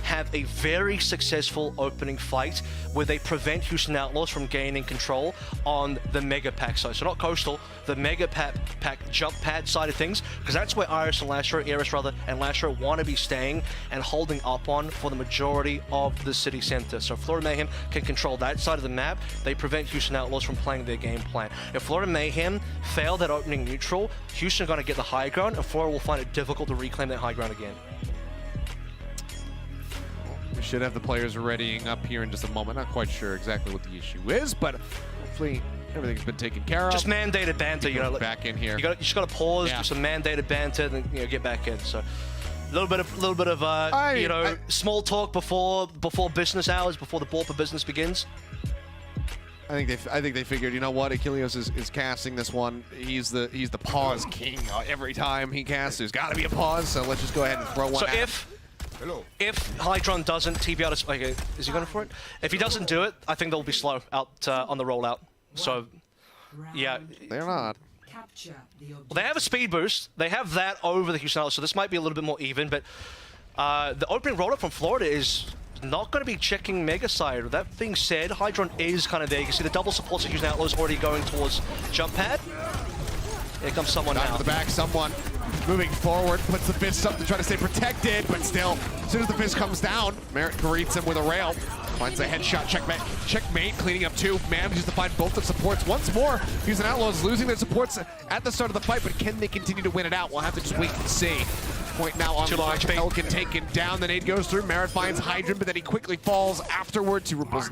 have a very successful opening fight where they prevent Houston Outlaws from gaining control on the Mega Pack side. So not Coastal, the Mega Pack jump pad side of things, because that's where Iris and Lastro, Eris rather, and Lastro want to be staying and holding up on for the majority of the city center. So if Florida Mayhem can control that side of the map, they prevent Houston Outlaws from playing their game plan. If Florida Mayhem fail that opening neutral, Houston are going to get the high ground, and Florida will find it difficult to reclaim that high ground again. We should have the players readying up here in just a moment. Not quite sure exactly what the issue is, but hopefully everything's been taken care of. Just mandated banter, you know. Back in here. You just got to pause, do some mandated banter, then get back in. So a little bit of small talk before business hours, before the ball for business begins. I think they figured, you know what, Achilles is casting this one. He's the pause king every time he casts. There's got to be a pause, so let's just go ahead and throw one. So if Hydron doesn't TP out, is he going for it? If he doesn't do it, I think they'll be slow out on the rollout. So Yeah. They're not. Well, they have a speed boost. They have that over the Houston Outlaws, so this might be a little bit more even, but the opening roll-up from Florida is not going to be checking Mega Side. With that being said, Hydron is kind of there. You can see the double supports of Houston Outlaws already going towards jump pad. Here comes someone Back now. to the back, someone moving forward, puts the fist up to try to stay protected, but still, as soon as the fist comes down, Merritt greets him with a rail. Finds a headshot, checkmate, cleaning up two, manages to find both the supports once more. Houston Outlaws losing their supports at the start of the fight, but can they continue to win it out? We'll have to just wait and see. Point now on launch, Pelican taken down, the nade goes through, Merritt finds Hydron, but then he quickly falls afterward to Ripple's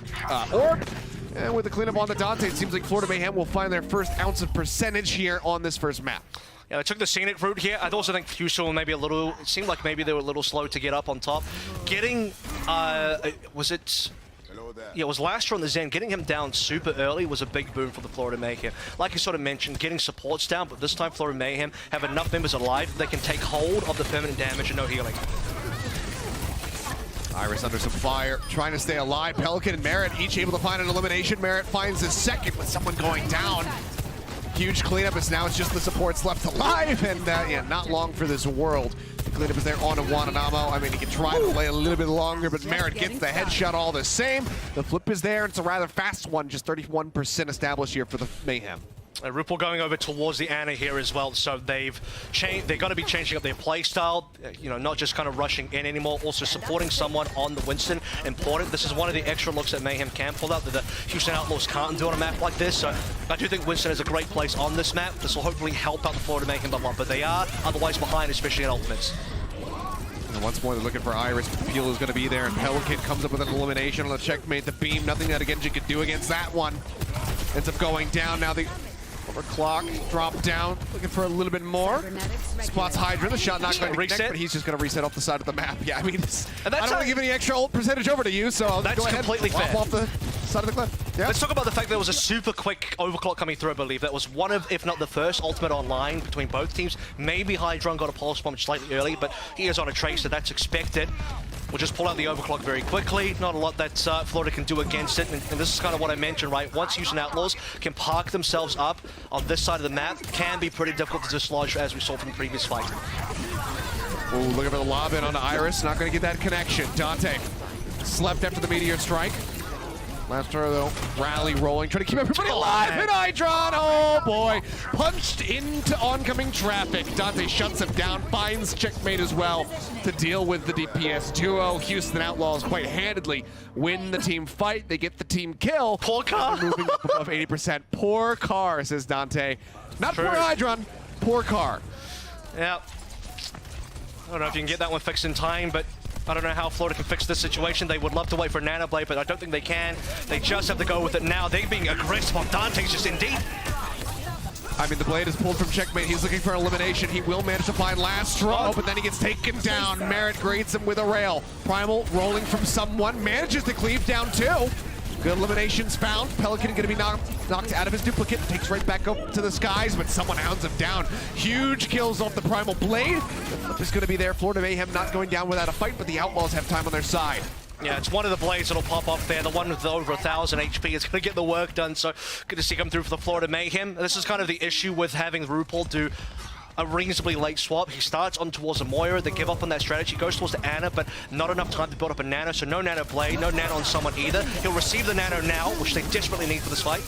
orb. And with the cleanup on the Dante, it seems like Florida Mayhem will find their first ounce of percentage here on this first map. Yeah, they took the scenic route here. I also think Houston maybe a little, it seemed like maybe they were a little slow to get up on top. Getting, was it? Yeah, it was Lastro on the Zen. Getting him down super early was a big boom for the Florida Mayhem. Like you sort of mentioned, getting supports down, but this time Florida Mayhem have enough members alive that they can take hold of the permanent damage and no healing. Iris under some fire, trying to stay alive. Pelican and Merritt each able to find an elimination. Merritt finds his second with someone going down. Huge cleanup as now it's just the supports left alive, and yeah, not long for this world. The cleanup is there on Guantanamo. I mean, he can try to play a little bit longer, but Merritt gets the headshot all the same. The flip is there, and it's a rather fast one, just 31% established here for the Mayhem. Ripple going over towards the Ana here as well, so they're going to be changing up their play style, you know, not just kind of rushing in anymore, also supporting someone on the Winston. Important. This is one of the extra looks that Mayhem can pull out that the Houston Outlaws can't do on a map like this, so I do think Winston is a great place on this map. This will hopefully help out the Florida Mayhem a lot, but they are otherwise behind, especially at ultimates. And once more, they're looking for Iris. Peel is going to be there, and Pelican comes up with an elimination on the checkmate. The beam, nothing that Genji could do against that one. Ends up going down. Now the overclock, drop down, looking for a little bit more. Spots Hydra, the shot not going to connect, but he's just going to reset off the side of the map. Yeah, I mean, I don't want to give any extra ult percentage over to you, so I'll go ahead completely and fair. off the side of the cliff. Yeah. Let's talk about the fact there was a super quick overclock coming through, I believe. That was one of, if not the first, ultimate online between both teams. Maybe Hydron got a pulse bomb slightly early, but he is on a trace, so that's expected. We'll just pull out the overclock very quickly. Not a lot that Florida can do against it, and this is kind of what I mentioned, right? Once Houston Outlaws can park themselves up on this side of the map, can be pretty difficult to dislodge, as we saw from the previous fight. Ooh, looking for the lob in on Iris, not going to get that connection. Dante slept after the meteor strike. Lastro, though, rally rolling, trying to keep everybody alive. And Hydron, oh boy, punched into oncoming traffic. Dante shuts him down, finds checkmate as well to deal with the DPS duo. Houston Outlaws quite handedly win the team fight. They get the team kill. Poor car. Moving up above 80%. Poor car, says Dante. Not poor Hydron, poor car. Yeah. I don't know if you can get that one fixed in time, but I don't know how Florida can fix this situation. They would love to wait for Nano Blade, but I don't think they can. They just have to go with it now. They're being aggressive on Dante's just indeed. I mean, the blade is pulled from checkmate. He's looking for elimination. He will manage to find Lastro, but then he gets taken down. Merritt greets him with a rail. Primal rolling from someone, manages to cleave down two. Good eliminations found. Pelican going to be knocked out of his duplicate. Takes right back up to the skies, but someone hounds him down. Huge kills off the Primal Blade. The flip is going to be there. Florida Mayhem not going down without a fight, but the Outlaws have time on their side. Yeah, it's one of the blades that'll pop up there. The one with the over 1,000 HP is going to get the work done, so good to see come through for the Florida Mayhem. This is kind of the issue with having RuPaul do a reasonably late swap. He starts on towards the Moira. They give up on that strategy, goes towards the Ana, but not enough time to build up a Nano, so no Nano Blade, no Nano on someone either. He'll receive the Nano now, which they desperately need for this fight.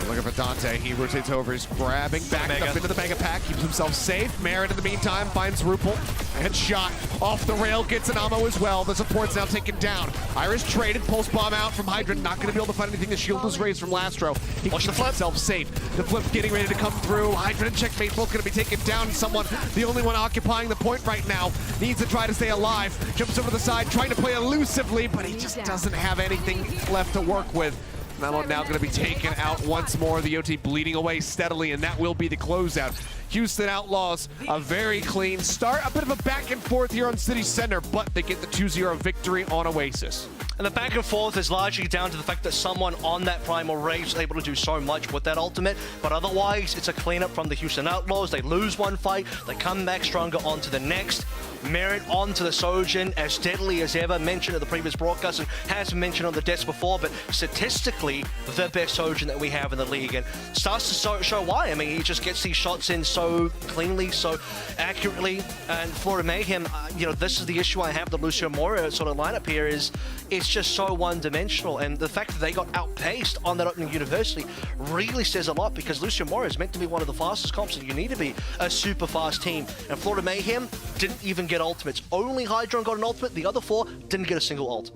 Looking for Dante. He rotates over. He's grabbing back up into the Mega Pack. Keeps himself safe. Merritt in the meantime finds RuPaul. Headshot off the rail. Gets an ammo as well. The support's now taken down. Iris traded. Pulse bomb out from Hydron. Not going to be able to find anything. The shield was raised from Lastro. He keeps himself safe. The flip getting ready to come through. Hydron and checkmate both going to be taken down. Someone, the only one occupying the point right now, needs to try to stay alive. Jumps over the side, trying to play elusively, but he just doesn't have anything left to work with. That one now going to be taken out once more. The OT bleeding away steadily, and that will be the closeout. Houston Outlaws, a very clean start. A bit of a back and forth here on City Center, but they get the 2-0 victory on Oasis. And the back and forth is largely down to the fact that someone on that Primal Rage is able to do so much with that ultimate, but otherwise it's a cleanup from the Houston Outlaws. They lose one fight, they come back stronger onto the next. Merit onto the Sojin, as deadly as ever, mentioned at the previous broadcast and has been mentioned on the desk before, but statistically the best Sojin that we have in the league, and starts to show why. I mean, he just gets these shots in so cleanly, so accurately, and Florida Mayhem, you know, this is the issue I have with the Lucio Mora sort of lineup here, is it's just so one-dimensional, and the fact that they got outpaced on that opening university really says a lot, because Lucio Mora is meant to be one of the fastest comps, and you need to be a super fast team, and Florida Mayhem didn't even get ultimates. Only Hydron got an ultimate, the other 4 didn't get a single ult.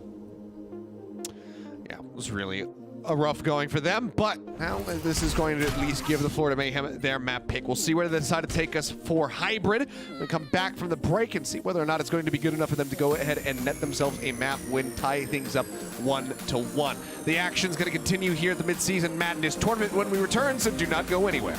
Yeah, it was really a rough going for them, but now this is going to at least give the Florida Mayhem their map pick. We'll see where they decide to take us for Hybrid. We'll come back from the break and see whether or not it's going to be good enough for them to go ahead and net themselves a map win, tie things up 1-1. The action's going to continue here at the Midseason Madness Tournament when we return, so do not go anywhere.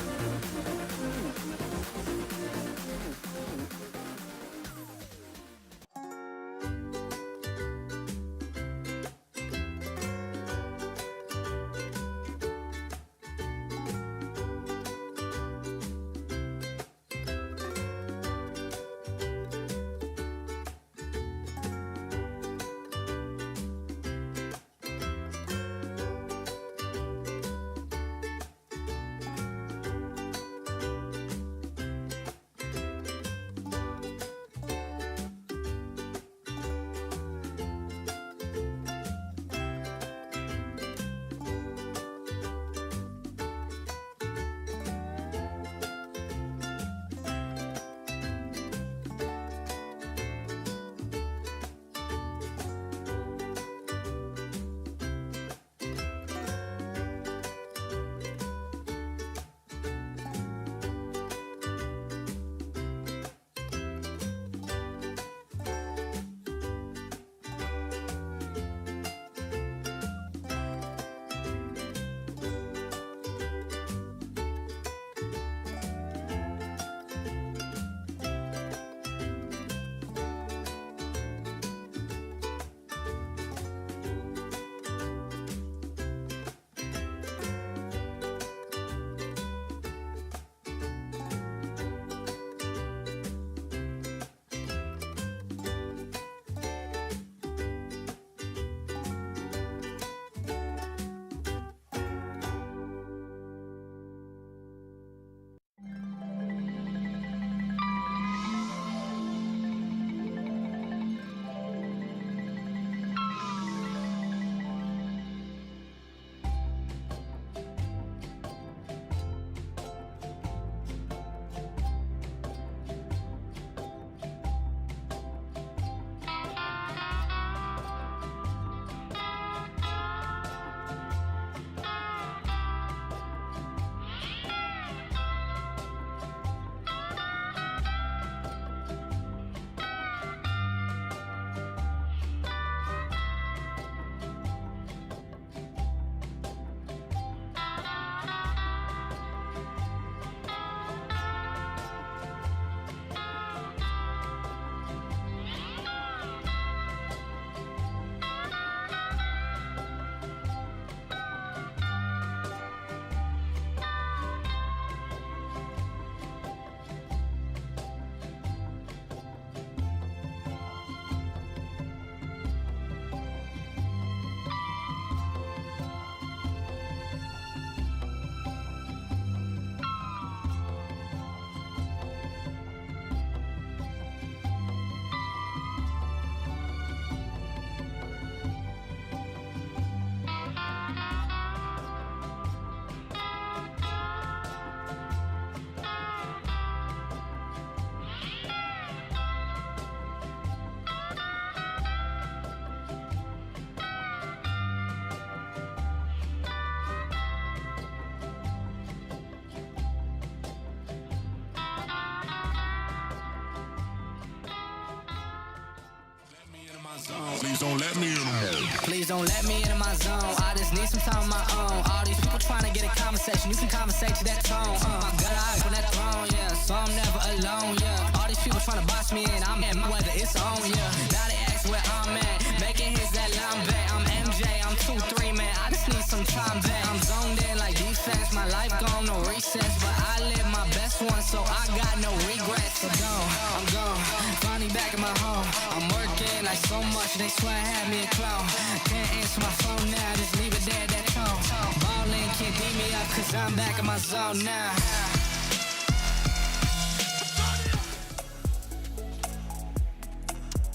Please don't let me in. Please don't let me into my zone. I just need some time of my own. All these people trying to get a conversation. You can conversate to that tone. My gut, I open that throne, yeah. so I'm never alone, yeah. All these people trying to box me in, I'm at my weather, it's on, yeah. Now they ask where I'm at, making hits that line back. I'm MJ, I'm 2-3, man, I just need some time back. I'm zoned in like defense, my life gone, no recess, but I live my best one, so I got no regrets. So I'm gone, finally back in my home. I'm working like so much, they swear I had me a clown. Can't answer my phone now, just leave it there, that tone. Ballin' can't beat me up, cause I'm back in my zone now.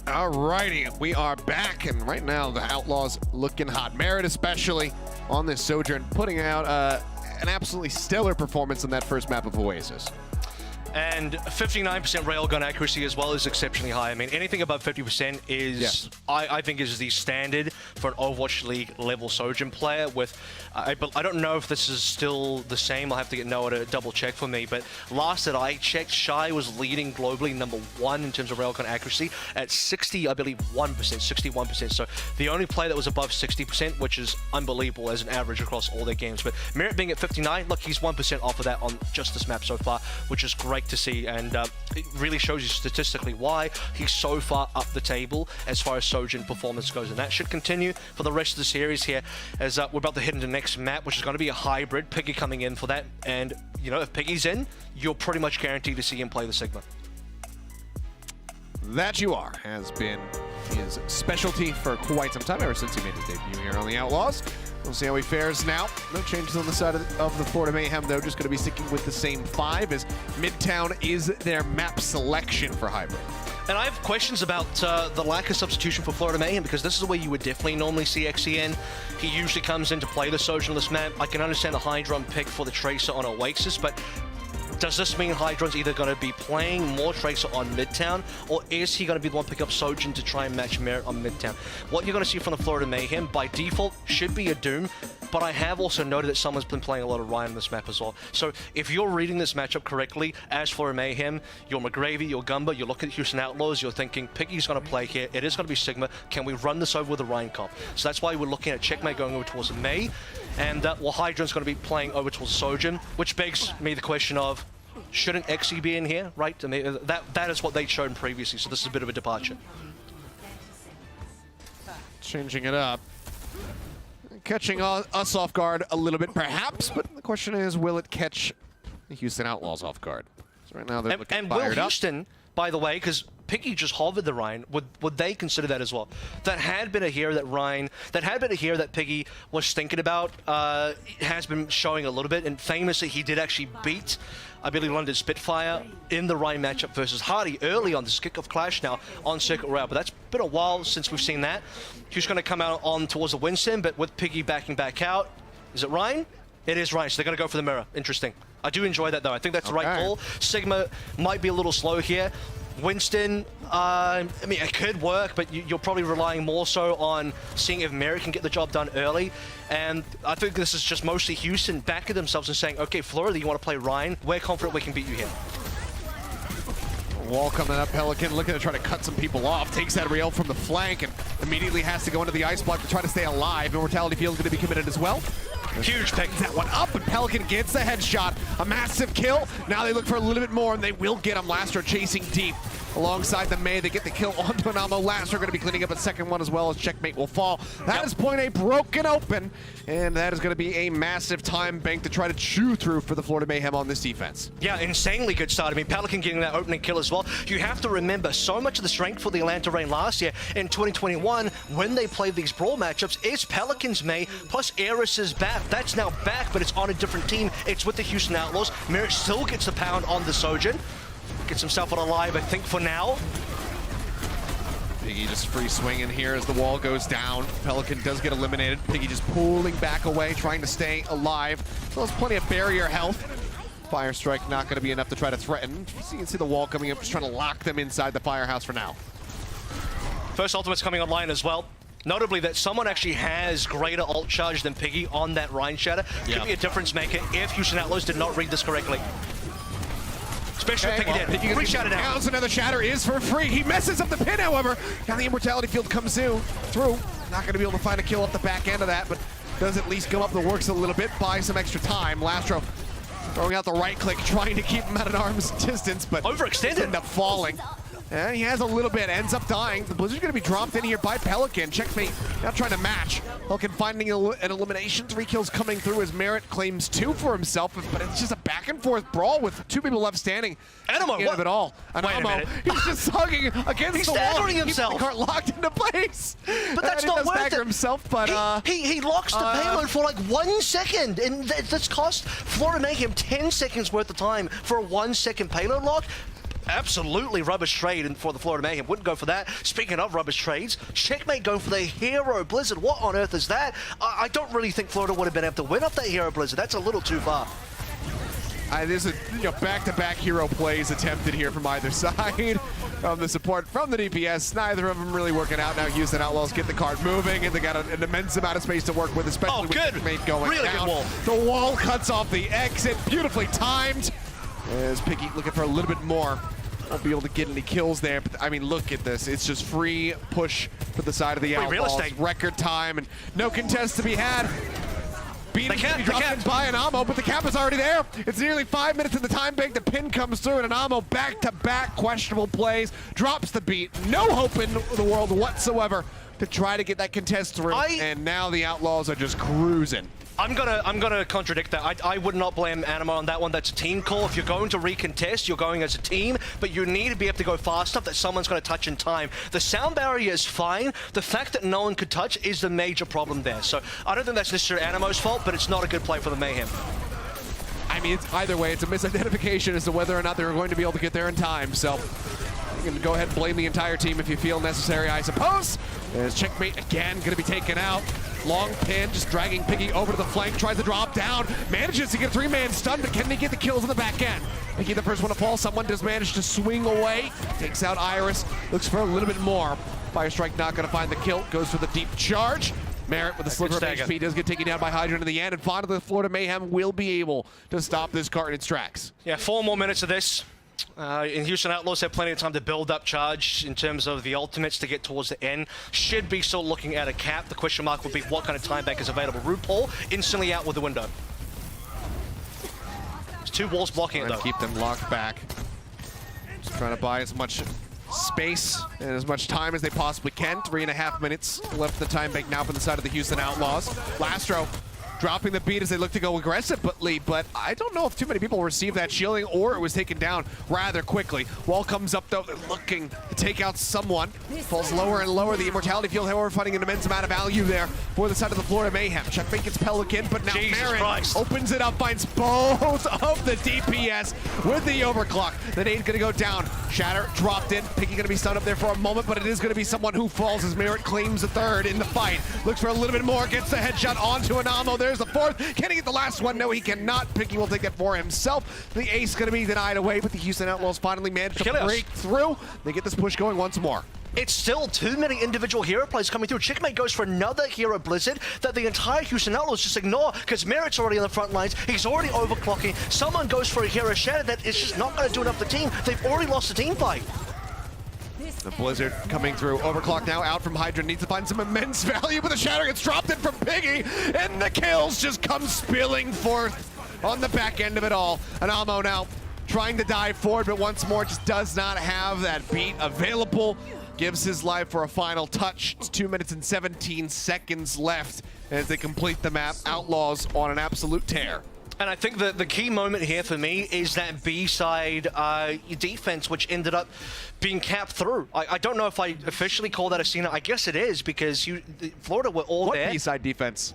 Alrighty, we are back, and right now the Outlaws looking hot. Merit especially on this Sojourn, putting out an absolutely stellar performance in that first map of Oasis. And 59% railgun accuracy as well is exceptionally high. I mean, anything above 50% is, I think, is the standard for an Overwatch League level Sojourn player. With, I don't know if this is still the same. I'll have to get Noah to double check for me. But last that I checked, Shy was leading globally #1 in terms of railgun accuracy at 60, I believe, 61%. So the only player that was above 60%, which is unbelievable as an average across all their games. But Merit being at 59, look, he's 1% off of that on just this map so far, which is great to see, and it really shows you statistically why he's so far up the table as far as Sojourn performance goes, and that should continue for the rest of the series here, as we're about to hit into the next map, which is going to be a hybrid. Piggy coming in for that, and you know, if Piggy's in, you're pretty much guaranteed to see him play the Sigma. That you are, has been his specialty for quite some time, ever since he made his debut here on the Outlaws. We'll see how he fares now. No changes on the side of the Florida Mayhem, though. Just going to be sticking with the same 5, as Midtown is their map selection for hybrid. And I have questions about the lack of substitution for Florida Mayhem, because this is where you would definitely normally see XEN. He usually comes in to play the Sojourn on this map. I can understand the Hydron pick for the Tracer on Oasis, but does this mean Hydron's either going to be playing more Tracer on Midtown, or is he going to be the one to pick up Sojourn to try and match Merit on Midtown? What you're going to see from the Florida Mayhem, by default, should be a Doom, but I have also noted that someone's been playing a lot of Ryan on this map as well. So if you're reading this matchup correctly, as Florida Mayhem, you're McGravy, you're Gumba, you're looking at Houston Outlaws, you're thinking, Piggy's going to play here, it is going to be Sigma, can we run this over with a Ryan comp? So that's why we're looking at Checkmate going over towards May, and well, Hydron's going to be playing over towards Sojourn, which begs me the question of, shouldn't Xe be in here, right? I mean, that is what they'd shown previously, so this is a bit of a departure. Changing it up. Catching us off guard a little bit, perhaps, but the question is, will it catch the Houston Outlaws off guard? So right now they're looking and fired will up. Houston, by the way, because Piggy just hovered the Ryan, would they consider that as well? That had been a hero that Piggy was thinking about, has been showing a little bit, and famously he did actually beat, I believe, London Spitfire in the Ryan matchup versus Hardy early on this kickoff clash now on Circuit Royale, but that's been a while since we've seen that. He's going to come out on towards the Winston, but with Piggy backing back out. Is it Ryan? It is Ryan, so they're going to go for the mirror. Interesting. I do enjoy that, though. I think that's the right call. Sigma might be a little slow here. Winston, I mean, it could work, but you're probably relying more so on seeing if Mary can get the job done early. And I think this is just mostly Houston backing themselves and saying, okay, Florida, you want to play Ryan? We're confident we can beat you here. Wall coming up, Pelican looking to try to cut some people off, takes that Riel from the flank and immediately has to go into the ice block to try to stay alive. Immortality Field going to be committed as well. Huge pick that one up, but Pelican gets the headshot. A massive kill. Now they look for a little bit more, and they will get him. Lastro chasing deep alongside the May. They get the kill onto Anamo. Lastro going to be cleaning up a second one as well, as Checkmate will fall. That is point A broken open, and that is going to be a massive time bank to try to chew through for the Florida Mayhem on this defense. Yeah, insanely good start. I mean, Pelican getting that opening kill as well. You have to remember, so much of the strength for the Atlanta Reign last year in 2021, when they played these brawl matchups, is Pelican's May plus Eris's back. That's now back, but it's on a different team. It's with the Houston Outlaws. Merritt still gets the pound on the Sojourn. Gets himself on alive, I think, for now. Piggy just free swinging here as the wall goes down. Pelican does get eliminated. Piggy just pulling back away, trying to stay alive. Still has plenty of barrier health. Fire strike not going to be enough to try to threaten. So you can see the wall coming up, just trying to lock them inside the firehouse for now. First ultimate's coming online as well. Notably that someone actually has greater ult charge than Piggy on that Rhine Shatter. Could be a difference maker if Houston Outlaws did not read this correctly. Especially Piggy did. Free shatter down. Another shatter is for free. He messes up the pin, however. Now the Immortality Field comes through. Not going to be able to find a kill off the back end of that, but does at least come up the works a little bit, buy some extra time. Lastro Throwing out the right click, trying to keep him at an arm's distance, but overextended. End up falling. And he has a little bit, ends up dying. The Blizzard's gonna be dropped in here by Pelican. Checkmate, not trying to match. Pelican finding an elimination, 3 kills coming through as Merritt claims 2 for himself, but it's just a back and forth brawl with 2 people left standing. Animo, what? Of it all. Wait a minute. He's just hugging against He's the wall. staggering himself. The cart locked into place. But that's not worth stagger it. himself, but he locks the payload for like 1 second, and that's cost Florida Mayhem 10 seconds worth of time for a 1 second payload lock. Absolutely rubbish trade for the Florida Mayhem. Wouldn't go for that. Speaking of rubbish trades, Checkmate going for the Hero Blizzard. What on earth is that? I don't really think Florida would have been able to win off that Hero Blizzard. That's a little too far. There's a back-to-back hero plays attempted here from either side. From the support from the DPS, neither of them really working out. Now Houston Outlaws get the card moving, and they got an immense amount of space to work with, especially with Checkmate going really down. Good wall. The wall cuts off the exit, beautifully timed. As Piggy looking for a little bit more. Won't be able to get any kills there, but I mean, look at this. It's just free push for the side of the Outlaws. Real estate. Record time and no contest to be had. Beat him, dropped in by Anamo, but the cap is already there. It's nearly 5 minutes in the time bank. The pin comes through, and Anamo back-to-back questionable plays. Drops the beat. No hope in the world whatsoever to try to get that contest through. And now the Outlaws are just cruising. I'm gonna contradict that. I would not blame Animo on that one. That's a team call. If you're going to recontest, you're going as a team, but you need to be able to go fast enough that someone's going to touch in time. The sound barrier is fine. The fact that no one could touch is the major problem there. So I don't think that's necessarily Animo's fault, but it's not a good play for the Mayhem. I mean, it's either way, it's a misidentification as to whether or not they're going to be able to get there in time. So you can go ahead and blame the entire team if you feel necessary, I suppose. As Checkmate again going to be taken out. Long pin, just dragging Piggy over to the flank, tries to drop down, manages to get a 3-man stun, but can they get the kills on the back end? Piggy the first one to fall, someone does manage to swing away, takes out Iris, looks for a little bit more. Fire Strike not gonna find the kill, goes for the deep charge. Merritt with a sliver of HP does get taken down by Hydrant in the end, and finally the Florida Mayhem will be able to stop this cart in its tracks. Yeah, 4 more minutes of this. In Houston Outlaws have plenty of time to build up charge in terms of the ultimates to get towards the end. Should be still looking at a cap. The question mark would be what kind of time back is available. RuPaul instantly out with the window. There's 2 walls blocking it though. Keep them locked back. Just trying to buy as much space and as much time as they possibly can. 3.5 minutes left in the time bank now from the side of the Houston Outlaws. Lastro dropping the beat as they look to go aggressively, but I don't know if too many people received that shielding or it was taken down rather quickly. Wall comes up though, looking to take out someone. Falls lower and lower. The Immortality Field, however, finding an immense amount of value there for the side of the Florida Mayhem. Checkmate gets Pelican, but now Merritt opens it up, finds both of the DPS with the overclock. The nade's gonna go down. Shatter dropped in. Piggy gonna be stunned up there for a moment, but it is gonna be someone who falls as Merritt claims the 3rd in the fight. Looks for a little bit more, gets the headshot onto Anamo. There's the 4th. Can he get the last one? No, he cannot. Piggy will take that for himself. The ace going to be denied away, but the Houston Outlaws finally managed to break through. They get this push going once more. It's still too many individual hero plays coming through. Checkmate goes for another hero blizzard that the entire Houston Outlaws just ignore because Merritt's already on the front lines. He's already overclocking. Someone goes for a hero shatter that is just not going to do enough for the team. They've already lost the team fight. The Blizzard coming through. Overclock now out from Hydra. Needs to find some immense value, but the shatter gets dropped in from Piggy, and the kills just come spilling forth on the back end of it all. Anamo now trying to dive forward, but once more just does not have that beat available. Gives his life for a final touch. It's 2 minutes and 17 seconds left as they complete the map. Outlaws on an absolute tear. And I think that the key moment here for me is that B-side defense, which ended up being capped through. I don't know if I officially call that a scene. I guess it is because Florida were all there. What B-side defense?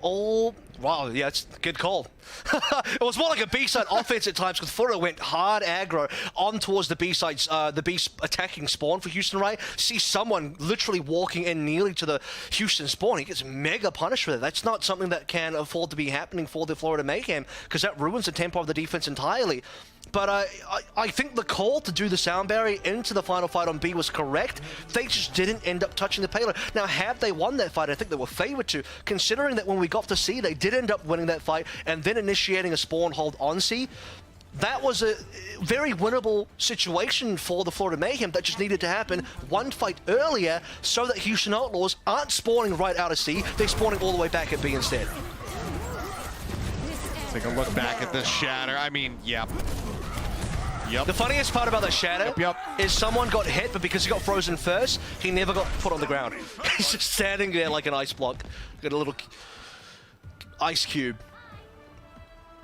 Wow, yeah, it's a good call. It was more like a B-side offense at times because Florida went hard aggro on towards the B-sides, the B attacking spawn for Houston, right? See someone literally walking in nearly to the Houston spawn. He gets mega punished for that. That's not something that can afford to be happening for the Florida Mayhem because that ruins the tempo of the defense entirely. But I think the call to do the sound barrier into the final fight on B was correct. They just didn't end up touching the payload. Now, have they won that fight? I think they were favored to, considering that when we got to C, they did end up winning that fight and then initiating a spawn hold on C. That was a very winnable situation for the Florida Mayhem that just needed to happen one fight earlier so that Houston Outlaws aren't spawning right out of C. They're spawning all the way back at B instead. Take a look back at this shatter. I mean, yep. The funniest part about that shatter is someone got hit, but because he got frozen first, he never got put on the ground. He's just standing there like an ice block. Got a little ice cube.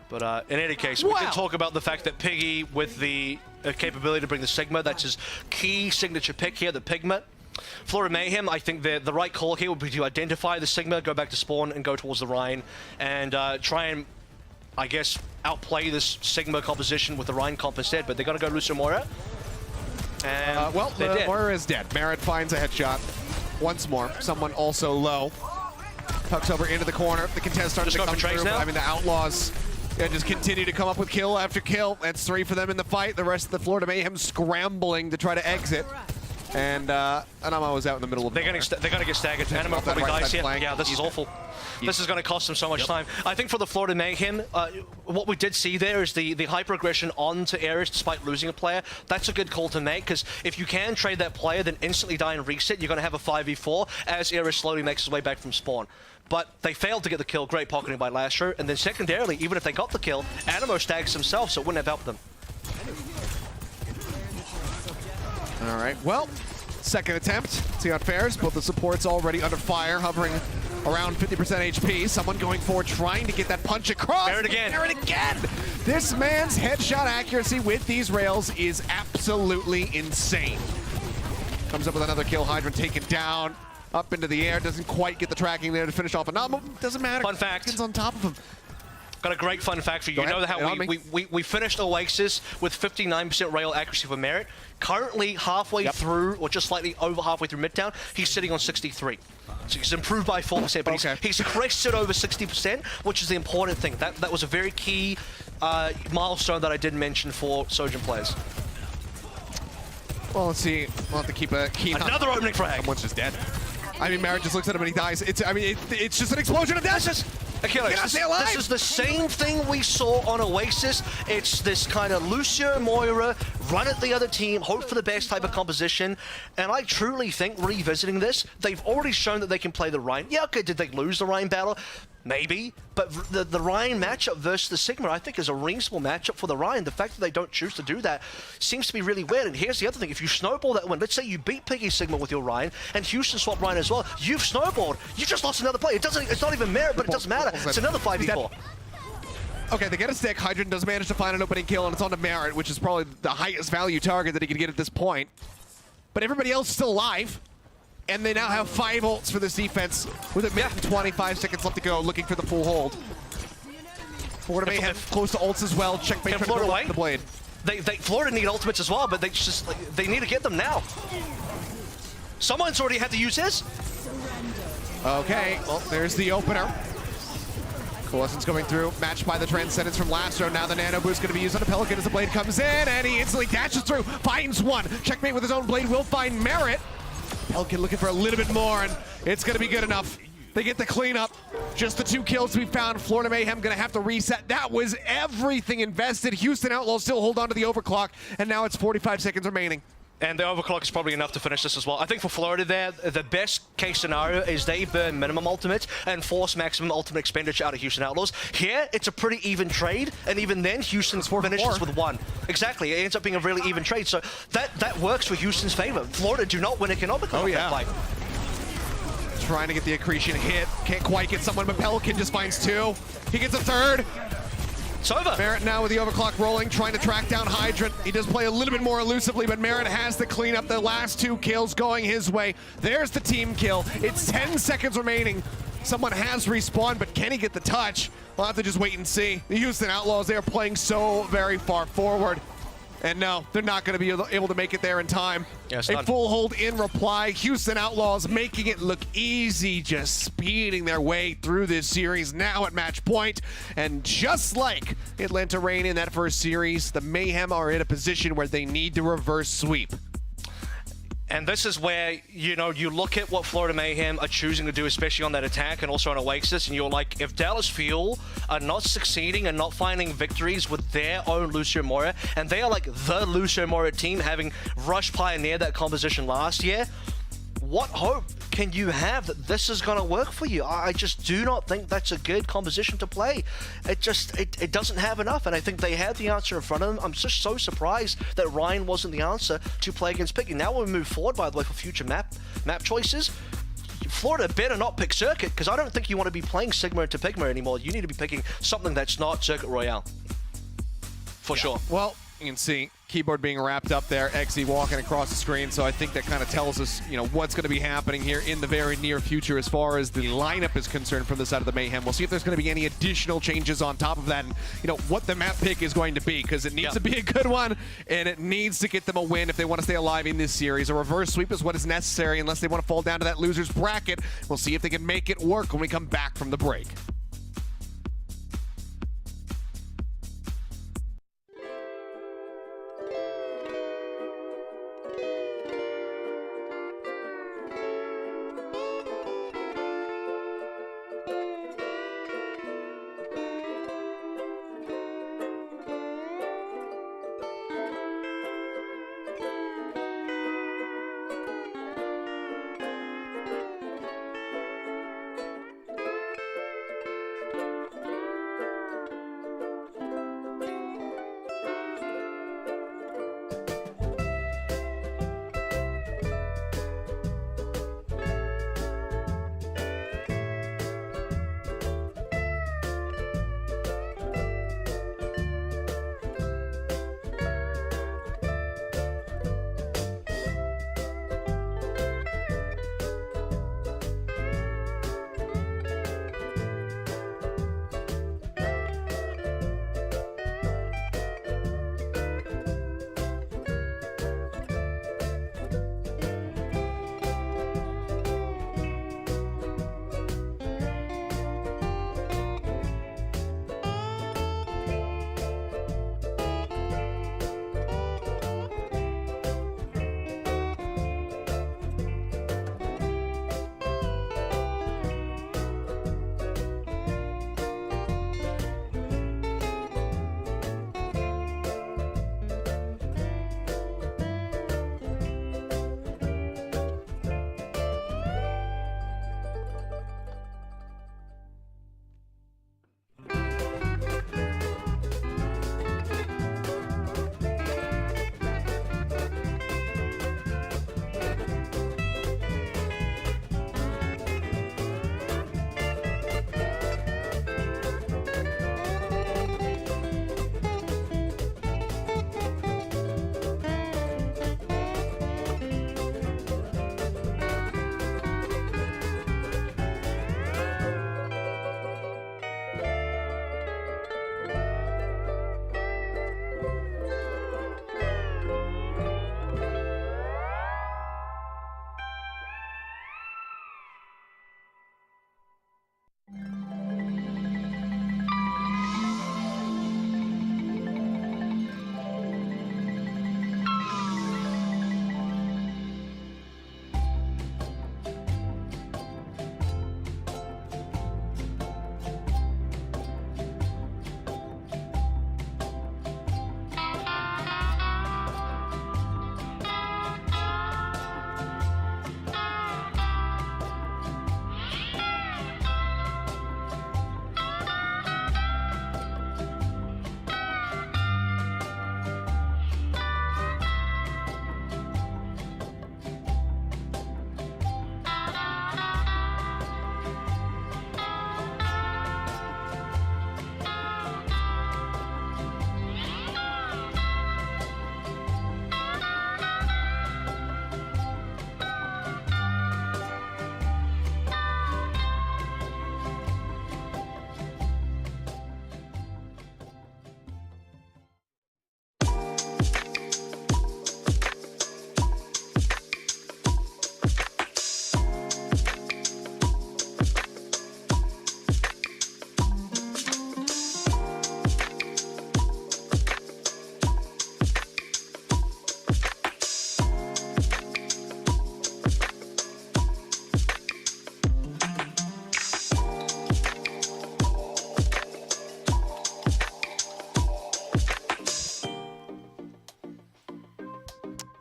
But in any case, we did talk about the fact that Piggy, with the capability to bring the Sigma, that's his key signature pick here, the Pigment. Florida Mayhem, I think the right call here would be to identify the Sigma, go back to spawn, and go towards the Rhine, and try and, I guess, outplay this Sigma composition with the Rhine comp instead, but they're going to go Lucio Moira. And well, Moira is dead. Merritt finds a headshot once more. Someone also low. Tucks over into the corner. The contest starts to come through. I mean, the Outlaws just continue to come up with kill after kill. That's 3 for them in the fight. The rest of the Florida Mayhem scrambling to try to exit. And Anama was out in the middle of they're going to get staggered. Anima probably dies here. Yeah, this is awful. This is going to cost them so much time. I think for the Florida Mayhem, what we did see there is the high progression onto Ares despite losing a player. That's a good call to make, because if you can trade that player, then instantly die and reset, you're going to have a 5v4 as Ares slowly makes his way back from spawn. But they failed to get the kill. Great pocketing by Lastro. And then secondarily, even if they got the kill, Animo stags himself, so it wouldn't have helped them. All right, well, second attempt. See how it fares. Both the supports already under fire, hovering around 50% HP. Someone going forward, trying to get that punch across. Barrett again. Barrett again. This man's headshot accuracy with these rails is absolutely insane. Comes up with another kill. Hydrant taken down. Up into the air. Doesn't quite get the tracking there to finish off. Anamo. Doesn't matter. Fun fact. It's on top of him. Got a great fun fact for you. You know how we finished Oasis with 59% rail accuracy for Merritt. Currently halfway through, or just slightly over halfway through Midtown, he's sitting on 63. So he's improved by 4%, but he's crested over 60%, which is the important thing. That was a very key milestone that I did mention for Sojourn players. Well, let's see. We'll have to keep a keen eye. Another opening frag. Someone's just dead. I mean, Merritt just looks at him and he dies. It's just an explosion of death. Achilles, this is the same thing we saw on Oasis. It's this kind of Lucio Moira, run at the other team, hope for the best type of composition. And I truly think, revisiting this, they've already shown that they can play the Rhine. Yeah, okay, did they lose the Rhine battle? Maybe. But the Rhine matchup versus the Sigma, I think, is a reasonable matchup for the Rhine. The fact that they don't choose to do that seems to be really weird. And here's the other thing. If you snowball that win, let's say you beat Piggy Sigma with your Rhine, and Houston swap Rhine as well, you've snowballed. You just lost another play. It's not even merit, but it doesn't matter. It's another 5v4. Okay, they get a stick. Hydrant does manage to find an opening kill, and it's on to Merritt, which is probably the highest value target that he can get at this point. But everybody else is still alive. And they now have 5 ults for this defense with a minute and 25 seconds left to go, looking for the full hold. Florida may have close to ults as well. Checkmate for the blade. Florida need ultimates as well, but they need to get them now. Someone's already had to use his. Okay, well, there's the opener. Coalescence going through, matched by the Transcendence from Lastro. Now the Nano Boost going to be used on a Pelican as the blade comes in, and he instantly dashes through, finds one. Checkmate with his own blade will find Merritt. Pelican looking for a little bit more, and it's going to be good enough. They get the cleanup. Just the 2 kills to be found. Florida Mayhem going to have to reset. That was everything invested. Houston Outlaws still hold on to the overclock, and now it's 45 seconds remaining. And the overclock is probably enough to finish this as well. I think for Florida there, the best case scenario is they burn minimum ultimates and force maximum ultimate expenditure out of Houston Outlaws. Here, it's a pretty even trade, and even then, Houston finishes with 1. Exactly, it ends up being a really even trade, so that works for Houston's favor. Florida do not win economically. Oh yeah. Trying to get the accretion hit. Can't quite get someone, but Pelican just finds 2. He gets a 3rd. It's over. Merritt now with the overclock rolling, trying to track down Hydrant. He does play a little bit more elusively, but Merritt has to clean up the last 2 kills going his way. There's the team kill. It's 10 seconds remaining. Someone has respawned, but can he get the touch? We'll have to just wait and see. The Houston Outlaws, they are playing so very far forward. And no, they're not going to be able to make it there in time. Yes, a full hold in reply. Houston Outlaws making it look easy, just speeding their way through this series now at match point. And just like Atlanta Reign in that first series, the Mayhem are in a position where they need to reverse sweep. And this is where, you know, you look at what Florida Mayhem are choosing to do, especially on that attack and also on Oasis, and you're like, if Dallas Fuel are not succeeding and not finding victories with their own Lucio Moira, and they are like the Lucio Moira team, having Rush pioneered that composition last year, what hope can you have that this is going to work for you? I just do not think that's a good composition to play. It doesn't have enough, and I think they had the answer in front of them. I'm just so surprised that Ryan wasn't the answer to play against Picking. Now we'll move forward, by the way, for future map choices. Florida better not pick Circuit, because I don't think you want to be playing Sigma into Pigma anymore. You need to be picking something that's not Circuit Royale. For sure. Well, you can see keyboard being wrapped up there, XE walking across the screen, so I think that kind of tells us, you know, what's going to be happening here in the very near future as far as the lineup is concerned from the side of the Mayhem. We'll see if there's going to be any additional changes on top of that, and, you know, what the map pick is going to be, because it needs to be a good one, and it needs to get them a win if they want to stay alive in this series. A reverse sweep is what is necessary unless they want to fall down to that loser's bracket. We'll see if they can make it work when we come back from the break.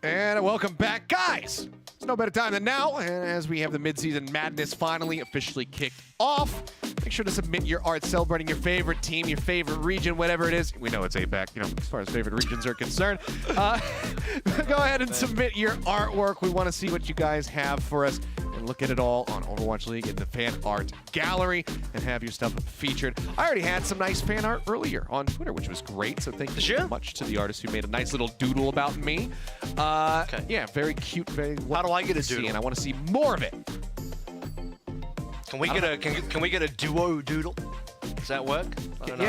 And welcome back, guys. There's no better time than now, and as we have the midseason madness finally officially kicked off. Make sure to submit your art celebrating your favorite team, your favorite region, whatever it is. We know it's APAC, you know, as far as favorite regions are concerned. Go ahead and submit your artwork. We want to see what you guys have for us. And look at it all on Overwatch League in the fan art gallery and have your stuff featured. I already had some nice fan art earlier on Twitter, which was great. So thank you so much to the artist who made a nice little doodle about me. Yeah, very cute. Very. How do I get a doodle? And I want to see more of it. Can we get a can we get a duo doodle? Does that work? I don't know.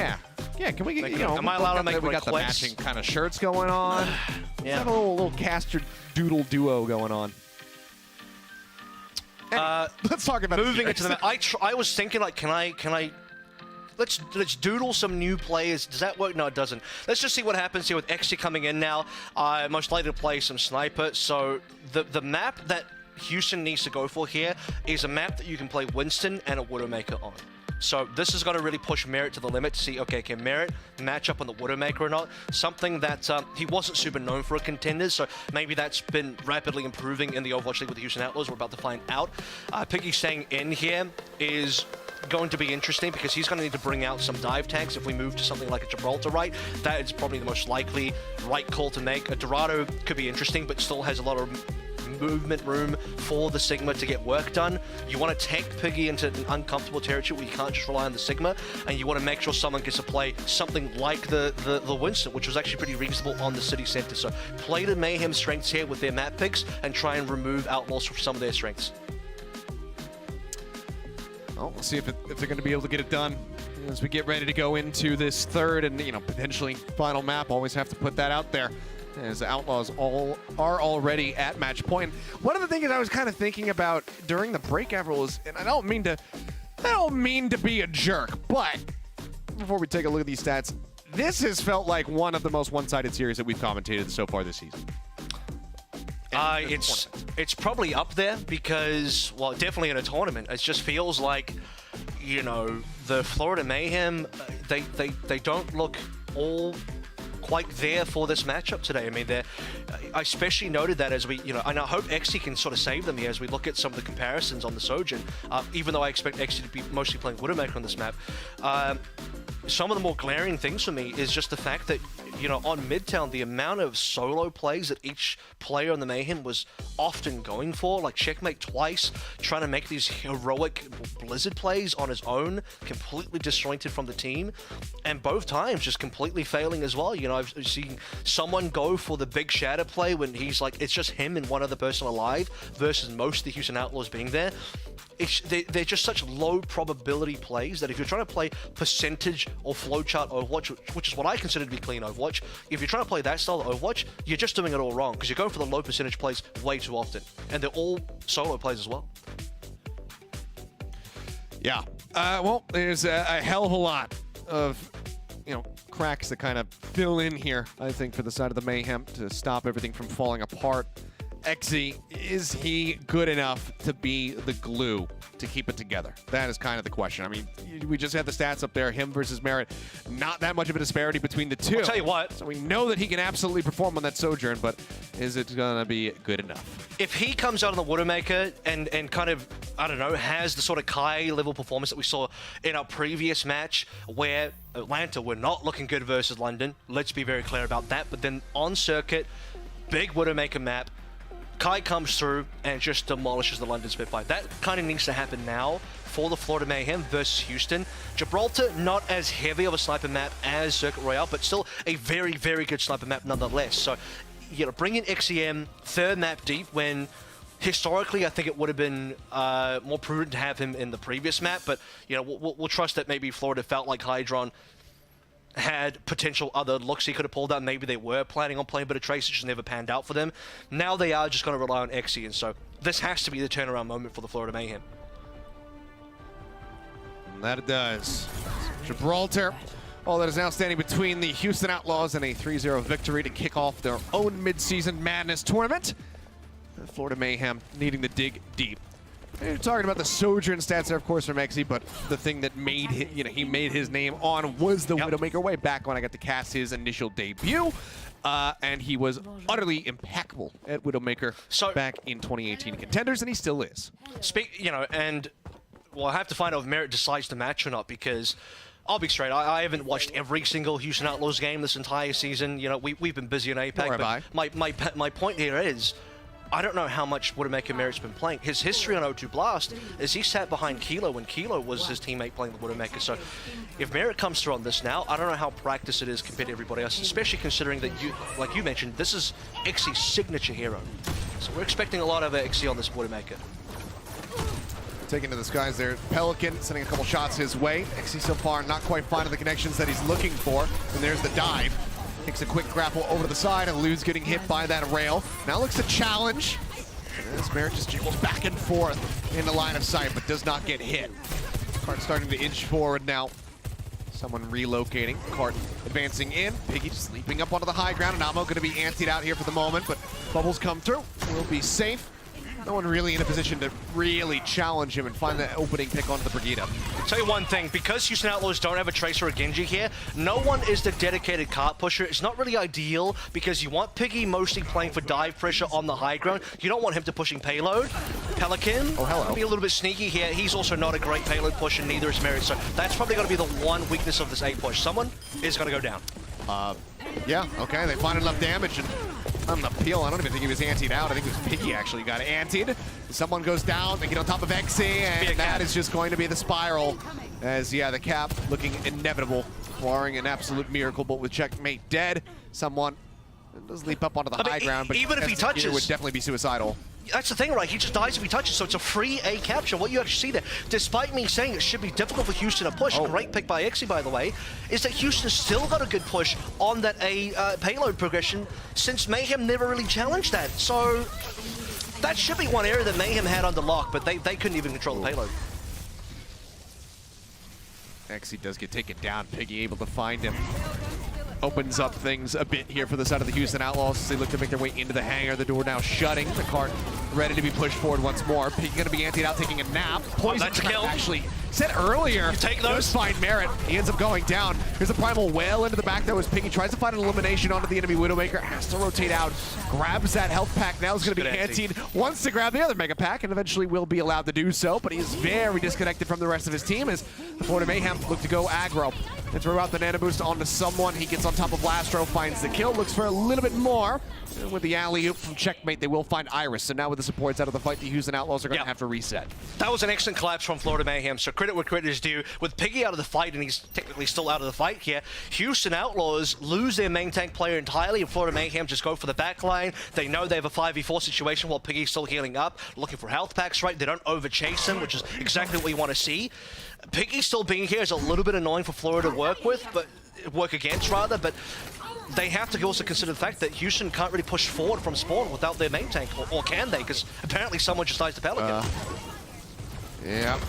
Yeah. Can we get? Like, You know, am I allowed to make we got the requests? matching kind of shirts going on. Yeah. Got a little caster doodle duo going on. Let's talk about moving it. into the. I was thinking like, can I? Let's doodle some new players. Does that work? No, it doesn't. Let's just see what happens here with XC coming in now. Most likely to play some sniper. So the map that Houston needs to go for here is a map that you can play Winston and a Widowmaker on. So this is going to really push Merit to the limit to see, okay, can Merit match up on the Widowmaker or not? Something that he wasn't super known for a contender, so maybe that's been rapidly improving in the Overwatch League with the Houston Outlaws. We're about to find out. Piggy staying in here is going to be interesting because he's going to need to bring out some dive tanks if we move to something like a Gibraltar right. That is probably the most likely right call to make. A Dorado could be interesting, but still has a lot of movement room for the Sigma to get work done. You want to take Piggy into an uncomfortable territory where you can't just rely on the Sigma, and you want to make sure someone gets to play something like the Winston, which was actually pretty reasonable on the city center. So play to Mayhem strengths here with their map picks and try and remove Outlaws from some of their strengths. Well, we'll see if they're going to be able to get it done as we get ready to go into this third and, you know, potentially final map. Always have to put that out there, as the Outlaws are already at match point. One of the things I was kind of thinking about during the break ever was, and I don't mean to be a jerk, but before we take a look at these stats, this has felt like one of the most one-sided series that we've commentated so far this season. It's probably up there because, well, definitely in a tournament. It just feels like, you know, the Florida Mayhem, they don't look all quite there for this matchup today. I mean, I especially noted that as we, you know, and I hope XC can sort of save them here as we look at some of the comparisons on the Sojourn, even though I expect XC to be mostly playing Widowmaker on this map. Some of the more glaring things for me is just the fact that, you know, on Midtown, the amount of solo plays that each player on the Mayhem was often going for, like Checkmate twice, trying to make these heroic Blizzard plays on his own, completely disjointed from the team, and both times just completely failing as well. You know, I've seen someone go for the big shatter play when he's like, it's just him and one other person alive versus most of the Houston Outlaws being there. They're just such low probability plays that if you're trying to play percentage or flowchart Overwatch, which is what I consider to be clean Overwatch, if you're trying to play that style of Overwatch, you're just doing it all wrong because you're going for the low percentage plays way too often. And they're all solo plays as well. Yeah. Well, there's a hell of a lot of, you know, cracks that kind of fill in here, I think, for the side of the Mayhem to stop everything from falling apart. XZ, is he good enough to be the glue to keep it together? That is kind of the question. I mean, we just had the stats up there, him versus Merit. Not that much of a disparity between the two. I'll tell you what. So we know that he can absolutely perform on that Sojourn, but is it going to be good enough? If he comes out on the Widowmaker and kind of, I don't know, has the sort of Kai level performance that we saw in our previous match where Atlanta were not looking good versus London, let's be very clear about that, but then on circuit, big Widowmaker map, Kai comes through and just demolishes the London Spitfire. That kind of needs to happen now for the Florida Mayhem versus Houston. Gibraltar, not as heavy of a sniper map as Circuit Royale, but still a very, very good sniper map nonetheless. So, you know, bring in XEM, third map deep, when historically I think it would have been more prudent to have him in the previous map, but, you know, we'll trust that maybe Florida felt like Hydron had potential other looks he could have pulled out. Maybe they were planning on playing a bit of Trace, it just never panned out for them. Now they are just going to rely on XE, and so this has to be the turnaround moment for the Florida Mayhem. And that it does. Gibraltar, all that is now standing between the Houston Outlaws and a 3-0 victory to kick off their own mid-season madness tournament. The Florida Mayhem needing to dig deep. You're talking about the Sojourn stats there, of course, from Exy, but the thing that made he made his name on was the Widowmaker way back when I got to cast his initial debut. And he was utterly impeccable at Widowmaker back in 2018 Contenders, and he still is. Well, I have to find out if Merit decides to match or not, because I'll be straight, I haven't watched every single Houston Outlaws game this entire season. You know, we've been busy in APAC, but my point here is, I don't know how much Widowmaker Merit's been playing. His history on O2 Blast is he sat behind Kilo when Kilo was his teammate playing with Widowmaker. So if Merit comes through on this now, I don't know how practice it is compared to everybody else, especially considering that, like you mentioned, this is Xy's signature hero. So we're expecting a lot of Xy on this Widowmaker. Taking to the skies there, Pelican sending a couple shots his way. Xy so far not quite finding the connections that he's looking for. And there's the dive. Takes a quick grapple over to the side, and Lou's getting hit by that rail. Now looks to challenge. And as Merit just jiggles back and forth in the line of sight, but does not get hit. Cart starting to inch forward now. Someone relocating. Cart advancing in. Piggy just leaping up onto the high ground. And Amo going to be antied out here for the moment, but bubbles come through. We'll be safe. No one really in a position to really challenge him and find that opening pick onto the Brigida. I'll tell you one thing, because Houston Outlaws don't have a Tracer or Genji here, no one is the dedicated cart pusher. It's not really ideal because you want Piggy mostly playing for dive pressure on the high ground. You don't want him to pushing payload. Pelican, be a little bit sneaky here. He's also not a great payload pusher, neither is Merit. So that's probably going to be the one weakness of this A push. Someone is going to go down. Yeah, okay, they find enough damage, and on the peel, I don't even think he was antied out. I think it was Piggy actually got antied. Someone goes down, they get on top of Xy, and that is just going to be the spiral. As, yeah, the cap looking inevitable, barring an absolute miracle, but with Checkmate dead, someone does leap up onto the high ground, but even if he touches, it would definitely be suicidal. That's the thing, right? He just dies if he touches, so it's a free A capture. What you actually see there, despite me saying it should be difficult for Houston to push, great pick by Xy, by the way, is that Houston still got a good push on that A payload progression, since Mayhem never really challenged that. So that should be one area that Mayhem had under lock, but they couldn't even control the payload. Xy does get taken down. Piggy able to find him. Opens up things a bit here for the side of the Houston Outlaws as they look to make their way into the hangar. The door now shutting. The cart ready to be pushed forward once more. Piggy going to be antied out, taking a nap. Poison trap actually said earlier. Take those. Does find Merit. He ends up going down. Here's a primal whale into the back though as Piggy tries to find an elimination onto the enemy Widowmaker. Has to rotate out. Grabs that health pack. Now is going to be antied. Wants to grab the other mega pack and eventually will be allowed to do so. But he is very disconnected from the rest of his team as the Florida Mayhem look to go aggro. And throw out the nano boost onto someone. He gets on top of Lastro, finds the kill, looks for a little bit more. And with the alley-oop from Checkmate, they will find Iris. So now with the supports out of the fight, the Houston Outlaws are going to have to reset. That was an excellent collapse from Florida Mayhem, so credit where credit is due. With Piggy out of the fight, and he's technically still out of the fight here, Houston Outlaws lose their main tank player entirely, and Florida Mayhem just go for the back line. They know they have a 5v4 situation while Piggy's still healing up, looking for health packs, right? They don't over-chase him, which is exactly what you want to see. Piggy still being here is a little bit annoying for Florida to work against, but they have to also consider the fact that Houston can't really push forward from spawn without their main tank, or can they? Because apparently someone just dies to Pelican. Yeah.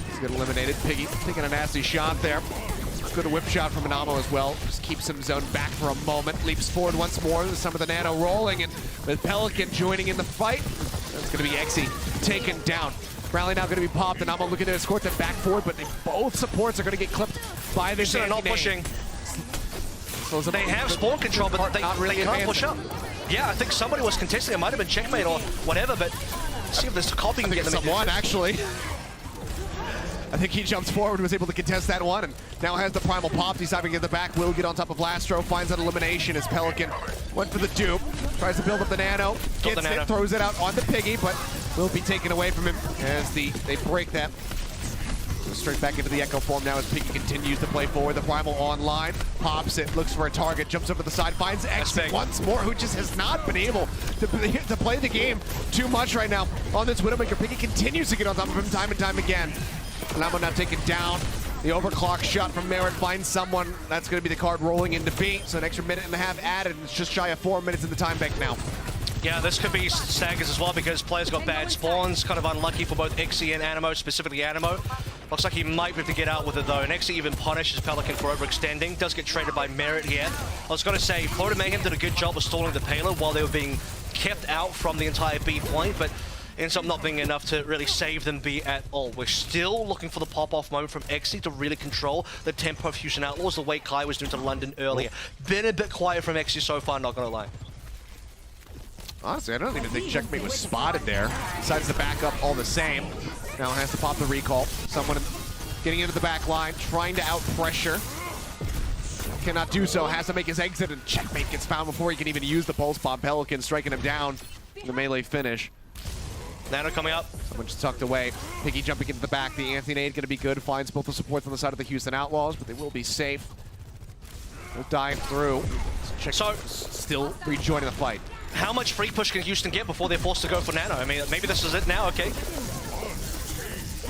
He's getting eliminated. Piggy taking a nasty shot there. Good whip shot from Anamo as well. Just keeps him zoned back for a moment. Leaps forward once more. Some of the nano rolling, and with Pelican joining in the fight, that's going to be Xy taken down. Rally now going to be popped, and I'm looking to escort them back forward, but both supports are going to get clipped by this. They're not pushing. They have spawn control, but they can't push up. Yeah, I think somebody was contesting. It might have been Checkmate or whatever, but let's see if this copy can get them. Someone actually. I think he jumps forward, was able to contest that one, and now has the primal pop. He's having to get the back. Will get on top of Lastro, finds that elimination as Pelican went for the dupe. Tries to build up the nano, gets it, throws it out onto Piggy, but will be taken away from him as they break that. Goes straight back into the Echo form now as Piggy continues to play forward. The primal online, pops it, looks for a target, jumps over the side, finds X once more, who just has not been able to play the game too much right now on this Widowmaker. Piggy continues to get on top of him time and time again. Lamo now taken down. The overclock shot from Merit finds someone. That's going to be the card rolling into B. So an extra minute and a half added. It's just shy of 4 minutes in the time bank now. Yeah, this could be staggers as well because players got bad spawns. Kind of unlucky for both Xy and Animo, specifically Animo. Looks like he might be able to get out with it though. And Xy even punishes Pelican for overextending. Does get traded by Merit here. I was going to say, Florida Mayhem did a good job of stalling the payload while they were being kept out from the entire B point, but ends up not being enough to really save them be at all. We're still looking for the pop-off moment from Exi to really control the tempo of Houston Outlaws, the way Kai was doing to London earlier. Been a bit quiet from Exi so far, not gonna lie. Honestly, I don't even think Checkmate was spotted there. Decides to back up all the same. Now has to pop the recall. Someone getting into the back line, trying to out-pressure. Cannot do so, has to make his exit, and Checkmate gets found before he can even use the pulse bomb. Pelican striking him down in the melee finish. Nano coming up. Someone's tucked away. Piggy jumping into the back. The anti-nade going to be good. Finds both the supports on the side of the Houston Outlaws, but they will be safe. They'll dive through. So still rejoining the fight. How much free push can Houston get before they're forced to go for Nano? I mean, maybe this is it now, okay.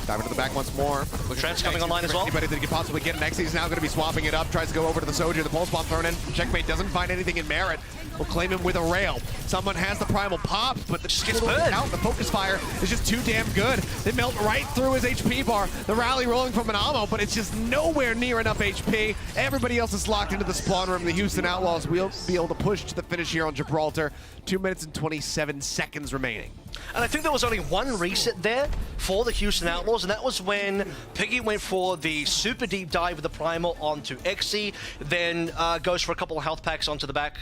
Dive into the back once more. Trent's coming online as well. Anybody that he could possibly get. Next, he's now going to be swapping it up. Tries to go over to the Soldier. The pulse bomb thrown in. Checkmate doesn't find anything in merit. Will claim him with a rail. Someone has the primal pop, but the just gets burned out. The focus fire is just too damn good. They melt right through his HP bar. The rally rolling from an ammo, but it's just nowhere near enough HP. Everybody else is locked into the spawn room. The Houston Outlaws will be able to push to the finish here on Gibraltar. 2 minutes and 27 seconds remaining. And I think there was only one reset there for the Houston Outlaws, and that was when Piggy went for the super deep dive with the primal onto Exi, then goes for a couple of health packs onto the back,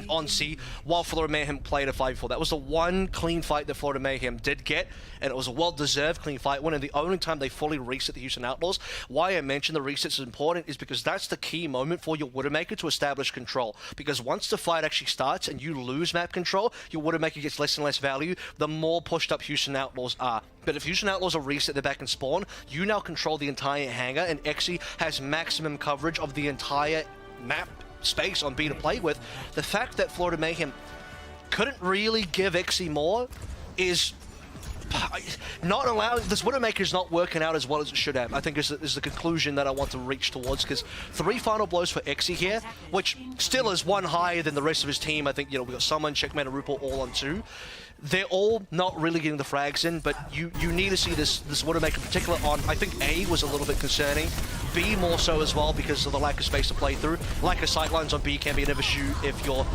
on C, while Florida Mayhem played a 5-4. That was the one clean fight that Florida Mayhem did get, and it was a well-deserved clean fight win, and the only time they fully reset the Houston Outlaws. Why I mentioned the resets is important is because that's the key moment for your Widowmaker to establish control, because once the fight actually starts and you lose map control, your Widowmaker gets less and less value, the more pushed up Houston Outlaws are. But if Houston Outlaws are reset, they're back in spawn, you now control the entire hangar, and Exi has maximum coverage of the entire map space on B to play with. The fact that Florida Mayhem couldn't really give Exi more is not allowing, this Widowmaker is not working out as well as it should have, I think is the conclusion that I want to reach towards, because 3 final blows for Exi here, which still is one higher than the rest of his team. I think, we've got Summon, Checkmate, and RuPaul all on 2. They're all not really getting the frags in, but you need to see this Widowmaker in particular on, I think A was a little bit concerning, B more so as well because of the lack of space to play through. Lack of sightlines on B can be an issue if you're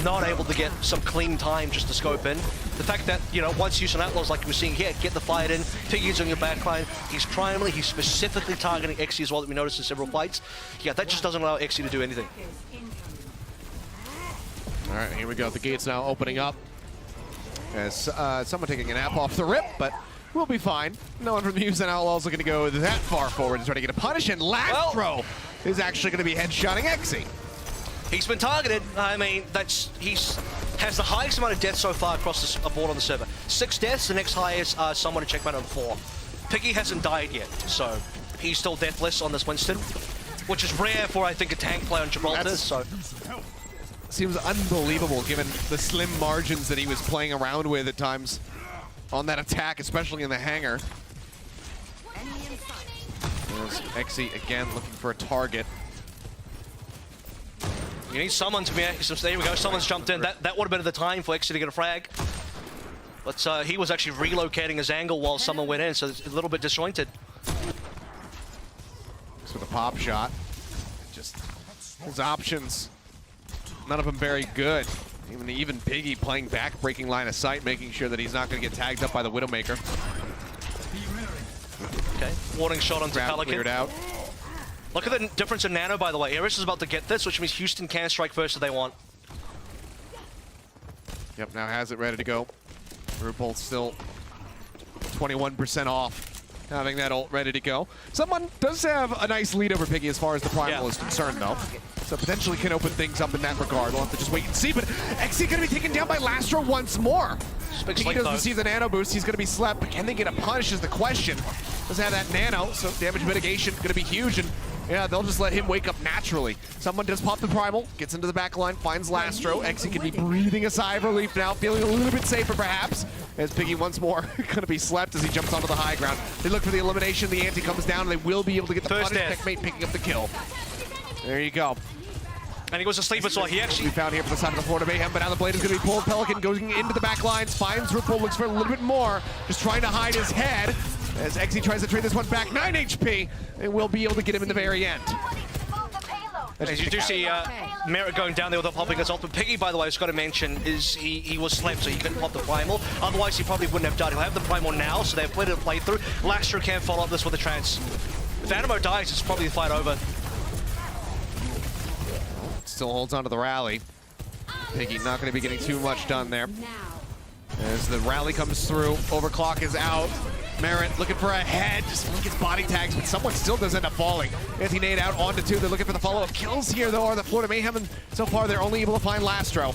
not able to get some clean time just to scope in. The fact that, once Houston Outlaws, like we're seeing here, get the fight in, Piggy's on your backline, he's specifically targeting Exi as well, that we noticed in several fights. Yeah, that just doesn't allow Exi to do anything. All right, here we go. The gate's now opening up. As someone taking a nap off the rip, but we'll be fine. No one from the Houston Outlaws looking to go that far forward to try to get a punish, and Lastro is actually going to be headshotting Exi. He's been targeted. I mean, he's has the highest amount of deaths so far across the board on the server. 6 deaths, the next highest, someone to Checkmate on 4. Piggy hasn't died yet, so he's still deathless on this Winston, which is rare for, I think, a tank play on Gibraltar, Seems unbelievable given the slim margins that he was playing around with at times on that attack, especially in the hangar. There's Exi again looking for a target. You need someone to be, there we go, someone's jumped in. That would have been the time for Exi to get a frag. But he was actually relocating his angle while someone went in, so it's a little bit disjointed. Just with a pop shot. Just his options. None of them very good. Even Piggy playing back, breaking line of sight, making sure that he's not going to get tagged up by the Widowmaker. Okay, warning shot onto Pelican. Cleared out. Look at the difference in Nano, by the way. Iris is about to get this, which means Houston can strike first if they want. Yep, now has it ready to go. RuPaul still 21% off. Having that ult ready to go. Someone does have a nice lead over Piggy as far as the primal is concerned, though. So potentially can open things up in that regard. We'll have to just wait and see. But Exi going to be taken down by Lastro once more. He doesn't receive the nano boost. He's going to be slept. But can they get a punish is the question. Doesn't have that nano, so damage mitigation going to be huge. And yeah, they'll just let him wake up naturally. Someone does pop the primal, gets into the back line, finds Lastro. Exi can be breathing a sigh of relief now, feeling a little bit safer perhaps. As Piggy once more going to be slept as he jumps onto the high ground. They look for the elimination. The ante comes down, and they will be able to get the punish. Checkmate picking up the kill. There you go. And he goes to sleep as well. He actually we found here for the side of the Florida Mayhem, but now the blade is going to be pulled. Pelican going into the back lines, finds RuPaul, looks for a little bit more, just trying to hide his head. As Exi tries to trade this one back, 9 HP, and we'll be able to get him in the very end. As you do see, Merit going down there without popping his ultimate. Piggy, by the way, I was got to mention, is he was slept, so he couldn't pop the primal. Otherwise, he probably wouldn't have done. He'll have the primal now, so they have plenty to play through. Lastro can follow up this with a trance. If Animo dies, it's probably the fight over. Still holds on to the rally. Piggy not going to be getting too much done there. As the rally comes through, overclock is out. Merit looking for a head, just gets body tags, but someone still does end up falling. Anti-nade out onto 2. They're looking for the follow-up kills here, though, are the Florida Mayhem, and so far they're only able to find Lastro.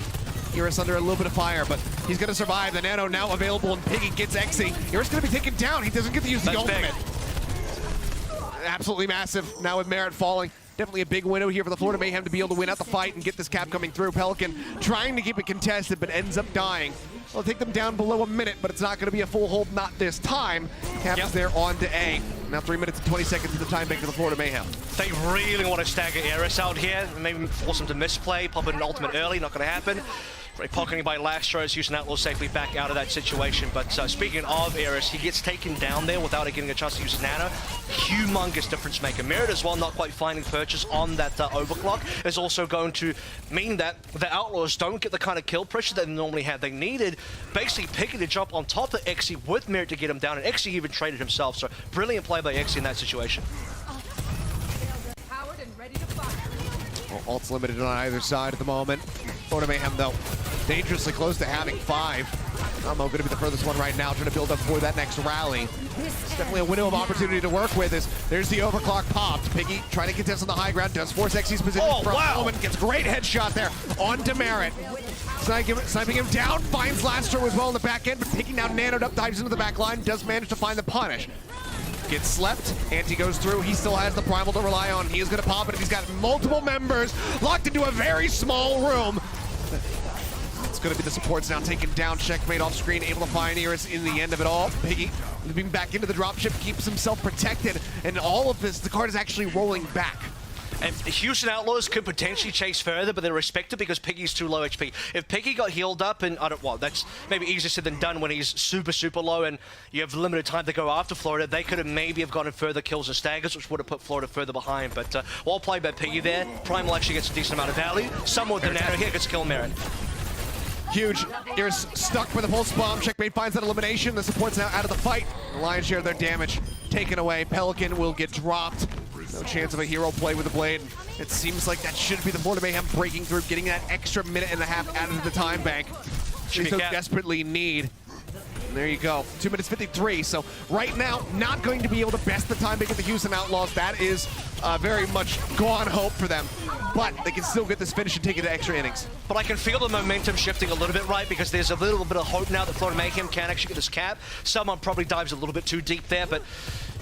Iris under a little bit of fire, but he's going to survive. The Nano now available, and Piggy gets Exy. Iris going to be taken down. He doesn't get to use the ultimate. Absolutely massive, now with Merit falling. Definitely a big window here for the Florida Mayhem to be able to win out the fight and get this cap coming through. Pelican trying to keep it contested, but ends up dying. It'll take them down below a minute, but it's not going to be a full hold, not this time. Cap is there on to A. Now 3 minutes and 20 seconds of the time bank for the Florida Mayhem. They really want to stagger Eris out here, maybe force him to misplay, pop an ultimate early, not going to happen. Pocketing by Lastro is using Outlaws safely back out of that situation. But speaking of Eris, he gets taken down there without getting a chance to use Nano. Humongous difference maker. Merit as well, not quite finding purchase on that overclock, is also going to mean that the Outlaws don't get the kind of kill pressure that they normally have. They needed basically Piggy to jump on top of Exy with Merit to get him down, and Exy even traded himself. So brilliant play by Exy in that situation. Well, ult's limited on either side at the moment. Florida Mayhem, though, dangerously close to having 5. Amo going to be the furthest one right now, trying to build up for that next rally. It's definitely a window of opportunity to work with. There's the overclock popped. Piggy trying to contest on the high ground, does force Exy's position for a moment, gets great headshot there onto Merit. Sniping him down, finds Lastro as well in the back end, but Piggy now nanoed up, dives into the back line, does manage to find the punish. Gets slept, Anti goes through, he still has the primal to rely on. He is going to pop it, he's got multiple members locked into a very small room. It's going to be the supports now taken down. Checkmate off screen, able to find Iris in the end of it all. Piggy moving back into the dropship, keeps himself protected, and all of this, the card is actually rolling back. And Houston Outlaws could potentially chase further, but they're respected because Piggy's too low HP. If Piggy got healed up, and that's maybe easier said than done when he's super, super low and you have limited time to go after Florida, they could have maybe have gotten further kills and staggers, which would have put Florida further behind. But well played by Piggy there. Primal actually gets a decent amount of value. Somewhat with the Nano here gets kill Merit. Huge. Iris stuck for the pulse bomb. Checkmate finds that elimination. The support's now out of the fight. The lion's share of their damage taken away. Pelican will get dropped. No chance of a hero play with the blade. It seems like that should be the Florida Mayhem breaking through, getting that extra minute and a half added to the time bank. They so desperately need. And there you go. 2 minutes 53. So right now, not going to be able to best the time bank at the Houston Outlaws. That is very much gone hope for them. But they can still get this finish and take it to extra innings. But I can feel the momentum shifting a little bit, right? Because there's a little bit of hope now that Florida Mayhem can actually get this cap. Someone probably dives a little bit too deep there, but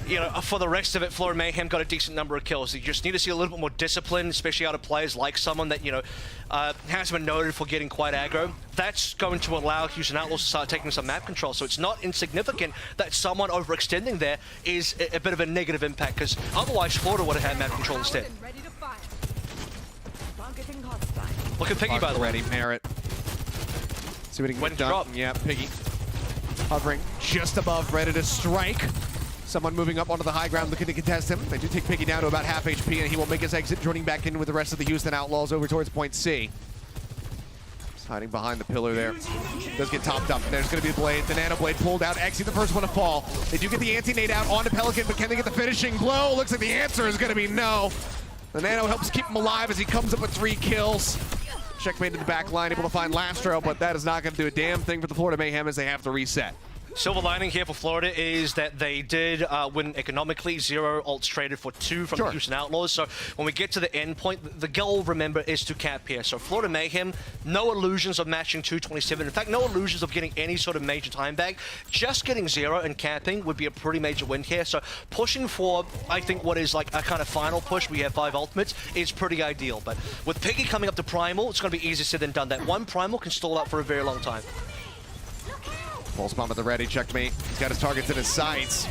you know, for the rest of it, Florida Mayhem got a decent number of kills. You just need to see a little bit more discipline, especially out of players like someone that, you know, has been noted for getting quite aggro. That's going to allow Houston Outlaws to start taking some map control. So it's not insignificant that someone overextending there is a bit of a negative impact, because otherwise Florida would have had map control instead. Look at Piggy, by the way. Ready, Merit. See what he can get done. Yeah, Piggy hovering just above, ready to strike. Someone moving up onto the high ground looking to contest him. They do take Piggy down to about half HP, and he will make his exit, joining back in with the rest of the Houston Outlaws over towards point C. Just hiding behind the pillar there. Does get topped up. There's going to be the blade. The Nano Blade pulled out. Exy, the first one to fall. They do get the anti-nade out onto Pelican, but can they get the finishing blow? Looks like the answer is going to be no. The Nano helps keep him alive as he comes up with 3 kills. Checkmate in the back line, able to find Lastro, but that is not going to do a damn thing for the Florida Mayhem as they have to reset. Silver lining here for Florida is that they did win economically. 0 ults traded for 2 from the Houston Outlaws. So when we get to the end point, the goal, remember, is to cap here. So Florida Mayhem, no illusions of matching 227. In fact, no illusions of getting any sort of major time bag. Just getting 0 and capping would be a pretty major win here. So pushing for, I think, what is like a kind of final push, we have 5 ultimates, is pretty ideal. But with Piggy coming up to Primal, it's going to be easier said than done. That one Primal can stall out for a very long time. Pulse bomb at the ready, Checkmate. He's got his targets in his sights.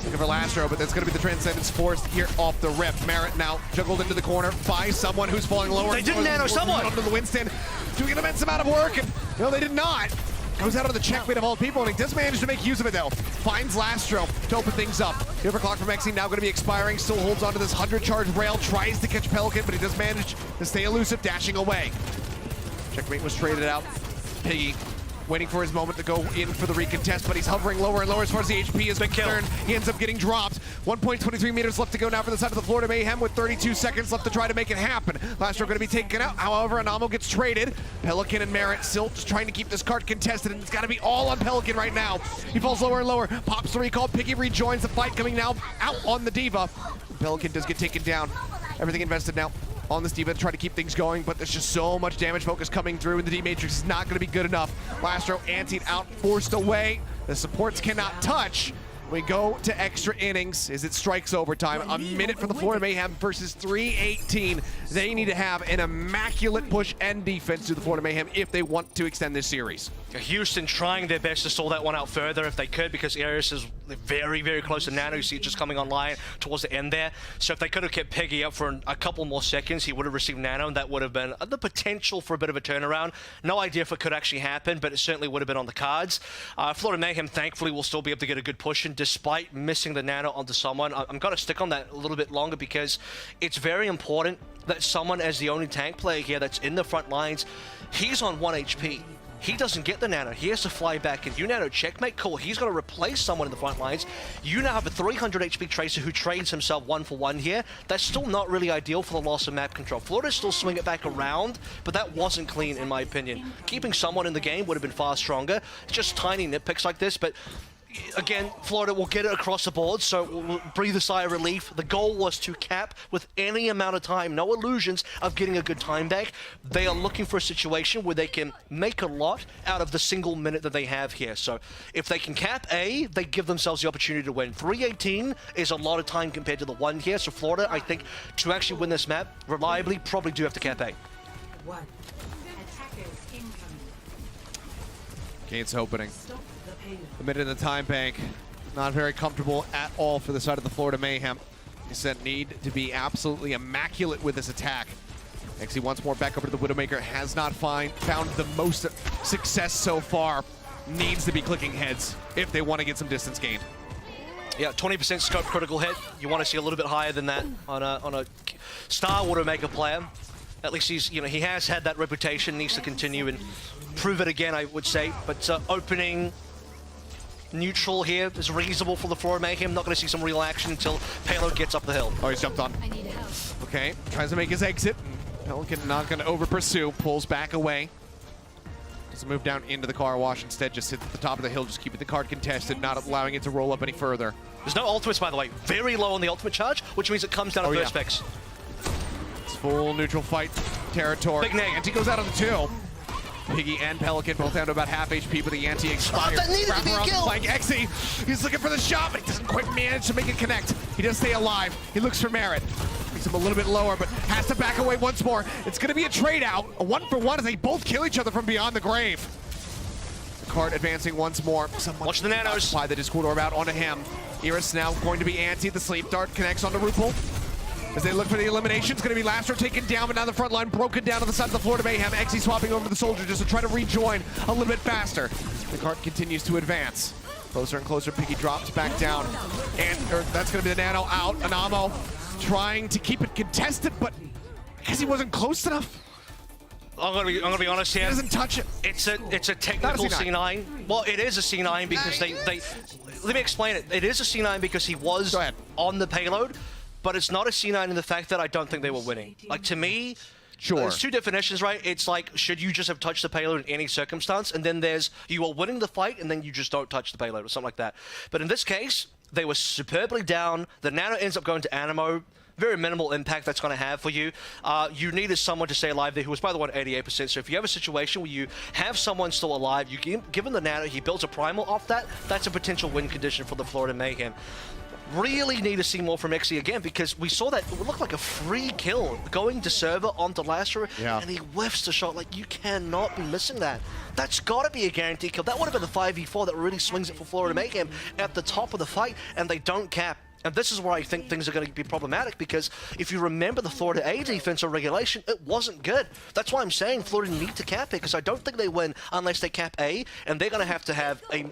Looking for Lastro, but that's going to be the Transcendence forced here off the rip. Merit now juggled into the corner by someone who's falling lower. They didn't nano someone! Under the Winston, doing an immense amount of work, and no, they did not. Goes out of the Checkmate of all people, and he does manage to make use of it, though. finds Lastro to open things up. The overclock from Exi now going to be expiring. Still holds onto this 100 charge rail. Tries to catch Pelican, but he does manage to stay elusive, dashing away. Checkmate was traded out. Piggy waiting for his moment to go in for the recontest, but he's hovering lower and lower as far as the HP is concerned. He ends up getting dropped. 1.23 meters left to go now for the side of the Florida Mayhem with 32 seconds left to try to make it happen. Lastro going to be taken out. However, Anamo gets traded. Pelican and Merritt still just trying to keep this card contested, and it's got to be all on Pelican right now. He falls lower and lower. Pops the recall. Piggy rejoins the fight, coming now out on the Diva. Pelican does get taken down. Everything invested now on this Diva to try to keep things going, but there's just so much damage focus coming through, and the D-Matrix is not going to be good enough. Lastro antied out, forced away. The supports cannot touch. We go to extra innings as it strikes overtime. A minute for the Florida Mayhem versus 3:18. They need to have an immaculate push and defense to the Florida Mayhem if they want to extend this series. Houston trying their best to stall that one out further if they could, because Arius is very, very close to Nano. You see it just coming online towards the end there. So if they could have kept Piggy up for a couple more seconds, he would have received Nano, and that would have been the potential for a bit of a turnaround. No idea if it could actually happen, but it certainly would have been on the cards. Florida Mayhem, thankfully, will still be able to get a good push in despite missing the Nano onto someone. I'm going to stick on that a little bit longer because it's very important that someone as the only tank player here that's in the front lines, he's on 1 HP. He doesn't get the Nano. He has to fly back in. You Nano checkmate, cool. He's going to replace someone in the front lines. You now have a 300 HP Tracer who trades himself 1-for-1 here. That's still not really ideal for the loss of map control. Florida still swing it back around, but that wasn't clean in my opinion. Keeping someone in the game would have been far stronger. It's just tiny nitpicks like this, but again, Florida will get it across the board, so we'll breathe a sigh of relief. The goal was to cap with any amount of time, no illusions of getting a good time back. They are looking for a situation where they can make a lot out of the single minute that they have here. So if they can cap A, they give themselves the opportunity to win. 3:18 is a lot of time compared to the 1 here, so Florida, I think, to actually win this map reliably, probably do have to cap A. Gates opening. The minute in the time bank, not very comfortable at all for the side of the Florida Mayhem. He said need to be absolutely immaculate with this attack. Exi once more back over to the Widowmaker, has not found the most success so far. Needs to be clicking heads if they want to get some distance gained. Yeah, 20% scope critical hit. You want to see a little bit higher than that on a star Widowmaker player. At least he's, he has had that reputation, needs to continue and prove it again, I would say. But opening neutral here is reasonable for the Florida Mayhem. Not going to see some real action until Payload gets up the hill. Oh, he's jumped on. Okay, tries to make his exit. Pelican not going to over-pursue, pulls back away. Doesn't move down into the car wash, instead just sits at the top of the hill, just keeping the card contested, not allowing it to roll up any further. There's no ultimates, by the way. Very low on the ultimate charge, which means it comes down to first picks. It's full neutral fight territory. Big nade. Anti goes out on the 2. Piggy and Pelican both down to about half HP, but the Anti expires. That needed to be a kill! Like Exi, he's looking for the shot, but he doesn't quite manage to make it connect. He does stay alive. He looks for Merritt. Makes him a little bit lower, but has to back away once more. It's going to be a trade out, a 1-for-1 as they both kill each other from beyond the grave. The card advancing once more. Someone watch the Nanos. Apply the Discord Orb out onto him. Iris now going to be Anti. The Sleep Dart connects onto Rupal. As they look for the elimination, it's going to be Lastro taken down, but now the front line broken down to the side of the Florida Mayhem. Exi swapping over to the Soldier just to try to rejoin a little bit faster. The card continues to advance. Closer and closer, Piggy drops back down. And that's going to be the Nano out. Anamo trying to keep it contested, but I guess he wasn't close enough. I'm gonna be honest here. He doesn't touch it. It's a technical C9. Well, it is a C9 because they let me explain it. It is a C9 because he was on the payload. But it's not a C9 in the fact that I don't think they were winning. Like, to me, there's two definitions, right? It's like, should you just have touched the payload in any circumstance? And then there's, you are winning the fight, and then you just don't touch the payload or something like that. But in this case, they were superbly down. The Nano ends up going to Animo. Very minimal impact that's going to have for you. You needed someone to stay alive there who was, by the way, 88%. So if you have a situation where you have someone still alive, you given the Nano, he builds a primal off that, that's a potential win condition for the Florida Mayhem. Really need to see more from Exi again, because we saw that it looked like a free kill going to server onto Lastro, and he whiffs the shot. Like, you cannot be missing that. That's got to be a guaranteed kill. That would have been the 5v4 that really swings it for Florida Mayhem at the top of the fight, and they don't cap. And this is where I think things are going to be problematic, because if you remember the Florida A defense on regulation, it wasn't good. That's why I'm saying Florida need to cap it, because I don't think they win unless they cap A, and they're going to have a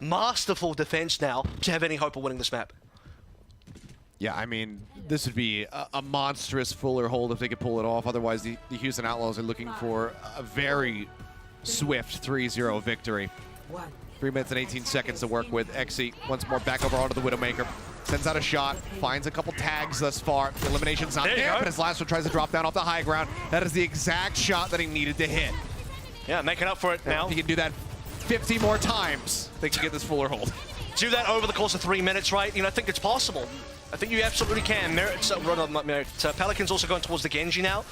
masterful defense now to have any hope of winning this map. Yeah, I mean, this would be a monstrous Fuller hold if they could pull it off. Otherwise, the Houston Outlaws are looking for a very swift 3-0 victory. 3 minutes and 18 seconds to work with. Xe once more back over onto the Widowmaker. Sends out a shot, finds a couple tags thus far. The elimination's not there, but his last one tries to drop down off the high ground. That is the exact shot that he needed to hit. Yeah, making up for it now. If he can do that 50 more times, they can get this Fuller hold. Do that over the course of 3 minutes, right? You know, I think it's possible. I think you absolutely can. Pelicans also going towards the Genji now.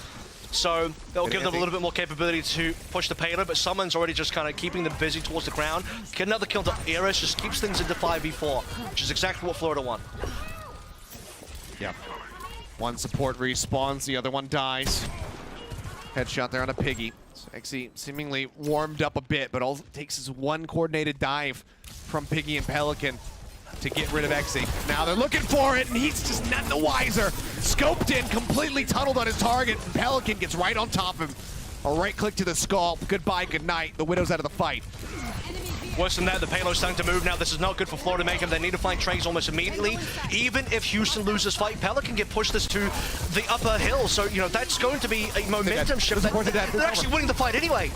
So that'll give them a little bit more capability to push the payload, but someone's already just kind of keeping them busy towards the ground. Get another kill to Eris, just keeps things into 5v4, which is exactly what Florida want. Yeah. One support respawns, the other one dies. Headshot there on a Piggy. So Xe seemingly warmed up a bit, but all it takes is one coordinated dive from Piggy and Pelican to get rid of Xe. Now they're looking for it, and he's just none the wiser. Scoped in, completely tunneled on his target, and Pelican gets right on top of him. A right click to the skull. Goodbye, good night. The Widow's out of the fight. Worse than that, the payload's starting to move now. This is not good for Florida Mayhem. They need to find trades almost immediately. Even if Houston loses fight, Pelican get pushed this to the upper hill. So, you know, that's going to be a momentum shift. They're actually winning the fight anyway.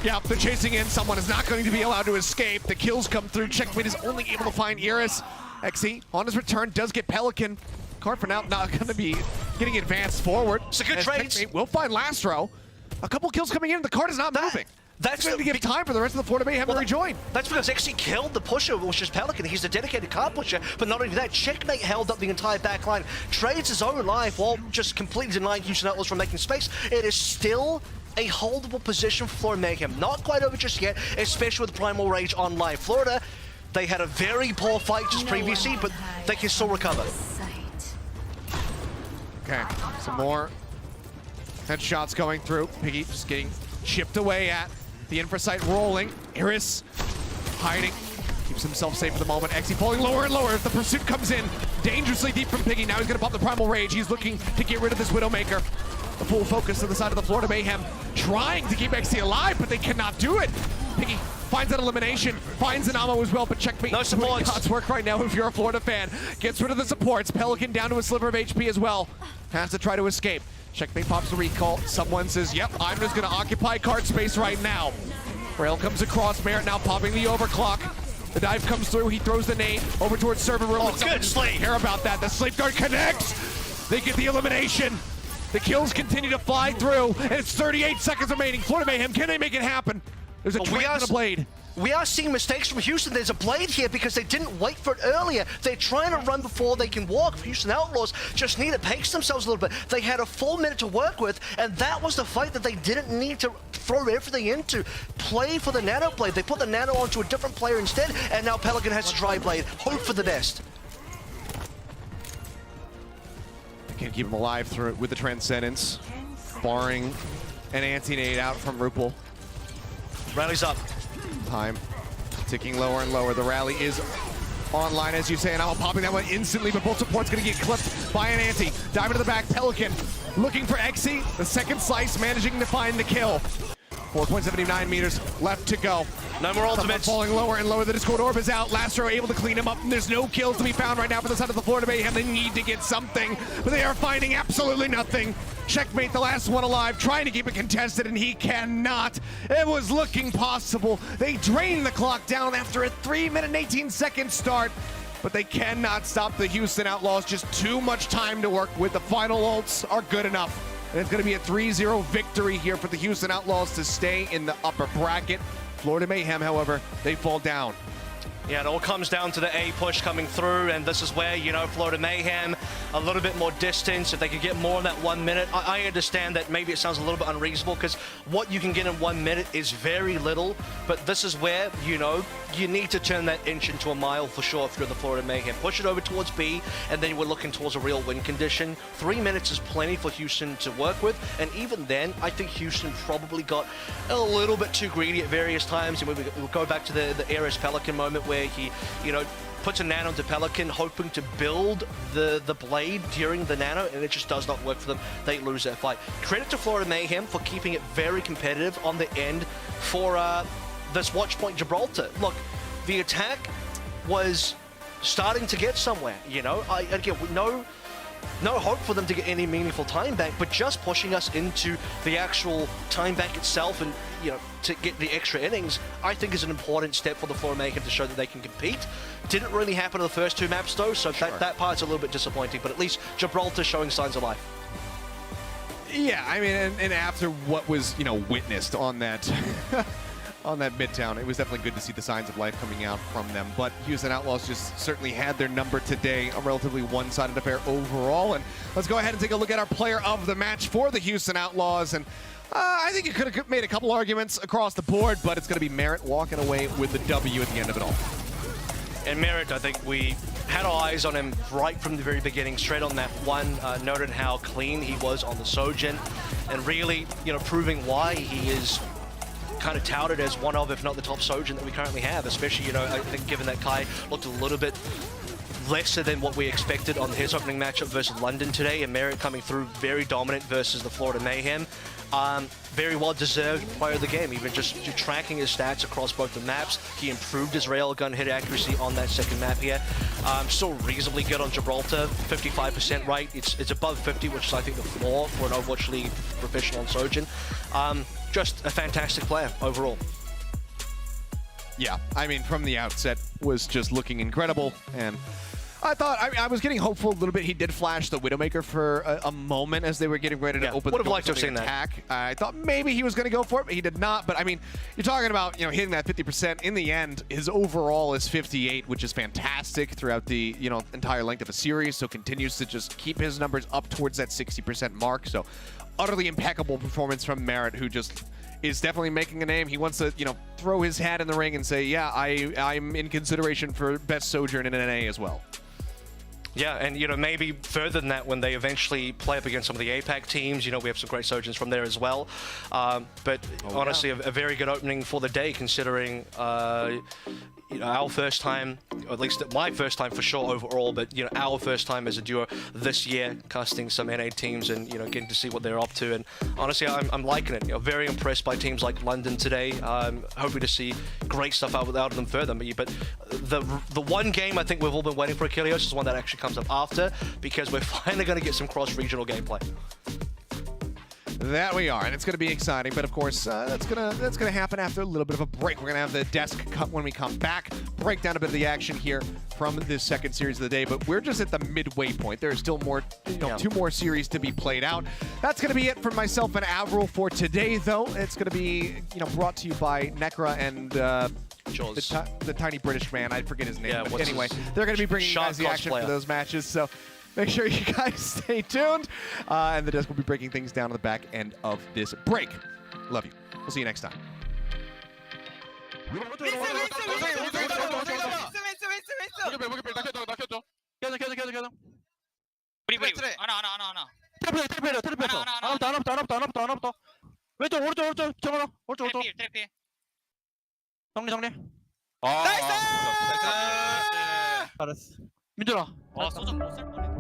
Yeah, they're chasing in. Someone is not going to be allowed to escape. The kills come through. Checkmate is only able to find Iris. Xe, on his return, does get Pelican. Card for now not going to be getting advanced forward. It's a good trade. Checkmate will find Lastro. A couple kills coming in. The card is not moving. That's going to give time for the rest of the Florida Mayhem to rejoin. That's because Xe killed the pusher, which is Pelican. He's a dedicated card pusher, but not only that, Checkmate held up the entire back line, trades his own life while just completely denying Houston Outlaws from making space. It is still a holdable position for Florida Mayhem. Not quite over just yet, especially with Primal Rage online. Florida, they had a very poor fight just previously, but they can still recover. Okay, some more headshots going through. Piggy just getting chipped away at. The infrasight rolling. Iris hiding. Keeps himself safe for the moment. Xe pulling lower and lower as the pursuit comes in. Dangerously deep from Piggy. Now he's going to pop the Primal Rage. He's looking to get rid of this Widowmaker. The full focus to the side of the Florida Mayhem, trying to keep Xe alive, but they cannot do it. Piggy finds that elimination, finds an ammo as well, but Checkmate. No supports. God's work right now if you're a Florida fan. Gets rid of the supports. Pelican down to a sliver of HP as well. Has to try to escape. Checkmate pops the recall. Someone says, yep, I'm just going to occupy card space right now. Rail comes across. Merritt now popping the overclock. The dive comes through. He throws the nade over towards server room. Oh, good slate. Care about that. The sleep guard connects. They get the elimination. The kills continue to fly through, and it's 38 seconds remaining. Florida Mayhem, can they make it happen? There's a trade and a blade. We are seeing mistakes from Houston. There's a blade here because they didn't wait for it earlier. They're trying to run before they can walk. Houston Outlaws just need to pace themselves a little bit. They had a full minute to work with, and that was the fight that they didn't need to throw everything into. Play for the Nano blade. They put the Nano onto a different player instead, and now Pelican has a dry blade. Hope for the best. Can't keep him alive through with the Transcendence, barring an anti-nade out from Rupel. Rally's up. Time ticking lower and lower. The rally is online, as you say, and I'm popping that one instantly, but both supports gonna get clipped by an anti. Dive into the back, Pelican looking for Xe. The second slice, managing to find the kill. 4.79 meters left to go. No more ultimates. Falling lower and lower. The Discord Orb is out. Lastro able to clean him up. And there's no kills to be found right now for the side of the Florida Mayhem. They need to get something, but they are finding absolutely nothing. Checkmate, the last one alive, trying to keep it contested, and he cannot. It was looking possible. They drained the clock down after a 3 minute and 18 second start, but they cannot stop the Houston Outlaws. Just too much time to work with. The final ults are good enough. And it's going to be a 3-0 victory here for the Houston Outlaws to stay in the upper bracket. Florida Mayhem, however, they fall down. Yeah, it all comes down to the A push coming through, and this is where, you know, Florida Mayhem, a little bit more distance. If they could get more in that 1 minute, I understand that maybe it sounds a little bit unreasonable because what you can get in 1 minute is very little, but this is where, you know, you need to turn that inch into a mile for sure if you're the Florida Mayhem. Push it over towards B, and then we're looking towards a real win condition. 3 minutes is plenty for Houston to work with, and even then, I think Houston probably got a little bit too greedy at various times, and we'll go back to the Ares Pelican moment where he, you know, puts a nano into Pelican, hoping to build the blade during the nano, and it just does not work for them. They lose that fight. Credit to Florida Mayhem for keeping it very competitive on the end for this watch point Gibraltar. Look, the attack was starting to get somewhere, you know. Again, no hope for them to get any meaningful time back, but just pushing us into the actual time back itself and, you know, to get the extra innings, I think is an important step for the Florida Mayhem to show that they can compete. Didn't really happen in the first 2 maps though, so that part's a little bit disappointing, but at least Gibraltar showing signs of life. Yeah, I mean, and after what was, you know, witnessed on that on that Midtown, it was definitely good to see the signs of life coming out from them. But Houston Outlaws just certainly had their number today, a relatively one-sided affair overall. And let's go ahead and take a look at our player of the match for the Houston Outlaws. And I think you could have made a couple arguments across the board, but it's going to be Merritt walking away with the W at the end of it all. And Merritt, I think we had our eyes on him right from the very beginning, straight on that one, noted how clean he was on the Sojin, and really, you know, proving why he is kind of touted as one of, if not the top Sojin that we currently have, especially, you know, I think given that Kai looked a little bit lesser than what we expected on his opening matchup versus London today, and Merritt coming through very dominant versus the Florida Mayhem. Very well-deserved player of the game, even just tracking his stats across both the maps. He improved his railgun hit accuracy on that second map here. Still reasonably good on Gibraltar, 55% right. It's above 50, which is, I think, the floor for an Overwatch League professional on Sojin. Just a fantastic player overall. Yeah, I mean, from the outset was just looking incredible, and I thought, I was getting hopeful a little bit. He did flash the Widowmaker for a moment as they were getting ready to open the door liked to have seen attack. I thought maybe he was going to go for it, but he did not. But I mean, you're talking about, you know, hitting that 50%. In the end, his overall is 58, which is fantastic throughout the, you know, entire length of a series. So continues to just keep his numbers up towards that 60% mark. So utterly impeccable performance from Merritt, who just is definitely making a name. He wants to, you know, throw his hat in the ring and say, yeah, I'm in consideration for best Sojourn in NA as well. Yeah, and, you know, maybe further than that when they eventually play up against some of the APAC teams. You know, we have some great Sojins from there as well. But honestly, a very good opening for the day, considering you know, our first time, or at least my first time for sure overall, but, you know, our first time as a duo this year, casting some NA teams and, you know, getting to see what they're up to. And honestly, I'm liking it. You know, very impressed by teams like London today. Hoping to see great stuff out of them further. But the one game I think we've all been waiting for, Achilles, is one that actually comes up after, because we're finally going to get some cross-regional gameplay. That we are, and it's going to be exciting. But of course, that's gonna happen after a little bit of a break. We're gonna have the desk cut when we come back, break down a bit of the action here from this second series of the day. But we're just at the midway point. There's still more, you know, 2 more series to be played out. That's gonna be it for myself and Avril for today, though. It's gonna be, you know, brought to you by Necra and the tiny British man. I forget his name. Yeah, but anyway, they're gonna be bringing you guys the action for those matches. So make sure you guys stay tuned. And the desk will be breaking things down on the back end of this break. Love you. We'll see you next time. 잘했어. 민준아. 소좀 못 쓸 뻔했네.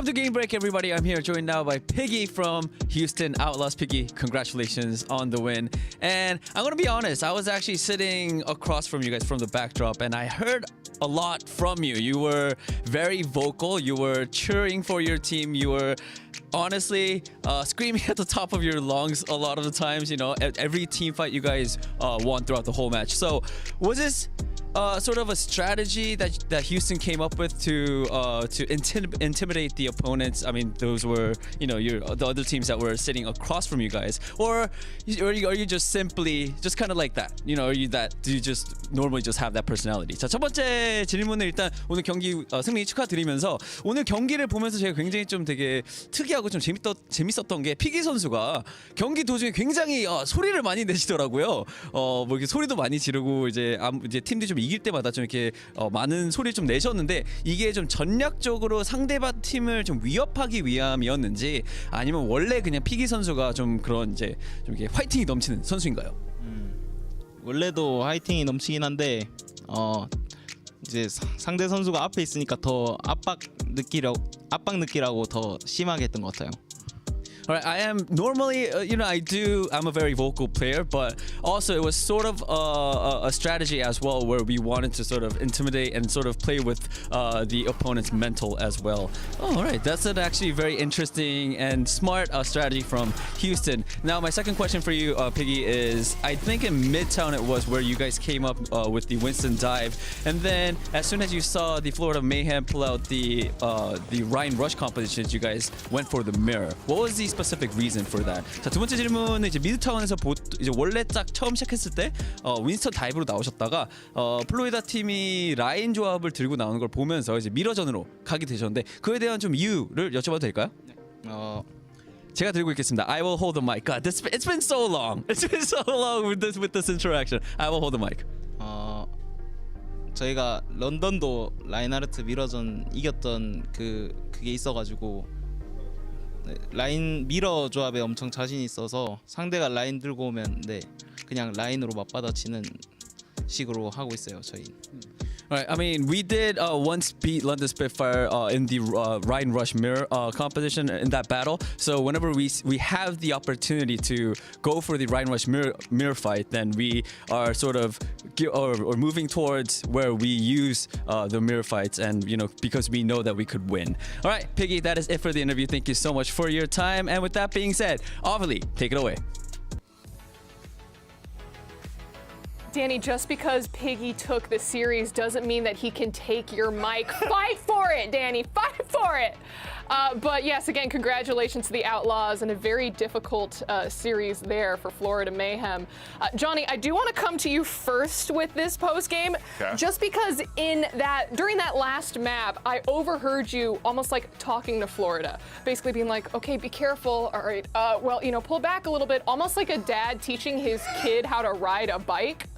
Welcome to Game Break, everybody. I'm here joined now by Piggy from Houston Outlaws. Piggy, congratulations on the win. And I'm going to be honest, I was actually sitting across from you guys from the backdrop, and I heard a lot from you. You were very vocal. You were cheering for your team. You were honestly screaming at the top of your lungs a lot of the times. You know, at every team fight you guys won throughout the whole match. So was this sort of a strategy that Houston came up with to intimidate the opponents? I mean, those were, you know, the other teams that were sitting across from you guys, or are you just simply just kind of like that? You know, do you just normally just have that personality? 자, 첫 번째 질문은 일단 오늘 경기 승리 축하드리면서 오늘 경기를 보면서 제가 굉장히 좀 되게 특이하고 좀 재밌었던 게 피기 선수가 경기 도중에 굉장히 소리를 많이 내시더라고요. 뭐 이렇게 소리도 많이 지르고 이제 팀들이 좀 이길 때마다 좀 이렇게 많은 소리를 좀 내셨는데 이게 좀 전략적으로 상대방 팀을 좀 위협하기 위함이었는지 아니면 원래 그냥 피기 선수가 좀 그런 이제 좀 이렇게 화이팅이 넘치는 선수인가요? 원래도 화이팅이 넘치긴 한데 이제 상대 선수가 앞에 있으니까 더 압박 느끼라고 더 심하게 했던 것 같아요. All right, I am normally, I'm a very vocal player, but also it was sort of a strategy as well where we wanted to sort of intimidate and sort of play with the opponent's mental as well. Oh, all right, that's an actually very interesting and smart strategy from Houston. Now, my second question for you, Piggy, is I think in Midtown it was where you guys came up with the Winston dive, and then as soon as you saw the Florida Mayhem pull out the Ryan Rush compositions, you guys went for the mirror. What was the specific reason for that? 자, 두 번째 질문은 이제 미드타운에서 이제 원래 딱 처음 시작했을 때 윈스턴 다이브로 나오셨다가 플로리다 팀이 라인 조합을 들고 나오는 걸 보면서 이제 미러전으로 가게 되셨는데 그에 대한 좀 이유를 여쭤봐도 될까요? 제가 들고 있겠습니다. I will hold the mic. God, it's been so long. It's been so long with this interaction. I will hold the mic. 저희가 런던도 라인하르트 미러전 이겼던 그게 있어가지고 라인 미러 조합에 엄청 자신 있어서 상대가 라인 들고 오면 그냥 라인으로 맞받아치는 식으로 하고 있어요, 저희. Right, I mean, we did once beat London Spitfire in the Ryan Rush mirror competition in that battle. So whenever we have the opportunity to go for the Ryan Rush mirror fight, then we are sort of or moving towards where we use the mirror fights, and because we know that we could win. All right, Piggy, that is it for the interview. Thank you so much for your time. And with that being said, Ovely, take it away. Danny, just because Piggy took the series doesn't mean that he can take your mic. Fight for it, Danny. Fight for it. But yes, again, congratulations to the Outlaws and a very difficult series there for Florida Mayhem. Johnny, I do want to come to you first with this postgame, just because during that last map, I overheard you almost like talking to Florida, basically being like, okay, be careful. All right, pull back a little bit, almost like a dad teaching his kid how to ride a bike.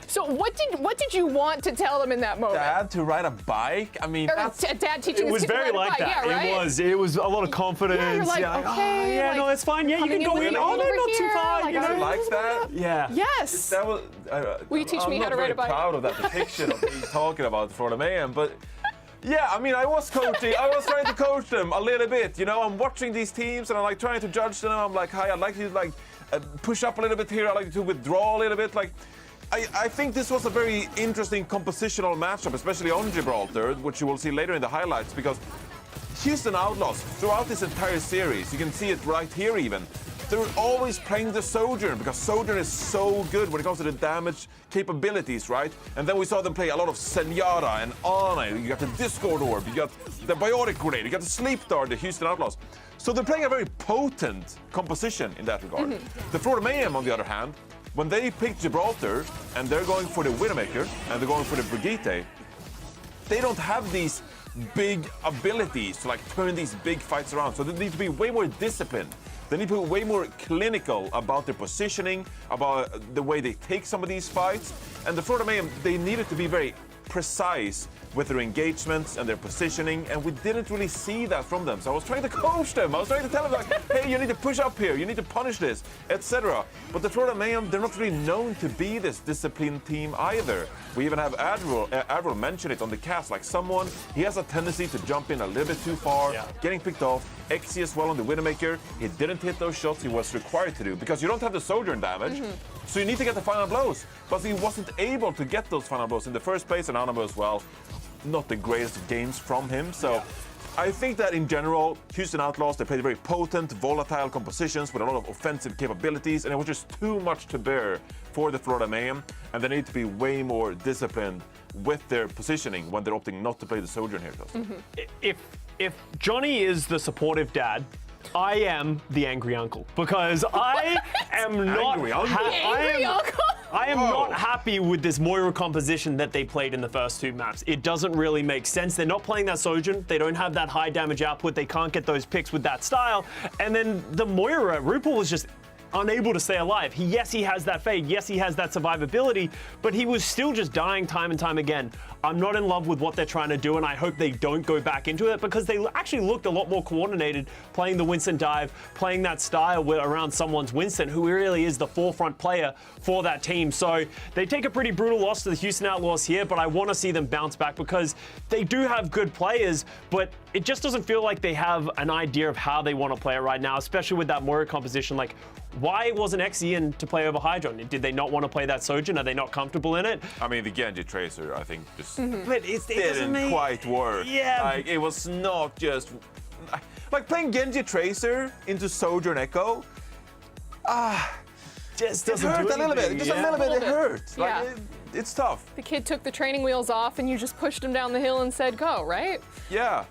So what did you want to tell them in that moment? Dad to ride a bike? I mean, dad teaching his kid to ride a bike. Yeah, right? It was a lot of confidence. Yeah, you're like, okay, no, it's fine. Yeah, you can go in. Oh, no, not too far. You like that? Yeah. Yes. That was. Will you teach me how to ride a bike? I'm not very proud of that depiction of me talking about Florida Mayhem, but. Yeah, I mean, I was coaching. I was trying to coach them a little bit. I'm watching these teams and I'm like trying to judge them. I'm like, hi, I'd like you to push up a little bit here. I'd like you to withdraw a little bit. I think this was a very interesting compositional matchup, especially on Gibraltar, which you will see later in the highlights, because Houston Outlaws, throughout this entire series, you can see it right here even, they're always playing the Sojourn, because Sojourn is so good when it comes to the damage capabilities, right? And then we saw them play a lot of Zenyatta and Ana. You got the Discord Orb, you got the Biotic Grenade, you got the Sleep Dart, the Houston Outlaws. So they're playing a very potent composition in that regard. The Florida Mayhem, on the other hand, when they pick Gibraltar and they're going for the Widowmaker and they're going for the Brigitte, they don't have these big abilities to turn these big fights around. So they need to be way more disciplined. They need to be way more clinical about their positioning, about the way they take some of these fights. And the Florida Mayhem, they needed to be very precise with their engagements and their positioning, and we didn't really see that from them. So I was trying to coach them. I was trying to tell them, like, hey, you need to push up here, you need to punish this, etc. But the Florida Mayhem, they're not really known to be this disciplined team either. We even have Admiral mention it on the cast, like he has a tendency to jump in a little bit too far, getting picked off. XC as well on the Widowmaker, he didn't hit those shots he was required to do, because you don't have the Sojourn damage, so you need to get the final blows. But he wasn't able to get those final blows in the first place, and Anamo as well. Not the greatest of games from him, so I think that in general, Houston Outlaws, they played very potent, volatile compositions with a lot of offensive capabilities, and it was just too much to bear for the Florida Mayhem, and they need to be way more disciplined with their positioning when they're opting not to play the Sojourn here. If Johnny is the supportive dad, I am the angry uncle, because I am not Angry uncle? I am not happy with this Moira composition that they played in the first two maps. It doesn't really make sense. They're not playing that Sojourn. They don't have that high damage output. They can't get those picks with that style. And then the Moira, RuPaul was just unable to stay alive. Yes, he has that fade. Yes, he has that survivability, but he was still just dying time and time again. I'm not in love with what they're trying to do, and I hope they don't go back into it, because they actually looked a lot more coordinated playing the Winston dive, playing that style around someone's Winston, who really is the forefront player for that team. So they take a pretty brutal loss to the Houston Outlaws here, but I want to see them bounce back, because they do have good players, but it just doesn't feel like they have an idea of how they want to play it right now, especially with that Moira composition. Like, why wasn't XE in to play over Hydron? Did they not want to play that Sojourn? Are they not comfortable in it? I mean, the Genji Tracer, I think, just But it didn't quite work. Yeah. Like, it was not just... Like, playing Genji Tracer into Sojourn Echo, just it doesn't hurt do a little bit. anything, Just a little bit, it hurt. Yeah. Like, it's tough. The kid took the training wheels off and you just pushed him down the hill and said, go, right? Yeah,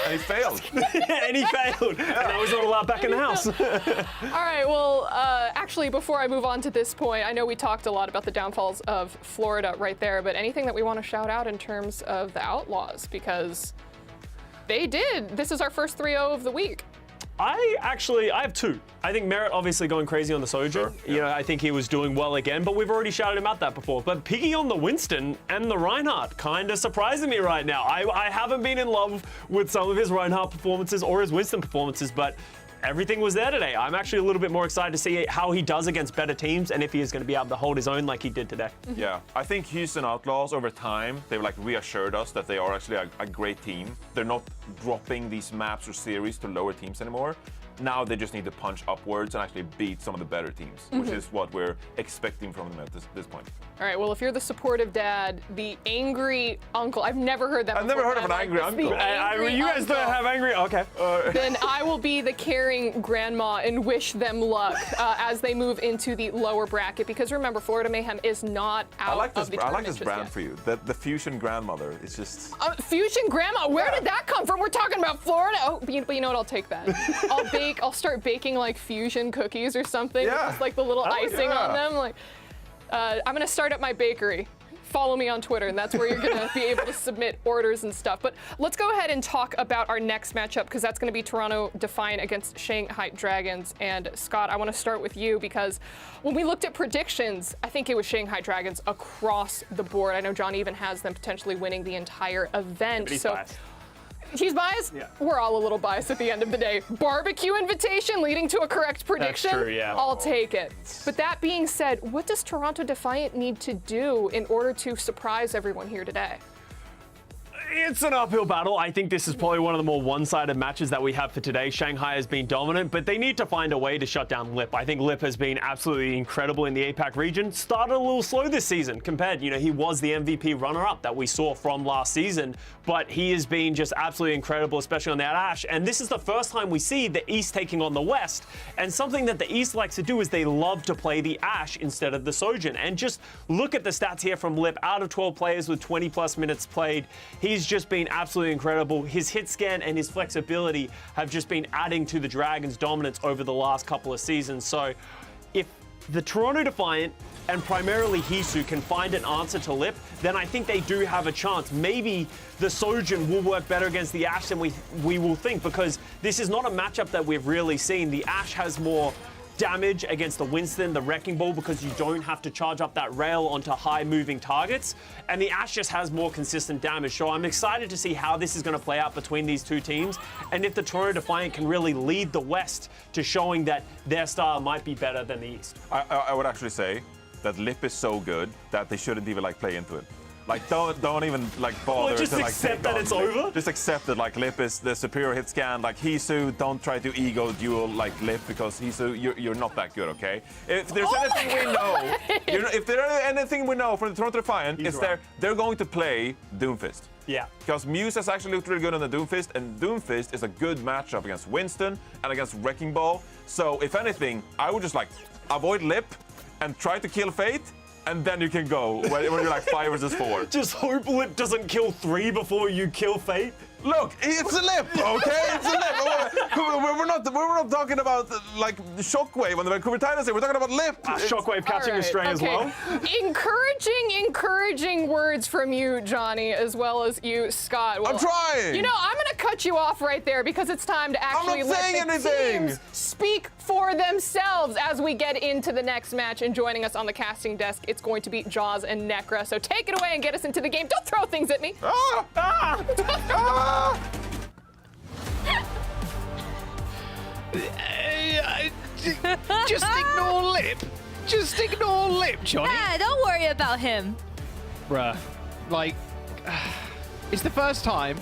and he failed. And he failed. And I was not allowed back in the house. All right, well, actually, before I move on to this point, I know we talked a lot about the downfalls of Florida right there, but anything that we want to shout out in terms of the Outlaws, because they did. This is our first 3-0 of the week. I have two. I think Merritt obviously going crazy on the Sojourn. Sure, yeah. You know, I think he was doing well again, but we've already shouted him out that before. But Piggy on the Winston and the Reinhardt kind of surprising me right now. I haven't been in love with some of his Reinhardt performances or his Winston performances, but everything was there today. I'm actually a little bit more excited to see how he does against better teams and if he is going to be able to hold his own like he did today. Yeah, I think Houston Outlaws, over time, they've like reassured us that they are actually a great team. They're not dropping these maps or series to lower teams anymore. Now they just need to punch upwards and actually beat some of the better teams, which is what we're expecting from them at this point. All right, well, if you're the supportive dad, the angry uncle, I've never heard that I've before. never heard of an angry uncle. You guys don't have angry? Okay. Then I will be the caring grandma and wish them luck as they move into the lower bracket, because remember, Florida Mayhem is not out of the tournament. I like this just brand yet. for you. The Fusion Grandmother. It's just... Fusion Grandma, where did that come from? We're talking about Florida. Oh, but you know what? I'll take that. I'll start baking like fusion cookies or something. Yeah. With just like the little icing yeah. on them. Like, I'm gonna start up my bakery. Follow me on Twitter, and that's where you're gonna be able to submit orders and stuff. But let's go ahead and talk about our next matchup, because that's gonna be Toronto Defiant against Shanghai Dragons. And Scott, I wanna start with you, because when we looked at predictions, I think it was Shanghai Dragons across the board. I know John even has them potentially winning the entire event. But he's so biased. He's biased? Yeah. We're all a little biased at the end of the day. Barbecue invitation leading to a correct prediction? That's true, yeah. I'll take it. But that being said, what does Toronto Defiant need to do in order to surprise everyone here today? It's an uphill battle. I think this is probably one of the more one-sided matches that we have for today. Shanghai has been dominant, but they need to find a way to shut down Lip. I think Lip has been absolutely incredible in the APAC region. Started a little slow this season compared, he was the MVP runner-up that we saw from last season, but he has been just absolutely incredible, especially on that Ashe. And this is the first time we see the East taking on the West. And something that the East likes to do is they love to play the Ashe instead of the Sojourn. And just look at the stats here from Lip. Out of 12 players with 20+ minutes played, he's just been absolutely incredible. His hit scan and his flexibility have just been adding to the Dragons' dominance over the last couple of seasons. So if the Toronto Defiant and primarily Hisu can find an answer to Lip, then I think they do have a chance. Maybe the Sojourn will work better against the Ashe than we will think, because this is not a matchup that we've really seen. The Ashe has more damage against the Winston, the Wrecking Ball, because you don't have to charge up that rail onto high moving targets. And the Ashe just has more consistent damage. So I'm excited to see how this is going to play out between these two teams. And if the Toronto Defiant can really lead the West to showing that their style might be better than the East. I would actually say that Lip is so good that they shouldn't even like play into it. Like don't even like bother Well, just to like accept take that on it's Lip. over? Just accept it. Like Lip is the superior hit scan. Like Hisu, don't try to ego duel like Lip because Hisu, you're not that good. Okay. If there's anything we know, if there's anything we know from the Toronto Defiant, it's they're going to play Doomfist. Yeah. Because Muse has actually looked really good on the Doomfist, and Doomfist is a good matchup against Winston and against Wrecking Ball. So if anything, I would just like avoid Lip and try to kill Fate. And then you can go when you're like 5 versus 4. Just hope Lip doesn't kill 3 before you kill Fate. Look, it's a Lip, okay? It's a Lip. We're not talking about like Shockwave on the Vancouver Titans. We're talking about Lip. Shockwave catching a stray as well. Encouraging words from you, Johnny, as well as you, Scott. Well, I'm trying. You know, I'm going to cut you off right there because it's time to actually let the teams speak for themselves as we get into the next match. And joining us on the casting desk, it's going to be Jaws and Necra. So take it away and get us into the game. Don't throw things at me. Just ignore Lip. Just ignore Lip, Johnny. Yeah, don't worry about him. Bruh, like, it's the first time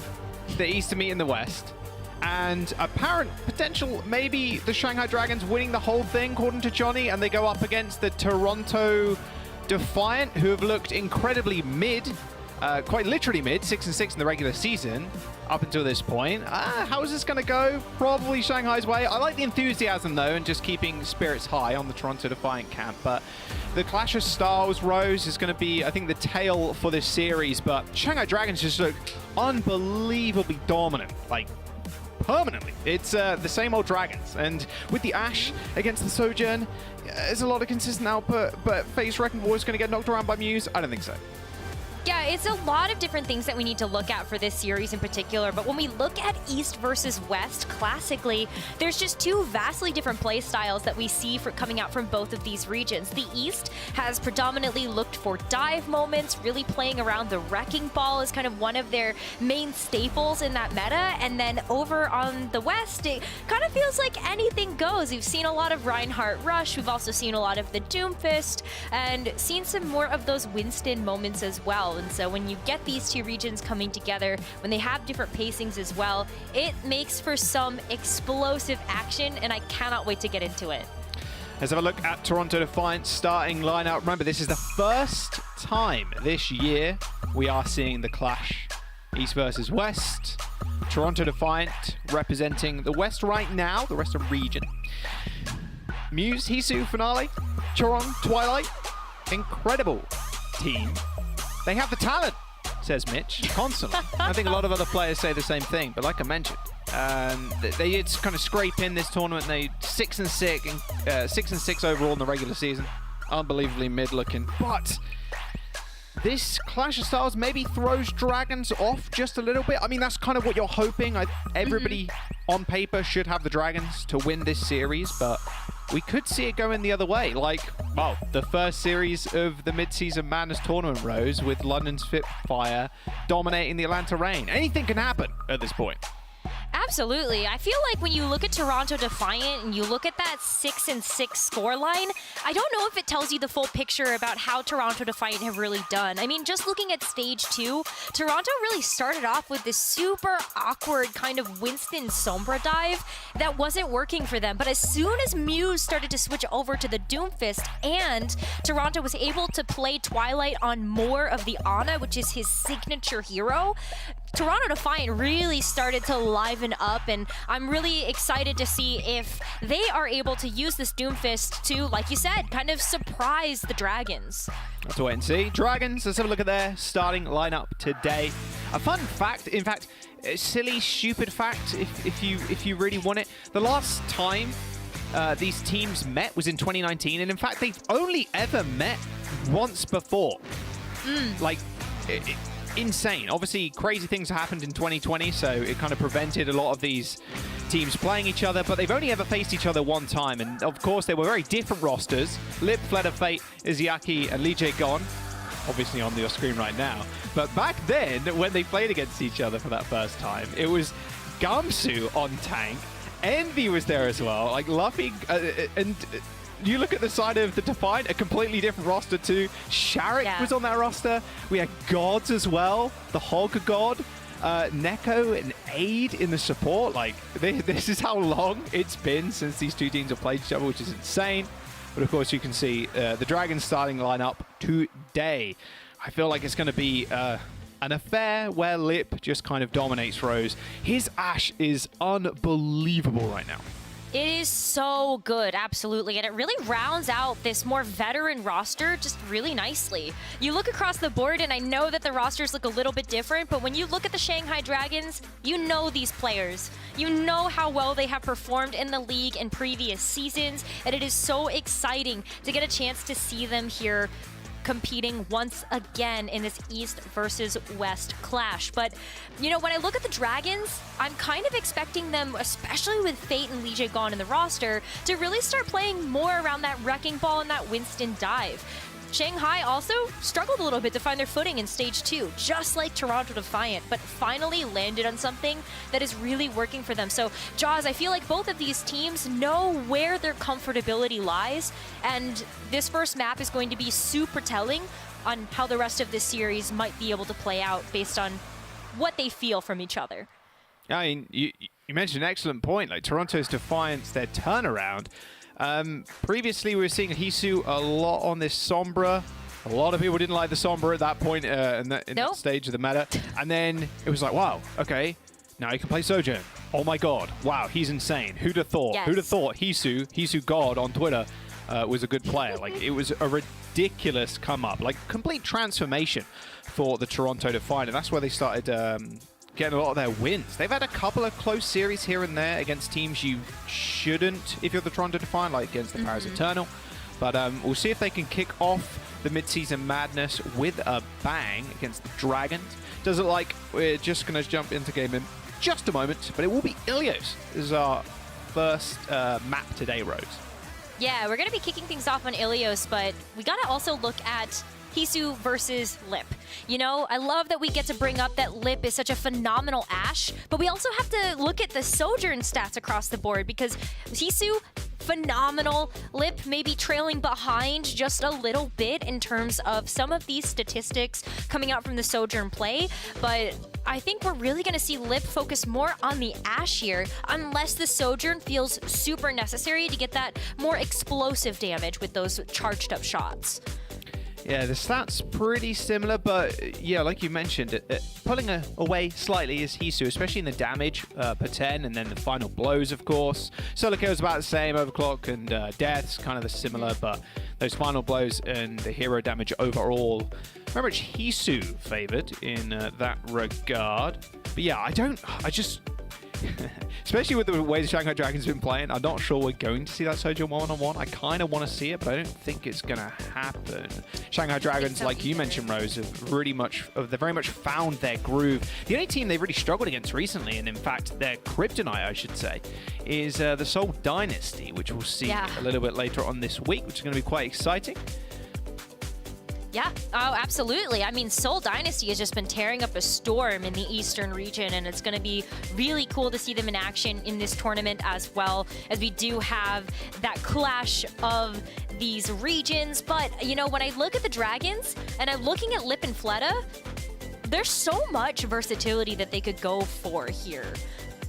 the East to meet in the West, and apparent potential maybe the Shanghai Dragons winning the whole thing, according to Johnny, and they go up against the Toronto Defiant, who have looked incredibly mid, quite literally mid, 6-6 in the regular season up until this point. How is this going to go? Probably Shanghai's way. I like the enthusiasm, though, and just keeping spirits high on the Toronto Defiant camp. But the clash of styles, Rose, is going to be, I think, the tail for this series. But Shanghai Dragons just look unbelievably dominant, like permanently. It's the same old Dragons. And with the Ashe against the Sojourn, there's a lot of consistent output. But Face Wrecking Ball is going to get knocked around by Muse? I don't think so. Yeah, it's a lot of different things that we need to look at for this series in particular, but when we look at East versus West, classically, there's just two vastly different play styles that we see coming out from both of these regions. The East has predominantly looked for dive moments, really playing around the Wrecking Ball is kind of one of their main staples in that meta, and then over on the West, it kind of feels like anything goes. We've seen a lot of Reinhardt Rush, we've also seen a lot of the Doomfist, and seen some more of those Winston moments as well. And so when you get these two regions coming together, when they have different pacings as well, it makes for some explosive action, and I cannot wait to get into it. Let's have a look at Toronto Defiant starting lineup. Remember, this is the first time this year we are seeing the clash. East versus West. Toronto Defiant representing the West right now, the Western region. Muse, Hisu, Finale, Choron, Twilight. Incredible team. They have the talent, says Mitch, constantly. I think a lot of other players say the same thing, but like I mentioned, they did kind of scrape in this tournament. They 6-6 overall in the regular season. Unbelievably mid-looking, but this clash of styles maybe throws Dragons off just a little bit. I mean, that's kind of what you're hoping. Everybody on paper should have the Dragons to win this series, but we could see it going the other way. Like, well, the first series of the Midseason Madness Tournament, Rose, with London Spitfire dominating the Atlanta Reign. Anything can happen at this point. Absolutely. I feel like when you look at Toronto Defiant and you look at that 6-6 scoreline, I don't know if it tells you the full picture about how Toronto Defiant have really done. I mean, just looking at stage 2, Toronto really started off with this super awkward kind of Winston Sombra dive that wasn't working for them. But as soon as Muse started to switch over to the Doomfist and Toronto was able to play Twilight on more of the Ana, which is his signature hero, Toronto Defiant really started to liven up, and I'm really excited to see if they are able to use this Doomfist to, like you said, kind of surprise the Dragons. Let's wait and see. Dragons, let's have a look at their starting lineup today. A fun fact, in fact, a silly, stupid fact, if you really want it. The last time these teams met was in 2019, and in fact, they've only ever met once before. Like, insane. Obviously, crazy things happened in 2020, so it kind of prevented a lot of these teams playing each other, but they've only ever faced each other one time. And of course, they were very different rosters. Lip, Fleda, Fate, Iziaki, and Lee Jae-gon, obviously on your screen right now. But back then, when they played against each other for that first time, it was Gamsu on tank. Envy was there as well. Like Luffy, and you look at the side of the Defiant, a completely different roster too. Sharik was on that roster. We had Gods as well, the Hog God. Neko and Aid in the support. Like, this is how long it's been since these two teams have played each other, which is insane. But of course, you can see the Dragons starting lineup today. I feel like it's going to be an affair where Lip just kind of dominates Rose. His Ashe is unbelievable right now. It is so good, absolutely, and it really rounds out this more veteran roster just really nicely. You look across the board, and I know that the rosters look a little bit different, but when you look at the Shanghai Dragons, you know these players. You know how well they have performed in the league in previous seasons, and it is so exciting to get a chance to see them here competing once again in this East versus West clash. But, you know, when I look at the Dragons, I'm kind of expecting them, especially with Fate and Lee Jae-gon in the roster, to really start playing more around that Wrecking Ball and that Winston dive. Shanghai also struggled a little bit to find their footing in Stage 2, just like Toronto Defiant, but finally landed on something that is really working for them. So, Jaws, I feel like both of these teams know where their comfortability lies, and this first map is going to be super telling on how the rest of this series might be able to play out based on what they feel from each other. I mean, you mentioned an excellent point, like Toronto's Defiance, their turnaround. Previously, we were seeing Hisu a lot on this Sombra. A lot of people didn't like the Sombra at that point in that stage of the meta. And then it was like, wow, okay, now you can play Sojourn. Oh my god, wow, he's insane. Who'd have thought? Yes. Who'd have thought Hisu God on Twitter was a good player? Like, it was a ridiculous come up, like complete transformation for the Toronto Defiant. And that's where they started getting a lot of their wins. They've had a couple of close series here and there against teams you shouldn't if you're the Toronto Defiant, like against the Paris Eternal. But we'll see if they can kick off the mid-season madness with a bang against the Dragons. Does it like we're just going to jump into game in just a moment, but it will be Ilios. This is our first map today, Rose. Yeah, we're going to be kicking things off on Ilios, but we got to also look at Hisu versus Lip. You know, I love that we get to bring up that Lip is such a phenomenal Ashe, but we also have to look at the Sojourn stats across the board because Hisu, phenomenal. Lip maybe trailing behind just a little bit in terms of some of these statistics coming out from the Sojourn play, but I think we're really going to see Lip focus more on the Ashe here, unless the Sojourn feels super necessary to get that more explosive damage with those charged up shots. Yeah, the stats pretty similar, but yeah, like you mentioned, pulling away slightly is Hisu, especially in the damage per 10, and then the final blows, of course. Solo kills about the same, overclock and deaths kind of the similar, but those final blows and the hero damage overall, very much Hisu favored in that regard. But yeah, I just especially with the way the Shanghai Dragons have been playing, I'm not sure we're going to see that Sojourn one-on-one. I kind of want to see it, but I don't think it's going to happen. Shanghai Dragons, like you mentioned, Rose, have very much found their groove. The only team they've really struggled against recently, and in fact their kryptonite, I should say, is the Seoul Dynasty, which we'll see a little bit later on this week, which is going to be quite exciting. Yeah, oh, absolutely. I mean, Seoul Dynasty has just been tearing up a storm in the Eastern region, and it's going to be really cool to see them in action in this tournament as well, as we do have that clash of these regions. But, you know, when I look at the Dragons, and I'm looking at Lip and Fleta, there's so much versatility that they could go for here.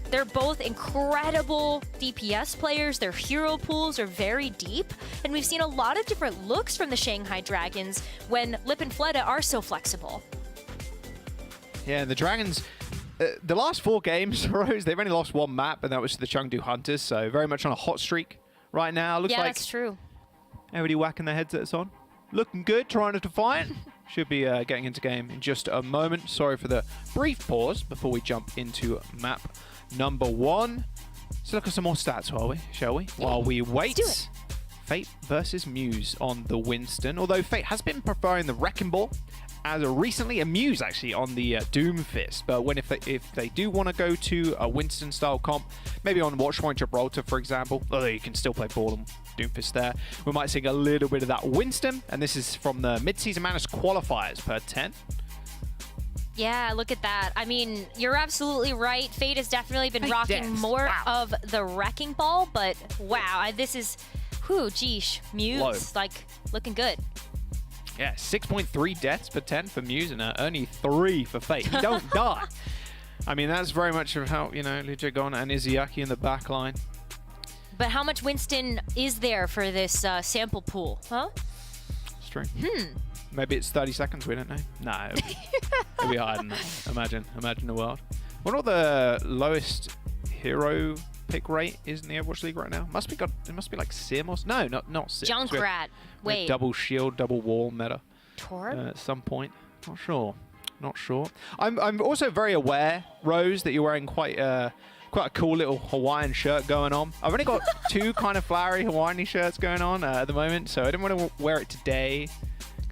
They're both incredible DPS players. Their hero pools are very deep. And we've seen a lot of different looks from the Shanghai Dragons when Lip and Fleta are so flexible. Yeah, the Dragons, the last 4 games, Rose, they've only lost 1 map, and that was to the Chengdu Hunters. So very much on a hot streak right now. Looks like that's true. Everybody whacking their headsets on. Looking good, trying to Defiant. Should be getting into game in just a moment. Sorry for the brief pause before we jump into map number 1. Let's look at some more stats, shall we? While we wait. Let's do it. Fate versus Muse on the Winston. Although Fate has been preferring the Wrecking Ball as recently, a Muse actually on the Doomfist. But if they do want to go to a Winston style comp, maybe on Watchpoint Gibraltar, for example, although you can still play Ball and Doomfist there, we might see a little bit of that Winston. And this is from the Midseason Madness qualifiers per 10. Yeah, look at that. I mean, you're absolutely right. Fate has definitely been rocking more of the Wrecking Ball, but wow, this is, geesh, Muse, Low. like, looking good. Yeah, 6.3 deaths per 10 for Muse and only 3 for Fate. He don't die. I mean, that's very much of how, Lujagon and Izuyaki in the back line. But how much Winston is there for this sample pool, huh? It's true. Maybe it's 30 seconds, we don't know. No, it'll be higher than that. Imagine the world. I wonder what the lowest hero pick rate is in the Overwatch League right now. It must be like Sim or... No, not Sim. Junkrat. Wait. Double shield, double wall meta. Torb? At some point. Not sure. I'm also very aware, Rose, that you're wearing quite a cool little Hawaiian shirt going on. I've only got 2 kind of flowery Hawaiian shirts going on at the moment, so I didn't want to wear it today.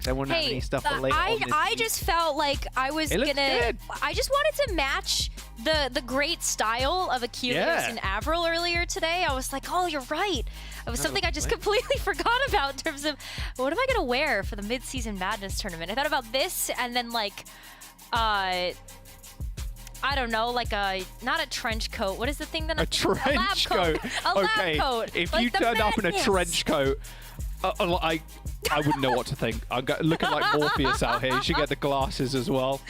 I wouldn't have any stuff for later on. I just felt like I was It looks good. I just wanted to match the great style of Achilles and Avril earlier today. I was like, oh, you're right. It was something I just completely forgot about in terms of what am I gonna wear for the Midseason Madness tournament. I thought about this and then like, I don't know, like not a trench coat. What is the thing that a trench coat? A lab coat. If like you turned up in a trench coat, I wouldn't know what to think. I'm looking like Morpheus out here. You should get the glasses as well.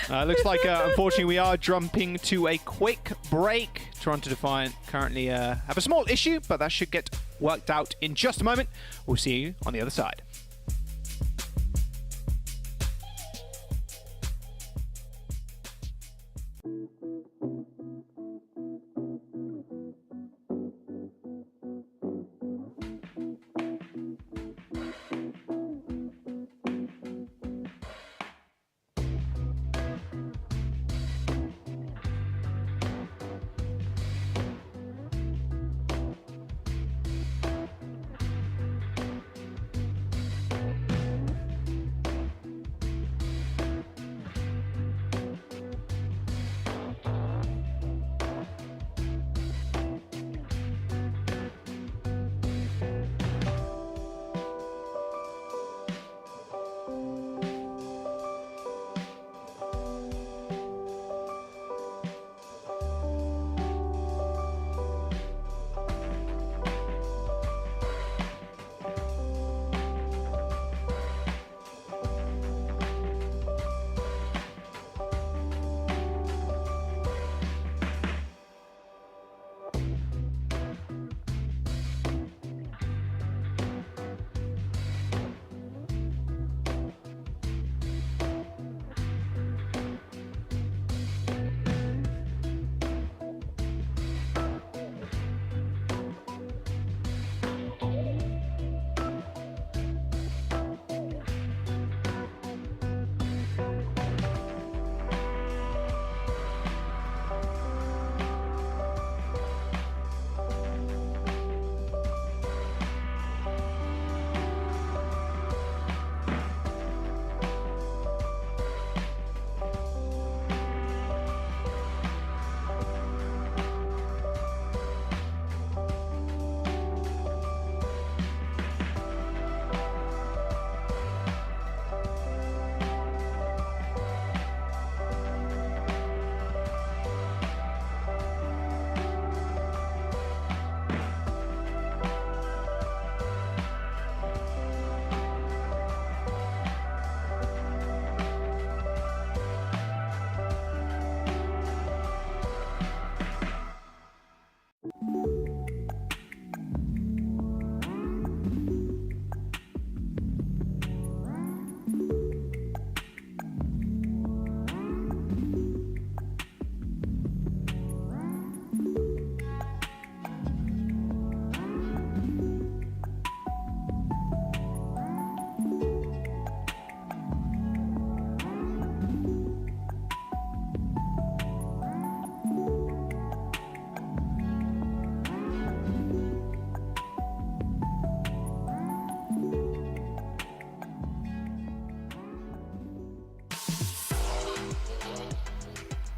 Looks like, unfortunately, we are jumping to a quick break. Toronto Defiant currently have a small issue, but that should get worked out in just a moment. We'll see you on the other side.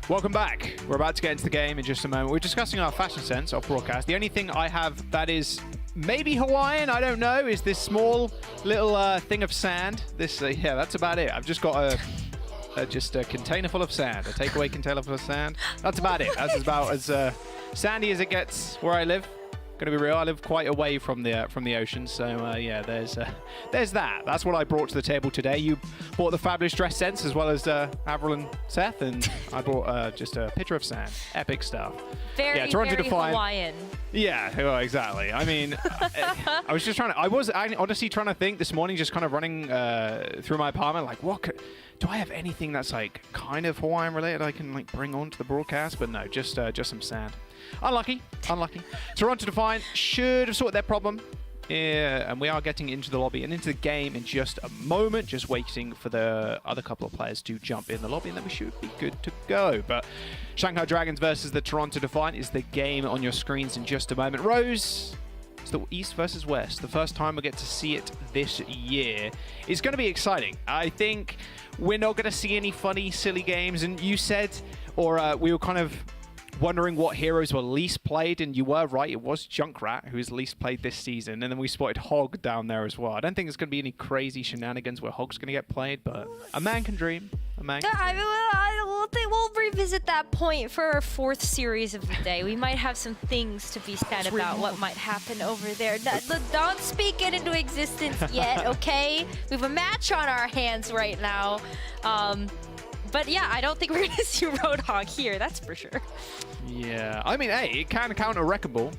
Welcome back. We're about to get into the game in just a moment. We're discussing our fashion sense off broadcast. The only thing I have that is maybe Hawaiian, I don't know, is this small little thing of sand. This, yeah, that's about it. I've just got just a container full of sand, a takeaway container full of sand. That's about it. That's about as sandy as it gets where I live. Gonna be real, I live quite away from the ocean, so yeah, there's that. That's what I brought to the table today. You bought the fabulous dress sense as well as Avril and Seth, and I brought just a picture of sand. Epic stuff. Very, yeah, Toronto very Defiant. Hawaiian. Yeah, well, exactly. I mean, I was just trying to. I was honestly trying to think this morning, just kind of running through my apartment, like, do I have anything that's like kind of Hawaiian related I can like bring onto the broadcast? But no, just some sand. Unlucky. Toronto Defiant should have sorted their problem. Yeah, and we are getting into the lobby and into the game in just a moment, just waiting for the other couple of players to jump in the lobby, and then we should be good to go. But Shanghai Dragons versus the Toronto Defiant is the game on your screens in just a moment. Rose, it's the East versus West. The first time we get to see it this year. It's going to be exciting. I think we're not going to see any funny, silly games, and you said, or we were kind of wondering what heroes were least played, and you were right, it was Junkrat who is least played this season, and then we spotted Hog down there as well. I don't think there's going to be any crazy shenanigans where Hog's going to get played, but a man can dream. A man can dream. We'll revisit that point for our 4th series of the day. We might have some things to be said about what might happen over there. Don't speak it into existence yet, okay? We have a match on our hands right now. But yeah, I don't think we're going to see Roadhog here, that's for sure. Yeah, I mean, hey, it can counter Wrecking Ball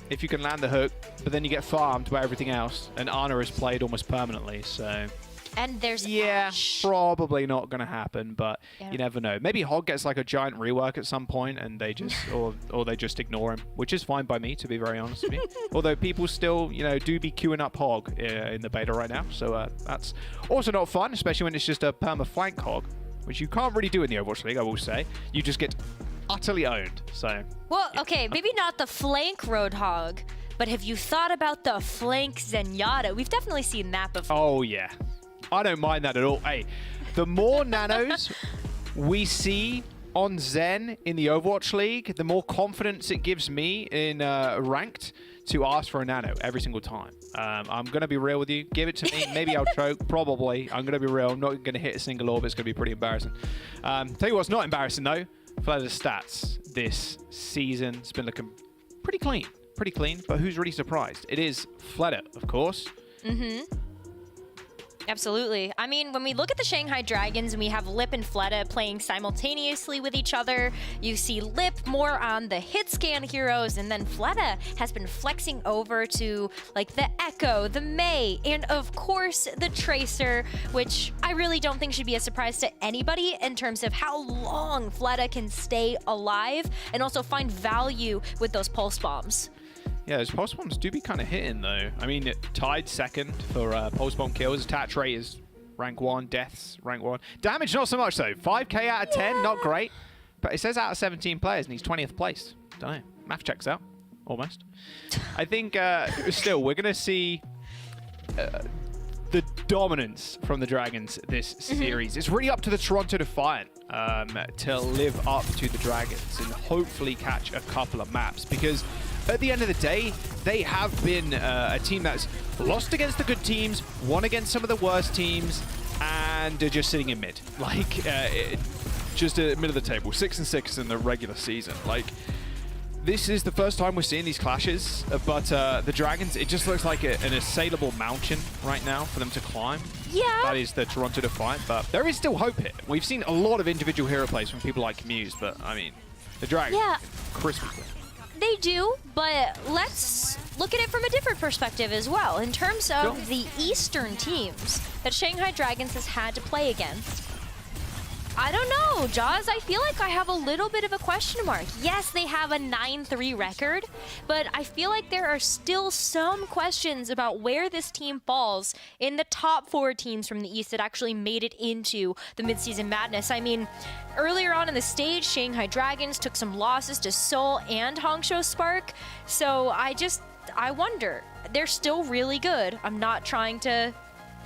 if you can land the hook, but then you get farmed by everything else, and Ana is played almost permanently, so... And there's Ash. Probably not going to happen, but you never know. Maybe Hog gets like a giant rework at some point, and they just or they just ignore him, which is fine by me, to be very honest with you. Although people still, do be queuing up Hog in the beta right now, so that's also not fun, especially when it's just a perma flank Hog, which you can't really do in the Overwatch League, I will say. You just get utterly owned, so... Well, okay, maybe not the flank Roadhog, but have you thought about the flank Zenyatta? We've definitely seen that before. Oh, yeah. I don't mind that at all. Hey, the more nanos we see on Zen in the Overwatch League, the more confidence it gives me in ranked to ask for a nano every single time. I'm going to be real with you. Give it to me. Maybe I'll choke. Probably. I'm going to be real. I'm not going to hit a single orb. It's going to be pretty embarrassing. Tell you what's not embarrassing, though. Fledder's stats this season. It's been looking pretty clean. Pretty clean. But who's really surprised? It is Fledder, of course. Mm-hmm. Absolutely. I mean, when we look at the Shanghai Dragons and we have Lip and Fleta playing simultaneously with each other, you see Lip more on the hit scan heroes, and then Fleta has been flexing over to like the Echo, the Mei, and of course the Tracer, which I really don't think should be a surprise to anybody in terms of how long Fleta can stay alive and also find value with those pulse bombs. Yeah, those pulse bombs do be kind of hitting, though. I mean, it tied second for pulse bomb kills. Attach rate is rank 1, deaths rank 1. Damage, not so much, though. 5k out of 10, not great. But it says out of 17 players, and he's 20th place. Don't know. Math checks out, almost. I think, still, we're going to see the dominance from the Dragons this series. It's really up to the Toronto Defiant to live up to the Dragons and hopefully catch a couple of maps, because at the end of the day, they have been a team that's lost against the good teams, won against some of the worst teams, and are just sitting in mid. Like, just mid of the table. 6-6 in the regular season. Like, this is the first time we're seeing these clashes, but the Dragons, it just looks like an assailable mountain right now for them to climb. Yeah. That is the Toronto Defiant, but there is still hope here. We've seen a lot of individual hero plays from people like Muse, but, I mean, the Dragons, crispy clean. They do, but let's look at it from a different perspective as well. In terms of the Eastern teams that Shanghai Dragons has had to play against, I don't know, Jaws. I feel like I have a little bit of a question mark. Yes, they have a 9-3 record, but I feel like there are still some questions about where this team falls in the top 4 teams from the East that actually made it into the midseason madness. I mean, earlier on in the stage, Shanghai Dragons took some losses to Seoul and Hangzhou Spark, so I wonder. They're still really good. I'm not trying to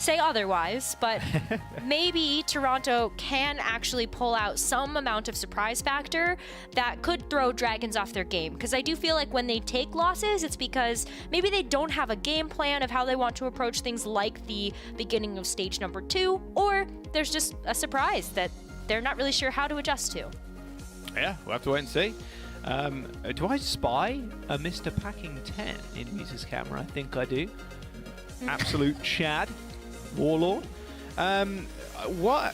say otherwise, but maybe Toronto can actually pull out some amount of surprise factor that could throw Dragons off their game. Because I do feel like when they take losses, it's because maybe they don't have a game plan of how they want to approach things like the beginning of stage number 2, or there's just a surprise that they're not really sure how to adjust to. Yeah, we'll have to wait and see. Do I spy a Mr. Packing 10 in Misa's camera? I think I do. Absolute Chad. Warlord. What?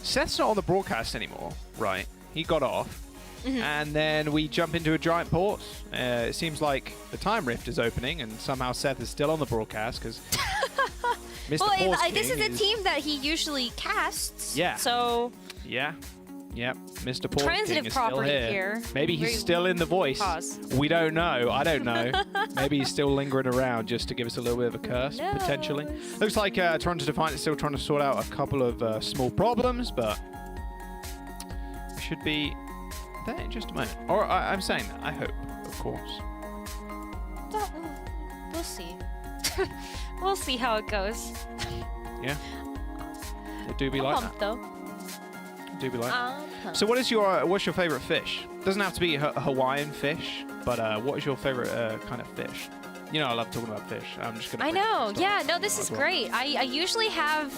Seth's not on the broadcast anymore, right? He got off. And then we jump into a giant pause. It seems like the time rift is opening, and somehow Seth is still on the broadcast because Mr. Well, this is a team that he usually casts. Yeah. So. Yeah. Yep. Mr. Pause Transitive King is still property here. Maybe he's Very still in the voice. Pause. We don't know. I don't know. Maybe he's still lingering around just to give us a little bit of a curse, potentially. Looks like Toronto Defiant is still trying to sort out a couple of small problems, but we should be there in just a moment. Or I'm saying that. I hope, of course. We'll see. We'll see how it goes. Yeah. It do be like that. Though. Do be like that. So what's your favorite fish? Doesn't have to be a Hawaiian fish, but what is your favorite kind of fish? You know, I love talking about fish. I'm just gonna. I know. Yeah. No, this is great. I usually have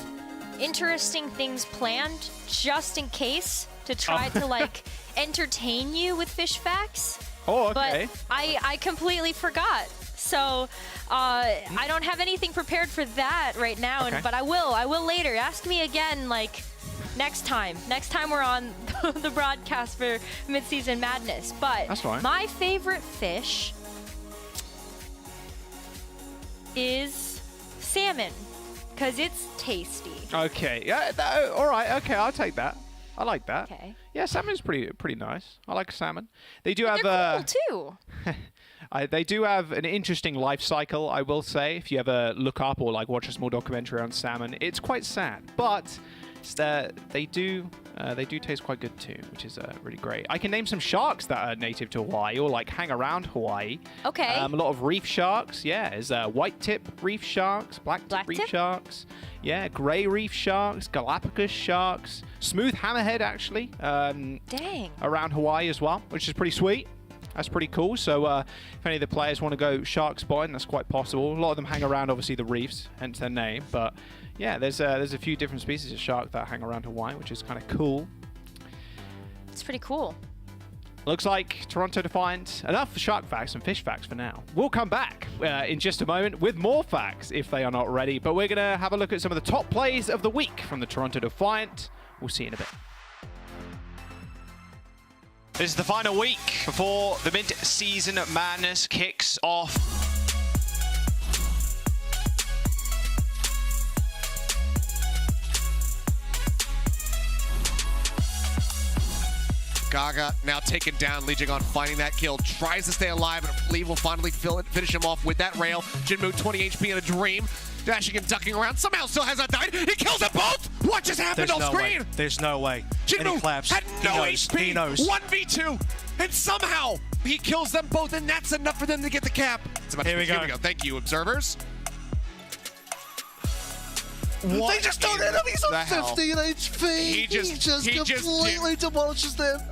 interesting things planned just in case to try to like entertain you with fish facts. Oh, okay. But I completely forgot. So I don't have anything prepared for that right now, but I will later. Ask me again, like next time we're on the broadcast for Midseason Madness. But that's fine. My favorite fish is salmon because it's tasty. Okay. Yeah. All right. Okay. I'll take that. I like that. Okay. Yeah, salmon's pretty nice. I like salmon. They do have they're cool too. They do have an interesting life cycle, I will say. If you ever look up or like watch a small documentary on salmon, it's quite sad, but they do taste quite good too, which is really great. I can name some sharks that are native to Hawaii or like hang around Hawaii. Okay. A lot of reef sharks. Yeah, there's white tip reef sharks, black tip reef sharks. Yeah, grey reef sharks, Galapagos sharks, smooth hammerhead actually. Dang. Around Hawaii as well, which is pretty sweet. That's pretty cool. So if any of the players want to go shark spotting, that's quite possible. A lot of them hang around, obviously, the reefs, hence their name. But yeah, there's a few different species of shark that hang around Hawaii, which is kind of cool. It's pretty cool. Looks like Toronto Defiant. Enough for shark facts and fish facts for now. We'll come back in just a moment with more facts if they are not ready. But we're going to have a look at some of the top plays of the week from the Toronto Defiant. We'll see you in a bit. This is the final week before the mid-season madness kicks off. Gaga now taken down. Lee Jing-on finding that kill. Tries to stay alive, and I believe will finally finish him off with that rail. Jinmu 20 HP in a dream. Dashing and ducking around. Somehow still has not died. He kills them both! What just happened on screen? There's no way. Jinmu had no HP. He knows. 1v2. And somehow he kills them both, and that's enough for them to get the cap. Here we go. Thank you, observers. What they just don't enemies on 15 HP. He just completely demolishes them.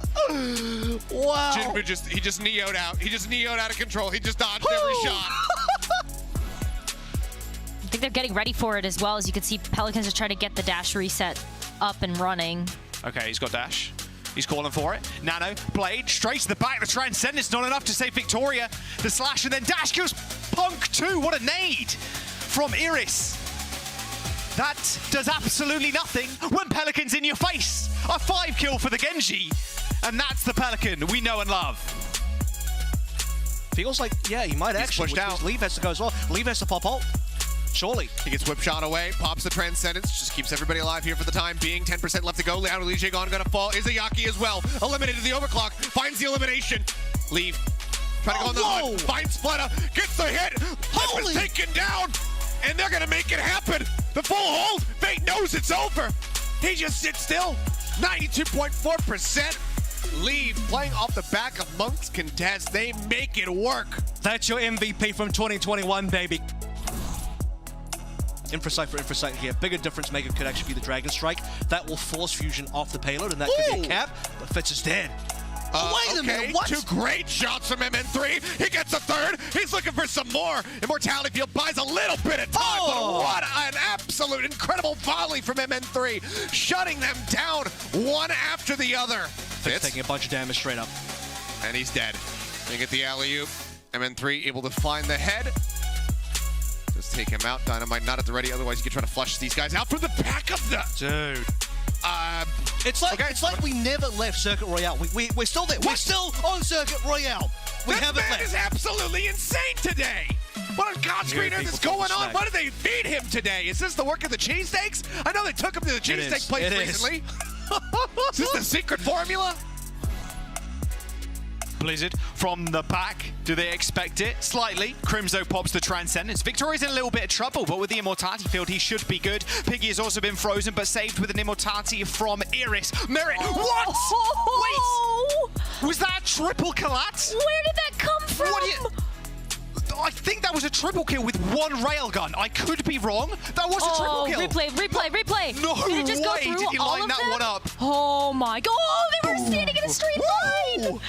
Wow. Jinmu just neo'd out. He just neo'd out of control. He just dodged every shot. I think they're getting ready for it as well. As you can see, Pelicans are trying to get the dash reset up and running. Okay, he's got dash. He's calling for it. Nano, Blade, straight to the back. The Transcendence not enough to save Victoria. The slash and then dash kills Punk too. What a nade from Iris. That does absolutely nothing when Pelican's in your face. A 5 kill for the Genji. And that's the Pelican we know and love. Feels like, yeah, he might actually. Pushed out. Leave has to go as well. Leave has to pop ult. Surely. He gets whip shot away, pops the Transcendence, just keeps everybody alive here for the time being. 10% left to go. Now Lee Jing-on gonna fall. Izayaki as well. Eliminated the overclock. Finds the elimination. Leave. Trying to go on the hook. Finds Splitter. Gets the hit. Holy! Was taken down. And they're gonna make it happen. The full hold. Fate knows it's over. He just sits still. 92.4%. Leave playing off the back of Monk's contest. They make it work. That's your MVP from 2021, baby. Infrasight here. Bigger difference maker could actually be the Dragon Strike. That will force Fusion off the payload, and that could be a cap, but Fitz is dead. Wait a minute, what? 2 great shots from MN3. He gets a third. He's looking for some more. Immortality Field buys a little bit of time, but what an absolute incredible volley from MN3, shutting them down one after the other. Fitz taking a bunch of damage straight up. And he's dead. They get the alley-oop. MN3 able to find the head. Just take him out. Dynamite not at the ready, otherwise you can try to flush these guys out from the back of the... Dude. It's like we never left Circuit Royale. We're still there. We're still on Circuit Royale. We haven't left. This man is absolutely insane today. What a CoStream is going on? What did they feed him today? Is this the work of the cheesesteaks? I know they took him to the cheesesteak place recently. Is this the secret formula? Blizzard from the back. Do they expect it? Slightly. Crimzo pops the Transcendence. Victoria's in a little bit of trouble, but with the Immortality Field, he should be good. Piggy has also been frozen, but saved with an Immortality from Iris. Merit. What? Wait! Was that a triple collapse? Where did that come from? I think that was a triple kill with 1 railgun. I could be wrong. That was a triple kill. Replay. No did it just go way through did he all line of that them? one up. Oh my god. Oh, they were standing in a straight line.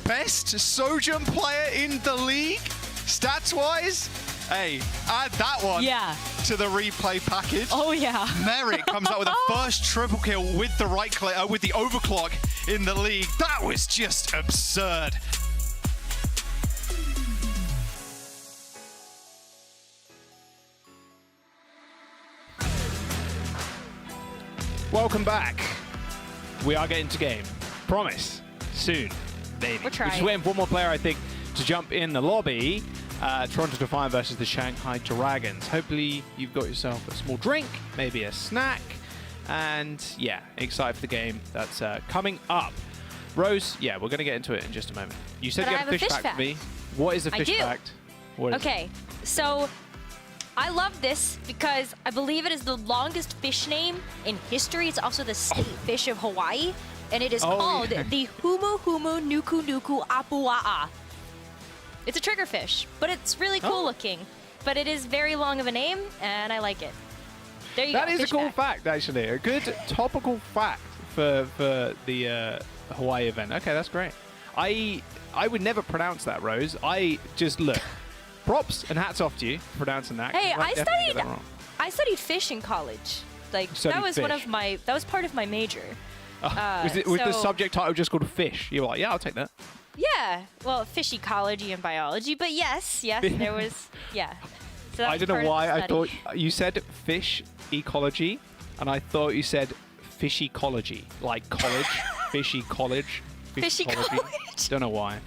Best Sojourn player in the league, stats-wise. Hey, add that one to the replay package. Oh yeah. Merrick comes out with a first triple kill with the with the overclock in the league. That was just absurd. Welcome back. We are getting to game. Promise. Soon. Baby. We're trying. We're just waiting for one more player, I think, to jump in the lobby. Toronto Defiant versus the Shanghai Dragons. Hopefully you've got yourself a small drink, maybe a snack, and yeah, excited for the game that's coming up. Rose, yeah, we're going to get into it in just a moment. You said But you I have a have a fish fish fact for me. What is a I fish do. fact? What is Okay, so I love this because I believe it is the longest fish name in history. It's also the state fish of Hawaii, and it is called the Humu Humu Nuku Nuku Apua'a. It's a triggerfish, but it's really cool looking. But it is very long of a name, and I like it. There you go. That is a fish cool fact, actually. A good topical fact for the Hawaii event. Okay, that's great. I would never pronounce that, Rose. I just look. Props and hats off to you for pronouncing that. Hey, I definitely get that wrong. I studied fish in college. Like Studied that was one fish. of my that was part of my major. Was the so- subject title just called fish? You were like, yeah, I'll take that. Yeah, well, fish ecology and biology, but yes, there was, yeah. So that I was don't part know of why the I study. thought you said fish ecology, and I thought you said fish ecology, like college, fish college, Fish ecology. Don't know why.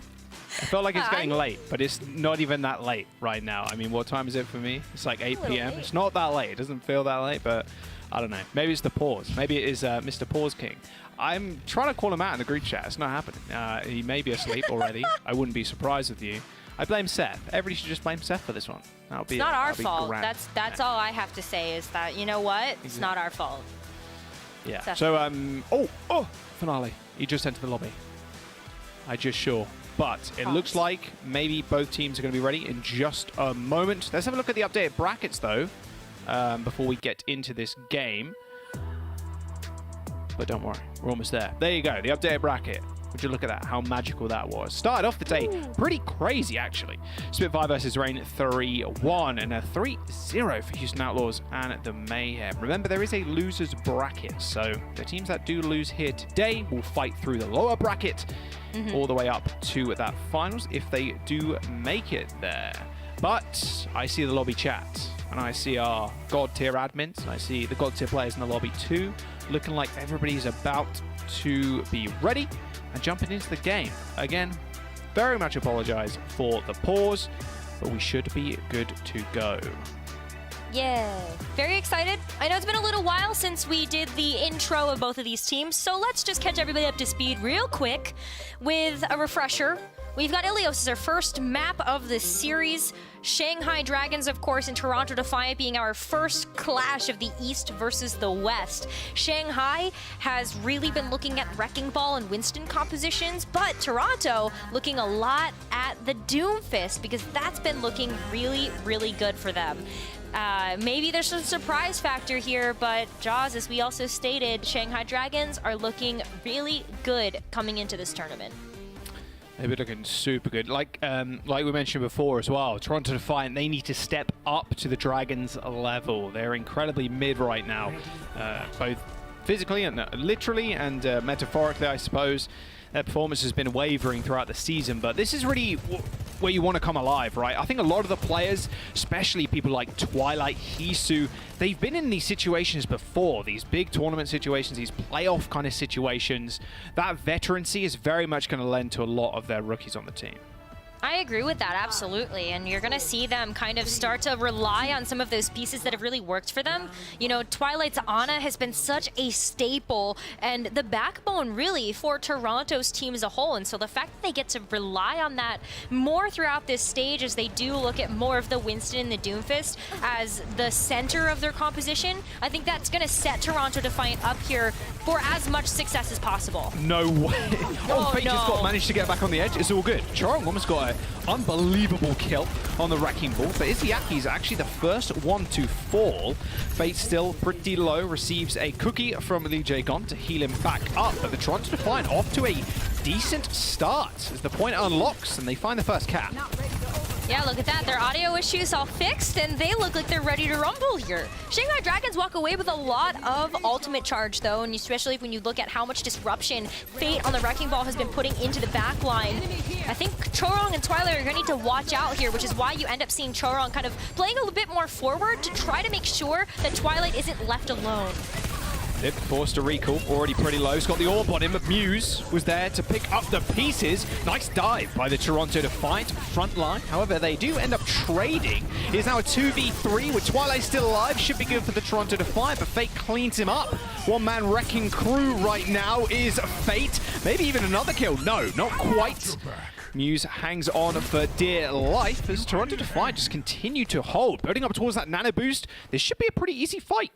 I felt like it's getting late, but it's not even that late right now. I mean, what time is it for me? It's like 8 little p.m. late. It's not that late. It doesn't feel that late, but I don't know. Maybe it's the pause. Maybe it is Mr. Pause King. I'm trying to call him out in the group chat. It's not happening. He may be asleep already. I wouldn't be surprised with you. I blame Seth. Everybody should just blame Seth for this one. That'll be It's not our that'll be fault. grand. That's all I have to say is that, you know what? It's not our fault. Yeah. Seth. So finale. He just entered the lobby. I just saw. But it looks like maybe both teams are going to be ready in just a moment. Let's have a look at the updated brackets, though, before we get into this game. But don't worry, we're almost there. There you go, the updated bracket. Would you look at that, how magical that was. Started off the day pretty crazy, actually. Spitfire versus Rain 3-1 and a 3-0 for Houston Outlaws and the Mayhem. Remember, there is a loser's bracket, so the teams that do lose here today will fight through the lower bracket all the way up to that finals if they do make it there. But I see the lobby chat, and I see our God tier admins, and I see the God tier players in the lobby too, looking like everybody's about to be ready and jumping into the game. Again, very much apologize for the pause, but we should be good to go. Yeah, very excited. I know it's been a little while since we did the intro of both of these teams, so let's just catch everybody up to speed real quick with a refresher. We've got Ilios as our first map of the series. Shanghai Dragons, of course, and Toronto Defiant being our first clash of the East versus the West. Shanghai has really been looking at Wrecking Ball and Winston compositions, but Toronto looking a lot at the Doomfist because that's been looking really, really good for them. Maybe there's some surprise factor here, but Jaws, as we also stated, Shanghai Dragons are looking really good coming into this tournament. They've been looking super good. Like we mentioned before as well, Toronto Defiant, they need to step up to the Dragons level. They're incredibly mid right now, both physically and literally and metaphorically, I suppose. Their performance has been wavering throughout the season, but this is really where you want to come alive, right? I think a lot of the players, especially people like Twilight, Hisu, they've been in these situations before, these big tournament situations, these playoff kind of situations. That veterancy is very much going to lend to a lot of their rookies on the team. I agree with that, absolutely. And you're going to see them kind of start to rely on some of those pieces that have really worked for them. You know, Twilight's Ana has been such a staple and the backbone, really, for Toronto's team as a whole. And so the fact that they get to rely on that more throughout this stage as they do look at more of the Winston and the Doomfist as the center of their composition, I think that's going to set Toronto Defiant up here for as much success as possible. No way. Fate just managed to get back on the edge. It's all good. Chorong almost got an unbelievable kill on the Wrecking Ball, but Izyaki's actually the first one to fall. Fate still pretty low, receives a cookie from Lee Jae-gon to heal him back up, but the Toronto Defiant off to a decent start as the point unlocks and they find the first cap. Yeah, look at that. Their audio issues all fixed, and they look like they're ready to rumble here. Shanghai Dragons walk away with a lot of ultimate charge, though, and especially when you look at how much disruption Fate on the Wrecking Ball has been putting into the back line. I think Chorong and Twilight are going to need to watch out here, which is why you end up seeing Chorong kind of playing a little bit more forward to try to make sure that Twilight isn't left alone. Lip forced to recall, already pretty low. He's got the orb on him, but Muse was there to pick up the pieces. Nice dive by the Toronto Defiant front line. However, they do end up trading. It is now a 2v3 with Twilight still alive. Should be good for the Toronto Defiant, but Fate cleans him up. One-man wrecking crew right now is Fate. Maybe even another kill. No, not quite. Muse hangs on for dear life as Toronto Defiant just continue to hold. Building up towards that nano boost, this should be a pretty easy fight.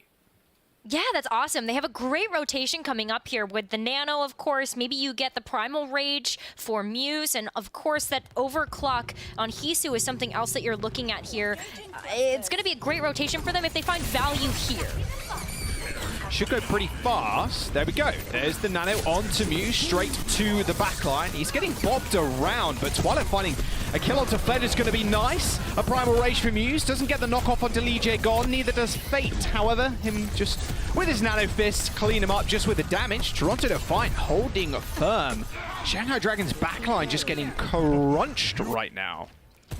Yeah, that's awesome. They have a great rotation coming up here with the Nano, of course. Maybe you get the Primal Rage for Muse, and of course that Overclock on Hisu is something else that you're looking at here. It's going to be a great rotation for them if they find value here. Should go pretty fast. There we go. There's the Nano onto Muse, straight to the backline. He's getting bobbed around, but Twilight finding a kill onto Fled is going to be nice. A Primal Rage for Muse. Doesn't get the knockoff onto Lee Jae-gon, neither does Fate. However, him just with his Nano Fist, clean him up just with the damage. Toronto Defiant holding firm. Shanghai Dragons backline just getting crunched right now.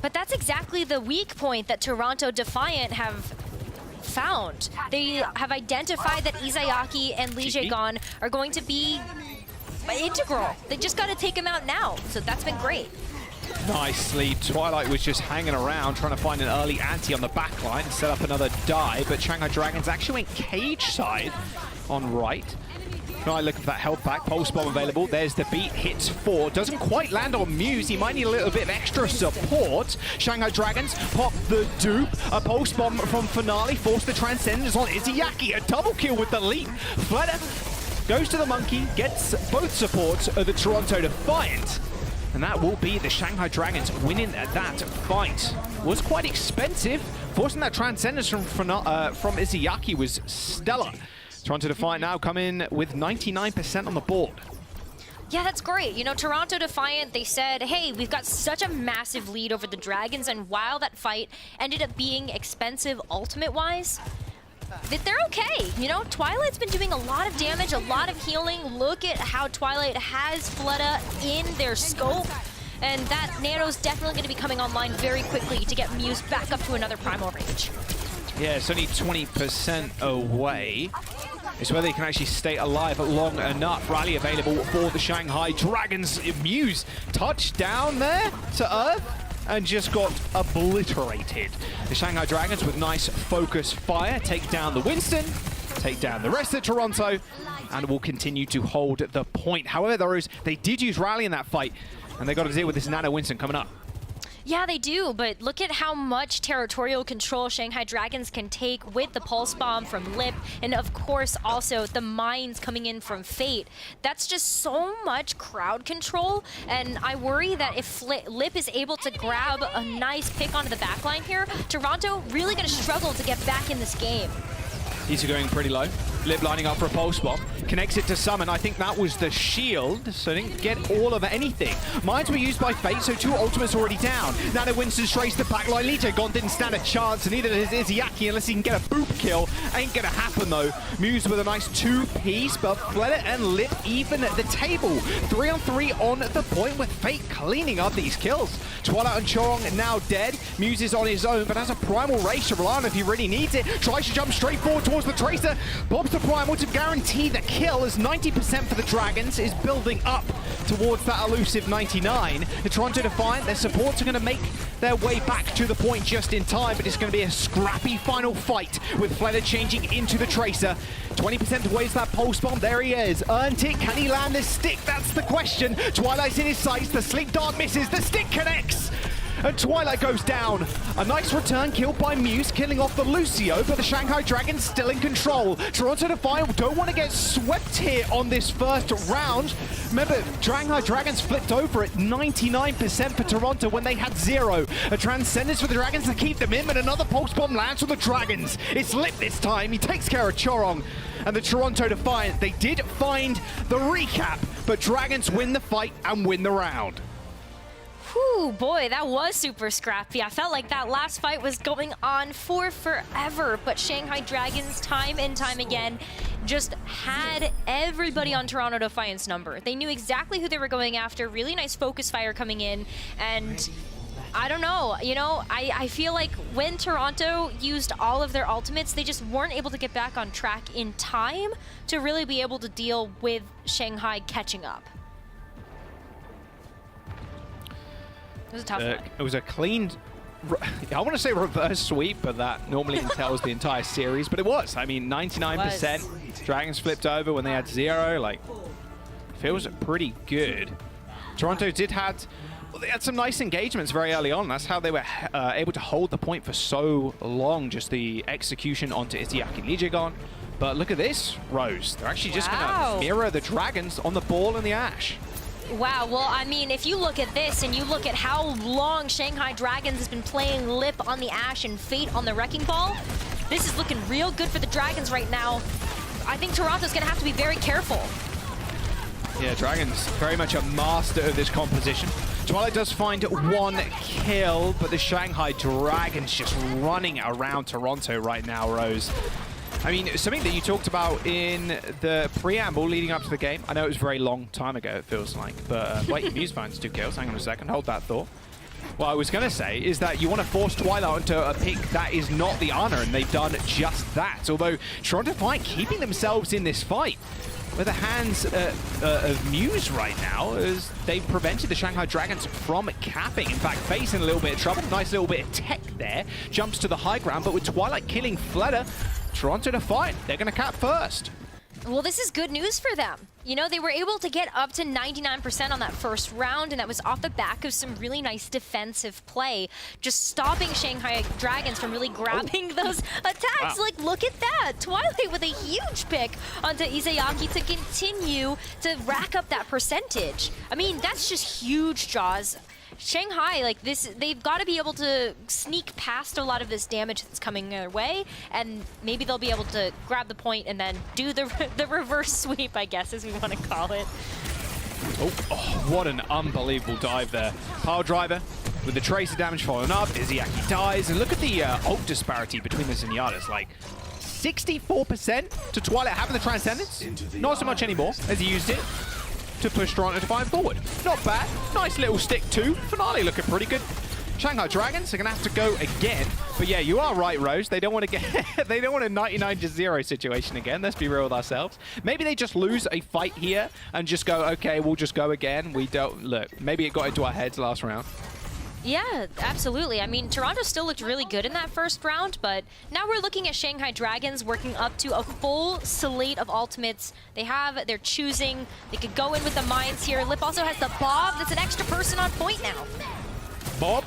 But that's exactly the weak point that Toronto Defiant have found. They have identified that Izayaki and Lee Jae-gon are going to be integral. They just got to take him out now, so that's been great. Nicely, Twilight was just hanging around trying to find an early anti on the backline, set up another dive, but Shanghai Dragons actually went cage side on right. Now I look for that health back, Pulse Bomb available, there's the beat, hits 4, doesn't quite land on Muse, he might need a little bit of extra support. Shanghai Dragons pop the dupe, a Pulse Bomb from Finale, force the Transcendence on Izayaki, a double kill with the leap. Fleda goes to the monkey, gets both supports of the Toronto Defiant, and that will be the Shanghai Dragons winning that fight. Was quite expensive, forcing that Transcendence from Izayaki was stellar. Toronto Defiant now come in with 99% on the board. Yeah, that's great. You know, Toronto Defiant, they said, hey, we've got such a massive lead over the Dragons, and while that fight ended up being expensive ultimate-wise, they're okay. You know, Twilight's been doing a lot of damage, a lot of healing. Look at how Twilight has Fleda in their scope. And that Nano's definitely going to be coming online very quickly to get Muse back up to another Primal Rage. Yeah, it's only 20% away. It's where they can actually stay alive long enough. Rally available for the Shanghai Dragons. Muse touchdown there to Earth and just got obliterated. The Shanghai Dragons with nice focus fire take down the Winston, take down the rest of Toronto, and will continue to hold the point. However, they did use Rally in that fight, and they got to deal with this Nano Winston coming up. Yeah, they do, but look at how much territorial control Shanghai Dragons can take with the Pulse Bomb from Lip, and of course also the mines coming in from Fate. That's just so much crowd control, and I worry that if Lip is able to grab a nice pick onto the backline here, Toronto really going to struggle to get back in this game. These are going pretty low. Lip lining up for a pulse bomb. Connects it to Summon. I think that was the shield, so didn't get all of anything. Mines were used by Fate, so 2 ultimates already down. Now that Winston's traced the backline. Lito Gon didn't stand a chance, and neither does Izayaki unless he can get a boop kill. Ain't gonna happen though. Muse with a nice 2-piece, but Fleta and Lip even at the table. 3-on-3 on the point with Fate cleaning up these kills. Twilight and Chorong now dead. Muse is on his own, but has a primal race to rely on if he really needs it. Tries to jump straight forward towards the Tracer. Bobs the primal to guarantee the kill as 90% for the Dragons is building up towards that elusive 99. The Toronto Defiant, their supports are going to make their way back to the point just in time, but it's going to be a scrappy final fight with Fleta changing into the Tracer. 20% away is that Pulse Bomb. There he is. Earned it. Can he land this stick? That's the question. Twilight's in his sights. The Sleep Dart misses. The stick connects. And Twilight goes down. A nice return kill by Muse, killing off the Lucio, but the Shanghai Dragons still in control. Toronto Defiant don't want to get swept here on this first round. Remember, Shanghai Dragons flipped over at 99% for Toronto when they had 0. A Transcendence for the Dragons to keep them in, but another Pulse Bomb lands on the Dragons. It's Lip this time. He takes care of Chorong. And the Toronto Defiant, they did find the recap, but Dragons win the fight and win the round. Whew, boy, that was super scrappy. I felt like that last fight was going on for forever, but Shanghai Dragons, time and time again, just had everybody on Toronto Defiant's number. They knew exactly who they were going after. Really nice focus fire coming in, and I don't know, you know, I feel like when Toronto used all of their ultimates, they just weren't able to get back on track in time to really be able to deal with Shanghai catching up. It was a tough one. It was a clean, I want to say reverse sweep, but that normally entails the entire series, but it was. I mean, 99%. Dragons flipped over when they had 0. Like, feels pretty good. Toronto did they had some nice engagements very early on. That's how they were able to hold the point for so long, just the execution onto Izayaki and Lijigon. But look at this, Rose. They're actually just going to mirror the Dragons on the ball and the Ash. Wow, well, I mean, if you look at this and you look at how long Shanghai Dragons has been playing Lip on the Ash and Fate on the Wrecking Ball, this is looking real good for the Dragons right now. I think Toronto's going to have to be very careful. Yeah, Dragons very much a master of this composition. Twilight does find 1 kill, but the Shanghai Dragons just running around Toronto right now, Rose. I mean, something that you talked about in the preamble leading up to the game. I know it was a very long time ago, it feels like, but wait, Muse finds 2 kills. Hang on a second, hold that thought. What I was going to say is that you want to force Twilight into a pick that is not the honor, and they've done just that. Although Toronto Defiant keeping themselves in this fight with the hands of Muse right now, as they've prevented the Shanghai Dragons from capping. In fact, facing a little bit of trouble. Nice little bit of tech there. Jumps to the high ground, but with Twilight killing Fleta, Toronto Defiant, they're going to cap first. Well, this is good news for them. You know, they were able to get up to 99% on that first round, and that was off the back of some really nice defensive play. Just stopping Shanghai Dragons from really grabbing those attacks. Wow. Like, look at that. Twilight with a huge pick onto Izayaki to continue to rack up that percentage. I mean, that's just huge, Jaws. Shanghai, like this, they've got to be able to sneak past a lot of this damage that's coming their way, and maybe they'll be able to grab the point and then do the reverse sweep, I guess, as we want to call it. Oh, what an unbelievable dive there. Pile driver with the tracer damage following up. Izayaki dies, and look at the ult disparity between the Zenyatas. Like 64% to Twilight having the Transcendence. Not so much anymore as he used it to push Toronto Defiant forward. Not bad. Nice little stick too. Finale looking pretty good. Shanghai Dragons are going to have to go again. But yeah, you are right, Rose. They don't want to get they don't want a 99-0 situation again. Let's be real with ourselves. Maybe they just lose a fight here and just go, okay, we'll just go again. We don't look. Maybe it got into our heads last round. Yeah, absolutely. I mean, Toronto still looked really good in that first round, but now we're looking at Shanghai Dragons working up to a full slate of ultimates. They're choosing. They could go in with the mines here. Lip also has the Bob. That's an extra person on point now. Bob,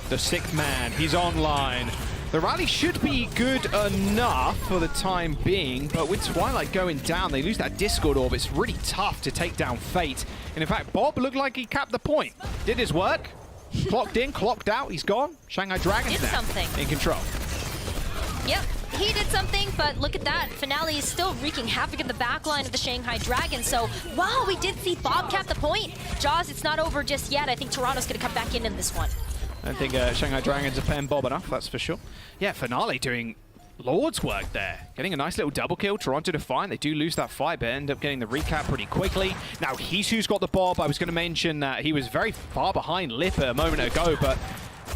the 6th man, he's online. The rally should be good enough for the time being, but with Twilight going down, they lose that Discord orb. It's really tough to take down Fate. And in fact, Bob looked like he capped the point. Did his work, clocked in, clocked out, he's gone. Shanghai Dragons now in control. Yep, he did something, but look at that. Finale is still wreaking havoc in the backline of the Shanghai Dragons. So, wow, we did see Bob cap the point. Jaws, it's not over just yet. I think Toronto's going to come back in this one. I don't think Shanghai Dragons are paying Bob enough, that's for sure. Yeah, Finale doing Lord's work there. Getting a nice little double kill. Toronto Defiant, they do lose that fight, but end up getting the recap pretty quickly. Now, Hisu's got the Bob. I was going to mention that he was very far behind Lip a moment ago, but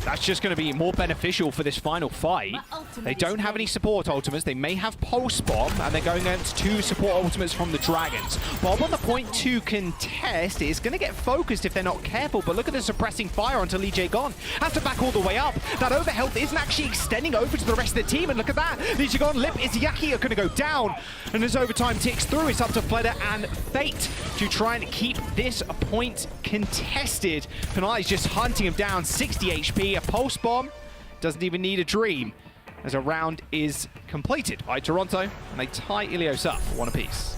that's just going to be more beneficial for this final fight. They don't have any support ultimates. They may have Pulse Bomb, and they're going against 2 support ultimates from the Dragons. Bob on the point to contest is going to get focused if they're not careful, but look at the suppressing fire onto Lee Jae Gon. Has to back all the way up. That overhealth isn't actually extending over to the rest of the team, and look at that. Lee Jae Gon, Lip, Izayaki are going to go down, and as overtime ticks through, it's up to Fleda and Fate to try and keep this point contested. Finale's just hunting him down, 60 HP. A Pulse Bomb doesn't even need a dream as a round is completed by Toronto, and they tie Ilios up 1 apiece.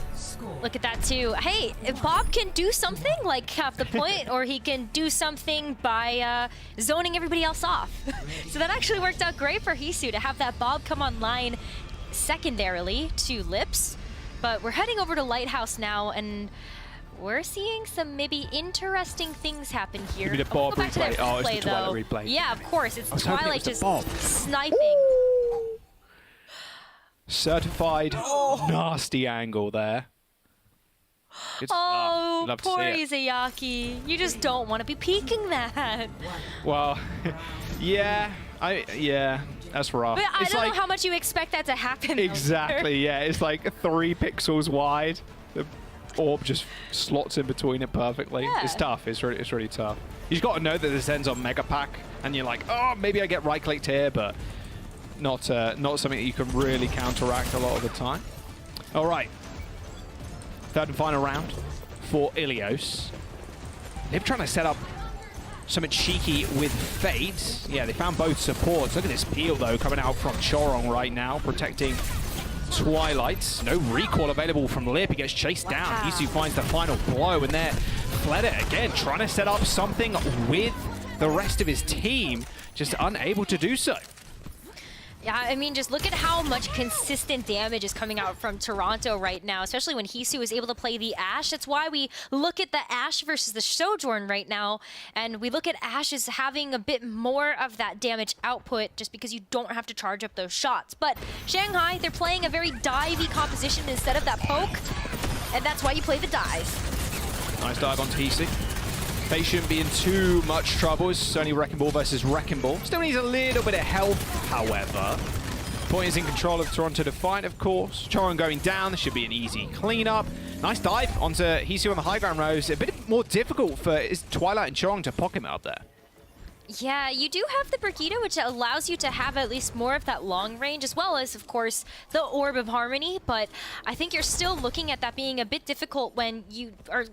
Look at that too. Hey, if Bob can do something like half the point, or he can do something by zoning everybody else off. So that actually worked out great for Hisu to have that Bob come online secondarily to Lips. But we're heading over to Lighthouse now, and we're seeing some maybe interesting things happen here. Maybe the Bob replay. Oh, it's the Twilight replay. Yeah, of course. It's Twilight just sniping. Ooh. Certified nasty angle there. Good Oh, Love to poor see it. Izayaki. You just don't want to be peeking that. Well, yeah, that's rough. But I It's don't like, know how much you expect that to happen. exactly, yeah. It's like 3 pixels wide. The orb just slots in between it perfectly. Yeah. It's tough. It's really tough. You've got to know that this ends on Mega Pack, and you're like, oh, maybe I get right-clicked here, but not something that you can really counteract a lot of the time. All right. 3rd and final round for Ilios. They're trying to set up something cheeky with Fate. Yeah, they found both supports. Look at this peel, though, coming out from Chorong right now, protecting Twilight. No recall available from Lip. He gets chased down. Hisu finds the final blow, and there, Fleda again trying to set up something with the rest of his team, just unable to do so. Yeah, I mean, just look at how much consistent damage is coming out from Toronto right now, especially when Hisu is able to play the Ashe. That's why we look at the Ashe versus the Sojourn right now, and we look at Ashe as having a bit more of that damage output just because you don't have to charge up those shots. But Shanghai, they're playing a very divey composition instead of that poke, and that's why you play the dive. Nice dive onto Hisu. They shouldn't be in too much trouble. It's only Wrecking Ball versus Wrecking Ball. Still needs a little bit of help, however. Point is in control of Toronto Defiant, of course. Choron going down. This should be an easy cleanup. Nice dive onto Hisu on the high ground rows. A bit more difficult for Twilight and Choron to pocket him out there. Yeah, you do have the Brigitte, which allows you to have at least more of that long range, as well as, of course, the Orb of Harmony. But I think you're still looking at that being a bit difficult when you are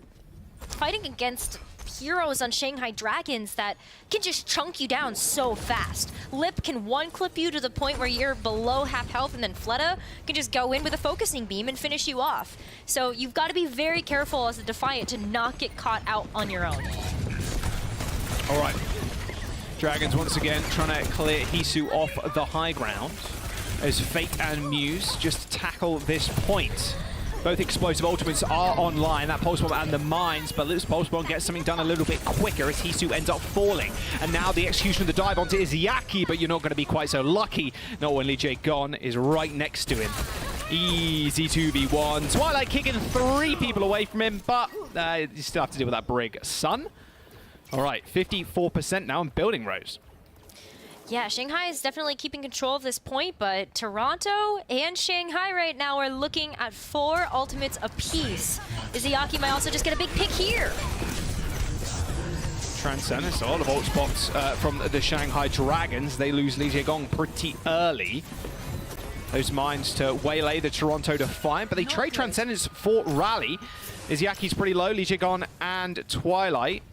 fighting against heroes on Shanghai Dragons that can just chunk you down so fast. Lip can one-clip you to the point where you're below half health, and then Fleda can just go in with a focusing beam and finish you off. So you've got to be very careful as a Defiant to not get caught out on your own. All right. Dragons once again trying to clear Hisu off the high ground as Fate and Muse just tackle this point. Both explosive ultimates are online, that Pulse Bomb and the Mines, but Lips Pulse Bomb gets something done a little bit quicker as Hisu ends up falling. And now the execution of the dive onto Izayaki, but you're not going to be quite so lucky. Not when Lee Jae Gon is right next to him. Easy 2v1. Twilight kicking 3 people away from him, but you still have to deal with that Brig. Sun. All right, 54% now in building rows. Yeah, Shanghai is definitely keeping control of this point, but Toronto and Shanghai right now are looking at 4 ultimates apiece. Izayaki might also just get a big pick here. Transcendence, a lot of ult spots from the Shanghai Dragons. They lose Lee Jae Gon pretty early. Those mines to waylay the Toronto Defiant, but they trade Transcendence for Rally. Izayaki's pretty low, Lee Jae Gon and Twilight.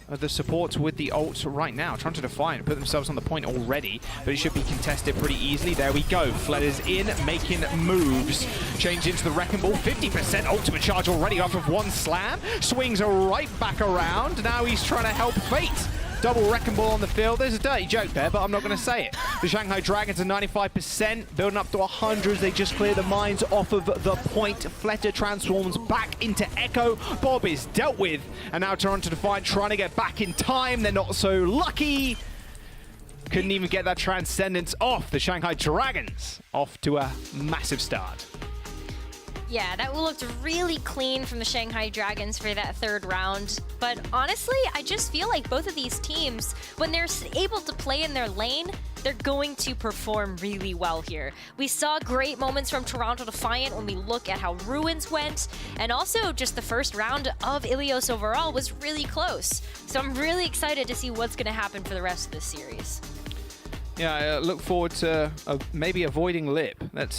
the supports with the ult right now, trying to Defiant, put themselves on the point already, but it should be contested pretty easily. There we go. Fled is in, making moves. Change into the Wrecking Ball. 50% ultimate charge already off of one slam. Swings right back around. Now he's trying to help Fate. Double Wrecking Ball on the field. There's a dirty joke there, but I'm not going to say it. The Shanghai Dragons are 95%, building up to 100 as they just clear the mines off of the point. Fletter transforms back into Echo. Bob is dealt with, and now Toronto Defiant trying to get back in time. They're not so lucky. Couldn't even get that Transcendence off. The Shanghai Dragons off to a massive start. Yeah, that looked really clean from the Shanghai Dragons for that third round. But honestly, I just feel like both of these teams, when they're able to play in their lane, they're going to perform really well here. We saw great moments from Toronto Defiant when we look at how Ruins went, and also just the first round of Ilios overall was really close. So I'm really excited to see what's going to happen for the rest of this series. Yeah, I look forward to maybe avoiding Lip. Let's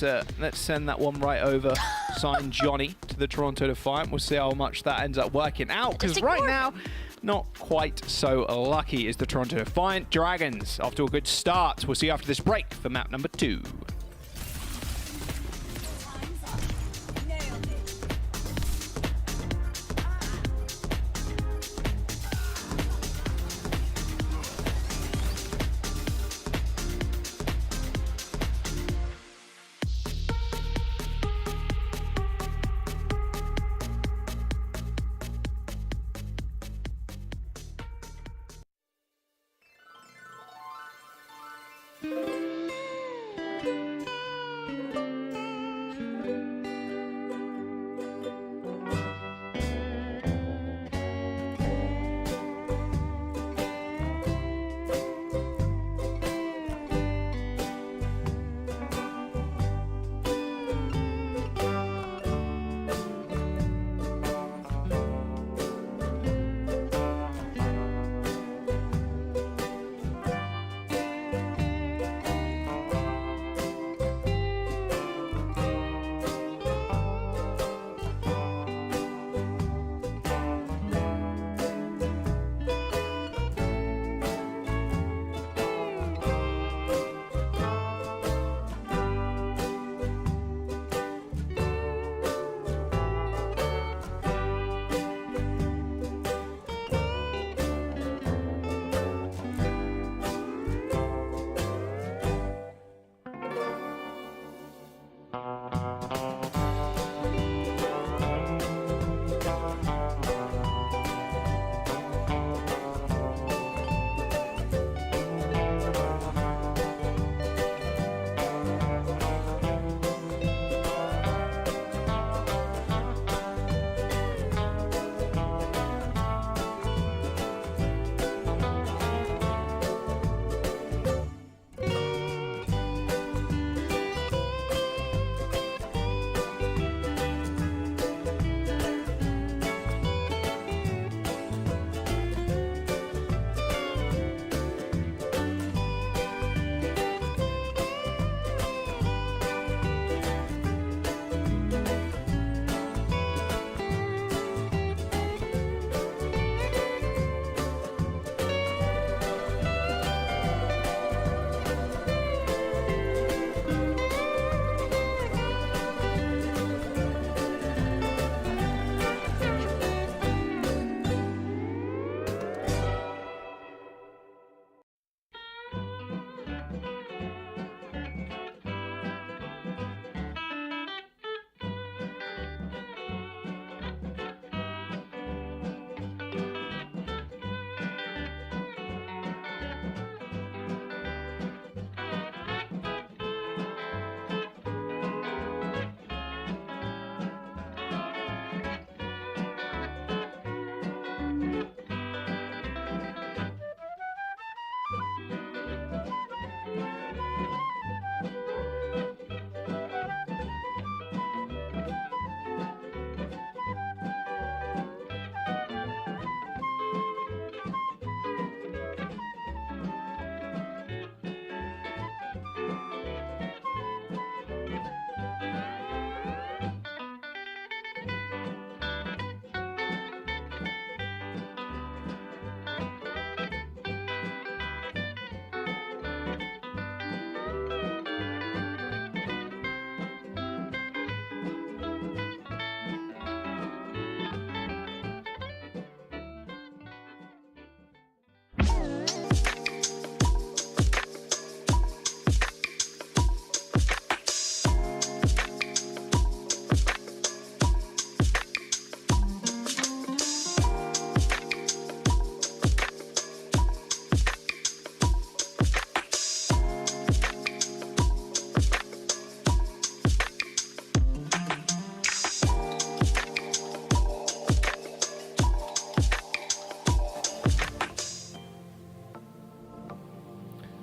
send that one right over. Sign Johnny to the Toronto Defiant. We'll see how much that ends up working out. Because right now, not quite so lucky is the Toronto Defiant. Dragons off to a good start. We'll see you after this break for map number 2.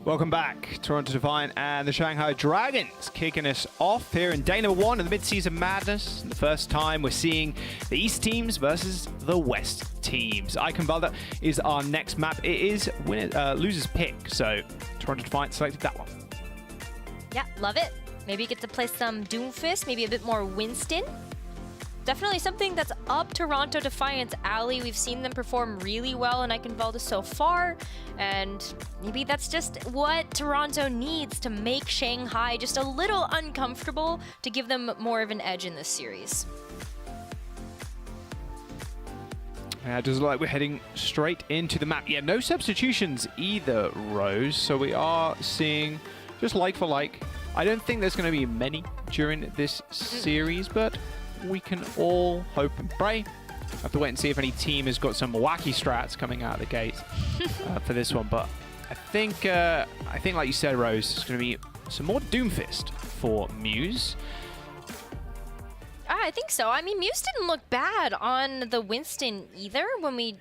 Welcome back. Toronto Defiant and the Shanghai Dragons kicking us off here in day number 1 of the mid-season madness. The first time we're seeing the East teams versus the West teams. Eichenwalde is our next map. It is loser's pick, so Toronto Defiant selected that one. Yeah, love it. Maybe you get to play some Doomfist, maybe a bit more Winston. Definitely something that's up Toronto Defiant's alley. We've seen them perform really well in Eichenwalde so far, and maybe that's just what Toronto needs to make Shanghai just a little uncomfortable to give them more of an edge in this series. Yeah, it does look like we're heading straight into the map. Yeah, no substitutions either, Rose, so we are seeing just like for like. I don't think there's going to be many during this series, but we can all hope and pray. Have to wait and see if any team has got some wacky strats coming out of the gate for this one. But I think like you said, Rose, it's going to be some more Doomfist for Muse. I think so. I mean, Muse didn't look bad on the Winston either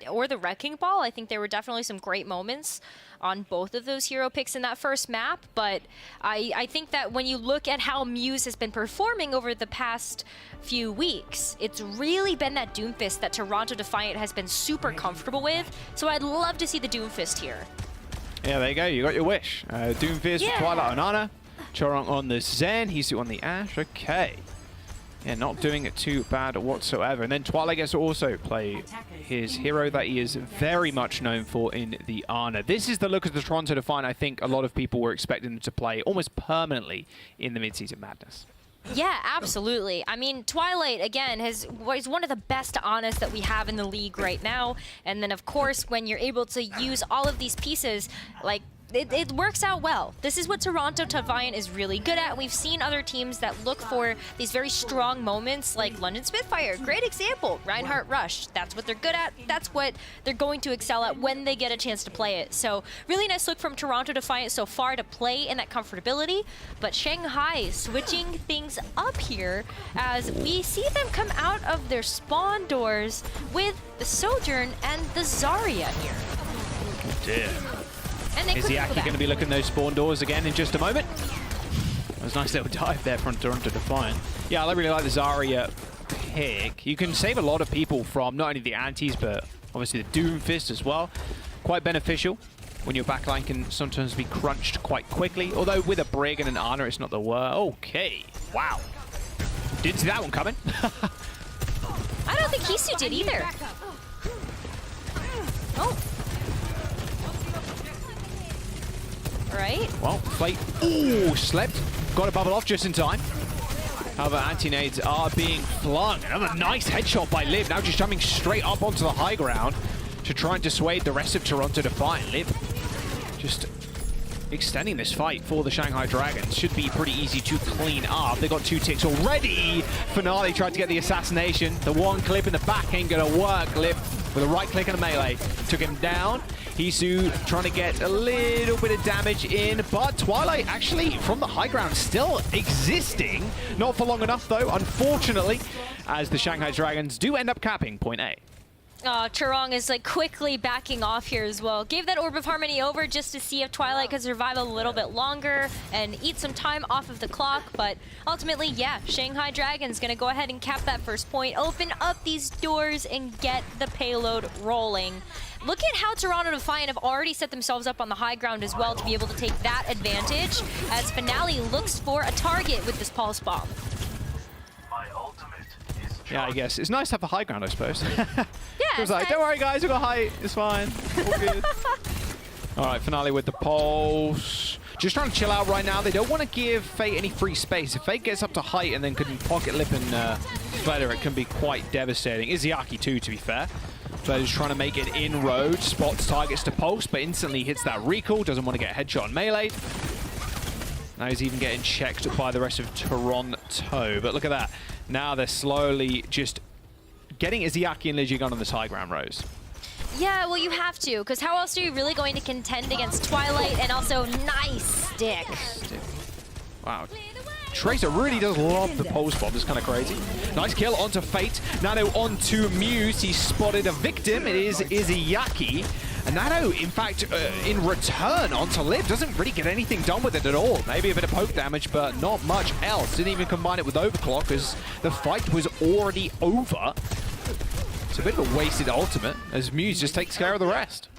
or the Wrecking Ball. I think there were definitely some great moments on both of those hero picks in that first map, but I think that when you look at how Muse has been performing over the past few weeks, it's really been that Doomfist that Toronto Defiant has been super comfortable with, so I'd love to see the Doomfist here. Yeah, there you go. You got your wish. Doomfist, Yeah. Twilight on Ana, Chorong on the Zen, he's on the Ash. Okay. Yeah, not doing it too bad whatsoever. And then Twilight gets to also play his hero that he is very much known for in the Ana. This is the look of the Toronto Defiant I think a lot of people were expecting them to play almost permanently in the mid-season madness. Yeah, absolutely. I mean, Twilight, again, is one of the best Anas that we have in the league right now. And then, of course, when you're able to use all of these pieces, like, it works out well. This is what Toronto Defiant is really good at. We've seen other teams that look for these very strong moments, like London Spitfire. Great example. Reinhardt Rush. That's what they're good at. That's what they're going to excel at when they get a chance to play it. So really nice look from Toronto Defiant so far to play in that comfortability. But Shanghai switching things up here as we see them come out of their spawn doors with the Sojourn and the Zarya here. Damn. And Is Yaki going to be looking those spawn doors again in just a moment? That was a nice little dive there from Toronto Defiant. Yeah, I really like the Zarya pick. You can save a lot of people from not only the antis, but obviously the Doomfist as well. Quite beneficial when your backline can sometimes be crunched quite quickly. Although with a Brig and an Ana, it's not the worst. Okay, wow. Didn't see that one coming. I don't think Hisu did either. Oh. Right. Well, Fate, ooh, slept. Got to bubble off just in time. However, anti-nades are being flung. Another nice headshot by Liv, now just jumping straight up onto the high ground to try and dissuade the rest of Toronto Defiant. Liv just extending this fight for the Shanghai Dragons. Should be pretty easy to clean up. They got 2 ticks already. Finale tried to get the assassination. The one clip in the back ain't gonna work. Liv with a right click and a melee took him down. Hisu trying to get a little bit of damage in, but Twilight actually from the high ground still existing. Not for long enough though, unfortunately, as the Shanghai Dragons do end up capping point A. Chorong is like quickly backing off here as well. Gave that Orb of Harmony over just to see if Twilight could survive a little bit longer and eat some time off of the clock, but ultimately, yeah, Shanghai Dragons gonna go ahead and cap that first point, open up these doors and get the payload rolling. Look at how Toronto Defiant have already set themselves up on the high ground as well to be able to take that advantage as Finale looks for a target with this Pulse Bomb. Yeah, I guess. It's nice to have a high ground, I suppose. Yeah, it's like, nice. don't worry guys, we've got height, it's fine. All good. All right, Finale with the Pulse. Just trying to chill out right now. They don't want to give Fate any free space. If Fate gets up to height and then can pocket Lip and Fledder, it can be quite devastating. Izayaki too, to be fair. Fledder's trying to make it inroad, spots targets to Pulse, but instantly hits that recall, doesn't want to get a headshot on melee. Now he's even getting checked by the rest of Toronto. But look at that. Now they're slowly just getting Izayaki and Lijigun on this high ground, Rose. Yeah, well, you have to, because how else are you really going to contend against Twilight and also nice stick? Wow. Tracer really does love the Pulse Bomb. It's kind of crazy. Nice kill onto Fate. Nano onto Muse. He spotted a victim. It is Izayaki. And Nano, in fact, in return onto Liv, doesn't really get anything done with it at all. Maybe a bit of poke damage, but not much else. Didn't even combine it with Overclock as the fight was already over. It's a bit of a wasted ultimate as Muse just takes care of the rest.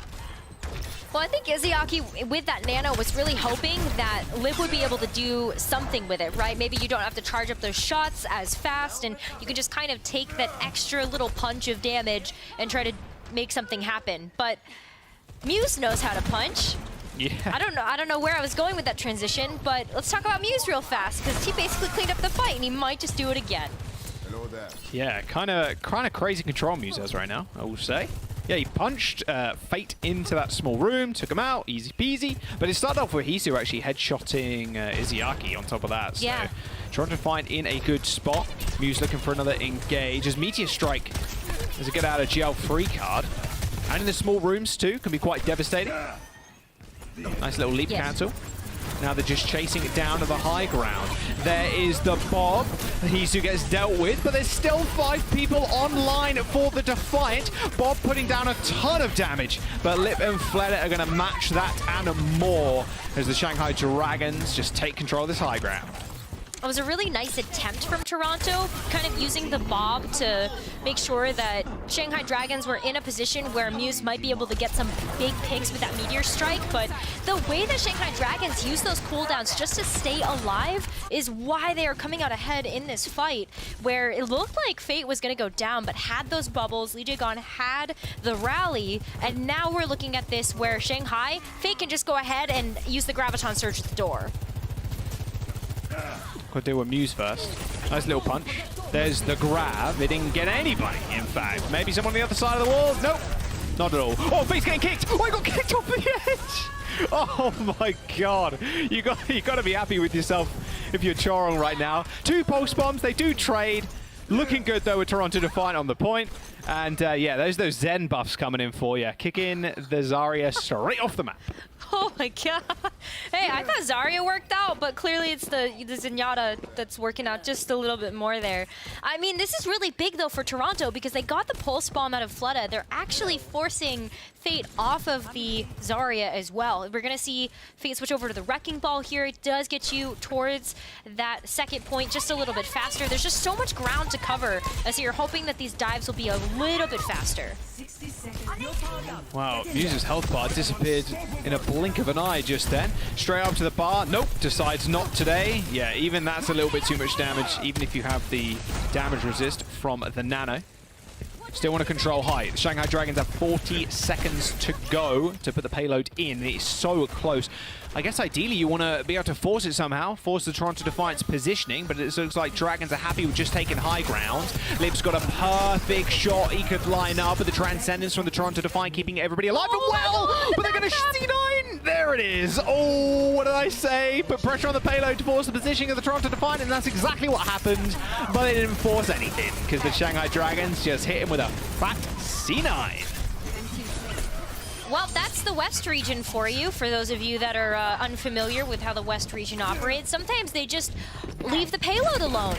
Well, I think Izayaki, with that Nano, was really hoping that Liv would be able to do something with it, right? Maybe you don't have to charge up those shots as fast, and you can just kind of take that extra little punch of damage and try to make something happen. But Muse knows how to punch. Yeah. I don't know where I was going with that transition, but let's talk about Muse real fast, because he basically cleaned up the fight, and he might just do it again. Yeah, kind of crazy control Muse has right now, I will say. Yeah, he punched Fate into that small room, took him out, easy peasy. But it started off with Hisu actually headshotting Izayaki on top of that. So yeah. Trying to find in a good spot. Muse looking for another engage as Meteor Strike is a get out of jail free card. And in the small rooms too, can be quite devastating. Nice little leap cancel. Now they're just chasing it down to the high ground. There is the Bob. Hisu gets dealt with, but there's still 5 people online for the Defiant. Bob putting down a ton of damage, but Lip and Fleta are going to match that and more as the Shanghai Dragons just take control of this high ground. It was a really nice attempt from Toronto, kind of using the Bob to make sure that Shanghai Dragons were in a position where Muse might be able to get some big picks with that Meteor Strike, but the way that Shanghai Dragons use those cooldowns just to stay alive is why they are coming out ahead in this fight, where it looked like Fate was going to go down, but had those bubbles, Lee Jae-gon had the rally, and now we're looking at this where Shanghai, Fate can just go ahead and use the Graviton Surge at the door. Got to deal with Muse first. Nice little punch. There's the grab. It didn't get anybody, in fact. Maybe someone on the other side of the wall? Nope. Not at all. Oh, Fate's getting kicked. Oh, he got kicked off the edge. Oh my god. You got to be happy with yourself if you're Chorong right now. 2 pulse bombs. They do trade. Looking good, though, with Toronto Defiant on the point. And, yeah, there's those Zen buffs coming in for you. Kicking the Zarya straight off the map. Oh my god. Hey, I thought Zarya worked out, but clearly it's the Zenyatta that's working out just a little bit more there. I mean, this is really big, though, for Toronto because they got the Pulse Bomb out of Fleta. They're actually forcing Fate off of the Zarya as well. We're going to see Fate switch over to the Wrecking Ball here. It does get you towards that second point just a little bit faster. There's just so much ground to cover, so you're hoping that these dives will be a little bit faster. Wow, Muse's health bar disappeared in a blink of an eye just then. Straight up to the bar. Nope, decides not today. Yeah, even that's a little bit too much damage, even if you have the damage resist from the Nano. Still want to control height. The Shanghai Dragons have 40 seconds to go to put the payload in. It's so close. I guess ideally you want to be able to force it somehow, force the Toronto Defiant's positioning, but it looks like Dragons are happy with just taking high ground. Lip's got a perfect shot he could line up with the Transcendence from the Toronto Defiant, keeping everybody alive. Oh, well, but they're going to C9! There it is. Oh, what did I say? Put pressure on the payload to force the positioning of the Toronto Defiant, and that's exactly what happened. But they didn't force anything, because the Shanghai Dragons just hit him with a fat C9. Well, that's the West region for you, for those of you that are unfamiliar with how the West region operates. Sometimes they just leave the payload alone.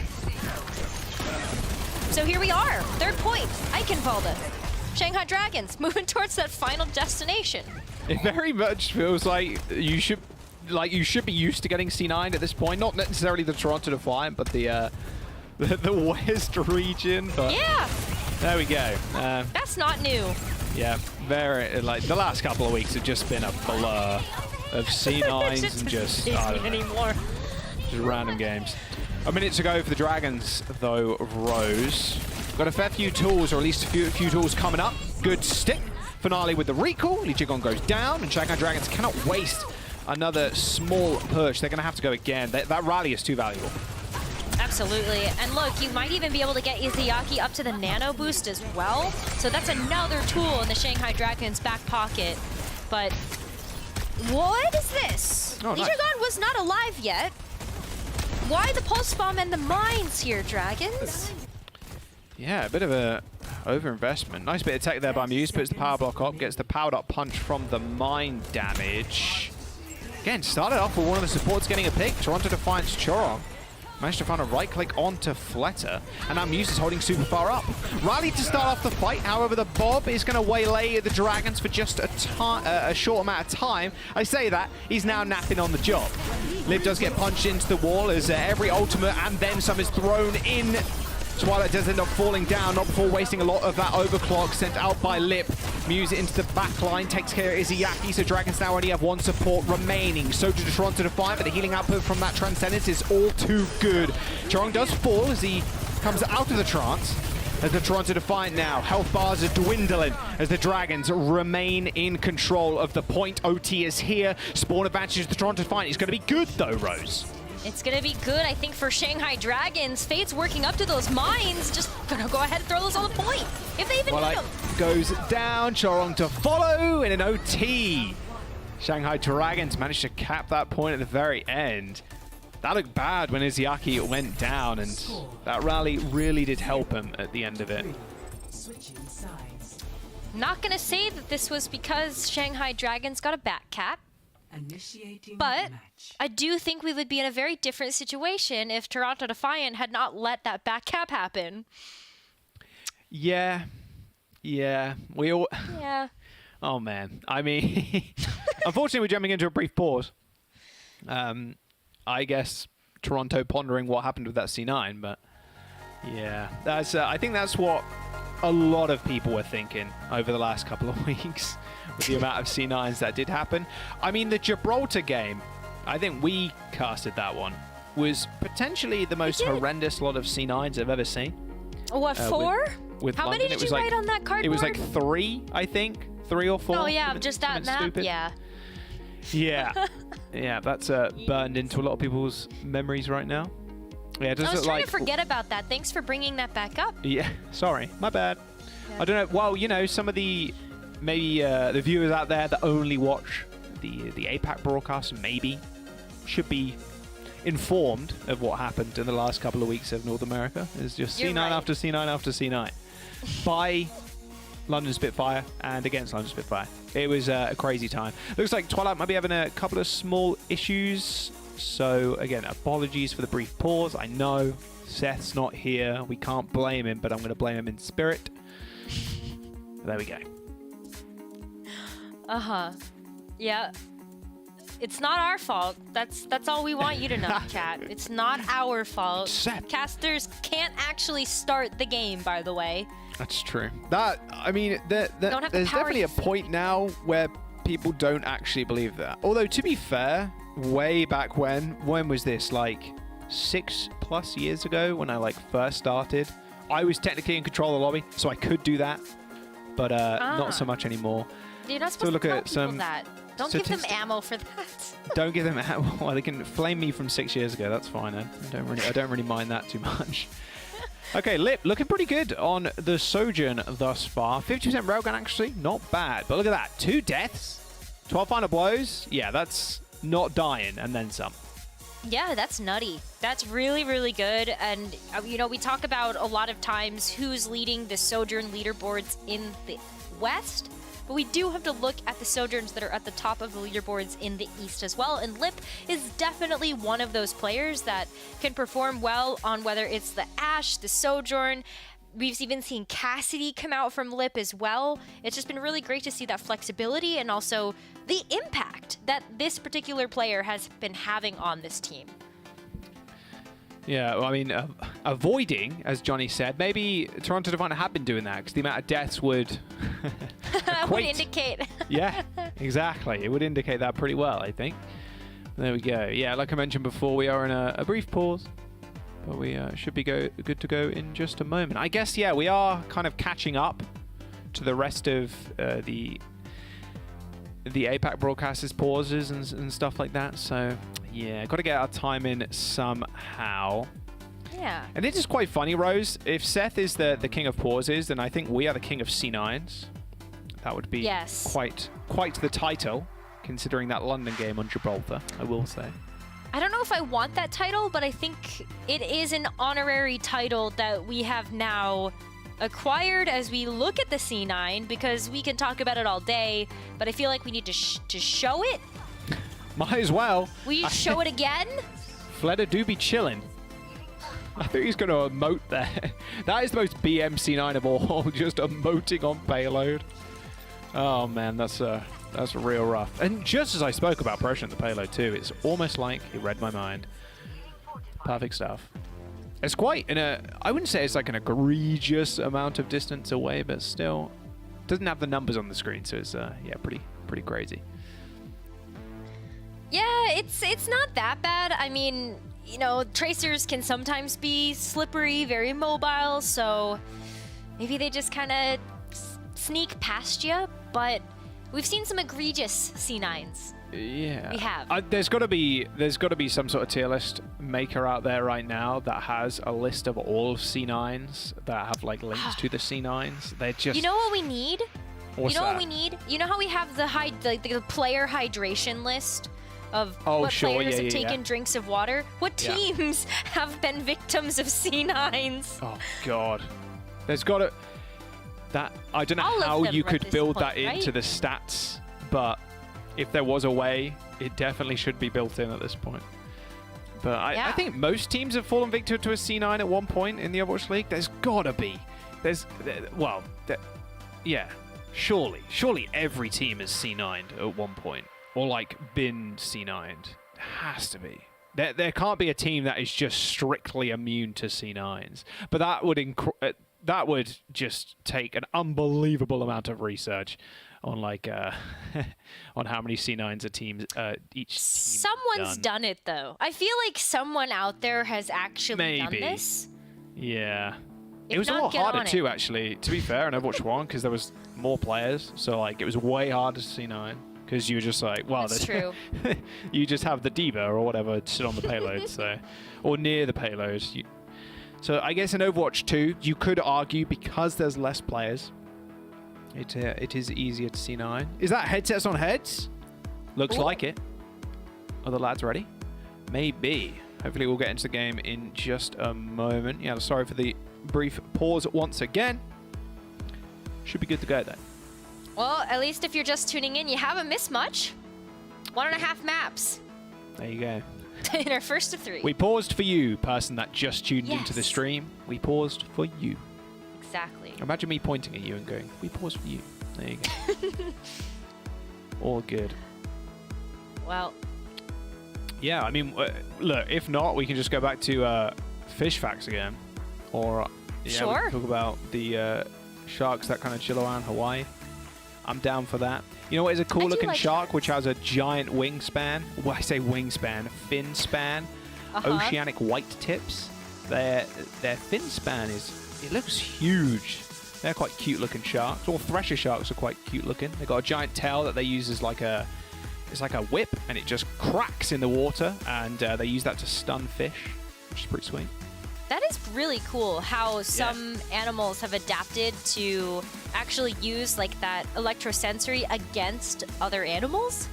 So here we are, 3rd point, Eichenwalde. Shanghai Dragons moving towards that final destination. It very much feels like you should be used to getting C9 at this point. Not necessarily the Toronto Defiant, but the West region. But yeah. There we go. That's not new. Yeah, very, like, the last couple of weeks have just been a blur of C9s and just, I don't know, anymore. Just random games. A minute to go for the Dragons, though, Rose. Got a fair few tools, or at least a few tools coming up. Good stick. Finale with the recall. Lee Jae-gon goes down, and Shanghai Dragons cannot waste another small push. They're going to have to go again. That rally is too valuable. Absolutely. And look, you might even be able to get Izayaki up to the nano boost as well. So that's another tool in the Shanghai Dragons' back pocket. But what is this? Oh, Lee nice. Jae-gon was not alive yet. Why the pulse bomb and the mines here, Dragons? Yeah, a bit of a overinvestment. Nice bit of tech there by Muse. Puts the power block up, gets the powered up punch from the mine damage. Again, started off with one of the supports getting a pick. Toronto Defiant's Chorong. Managed to find a right click onto Fletter, and now Muse is holding super far up. Rally to start off the fight, however, the Bob is going to waylay the Dragons for just a short amount of time. I say that, he's now napping on the job. Lib does get punched into the wall as every ultimate and then some is thrown in. Twilight does end up falling down, not before wasting a lot of that overclock sent out by Lip. Muse into the back line, takes care of Izayaki, so Dragons now only have one support remaining. So do Toronto Defiant, but the healing output from that Transcendence is all too good. Chorong does fall as he comes out of the trance. As the Toronto Defiant now, health bars are dwindling as the Dragons remain in control of the point. OT is here. Spawn advantage to the Toronto Defiant is going to be good though, Rose. It's going to be good, I think, for Shanghai Dragons. Fate's working up to those mines. Just going to go ahead and throw those on the point, if they even need them. Goes down, Chorong to follow in an OT. Shanghai Dragons managed to cap that point at the very end. That looked bad when Izayaki went down, and that rally really did help him at the end of it. Not going to say that this was because Shanghai Dragons got a back cap. But I do think we would be in a very different situation if Toronto Defiant had not let that back cap happen. Yeah. We all... Yeah. Oh, man. I mean, unfortunately, we're jumping into a brief pause. I guess Toronto pondering what happened with that C9, but yeah. That's. I think that's what a lot of people were thinking over the last couple of weeks. With the amount of C9s that did happen. I mean, the Gibraltar game, I think we casted that one, was potentially the most horrendous lot of C9s I've ever seen. What, 4? With How London. many did you write on that cardboard? It was like 3, I think. 3 or 4. Oh, yeah, just that map? Stupid. Yeah. Yeah. Yeah, that's burned into a lot of people's memories right now. Yeah, it does I was look trying like... to forget about that. Thanks for bringing that back up. Yeah, sorry. My bad. Yeah. I don't know. Well, you know, some of the... Maybe the viewers out there that only watch the APAC broadcast maybe should be informed of what happened in the last couple of weeks of North America. It's just C9 after C9 after C9 by London Spitfire and against London Spitfire. It was a crazy time. Looks like Twilight might be having a couple of small issues. So again, apologies for the brief pause. I know Seth's not here. We can't blame him, but I'm going to blame him in spirit. There we go. Yeah. It's not our fault. That's all we want you to know, chat. It's not our fault. Casters can't actually start the game, by the way. That's true. That, I mean, there's definitely a point now where people don't actually believe that. Although, to be fair, way back when was this? Like 6+ years ago when I like first started. I was technically in control of the lobby, so I could do that, but not so much anymore. You're not supposed to tell people that. Don't give them statistics. ammo for that. Don't give them ammo. Well, they can flame me from 6 years ago. That's fine. I don't really mind that too much. Okay, Lip looking pretty good on the Sojourn thus far. 50% railgun actually, not bad. But look at that, 2 deaths, 12 final blows. Yeah, that's not dying and then some. Yeah, that's nutty. That's really, really good. And, you know, we talk about a lot of times who's leading the Sojourn leaderboards in the West. But we do have to look at the Sojourns that are at the top of the leaderboards in the East as well. And Lip is definitely one of those players that can perform well on whether it's the Ashe, the Sojourn. We've even seen Cassidy come out from Lip as well. It's just been really great to see that flexibility and also the impact that this particular player has been having on this team. Yeah, well, I mean, avoiding, as Johnny said, maybe Toronto Defiant have been doing that because the amount of deaths would would indicate. Yeah, exactly. It would indicate that pretty well, I think. There we go. Yeah, like I mentioned before, we are in a brief pause, but we should be good to go in just a moment. I guess, yeah, we are kind of catching up to the rest of the APAC broadcasters' pauses and stuff like that, so... Yeah, got to get our time in somehow. Yeah. And it is quite funny, Rose. If Seth is the king of pauses, then I think we are the king of C9s. That would be quite the title, considering that London game on Gibraltar, I will say. I don't know if I want that title, but I think it is an honorary title that we have now acquired as we look at the C9, because we can talk about it all day, but I feel like we need to show it. Might as well. Will you show it again? Fleda do be chilling. I think he's going to emote there. That is the most BMC9 of all, just emoting on payload. Oh man, that's real rough. And just as I spoke about pressure in the payload too, it's almost like he read my mind. Perfect stuff. It's quite I wouldn't say it's like an egregious amount of distance away, but still doesn't have the numbers on the screen, so it's yeah, pretty crazy. Yeah, it's not that bad. I mean, you know, tracers can sometimes be slippery, very mobile, so maybe they just kind of sneak past you, but we've seen some egregious C9s. Yeah, we have. There's got to be some sort of tier list maker out there right now that has a list of all C9s that have like links to the C9s. They're just. You know what we need? What's you know that? what we need? You know how we have the player hydration list of Oh, what sure, players yeah, have yeah, taken yeah. drinks of water? What Yeah. teams have been victims of C9s? Oh God, there's got to. That I don't know All of how them you at could this build point, that into right? the stats, but if there was a way, it definitely should be built in at this point. But I think most teams have fallen victim to a C9 at one point in the Overwatch League. There's gotta be. Yeah, surely every team has C9'd at one point, or like been C9'd. It has to be. There can't be a team that is just strictly immune to C9s. But that would just take an unbelievable amount of research on like on how many C9s each team. Someone's done it though. I feel like someone out there has actually done this. Yeah. If It was a not, lot get harder on it. too, actually. To be fair, in Overwatch 1, because there was more players, so like it was way harder to C9. Because you were just like, well, That's true. you just have the diva or whatever sit on the payload, so or near the payload. So I guess in Overwatch 2, you could argue because there's less players, it is easier to C9. Is that headsets on heads? Looks like it. Are the lads ready? Maybe. Hopefully we'll get into the game in just a moment. Yeah, sorry for the brief pause once again. Should be good to go then. Well, at least if you're just tuning in, you haven't missed much. 1.5 maps There you go. in our first of 3. We paused for you, person that just tuned into the Yes. stream. We paused for you. Exactly. Imagine me pointing at you and going, we paused for you. There you go. All good. Well, Yeah, I mean, look, if not, we can just go back to fish facts again. Or, we Sure. can talk about the sharks that kind of chill around Hawaii. I'm down for that. You know what is a cool looking like shark which has a giant wingspan? Well, I say wingspan, fin span. Oceanic white tips. Their fin span it looks huge. They're quite cute looking sharks. All thresher sharks are quite cute looking. They've got a giant tail that they use as like it's like a whip, and it just cracks in the water, and they use that to stun fish, which is pretty sweet. that is really cool how some animals have adapted to actually use like that electrosensory against other animals.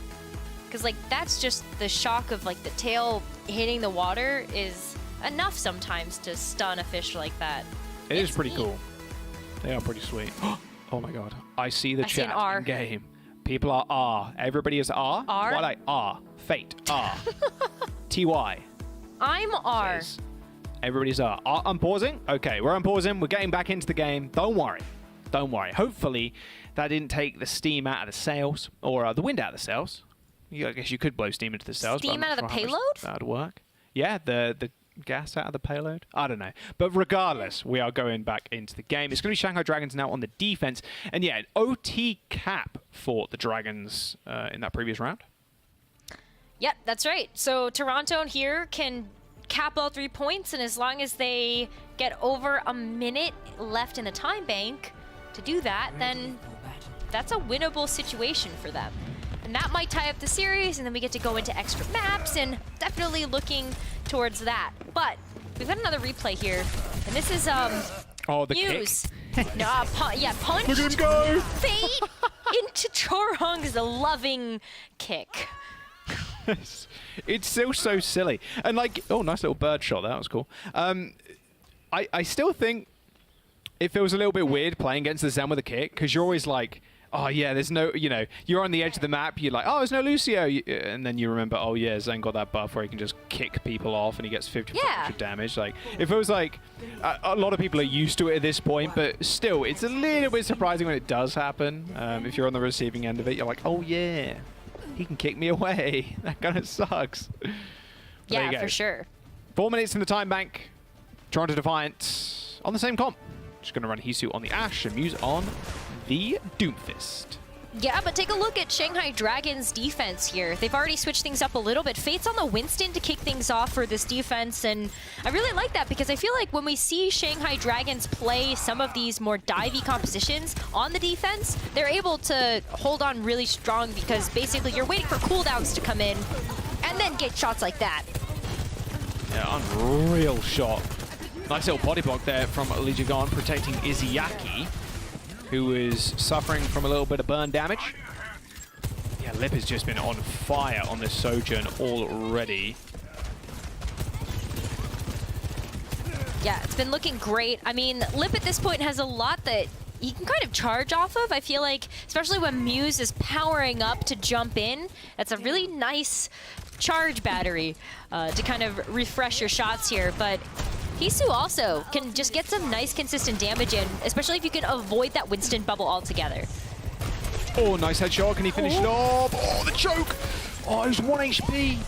Because like that's just the shock of like the tail hitting the water is enough sometimes to stun a fish like that. It is It's pretty neat. cool. They are pretty sweet. Oh my god. I see the I see an chat R. in game. People are R. Everybody is R. R? Why like R? Fate. R. TY. I'm R. Says. Everybody's R. Unpausing? Okay, we're unpausing. We're getting back into the game. Don't worry. Don't worry. Hopefully that didn't take the steam out of the sails, or the wind out of the sails. I guess you could blow steam into the sails. but I'm Steam not out of the sure how much payload? that would work. Yeah, the gas out of the payload. I don't know. But regardless, we are going back into the game. It's going to be Shanghai Dragons now on the defense. And yeah, an OT cap for the Dragons in that previous round. Yep, that's right. So Toronto here can cap all 3 points, and as long as they get over a minute left in the time bank to do that, then that's a winnable situation for them. And that might tie up the series, and then we get to go into extra maps, and definitely looking towards that. But we've got another replay here, and this is the Muse. No, punch. Look at him go! Fate into Chorong's loving kick. It's still so silly. And like, oh, nice little bird shot. That was cool. I still think it feels a little bit weird playing against the Zen with a kick, because you're always like, oh yeah, there's no, you know, you're on the edge of the map, you're like, oh, there's no Lucio, and then you remember, oh yeah, Zen got that buff where he can just kick people off and he gets 50% extra damage. Like, if it was like, a lot of people are used to it at this point, but still, it's a little bit surprising when it does happen. If you're on the receiving end of it, you're like, oh yeah, he can kick me away. That kind of sucks. Yeah, for sure. 4 minutes in the time bank. Toronto Defiant on the same comp. Just going to run Hisu on the Ashe and Muse on the Doomfist. Yeah, but take a look at Shanghai Dragons' defense here. They've already switched things up a little bit. Fate's on the Winston to kick things off for this defense, and I really like that because I feel like when we see Shanghai Dragons play some of these more divey compositions on the defense, they're able to hold on really strong because basically you're waiting for cooldowns to come in and then get shots like that. Yeah, unreal shot. Nice little body block there from Lee Jae-gon protecting Izayaki, who is suffering from a little bit of burn damage. Yeah, Lip has just been on fire on this Sojourn already. Yeah, it's been looking great. I mean, Lip at this point has a lot that he can kind of charge off of. I feel like, especially when Muse is powering up to jump in, that's a really nice charge battery to kind of refresh your shots here. But Hisu also can just get some nice consistent damage in, especially if you can avoid that Winston bubble altogether. Oh, nice headshot. Can he finish it off? Oh, the choke! Oh, he's 1 HP.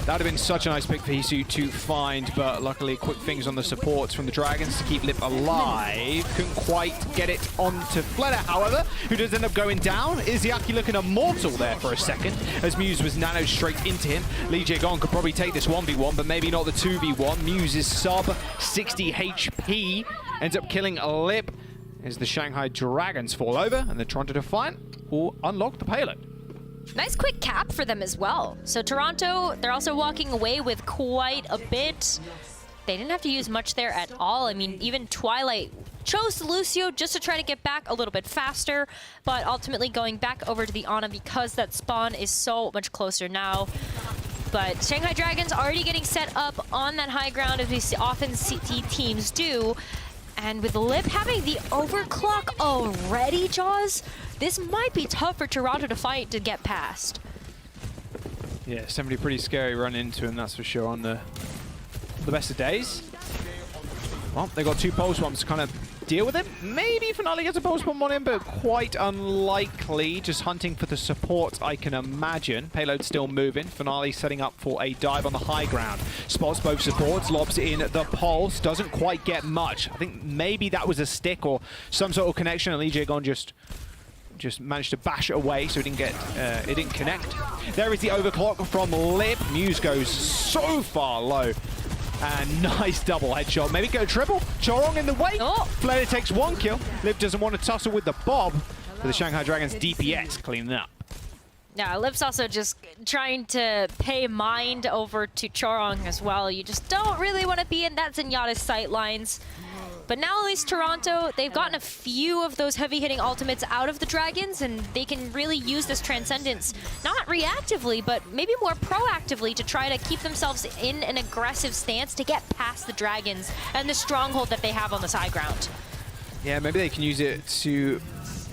That would have been such a nice pick for Hisu to find, but luckily quick things on the supports from the Dragons to keep Lip alive. Couldn't quite get it onto Fleta, however, who does end up going down. Izayaki looking immortal there for a second, as Muse was nanoed straight into him. Lee Jae-gon could probably take this 1v1, but maybe not the 2v1. Muse is sub 60 HP, ends up killing Lip as the Shanghai Dragons fall over, and the Toronto Defiant will unlock the payload. Nice quick cap for them as well. So Toronto, they're also walking away with quite a bit. They didn't have to use much there at all. I mean, even Twilight chose Lucio just to try to get back a little bit faster, but ultimately going back over to the Ana because that spawn is so much closer now. But Shanghai Dragons already getting set up on that high ground, as we often see teams do. And with Lip having the overclock already, Jaws, this might be tough for Toronto Defiant to get past. Yeah, somebody pretty scary run into him, that's for sure, on the best of days. Well, they got 2 pulse bombs to kind of deal with him. Maybe Finale gets a pulse bomb on him, but quite unlikely. Just hunting for the support, I can imagine. Payload still moving. Finale setting up for a dive on the high ground. Spots both supports, lobs in the pulse. Doesn't quite get much. I think maybe that was a stick or some sort of connection, and Lee Jae-gon just managed to bash it away, so it didn't connect. There is the overclock from Lip. Muse goes so far low. And nice double headshot. Maybe go triple. Chorong in the way. Fleta takes 1 kill. Lip doesn't want to tussle with the Bob. But the Shanghai Dragons DPS cleaning up. Yeah, Lip's also just trying to pay mind over to Chorong as well. You just don't really want to be in that Zenyatta sight lines. But now at least Toronto, they've gotten a few of those heavy-hitting ultimates out of the Dragons, and they can really use this Transcendence, not reactively, but maybe more proactively to try to keep themselves in an aggressive stance to get past the Dragons and the stronghold that they have on this high ground. Yeah, maybe they can use it to...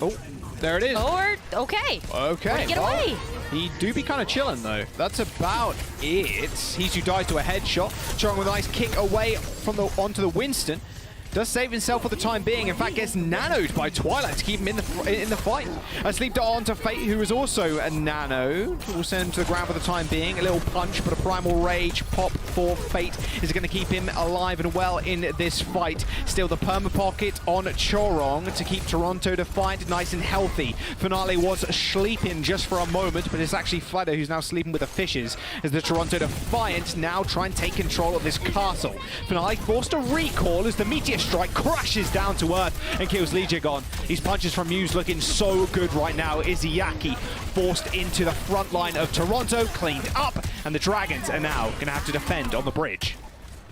Oh, there it is. Or, okay. Okay. Get away. He do be kind of chilling, though. That's about it. Hisu dies to a headshot. Chorong with a nice kick away from onto the Winston. Does save himself for the time being. In fact, gets nanoed by Twilight to keep him in the fight. A sleep dart onto Fate, who is also a nano. Will send him to the ground for the time being. A little punch, but a Primal Rage pop for Fate is going to keep him alive and well in this fight. Still the perma pocket on Chorong to keep Toronto Defiant nice and healthy. Finale was sleeping just for a moment, but it's actually Fleta who's now sleeping with the fishes as the Toronto Defiant now try and take control of this castle. Finale forced a recall as the Meteor Strike crashes down to earth and kills Lee Jae-gon. These punches from Muse looking so good right now. Izayaki forced into the front line of Toronto, cleaned up, and the Dragons are now going to have to defend on the bridge.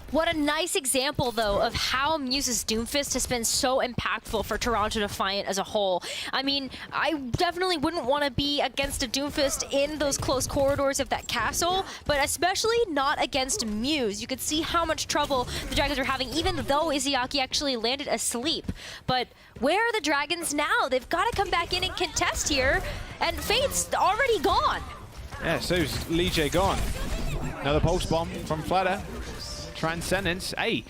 What a nice example, though, of how Muse's Doomfist has been so impactful for Toronto Defiant as a whole. I mean, I definitely wouldn't want to be against a Doomfist in those close corridors of that castle, but especially not against Muse. You could see how much trouble the Dragons were having, even though Izayaki actually landed asleep. But where are the Dragons now? They've got to come back in and contest here, and Fate's already gone. Yeah, so's Lee Jae gone. Another pulse bomb from Flutter. Transcendence. Hey,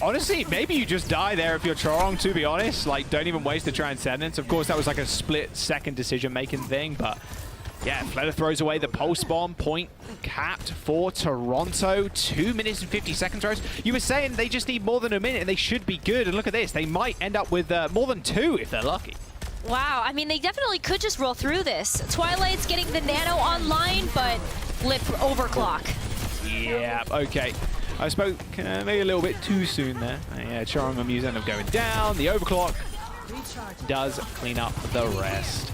honestly, maybe you just die there if you're Chorong, to be honest. Like, don't even waste the Transcendence. Of course, that was like a split-second decision-making thing, but yeah, Flutter throws away the pulse bomb. Point capped for Toronto. 2 minutes and 50 seconds, Rose. You were saying they just need more than a minute and they should be good, and look at this. They might end up with more than 2 if they're lucky. Wow, I mean, they definitely could just roll through this. Twilight's getting the nano online, but Lip overclock. Yeah, okay. I spoke maybe a little bit too soon there. Yeah, Chorong and Muse end up going down. The overclock does clean up the rest.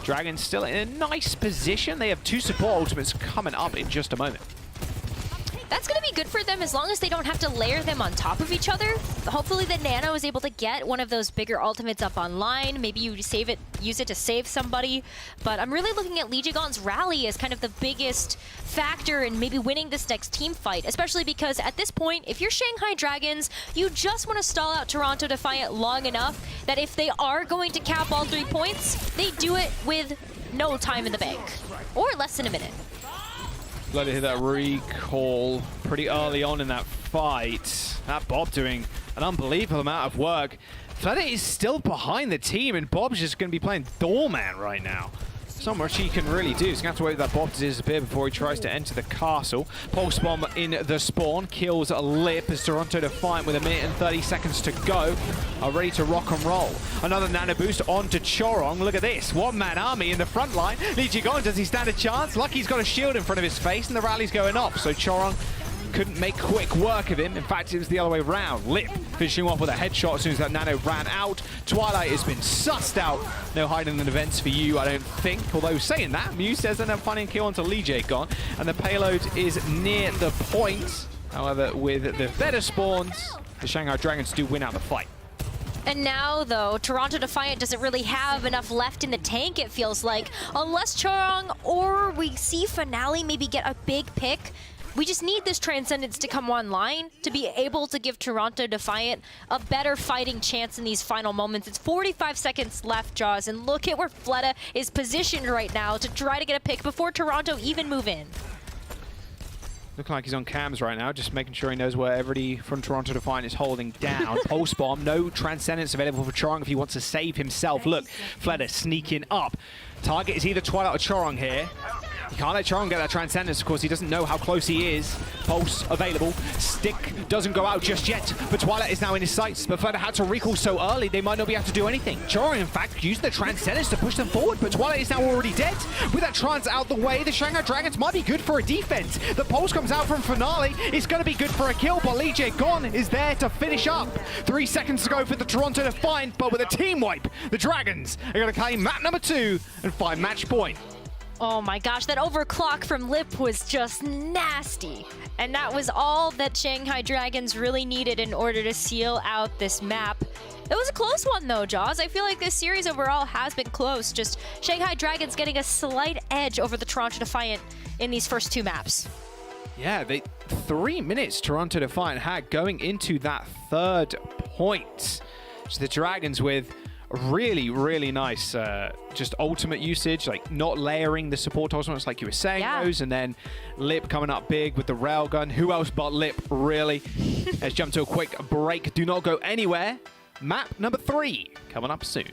Dragons still in a nice position. They have 2 support ultimates coming up in just a moment. That's going to be good for them as long as they don't have to layer them on top of each other. Hopefully the Nano is able to get one of those bigger ultimates up online. Maybe you save it, use it to save somebody. But I'm really looking at Lee Jae-gon's rally as kind of the biggest factor in maybe winning this next team fight, especially because at this point, if you're Shanghai Dragons, you just want to stall out Toronto Defiant long enough that if they are going to cap all 3 points, they do it with no time in the bank, or less than a minute. Glad to hit that recall pretty early on in that fight. That Bob doing an unbelievable amount of work. Fleda is still behind the team, and Bob's just going to be playing doorman right now. Not much he can really do. He's going to have to wait for that Bob to disappear before he tries to enter the castle. Pulse bomb in the spawn kills Lip as Toronto Defiant with 1 minute and 30 seconds to go are ready to rock and roll. Another nano boost onto Chorong. Look at this. One-man army in the front line. Lee Jae-gon, does he stand a chance? Lucky's got a shield in front of his face and the rally's going off. So Chorong couldn't make quick work of him. In fact, it was the other way around. Lip finishing off with a headshot as soon as that nano ran out. Twilight has been sussed out. No hiding in events for you, I don't think. Although saying that, Muse says they're finding a kill onto Lee Jae-gon, and the payload is near the point. However, with the better spawns, the Shanghai Dragons do win out the fight. And now, though, Toronto Defiant doesn't really have enough left in the tank, it feels like. Unless Chorong or we see Finale maybe get a big pick, we just need this Transcendence to come online to be able to give Toronto Defiant a better fighting chance in these final moments. It's 45 seconds left, Jaws, and look at where Fleta is positioned right now to try to get a pick before Toronto even move in. Looking like he's on cams right now, just making sure he knows where everybody from Toronto Defiant is holding down. Pulse bomb, no Transcendence available for Chorong if he wants to save himself. Look, Fleta sneaking up. Target is either Twilight or Chorong here. You can't let Chorong get that Transcendence, of course. He doesn't know how close he is. Pulse available. Stick doesn't go out just yet, but Twilight is now in his sights. But Fleta had to recall so early, they might not be able to do anything. Chorong, in fact, used the Transcendence to push them forward, but Twilight is now already dead. With that Trans out the way, the Shanghai Dragons might be good for a defense. The Pulse comes out from Finale. It's going to be good for a kill, but Lee Jae-gon is there to finish up. 3 seconds to go for the Toronto Defiant, but with a team wipe, the Dragons are going to claim map number 2 and find match point. Oh my gosh, that overclock from Lip was just nasty. And that was all that Shanghai Dragons really needed in order to seal out this map. It was a close one though, Jaws. I feel like this series overall has been close. Just Shanghai Dragons getting a slight edge over the Toronto Defiant in these first 2 maps. Yeah, 3 minutes Toronto Defiant had going into that 3rd point. So the Dragons with really, really nice just ultimate usage, like not layering the support ultimates like you were saying, Rose, and then Lip coming up big with the railgun. Who else but Lip, really? Let's jump to a quick break. Do not go anywhere. Map number 3 coming up soon.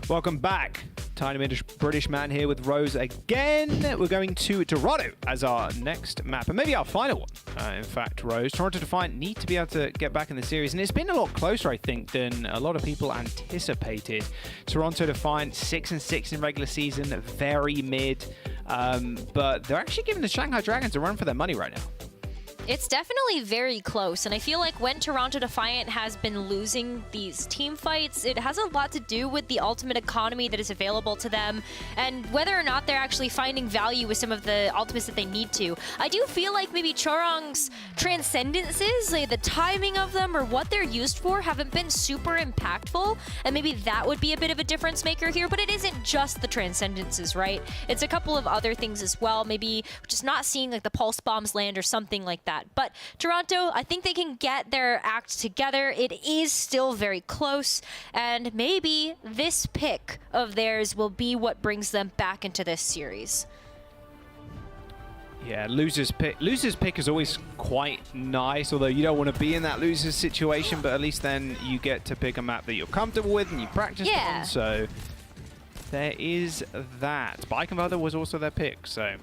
Welcome back. Tiny British man here with Rose again. We're going to Toronto as our next map, and maybe our final one. In fact, Rose, Toronto Defiant need to be able to get back in the series, and it's been a lot closer, I think, than a lot of people anticipated. Toronto Defiant 6-6 in regular season, very mid, but they're actually giving the Shanghai Dragons a run for their money right now. It's definitely very close, and I feel like when Toronto Defiant has been losing these team fights, it has a lot to do with the ultimate economy that is available to them, and whether or not they're actually finding value with some of the ultimates that they need to. I do feel like maybe Chorong's transcendences, like the timing of them or what they're used for, haven't been super impactful, and maybe that would be a bit of a difference maker here, but it isn't just the transcendences, right? It's a couple of other things as well, maybe just not seeing like the pulse bombs land or something like that. But Toronto, I think they can get their act together. It is still very close, and maybe this pick of theirs will be what brings them back into this series. Yeah, loser's pick is always quite nice, although you don't want to be in that loser's situation, but at least then you get to pick a map that you're comfortable with and you practice on, so there is that. Bike Converter was also their pick, so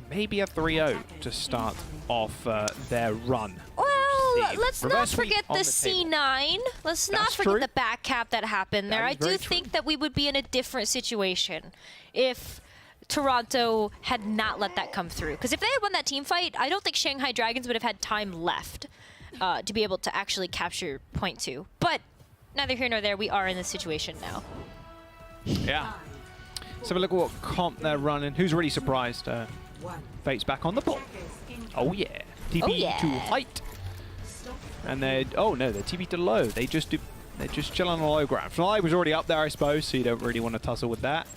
maybe a 3-0 to start off their run. Well, let's not forget the C9. Let's not forget the back cap that happened there. I do think that we would be in a different situation if Toronto had not let that come through. Because if they had won that team fight, I don't think Shanghai Dragons would have had time left to be able to actually capture point 2. But neither here nor there, we are in this situation now. Yeah. So have a look at what comp they're running. Who's really surprised? Fate's back on the ball. Oh yeah. TP to height. And they're they're TP to low. They're just chilling on the low ground. Fly was already up there, I suppose, so you don't really want to tussle with that.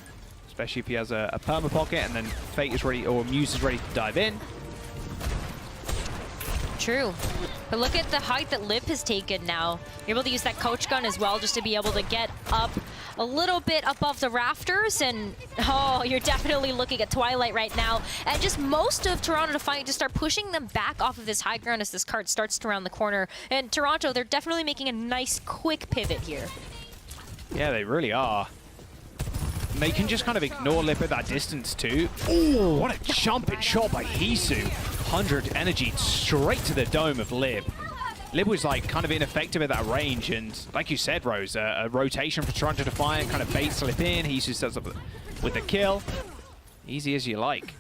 Especially if he has a perma pocket and then Fate is ready, or Muse is ready to dive in. True. But look at the height that Lip has taken now. You're able to use that coach gun as well just to be able to get up a little bit above the rafters, and you're definitely looking at Twilight right now. And just most of Toronto Defiant to start pushing them back off of this high ground as this cart starts to round the corner. And Toronto, they're definitely making a nice quick pivot here. Yeah, they really are. And they can just kind of ignore Lip at that distance too. Oh, what a jumping shot by Hisu. 100 energy straight to the dome of Lib. Lib was like kind of ineffective at that range, and like you said, Rose, a rotation for Toronto Defiant, kind of bait slip in. Hisu starts up with the kill. Easy as you like.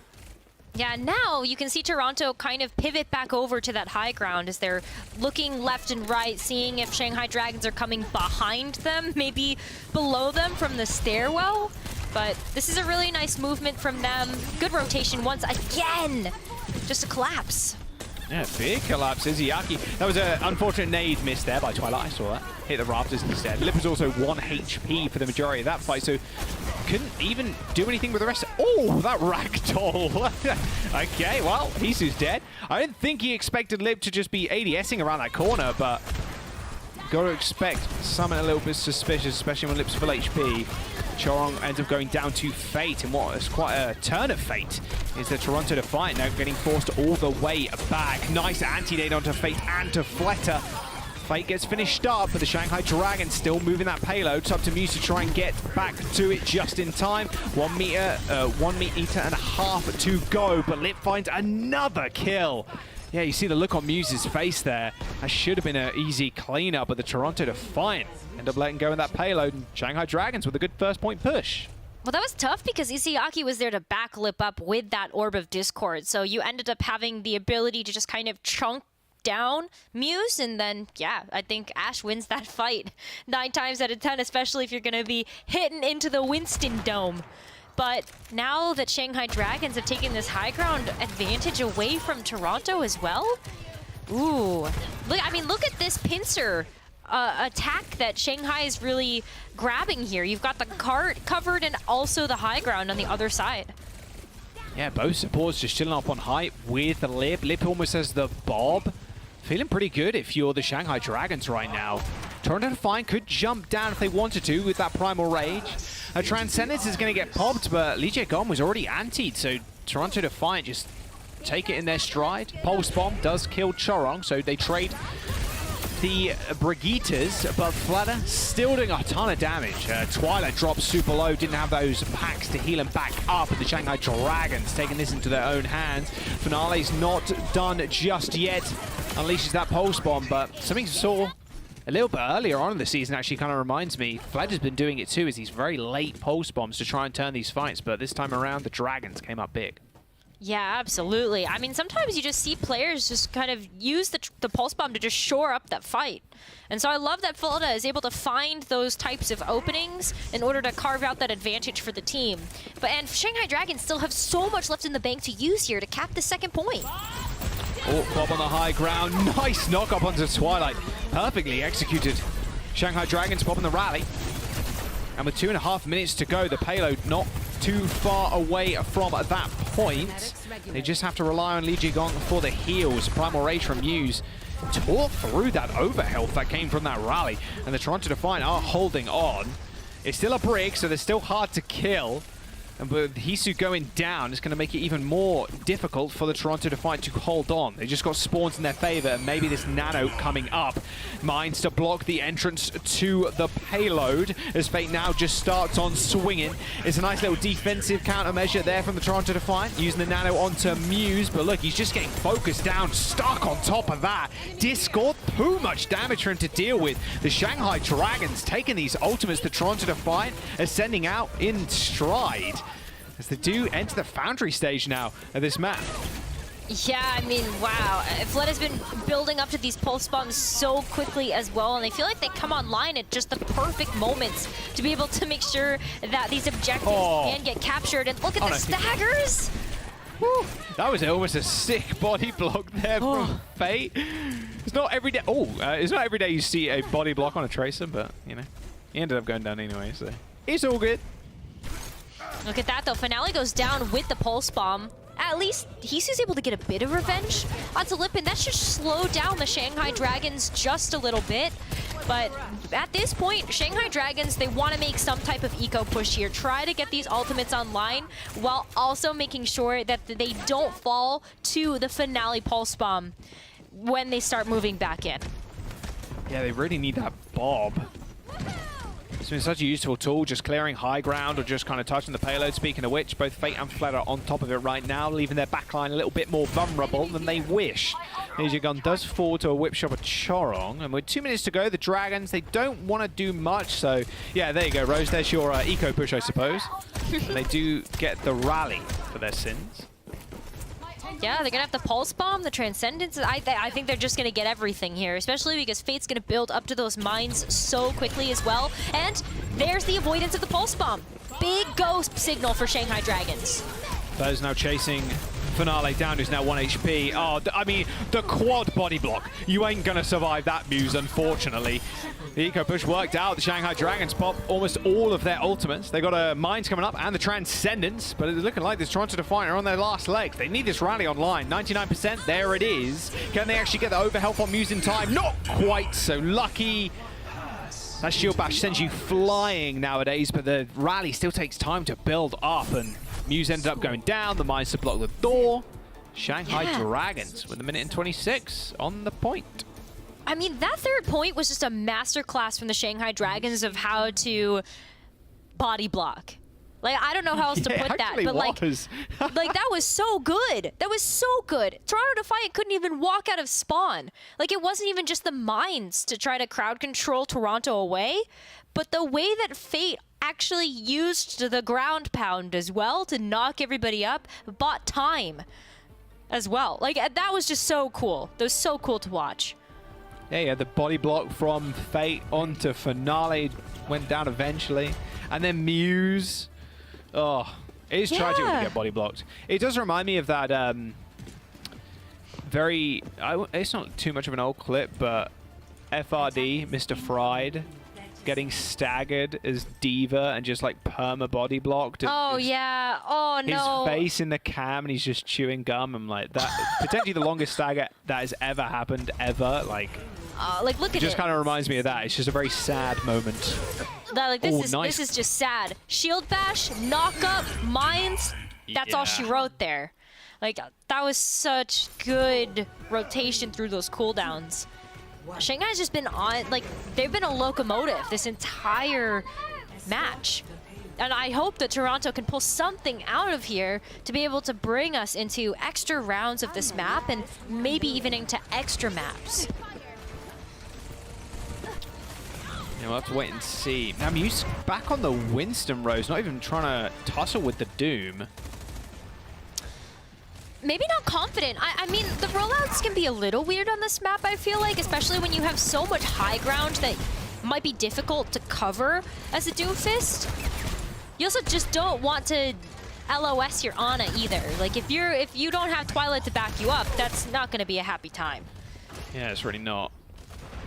Yeah, now you can see Toronto kind of pivot back over to that high ground as they're looking left and right, seeing if Shanghai Dragons are coming behind them, maybe below them from the stairwell. But this is a really nice movement from them. Good rotation once again. Just a collapse. Yeah, big collapse. Izuyaki. That was an unfortunate nade miss there by Twilight. I saw that. Hit the rafters instead. Lip was also 1 HP for the majority of that fight, so couldn't even do anything with the rest. Oh, that ragdoll. Okay, well, Hisu's dead. I didn't think he expected Lip to just be ADSing around that corner, but got to expect something a little bit suspicious, especially when Lip's full HP. Chorong ends up going down to Fate, and what is quite a turn of fate is the Toronto Defiant now getting forced all the way back. Nice anti-nade onto Fate and to Fletter. Fate gets finished up, but the Shanghai Dragons still moving that payload. It's up to Muse to try and get back to it just in time. 1 meter and a half to go, but Lip finds another kill. Yeah, you see the look on Muse's face there. That should have been an easy cleanup, but the Toronto Defiant end up letting go in that payload, and Shanghai Dragons with a good first point push. Well, that was tough because Izuyaki was there to back Lip up with that Orb of Discord, so you ended up having the ability to just kind of chunk down Muse, and then, yeah, I think Ash wins that fight 9 times out of 10, especially if you're going to be hitting into the Winston Dome. But now that Shanghai Dragons have taken this high ground advantage away from Toronto as well, ooh, look at this pincer attack that Shanghai is really grabbing here. You've got the cart covered and also the high ground on the other side. Yeah, both supports just chilling up on height with the Lip. Lip almost has the bob. Feeling pretty good if you're the Shanghai Dragons right now. Toronto Defiant could jump down if they wanted to with that Primal Rage. Transcendence is going to get popped, but Lee Jae-gon was already antied, so Toronto Defiant just take it in their stride. Pulse Bomb does kill Chorong, so they trade the Brigitas, but Flutter still doing a ton of damage. Twilight dropped super low, didn't have those packs to heal him back up. The Shanghai Dragons taking this into their own hands. Finale's not done just yet. Unleashes that pulse bomb, but something we saw a little bit earlier on in the season actually kind of reminds me. Flutter's been doing it too, is these very late pulse bombs to try and turn these fights, but this time around the Dragons came up big. Yeah, absolutely. I mean, sometimes you just see players just kind of use the pulse bomb to just shore up that fight. And so I love that Florida is able to find those types of openings in order to carve out that advantage for the team. And Shanghai Dragons still have so much left in the bank to use here to cap the second point. Oh, Bob on the high ground. Nice knock up onto Twilight. Perfectly executed. Shanghai Dragons popping the rally. And with 2.5 minutes to go, the payload not too far away from that point. They just have to rely on Li Jigong for the heals. Primal Rage from Muse tore through that overhealth that came from that rally. And the Toronto Defiant are holding on. It's still a break, so they're still hard to kill. And with Hisu going down, it's going to make it even more difficult for the Toronto Defiant to hold on. They just got spawns in their favor, and maybe this nano coming up. Mines to block the entrance to the payload, as Fate now just starts on swinging. It's a nice little defensive countermeasure there from the Toronto Defiant, using the nano onto Muse, but look, he's just getting focused down, stuck on top of that. Discord, too much damage for him to deal with. The Shanghai Dragons taking these ultimates, the Toronto Defiant ascending out in stride, as they do enter the Foundry stage now of this map. Yeah, I mean, wow. Flood has been building up to these pulse bombs so quickly as well, and I feel like they come online at just the perfect moments to be able to make sure that these objectives can get captured. And look at the staggers! Woo. That was almost a sick body block there from Fate. It's not every day. It's not every day you see a body block on a Tracer, but you know, he ended up going down anyway, so it's all good. Look at that, though. Finale goes down with the pulse bomb. At least Hisu's able to get a bit of revenge onto Lippin. That should slow down the Shanghai Dragons just a little bit. But at this point, Shanghai Dragons, they want to make some type of eco push here. Try to get these ultimates online while also making sure that they don't fall to the Finale pulse bomb when they start moving back in. Yeah, they really need that Bob. It's been such a useful tool, just clearing high ground or just kind of touching the payload. Speaking of which, both Fate and Fled are on top of it right now, leaving their backline a little bit more vulnerable than they wish. Nijigun does fall to a whip shot of Chorong, and with 2 minutes to go, the Dragons, they don't want to do much, so yeah, there you go, Rose. There's your eco push, I suppose. And they do get the rally for their sins. Yeah, they're going to have the Pulse Bomb, the Transcendence. I think they're just going to get everything here, especially because Fate's going to build up to those mines so quickly as well. And there's the avoidance of the Pulse Bomb. Big ghost signal for Shanghai Dragons. That is now chasing Finale down, who's now 1 HP. Oh, I mean, the quad body block. You ain't going to survive that, Muse, unfortunately. The eco push worked out. The Shanghai Dragons pop almost all of their ultimates. They got a Mines coming up and the Transcendence, but it's looking like this Toronto Defiant are on their last leg. They need this rally online. 99%, there it is. Can they actually get the overhealth on Muse in time? Not quite so lucky. That shield bash sends you flying nowadays, but the rally still takes time to build up, and Muse ended up going down. The Mines to block the door. Shanghai Dragons with 1:26 on the point. I mean, that third point was just a masterclass from the Shanghai Dragons of how to body block. Like, I don't know how else to put that, but like that was so good. That was so good. Toronto Defiant couldn't even walk out of spawn. Like, it wasn't even just the mines to try to crowd control Toronto away, but the way that Fate actually used the ground pound as well to knock everybody up, bought time as well. Like, that was just so cool. That was so cool to watch. Yeah, the body block from Fate onto Finale went down eventually. And then Muse. Oh, it is tragic when you get body blocked. It does remind me of that it's not too much of an old clip, but FRD, Mr. Fried, getting staggered as Diva and just like perma body blocked. Oh, yeah. Oh, no. His face in the cam and he's just chewing gum. I'm like, that potentially the longest stagger that has ever happened ever. Like look at it. Just kind of reminds me of that. It's just a very sad moment. This is just sad. Shield bash, knock up, mines. That's all she wrote there. Like, that was such good rotation through those cooldowns. Shanghai's just been on, like, they've been a locomotive this entire match. And I hope that Toronto can pull something out of here to be able to bring us into extra rounds of this map and maybe even into extra maps. Yeah, we'll have to wait and see. Now Muse back on the Winston Rose, not even trying to tussle with the Doom. Maybe not confident. I mean, the rollouts can be a little weird on this map, I feel like, especially when you have so much high ground that might be difficult to cover as a Doomfist. You also just don't want to LOS your Ana either. Like, if you don't have Twilight to back you up, that's not going to be a happy time. Yeah, it's really not.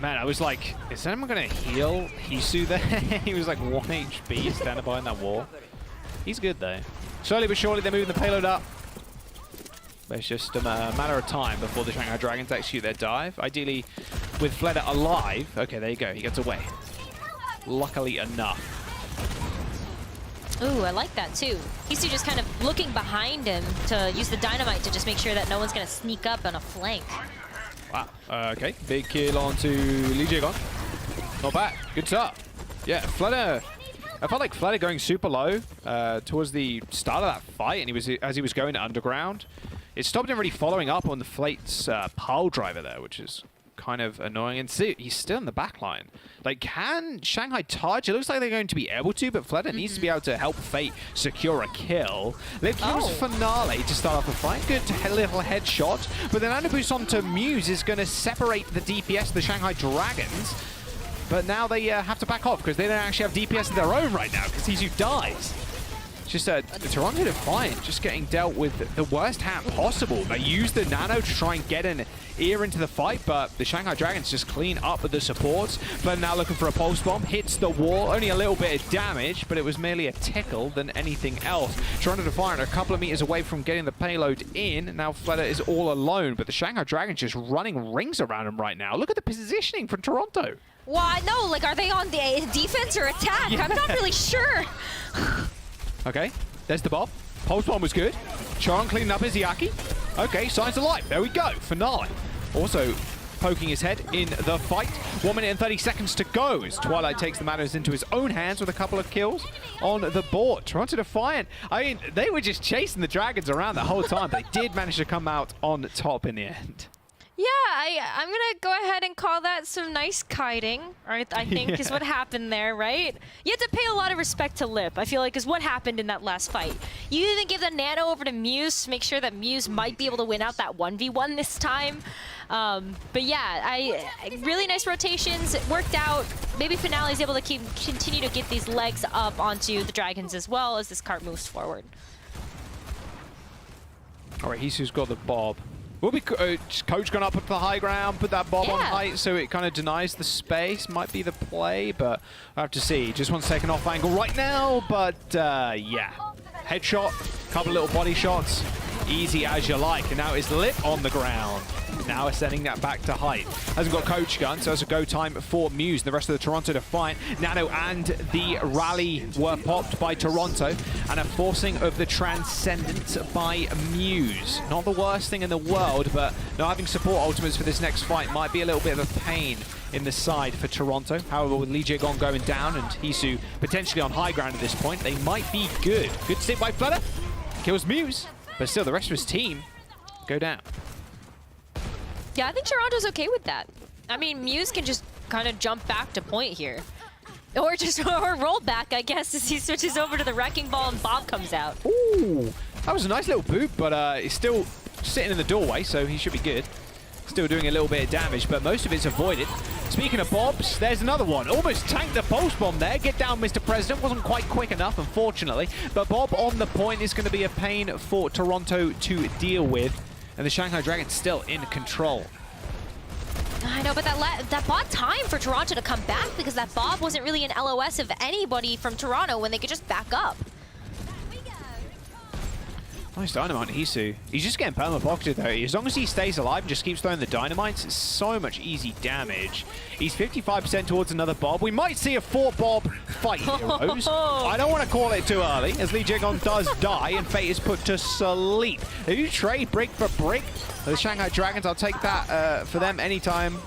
Man, I was like, is anyone going to heal Hisu there? He was like 1 HP standing behind that wall. He's good, though. Slowly but surely, they're moving the payload up. But it's just a matter of time before the Shanghai Dragons execute their dive. Ideally, with Fleder alive. Okay, there you go. He gets away. Luckily enough. Ooh, I like that too. Hisu just kind of looking behind him to use the dynamite to just make sure that no one's going to sneak up on a flank. Wow. Okay, big kill onto Lee Jae-gon. Not bad. Good start. Yeah, Fleder. I felt like Fleder going super low towards the start of that fight, and as he was going to underground. It stopped him really following up on the Flate's pile driver there, which is kind of annoying. And see, he's still in the back line. Like, can Shanghai touch? It looks like they're going to be able to, but Fleder needs to be able to help Fate secure a kill. Liv kills Finale to start off the fight. Good little headshot. But then Nano boost onto Muse is going to separate the DPS of the Shanghai Dragons. But now they have to back off because they don't actually have DPS of their own right now because Hisu dies. Just Toronto Defiant just getting dealt with the worst hand possible. They use the Nano to try and get an ear into the fight, but the Shanghai Dragons just clean up with the supports. But now looking for a pulse bomb, hits the wall, only a little bit of damage, but it was merely a tickle than anything else. Toronto Defiant a couple of meters away from getting the payload in. Now Fleder is all alone, but the Shanghai Dragons just running rings around him right now. Look at the positioning from Toronto. Well, I know, like, are they on the defense or attack? Yeah. I'm not really sure. Okay, there's the Bob. Pulse bomb was good. Charon cleaning up his Yaki. Okay, signs of life. There we go. Finale. Also poking his head in the fight. 1 minute and 30 seconds to go as Twilight takes the matters into his own hands with a couple of kills on the board. Toronto Defiant, I mean, they were just chasing the Dragons around the whole time, but they did manage to come out on top in the end. Yeah, I'm going to go ahead and call that some nice kiting, I think is what happened there, right? You have to pay a lot of respect to Lip, I feel like, is what happened in that last fight. You even give the Nano over to Muse to make sure that Muse might be able to win out that 1v1 this time. But yeah, really nice rotations. It worked out. Maybe Finale is able to continue to get these legs up onto the Dragons as well as this cart moves forward. All right, Hisu's got the Bob. Will be Coach gone up at the high ground, put that Bob on height, so it kind of denies the space. Might be the play, but I have to see. Just one's taken off angle right now, but yeah. Headshot, couple of little body shots, easy as you like, and now it's Lip on the ground. Now it's sending that back to height. Hasn't got Coach Gun, so it's a go time for Muse. And the rest of the Toronto Defiant. Nano and the Rally were popped by Toronto, and a forcing of the Transcendent by Muse. Not the worst thing in the world, but not having support ultimates for this next fight might be a little bit of a pain in the side for Toronto. However, with Lee Jae-gon going down and Hisu potentially on high ground at this point, they might be good. Good stick by Fleder. Kills Muse, but still the rest of his team go down. Yeah, I think Toronto's okay with that. I mean, Muse can just kind of jump back to point here. Or just roll back, I guess, as he switches over to the Wrecking Ball and Bob comes out. Ooh, that was a nice little boot, but he's still sitting in the doorway, so he should be good. Still doing a little bit of damage, but most of it's avoided. Speaking of Bobs, there's another one. Almost tanked the pulse bomb there. Get down, Mr. President. Wasn't quite quick enough, unfortunately. But Bob on the point is going to be a pain for Toronto to deal with. And the Shanghai Dragons still in control. I know, but that bought time for Toronto to come back because that Bob wasn't really an LOS of anybody from Toronto when they could just back up. Nice dynamite on Hisu. He's just getting perma-pocketed though. As long as he stays alive and just keeps throwing the dynamites, it's so much easy damage. He's 55% towards another Bob. We might see a 4-Bob fight, heroes. I don't want to call it too early, as Lee Jae-gon does die and Fate is put to sleep. If you trade brick for brick, the Shanghai Dragons, I'll take that for them anytime.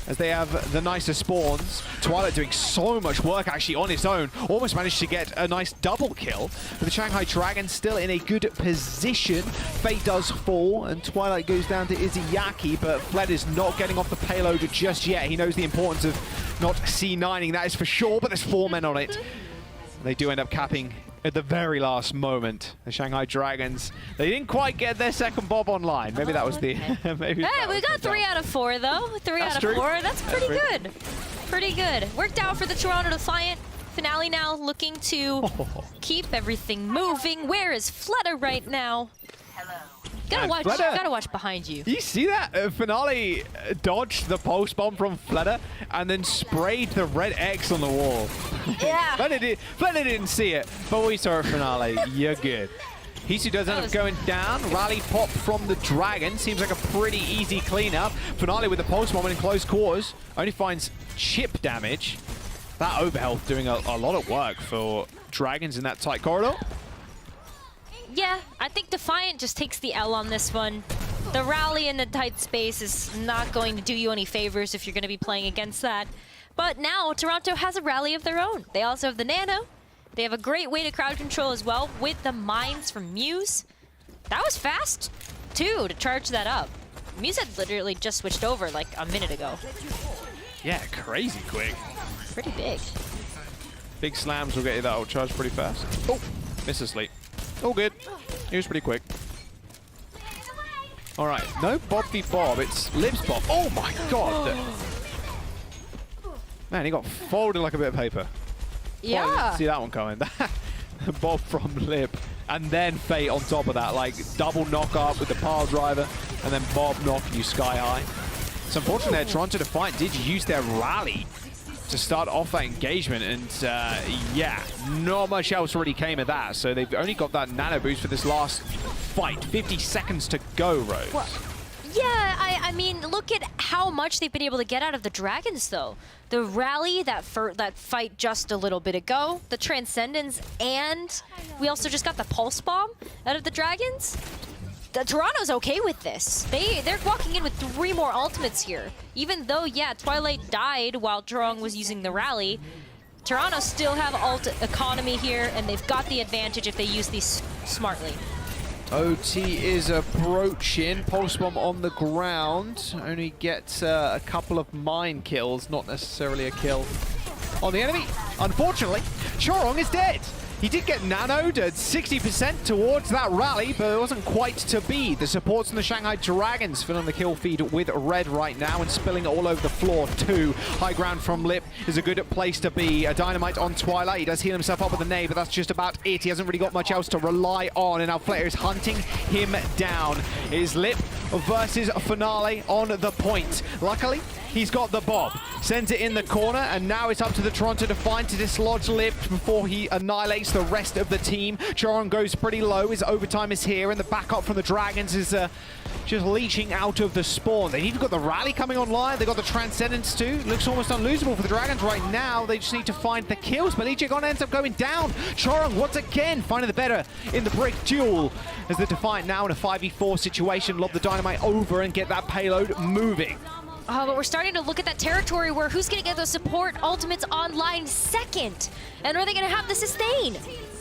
as they have the nicer spawns. Twilight doing so much work actually on its own. Almost managed to get a nice double kill. But the Shanghai Dragons still in a good position. Fate does fall, and Twilight goes down to Izayaki, but Fled is not getting off the payload just yet. He knows the importance of not C9ing, that is for sure, but there's 4 men on it. They do end up capping at the very last moment. The Shanghai Dragons, they didn't quite get their second Bob online. Maybe that was the... maybe Hey, we got 3 out of 4 though. 3 out of 4. That's pretty good. Pretty good. Worked out for the Toronto Defiant. Finale now looking to keep everything moving. Where is Fleta right now? Gotta watch behind you. You see that? Finale dodged the post bomb from Fleta and then sprayed the red X on the wall. Yeah. Fleta didn't see it, but we saw it. Finale. You're good. Hisu does end up going down. Rally pop from the Dragon. Seems like a pretty easy cleanup. Finale with the pulse bomb in close quarters. Only finds chip damage. That overhealth doing a lot of work for Dragons in that tight corridor. Yeah, I think Defiant just takes the L on this one. The rally in the tight space is not going to do you any favors if you're going to be playing against that. But now Toronto has a rally of their own. They also have the Nano. They have a great way to crowd control as well with the mines from Muse. That was fast, too, to charge that up. Muse had literally just switched over like a minute ago. Yeah, crazy quick. Pretty big. Big slams will get you that ult charge pretty fast. Oh, misses sleep. All good. He was pretty quick. All right, no Bob v Bob. It's Lib's Bob. Oh my god! Man, he got folded like a bit of paper. Yeah. Oh, I didn't see that one coming. Bob from Lib, and then Fate on top of that, like double knock up with the pile driver, and then Bob knocking you sky high. So unfortunately, Toronto Defiant did use their rally to start off that engagement, and yeah, not much else really came of that. So they've only got that nano boost for this last fight. 50 seconds to go, Rose. Well, yeah, I mean, look at how much they've been able to get out of the Dragons, though. The rally, that fight just a little bit ago, the Transcendence, and we also just got the Pulse Bomb out of the Dragons. Toronto's okay with this. They're walking in with 3 more ultimates here. Even though, yeah, Twilight died while Zhurong was using the rally, Toronto still have ult economy here, and they've got the advantage if they use these smartly. OT is approaching. Pulse bomb on the ground. Only gets a couple of mine kills, not necessarily a kill on the enemy. Unfortunately, Zhurong is dead. He did get nanoed at 60% towards that rally, but it wasn't quite to be. The supports from the Shanghai Dragons filling the kill feed with red right now and spilling it all over the floor too. High ground from Lip is a good place to be. A dynamite on Twilight. He does heal himself up with a nade, but that's just about it. He hasn't really got much else to rely on, and now Flare is hunting him down. It is Lip versus Finale on the point. Luckily, he's got the Bob. Sends it in the corner, and now it's up to the Toronto Defiant to dislodge Lip before he annihilates the rest of the team. Choron goes pretty low. His overtime is here, and the backup from the Dragons is just leeching out of the spawn. They've even got the rally coming online. They've got the Transcendence too. Looks almost unlosable for the Dragons right now. They just need to find the kills, but Lijigon ends up going down. Choron once again finding the better in the break duel as the Defiant now in a 5v4 situation. Lob the dynamite over and get that payload moving. Oh, but we're starting to look at that territory where who's going to get those support ultimates online second? And are they going to have the sustain?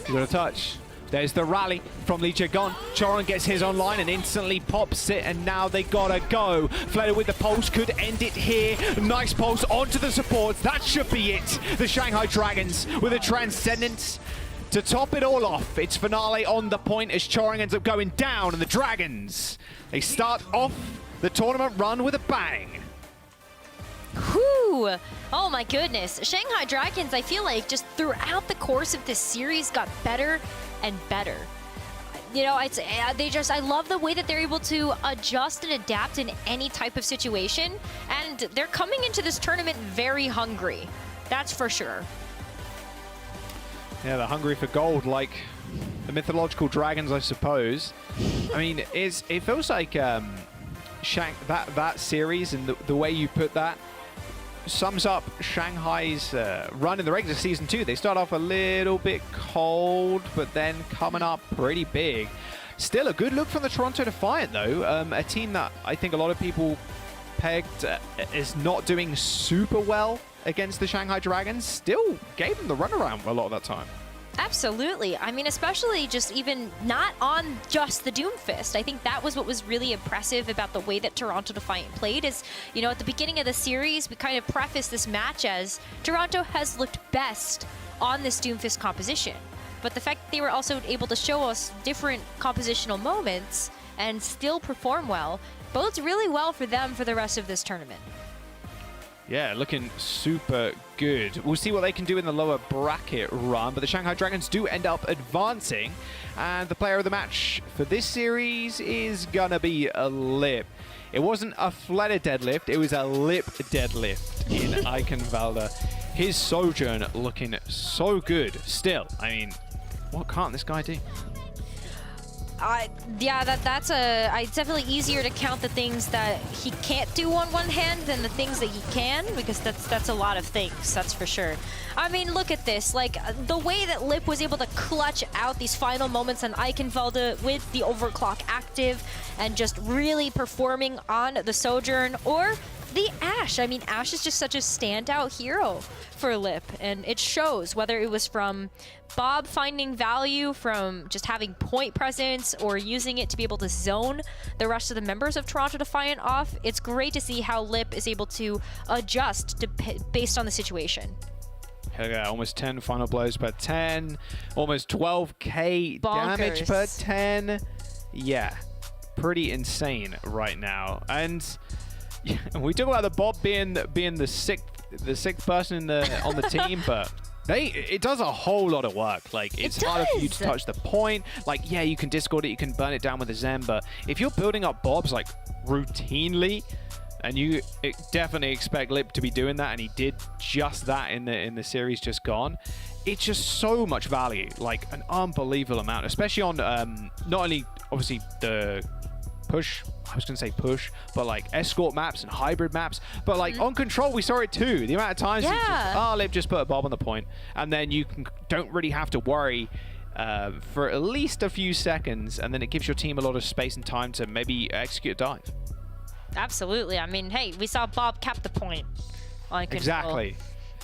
You got a touch. There's the rally from Lee Jae-gon. Choron gets his online and instantly pops it, and now they gotta go. Flare with the pulse could end it here. Nice pulse onto the supports. That should be it. The Shanghai Dragons with a Transcendence to top it all off. It's Finale on the point as Choron ends up going down, and the Dragons, they start off the tournament run with a bang. Whew! Oh my goodness. Shanghai Dragons, I feel like just throughout the course of this series got better and better. You know, I love the way that they're able to adjust and adapt in any type of situation. And they're coming into this tournament very hungry. That's for sure. Yeah, they're hungry for gold, like the mythological dragons, I suppose. I mean, it feels like that series and the way you put that sums up Shanghai's run in the regular season too. They start off a little bit cold, but then coming up pretty big. Still a good look from the Toronto Defiant though. A team that I think a lot of people pegged is not doing super well against the Shanghai Dragons, still gave them the runaround a lot of that time. Absolutely. I mean, especially just even not on just the Doomfist. I think that was what was really impressive about the way that Toronto Defiant played is, you know, at the beginning of the series, we kind of prefaced this match as Toronto has looked best on this Doomfist composition. But the fact that they were also able to show us different compositional moments and still perform well bodes really well for them for the rest of this tournament. Yeah, looking super good. We'll see what they can do in the lower bracket run, but the Shanghai Dragons do end up advancing, and the player of the match for this series is gonna be a Lip. It wasn't a flatter deadlift, it was a Lip deadlift in Eichenwalde. His Sojourn looking so good still. I mean, what can't this guy do? Yeah, it's definitely easier to count the things that he can't do on one hand than the things that he can, because that's a lot of things, that's for sure. I mean, look at this. Like, the way that Lip was able to clutch out these final moments on Eichenwalde with the overclock active and just really performing on the Sojourn, or the Ashe. I mean, Ashe is just such a standout hero for Lip, and it shows, whether it was from Bob finding value from just having point presence or using it to be able to zone the rest of the members of Toronto Defiant off. It's great to see how Lip is able to adjust based on the situation. Hell yeah, almost 10 final blows per 10, almost 12k damage per 10. Yeah, pretty insane right now. And yeah, we talk about the Bob being the sixth person on the team, but it does a whole lot of work. Like, it's harder for you to touch the point. Like, yeah, you can discord it, you can burn it down with a Zen, but if you're building up Bobs like routinely, and you definitely expect Lip to be doing that, and he did just that in the series just gone, it's just so much value, like an unbelievable amount, especially on not only obviously the push, I was gonna say push, but like escort maps and hybrid maps, but like on Control we saw it too. The amount of times Lip just put a Bob on the point, and then you don't really have to worry for at least a few seconds, and then it gives your team a lot of space and time to maybe execute a dive. Absolutely. I mean, hey, we saw Bob cap the point on Control. Exactly.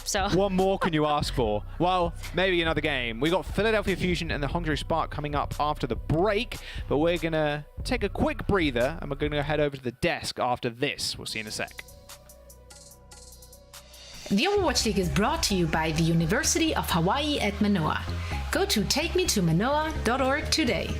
So what more can you ask for? Well, maybe another game. We got Philadelphia Fusion and the Hangzhou Spark coming up after the break, but we're gonna take a quick breather and we're gonna head over to the desk after this. We'll see you in a sec. The Overwatch League is brought to you by the University of Hawaii at Manoa. Go to takemetomanoa.org today.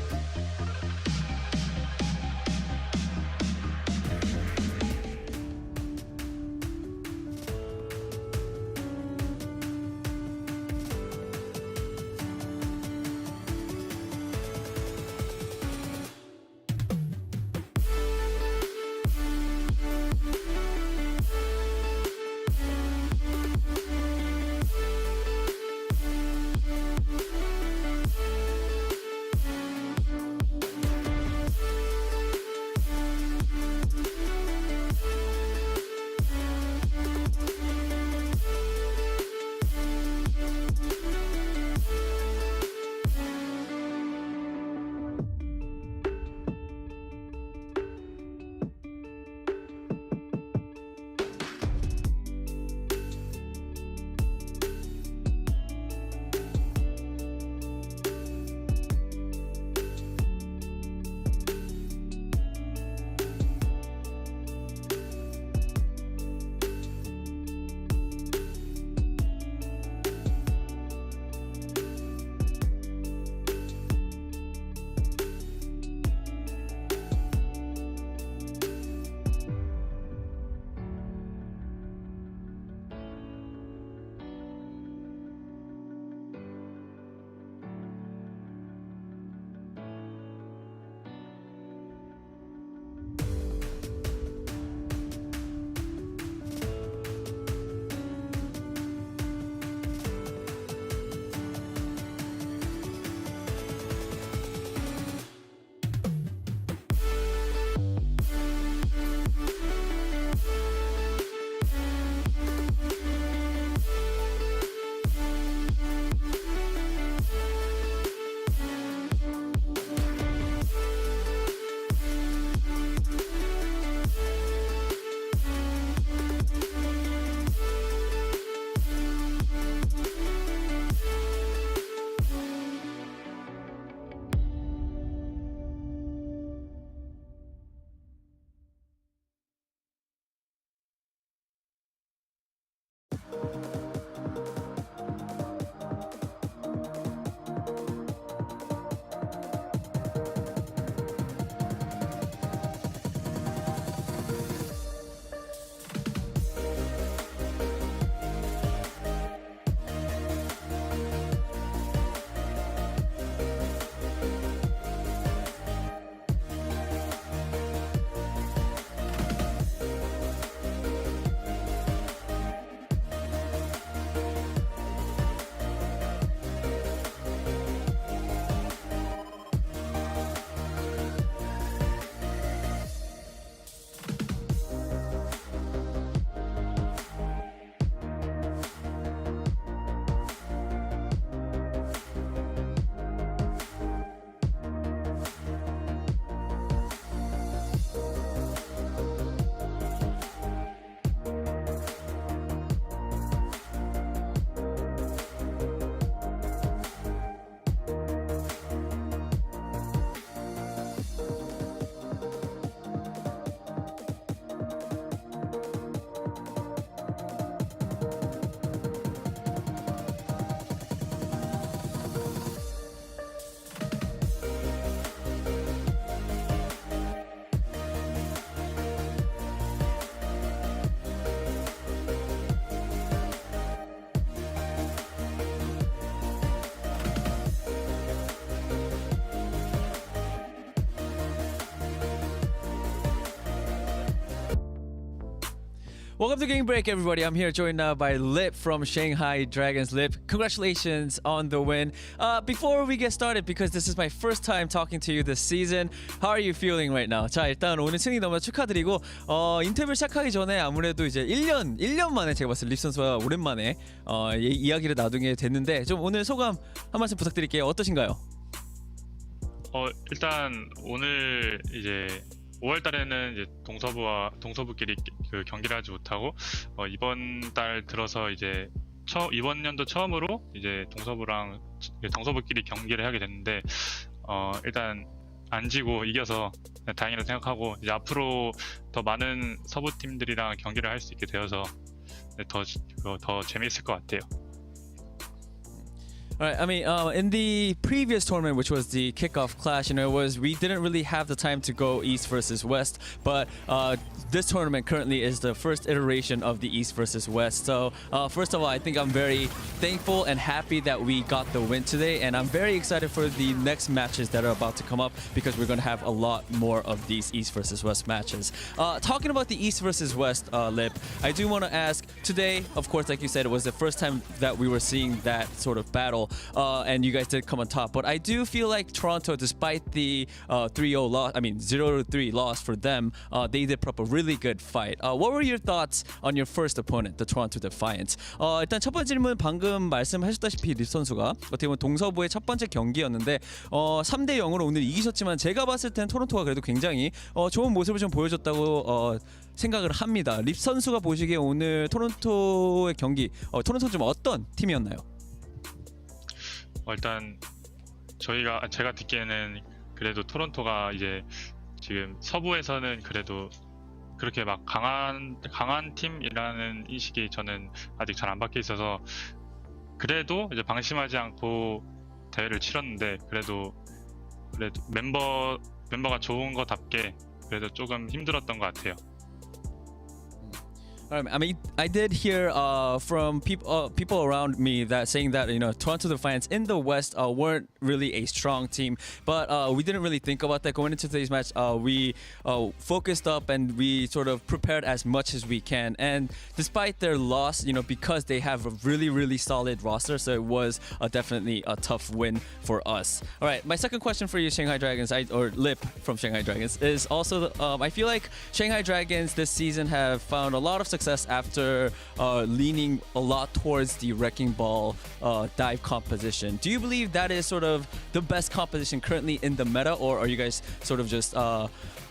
Welcome to Game Break, everybody. I'm here joined now by Lip from Shanghai Dragons. Lip, congratulations on the win. Before we get started, because this is my first time talking to you this season, how are you feeling right now? 자, 일단 오늘 승리 너무 축하드리고 인터뷰 시작하기 전에 아무래도 이제 1년 만에 제가 봤을 때 립 선수와 오랜만에 이야기를 나누게 됐는데 좀 오늘 소감 한 말씀 부탁드릴게요. 어떠신가요? 일단 오늘 이제 5월 달에는 이제 동서부끼리 그 경기를 하지 못하고 이번 달 들어서 이제 이번 연도 처음으로 이제 동서부끼리 경기를 하게 됐는데 일단 안 지고 이겨서 다행이라고 생각하고 이제 앞으로 더 많은 서부 팀들이랑 경기를 할 수 있게 되어서 더 재미있을 것 같아요. All right. I mean, in the previous tournament, which was the kickoff clash, we didn't really have the time to go East versus West. But this tournament currently is the first iteration of the East versus West. So first of all, I think I'm very thankful and happy that we got the win today, and I'm very excited for the next matches that are about to come up because we're going to have a lot more of these East versus West matches. Talking about the East versus West, Lip, I do want to ask today. Of course, like you said, it was the first time that we were seeing that sort of battle. And you guys did come on top, but I do feel like Toronto, despite the 3-0 loss, 0-3 loss for them, they did put up a really good fight. What were your thoughts on your first opponent, the Toronto Defiant? 일단 첫 번째 질문 방금 말씀하셨다시피 립 선수가 어떻게 보면 동서부의 첫 번째 경기였는데 3대 0으로 오늘 이기셨지만 제가 봤을 땐 토론토가 그래도 굉장히 좋은 모습을 좀 보여줬다고 생각을 합니다. 립 선수가 보시기에 오늘 토론토의 경기, 토론토 좀 어떤 팀이었나요? 일단 제가 듣기에는 그래도 토론토가 이제 지금 서부에서는 그래도 그렇게 막 강한 팀이라는 인식이 저는 아직 잘 안 박혀 있어서 그래도 이제 방심하지 않고 대회를 치렀는데 그래도 멤버가 좋은 거답게 그래도 조금 힘들었던 것 같아요. I mean, I did hear from people around me that saying that Toronto Defiants in the West weren't really a strong team, but we didn't really think about that going into today's match. We focused up and we sort of prepared as much as we can. And despite their loss, because they have a really solid roster, so it was definitely a tough win for us. All right, my second question for you, Shanghai Dragons, or Lip from Shanghai Dragons, is also I feel like Shanghai Dragons this season have found a lot of success after leaning a lot towards the Wrecking Ball dive composition. Do you believe that is sort of the best composition currently in the meta, or are you guys sort of just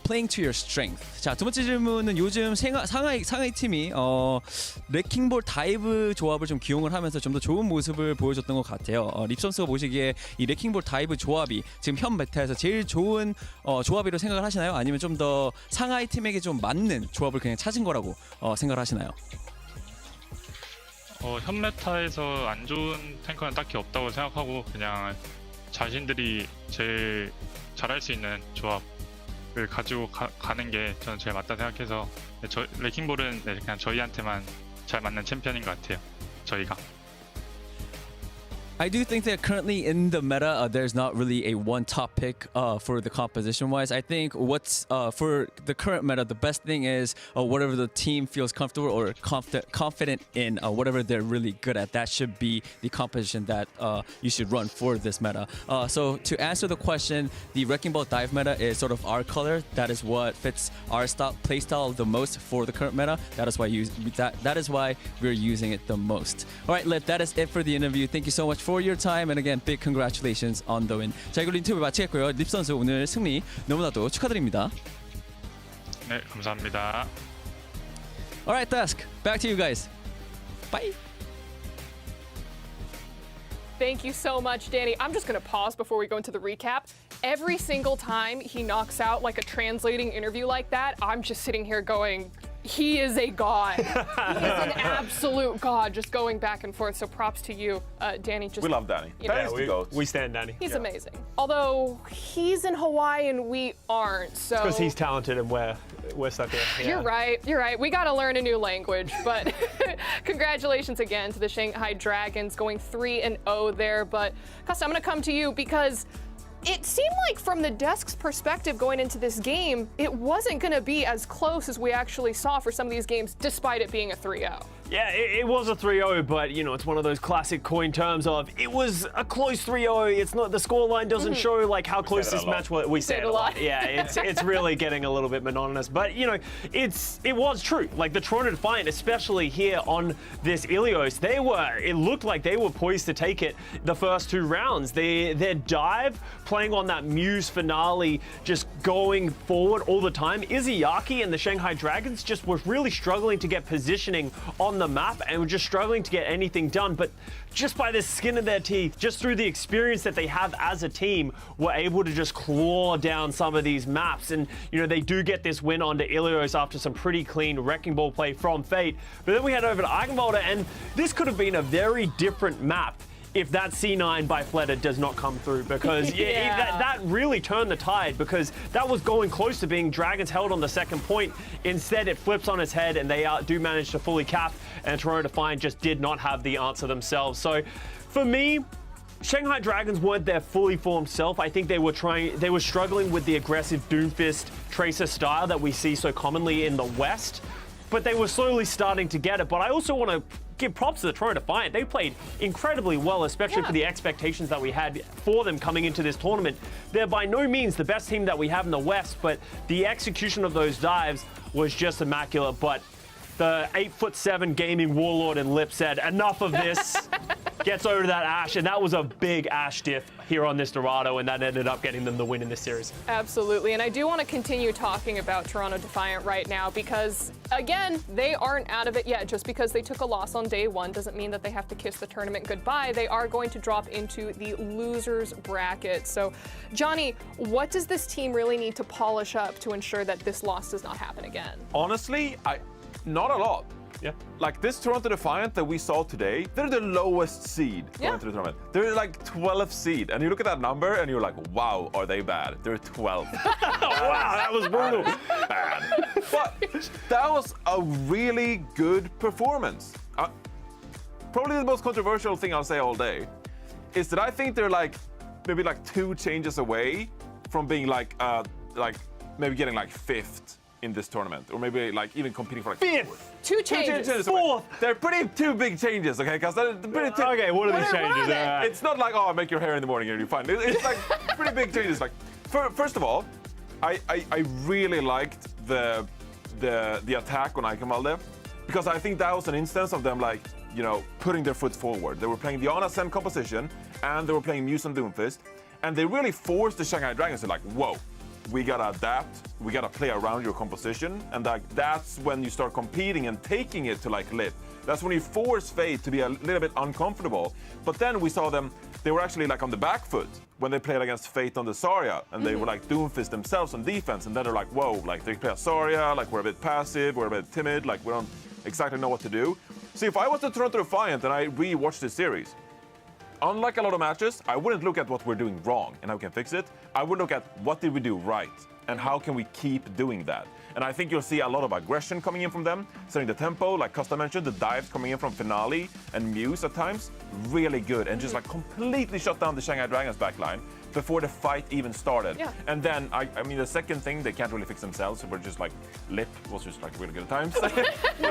playing to your strength? 자, 두 번째 질문은 요즘 상하이 팀이 레킹볼 다이브 조합을 좀 기용을 하면서 좀 더 좋은 모습을 보여줬던 것 같아요. 립 선수가 보시기에 이 레킹볼 다이브 조합이 지금 현 메타에서 제일 좋은 조합이라고 생각을 하시나요? 아니면 좀 더 상하이 팀에게 좀 맞는 조합을 그냥 찾은 거라고 생각을 하시나요? 현 메타에서 안 좋은 탱커는 딱히 없다고 생각하고 그냥 자신들이 제일 잘할 수 있는 조합을 가지고 가는 게 저는 제일 맞다 생각해서 레킹볼은 그냥 저희한테만 잘 맞는 챔피언인 것 같아요. 저희가. I do think that currently in the meta, there's not really a one top pick for the composition wise. I think what's for the current meta, the best thing is whatever the team feels comfortable or confident in, whatever they're really good at. That should be the composition that you should run for this meta. So to answer the question, the Wrecking Ball dive meta is sort of our color. That is what fits our play style the most for the current meta. That is why that is why we're using it the most. All right, Lip, that is it for the interview. Thank you so much for your time, and again, big congratulations on the win. 자, 이걸로 인터뷰 마치겠고요. 립 선수 오늘 승리 너무나도 축하드립니다. 네, 감사합니다. All right, Dusk, back to you guys. Bye. Thank you so much, Danny. I'm just going to pause before we go into the recap. Every single time he knocks out like a translating interview like that, I'm just sitting here going, he is a god. He is an absolute god, just going back and forth. So props to you, Danny. We love Danny. Danny's the GOAT. We stand Danny. He's amazing. Although he's in Hawaii and we aren't, so. Because he's talented and we're stuck here. Yeah. You're right. We got to learn a new language, but congratulations again to the Shanghai Dragons going 3-0 there. But Costa, I'm going to come to you because it seemed like from the desk's perspective going into this game, it wasn't going to be as close as we actually saw for some of these games, despite it being a 3-0. Yeah, it was a 3-0, but you know, it's one of those classic coin terms of it was a close 3-0. It's not, the scoreline doesn't show like how close this match was. We say it a lot. Yeah, it's really getting a little bit monotonous, but you know, it was true. Like the Toronto Defiant, especially here on this Ilios, it looked like they were poised to take it the first 2 rounds. Their dive, playing on that Muse finale, just going forward all the time. Izayaki and the Shanghai Dragons just were really struggling to get positioning on the map and were just struggling to get anything done, but just by the skin of their teeth, just through the experience that they have as a team, were able to just claw down some of these maps. And you know, they do get this win onto Ilios after some pretty clean wrecking ball play from Fate. But then we head over to Eigenwalder, and this could have been a very different map if that C9 by Fleta does not come through, because that really turned the tide, because that was going close to being Dragons held on the second point. Instead, it flips on its head, and they do manage to fully cap, and Toronto Defiant just did not have the answer themselves. So for me, Shanghai Dragons weren't their fully formed self. I think they were struggling with the aggressive Doomfist Tracer style that we see so commonly in the West, but they were slowly starting to get it. But I also want to give props to the Toronto Defiant. They played incredibly well, especially for the expectations that we had for them coming into this tournament. They're by no means the best team that we have in the West, but the execution of those dives was just immaculate. But the 8'7" gaming warlord and Lip said, enough of this. Gets over to that Ashe, and that was a big Ashe diff here on this Dorado, and that ended up getting them the win in this series. Absolutely, and I do want to continue talking about Toronto Defiant right now because, again, they aren't out of it yet. Just because they took a loss on day 1 doesn't mean that they have to kiss the tournament goodbye. They are going to drop into the losers bracket. So, Johnny, what does this team really need to polish up to ensure that this loss does not happen again? Honestly, not a lot. Yeah. Like this Toronto Defiant that we saw today, they're the lowest seed going to the tournament. They're like 12th seed. And you look at that number and you're like, wow, are they bad? They're 12. Wow, that was brutal. Bad. But that was a really good performance. Probably the most controversial thing I'll say all day is that I think they're like maybe like 2 changes away from being like maybe getting like 5th in this tournament, or maybe like even competing for like 5th. 2 changes. 4th. They're two big changes, okay? Because they're pretty. Okay, what are these changes? It's not like, oh, make your hair in the morning and you're fine. It's like pretty big changes. Like, first of all, I really liked the attack on Eichenwalde, because I think that was an instance of them like, you know, putting their foot forward. They were playing the Ana Sen composition, and they were playing Muse and Doomfist, and they really forced the Shanghai Dragons to like, whoa. We gotta adapt, we gotta play around your composition, and that's when you start competing and taking it to like Lit. That's when you force Fate to be a little bit uncomfortable. But then we saw them, they were actually like on the back foot when they played against Fate on the Zarya, and they were like Doomfist themselves on defense, and then they're like, whoa, like they play a Zarya, like we're a bit passive, we're a bit timid, like we don't exactly know what to do. See, if I was the Toronto Defiant and I re-watched this series, unlike a lot of matches, I wouldn't look at what we're doing wrong and how we can fix it. I would look at what did we do right and how can we keep doing that. And I think you'll see a lot of aggression coming in from them, setting the tempo, like Costa mentioned, the dives coming in from Finale and Muse at times, really good, and just like completely shut down the Shanghai Dragons backline before the fight even started. Yeah. And then, I mean, the second thing, they can't really fix themselves, so we're just like, Lip was just like really good at times. But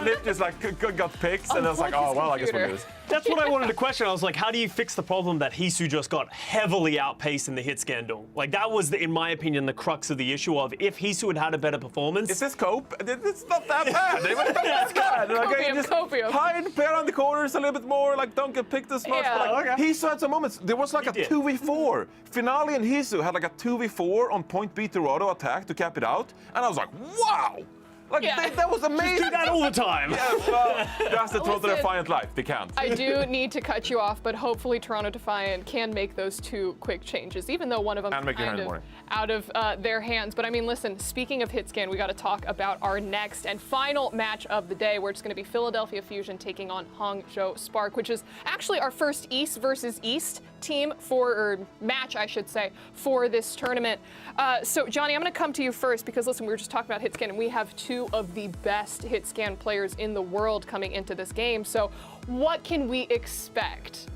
Lip just like got picks, and I was like, oh, well, I guess we'll lose. That's what I wanted to question. I was like, how do you fix the problem that Hisu just got heavily outpaced in the hit scandal? Like, that was, in my opinion, the crux of the issue of if Hisu had had a better performance. Is this cope? It's not that bad. It's bad. Okay, just hide, play around the corners a little bit more, like don't get picked as much. Yeah. But, like, Hisu had some moments. There was like a 2v4. Finale and Hisu had like a 2v4 on point B Dorado attack to cap it out, and I was like, wow! Like, that was amazing. Just do that all the time. Yeah, well, that's the Toronto Defiant life. They can't. I do need to cut you off, but hopefully Toronto Defiant can make those 2 quick changes, even though one of them is kind of out of their hands. But I mean, listen, speaking of hitscan, we got to talk about our next and final match of the day, where it's going to be Philadelphia Fusion taking on Hangzhou Spark, which is actually our first East versus East team or match, I should say, for this tournament. So Johnny, I'm going to come to you first because listen, we were just talking about Hitscan, and we have two of the best Hitscan players in the world coming into this game. So what can we expect?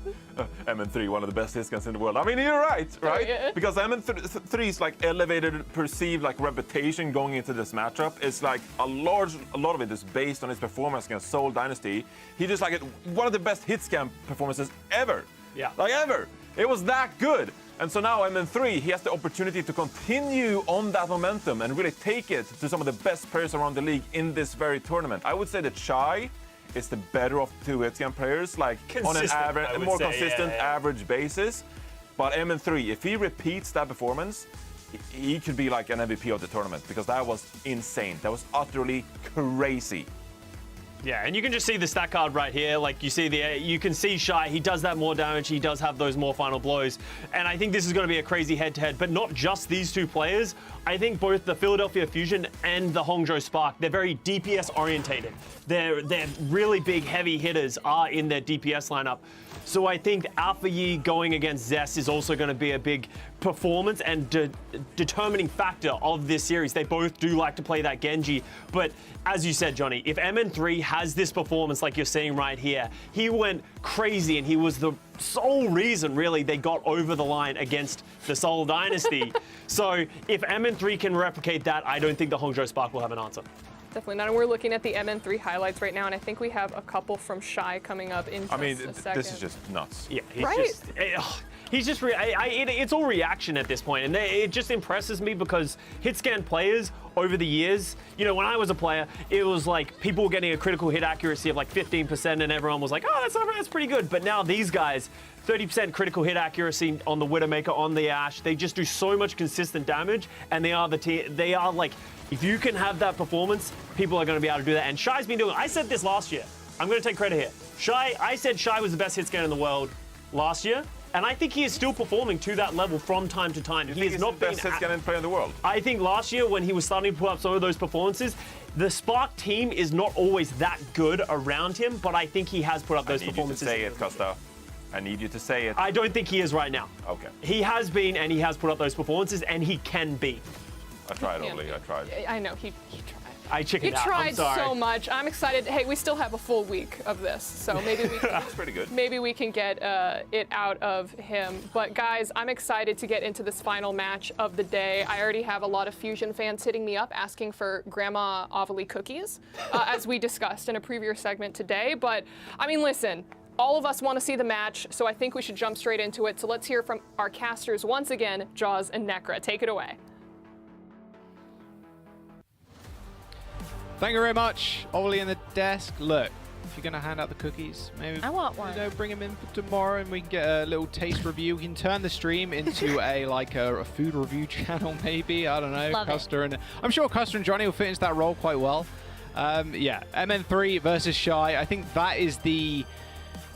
MN3, one of the best Hitscans in the world. I mean, you're right? Yeah. Because MN3's like elevated, perceived like reputation going into this matchup is like a lot of it is based on his performance against Seoul Dynasty. He just like one of the best Hitscan performances ever. Yeah. Like ever. It was that good. And so now MN3, he has the opportunity to continue on that momentum and really take it to some of the best players around the league in this very tournament. I would say that Shy is the better of the two Hitscan players, like on an average, more consistent average basis. But MN3, if he repeats that performance, he could be like an MVP of the tournament because that was insane. That was utterly crazy. Yeah, and you can just see the stat card right here. Like you can see Shy, he does that more damage, he does have those more final blows. And I think this is going to be a crazy head-to-head, but not just these two players. I think both the Philadelphia Fusion and the Hangzhou Spark, they're very DPS orientated. They're really big heavy hitters are in their DPS lineup. So I think Alpha Yi going against Zest is also going to be a big performance and determining factor of this series. They both do like to play that Genji, but as you said, Johnny, if MN3 has this performance like you're seeing right here, he went crazy and he was the sole reason really they got over the line against the Seoul Dynasty. So if MN3 can replicate that, I don't think the Hangzhou Spark will have an answer. Definitely not. And we're looking at the MN3 highlights right now, and I think we have a couple from Shy coming up in just a second. This is just nuts. Yeah, He's just it's all reaction at this point, and it just impresses me because Hitscan players over the years, you know, when I was a player, it was like people were getting a critical hit accuracy of like 15%, and everyone was like, oh, that's pretty good. But now these guys, 30% critical hit accuracy on the Widowmaker, on the Ashe, they just do so much consistent damage, and they are like, if you can have that performance, people are going to be able to do that. And Shy's been doing it. I said this last year. I'm going to take credit here. I said Shy was the best Hitscan in the world last year. And I think he is still performing to that level from time to time. He is not the best Hitscan player in the world. I think last year when he was starting to put up some of those performances, the Spark team is not always that good around him, but I think he has put up those performances. I need you to say it, Costa. I need you to say it. I don't think he is right now. Okay. He has been, and he has put up those performances, and he can be. I tried, Oli. I tried. I know, he tried. I chickened out. You tried I'm sorry. so much. I'm excited. Hey, we still have a full week of this, so maybe we can, That's pretty good. Maybe we can get it out of him. But guys, I'm excited to get into this final match of the day. I already have a lot of Fusion fans hitting me up asking for Grandma Avali cookies, as we discussed in a previous segment today. But I mean, listen. All of us want to see the match, so I think we should jump straight into it. So let's hear from our casters once again, Jaws and Nekra. Take it away. Thank you very much, Oli in the desk. Look, if you're going to hand out the cookies, maybe I want one. You know, bring them in for tomorrow and we can get a little taste review. We can turn the stream into a food review channel, maybe. I don't know. Love Custer and I'm sure Custer and Johnny will fit into that role quite well. Yeah, MN3 versus Shy. I think that is the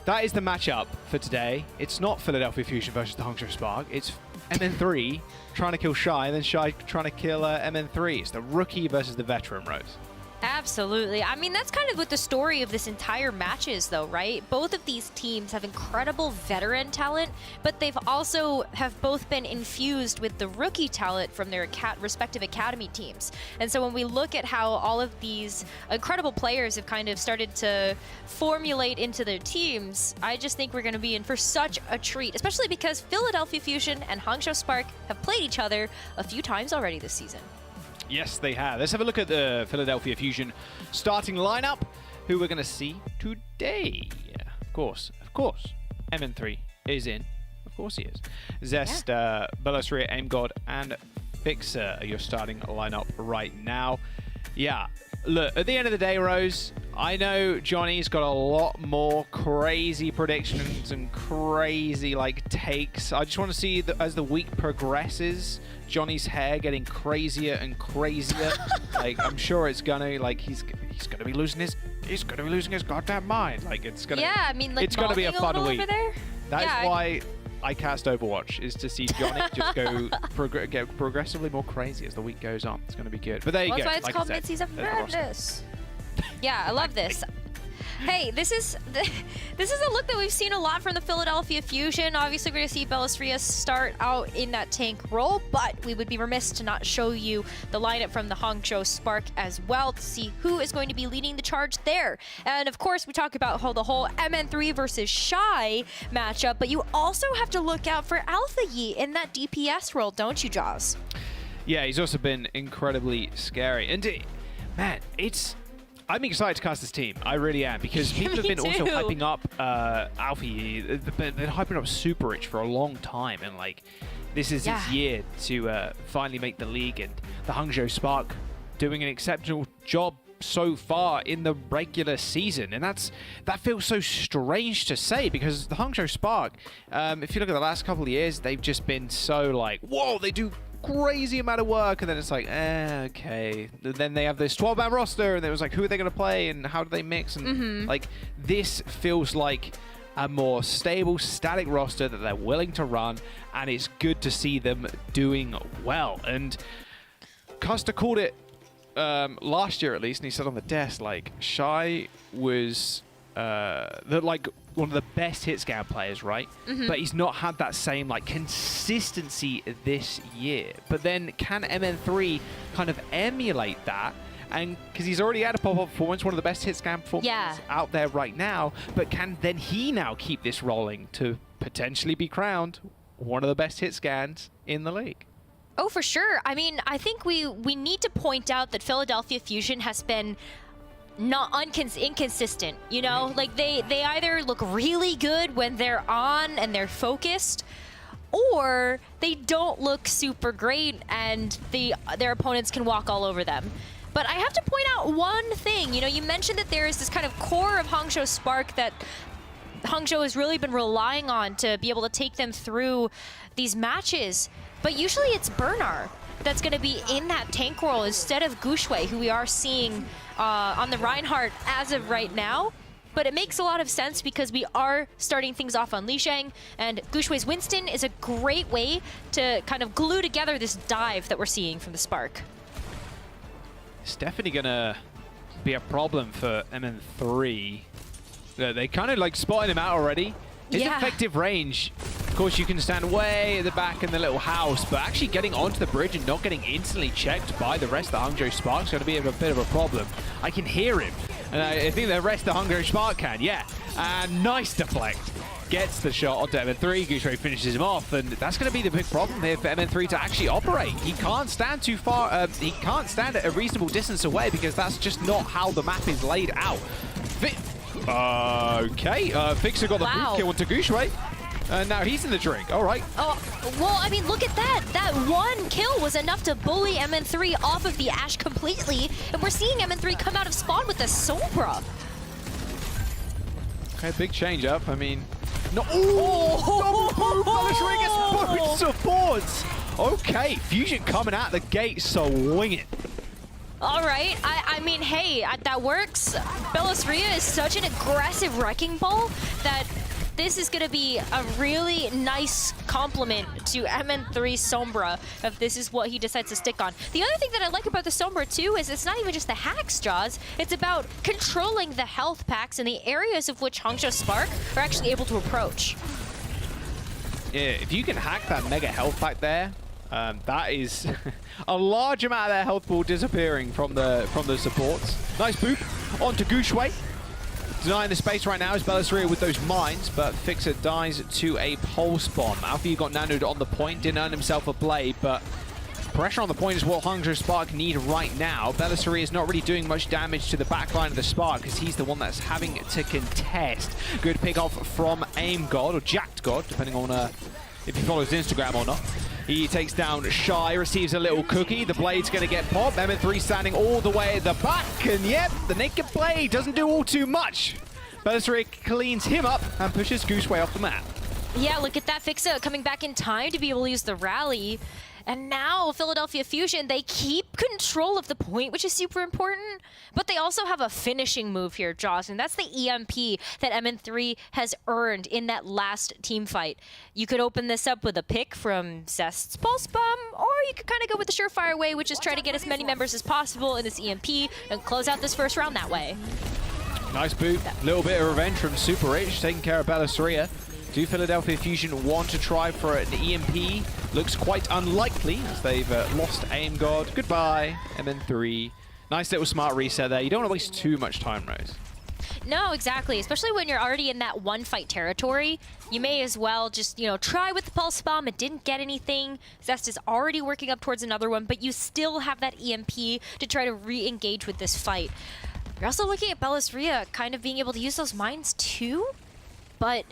matchup for today. It's not Philadelphia Fusion versus the Hangzhou Spark. It's MN3 trying to kill Shy, and then Shy trying to kill MN3. It's the rookie versus the veteran, Rose. Absolutely. I mean, that's kind of what the story of this entire match is, though, right? Both of these teams have incredible veteran talent, but they've also have both been infused with the rookie talent from their respective academy teams. And so when we look at how all of these incredible players have kind of started to formulate into their teams, I just think we're going to be in for such a treat, especially because Philadelphia Fusion and Hangzhou Spark have played each other a few times already this season. Yes, they have. Let's have a look at the Philadelphia Fusion starting lineup, who we're going to see today. Yeah, of course. MN3 is in. Of course he is. Zest, Belosria, Aim God, and Fixer are your starting lineup right now. Yeah, look, at the end of the day, Rose, I know Johnny's got a lot more crazy predictions and crazy takes. I just want to see as the week progresses, Johnny's hair getting crazier and crazier. I'm sure it's gonna he's gonna be losing his goddamn mind. It's gonna it's gonna be a fun week. That's Yeah, why I cast Overwatch, is to see Johnny just get progressively more crazy as the week goes on. It's going to be good. But there you go. That's why it's called Midseason Madness. Yeah, I love this. Hey, this is a look that we've seen a lot from the Philadelphia Fusion. Obviously, we're going to see Bellisria start out in that tank role, but we would be remiss to not show you the lineup from the Hangzhou Spark as well to see who is going to be leading the charge there. And of course, we talk about the whole MN3 versus Shy matchup, but you also have to look out for Alpha Yi in that DPS role, don't you, Jaws? Yeah, he's also been incredibly scary. And man, I'm excited to cast this team. I really am, because people have been also hyping up Alpha Yi. They've been hyping up Super Rich for a long time, and like, this is his year to finally make the league. And the Hangzhou Spark doing an exceptional job so far in the regular season, and that feels so strange to say, because the Hangzhou Spark, if you look at the last couple of years, they've just been so like, whoa, they do crazy amount of work, and then it's like, okay. Then they have this 12-man roster, and it was like, who are they going to play, and how do they mix? And like, this feels like a more stable, static roster that they're willing to run, and it's good to see them doing well. And Custer called it last year, at least, and he said on the desk, like, Shy was like one of the best hit scan players, right? But he's not had that same like consistency this year. But then can MN3 kind of emulate that? And because he's already had a pop-up performance, one of the best hit scan performances out there right now, but can then he now keep this rolling to potentially be crowned one of the best hit scans in the league? Oh, for sure. I mean, I think we need to point out that Philadelphia Fusion has been inconsistent, you know? Like, they either look really good when they're on and they're focused, or they don't look super great and their opponents can walk all over them. But I have to point out one thing. You know, you mentioned that there is this kind of core of Hangzhou Spark that Hangzhou has really been relying on to be able to take them through these matches. But usually it's Bernard that's going to be in that tank role instead of Gushue, who we are seeing on the Reinhardt as of right now. But it makes a lot of sense because we are starting things off on Li Shang, and Gushue's Winston is a great way to kind of glue together this dive that we're seeing from the Spark. It's definitely going to be a problem for MN3. They kind of like spotting him out already. His effective range, of course, you can stand way at the back in the little house, but actually getting onto the bridge and not getting instantly checked by the rest of the Hangzhou Spark is going to be a bit of a problem. I can hear him, and I think the rest of the Hangzhou Spark can, And nice deflect. Gets the shot onto MN3, Gushue finishes him off, and that's going to be the big problem here for MN3 to actually operate. He can't stand too far, he can't stand at a reasonable distance away, because that's just not how the map is laid out. Fixer got the boot kill onto Gushue, and now he's in the drink. All right. Oh, well, I mean, look at that. That one kill was enough to bully MN3 off of the Ashe completely, and we're seeing MN3 come out of spawn with the Sombra. Okay, big change up. I mean, no. Double boom! Both supports. Okay, Fusion coming out the gate, swinging. All right, I mean, hey, that works. Bellisria is such an aggressive wrecking ball that this is going to be a really nice compliment to MN3 Sombra if this is what he decides to stick on. The other thing that I like about the Sombra, too, is it's not even just the hacks, Jaws. It's about controlling the health packs and the areas of which Hangzhou Spark are actually able to approach. Yeah, if you can hack that mega health pack there, that is a large amount of their health pool disappearing from the supports. Nice boop onto Gushue. Denying the space right now is Bellisria with those mines, but Fixer dies to a pulse bomb. Alfie got nanoed on the point, didn't earn himself a blade, but pressure on the point is what Hangzhou Spark need right now. Bellisria is not really doing much damage to the back line of the Spark because he's the one that's having to contest. Good pick off from Aim God, or Jacked God, depending on if he follows Instagram or not. He takes down Shy, receives a little cookie. The blade's going to get popped. MN3 standing all the way at the back. And yep, the naked blade doesn't do all too much. Bellisria cleans him up and pushes Gushue off the map. Yeah, look at that. Fixer coming back in time to be able to use the rally. And now Philadelphia Fusion, they keep control of the point, which is super important. But they also have a finishing move here, Joss, and that's the EMP that MN3 has earned in that last team fight. You could open this up with a pick from Zest's Pulse Bomb, or you could kind of go with the surefire way, which is try to get as many members as possible in this EMP and close out this first round that way. Nice boot. Little bit of revenge from Super Rich, taking care of Bellasaria. Do Philadelphia Fusion want to try for an EMP? Looks quite unlikely as they've lost aim god. Goodbye, MN3. Nice little smart reset there. You don't want to waste too much time, Rose. No, exactly. Especially when you're already in that one fight territory, you may as well just, try with the pulse bomb. It didn't get anything. Zest is already working up towards another one, but you still have that EMP to try to re-engage with this fight. You're also looking at Bellasaria kind of being able to use those mines too, but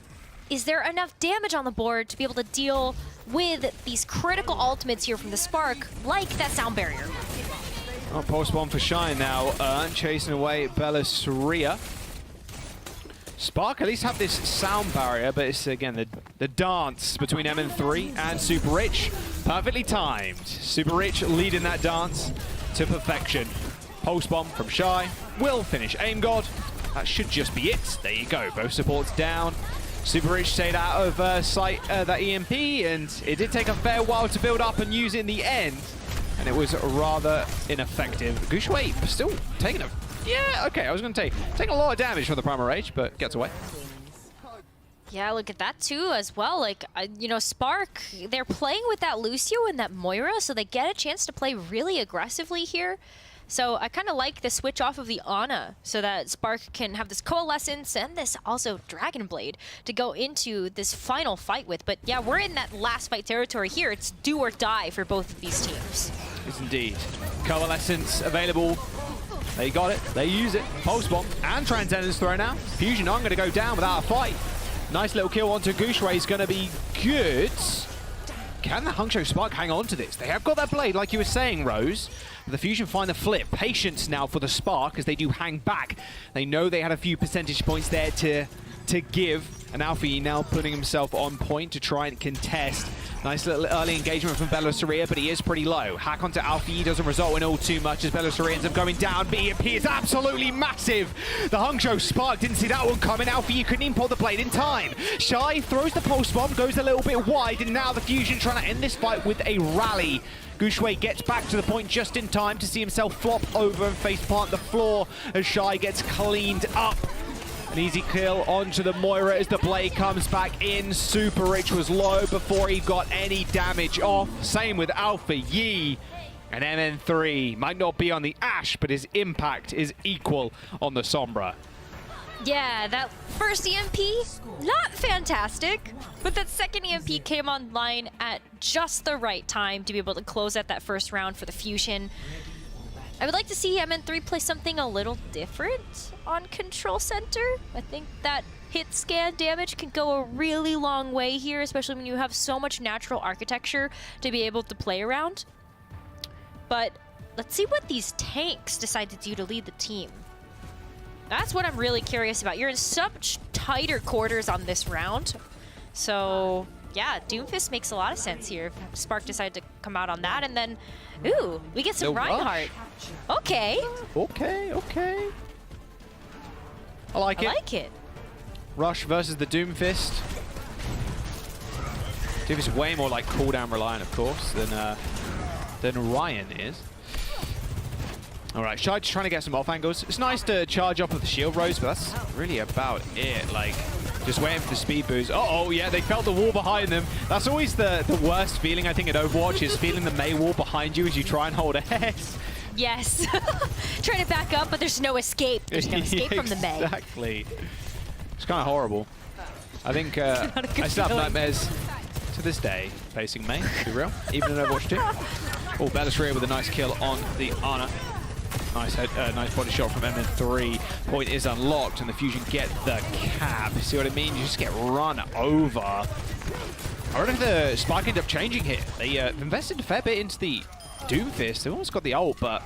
is there enough damage on the board to be able to deal with these critical ultimates here from the Spark, like that sound barrier? Oh, post bomb for Shine now. Chasing away Bellasaria. Spark at least have this sound barrier, but it's again the dance between MN3 and Super Rich. Perfectly timed. Super Rich leading that dance to perfection. Post bomb from Shy will finish aim god. That should just be it. There you go. Both supports down. Super Rich stayed out of sight that EMP, and it did take a fair while to build up and use it in the end, and it was rather ineffective. Guangzhou still taking a... Yeah, okay, I was going to take a lot of damage from the Primal Rage, but gets away. Yeah, look at that too as well. Like, Spark, they're playing with that Lucio and that Moira, so they get a chance to play really aggressively here. So I kind of like the switch off of the Ana so that Spark can have this Coalescence and this also Dragon Blade to go into this final fight with. But yeah, we're in that last fight territory here. It's do or die for both of these teams. Yes, indeed. Coalescence available. They got it. They use it. Pulse bomb and Transcendence thrown out. Fusion aren't going to go down without a fight. Nice little kill onto Guangzhou is going to be good. Can the Hangzhou Spark hang on to this? They have got that blade, like you were saying, Rose. The Fusion find the flip. Patience now for the Spark as they do hang back. They know they had a few percentage points there to give. And Alfie now putting himself on point to try and contest. Nice little early engagement from Bellasaria, but he is pretty low. Hack onto Alfie doesn't result in all too much as Bellasaria ends up going down. BMP is absolutely massive. The Hangzhou Spark didn't see that one coming. Alfie, you couldn't even pull the blade in time. Shy throws the pulse bomb, goes a little bit wide, and now the Fusion trying to end this fight with a rally. Guangzhou gets back to the point just in time to see himself flop over and face plant the floor as Shy gets cleaned up. An easy kill onto the Moira as the blade comes back in. Super Rich was low before he got any damage off. Same with Alpha Yi. And MN3 might not be on the Ash, but his impact is equal on the Sombra. Yeah, that first EMP, not fantastic, but that second EMP came online at just the right time to be able to close out that first round for the Fusion. I would like to see MN3 play something a little different on Control Center. I think that hit scan damage can go a really long way here, especially when you have so much natural architecture to be able to play around. But let's see what these tanks decide to do to lead the team. That's what I'm really curious about. You're in such tighter quarters on this round. So yeah, Doomfist makes a lot of sense here if Spark decided to come out on that. And then, ooh, we get some Reinhardt. Okay. Okay. I like it. I like it. Rush versus the Doomfist. Doomfist is way more like cooldown reliant, of course, than Ryan is. All right, Shy just trying to get some off angles. It's nice to charge up with the shield rose, but that's really about it. Like, just waiting for the speed boost. Oh yeah, they felt the wall behind them. That's always the worst feeling, I think, at Overwatch, is feeling the Mei wall behind you as you try and hold S. Yes. Trying to back up, but there's no escape. There's no escape from the Mei. Exactly. It's kind of horrible. I think I still have nightmares to this day facing Mei, to be real, even in Overwatch 2. Oh, Bellasaria with a nice kill on the Ana. Nice body shot from MN3. Point is unlocked, and the Fusion get the cap. See what I mean? You just get run over. I don't know if the Spark end up changing here. They invested a fair bit into the Doomfist. They've almost got the ult, but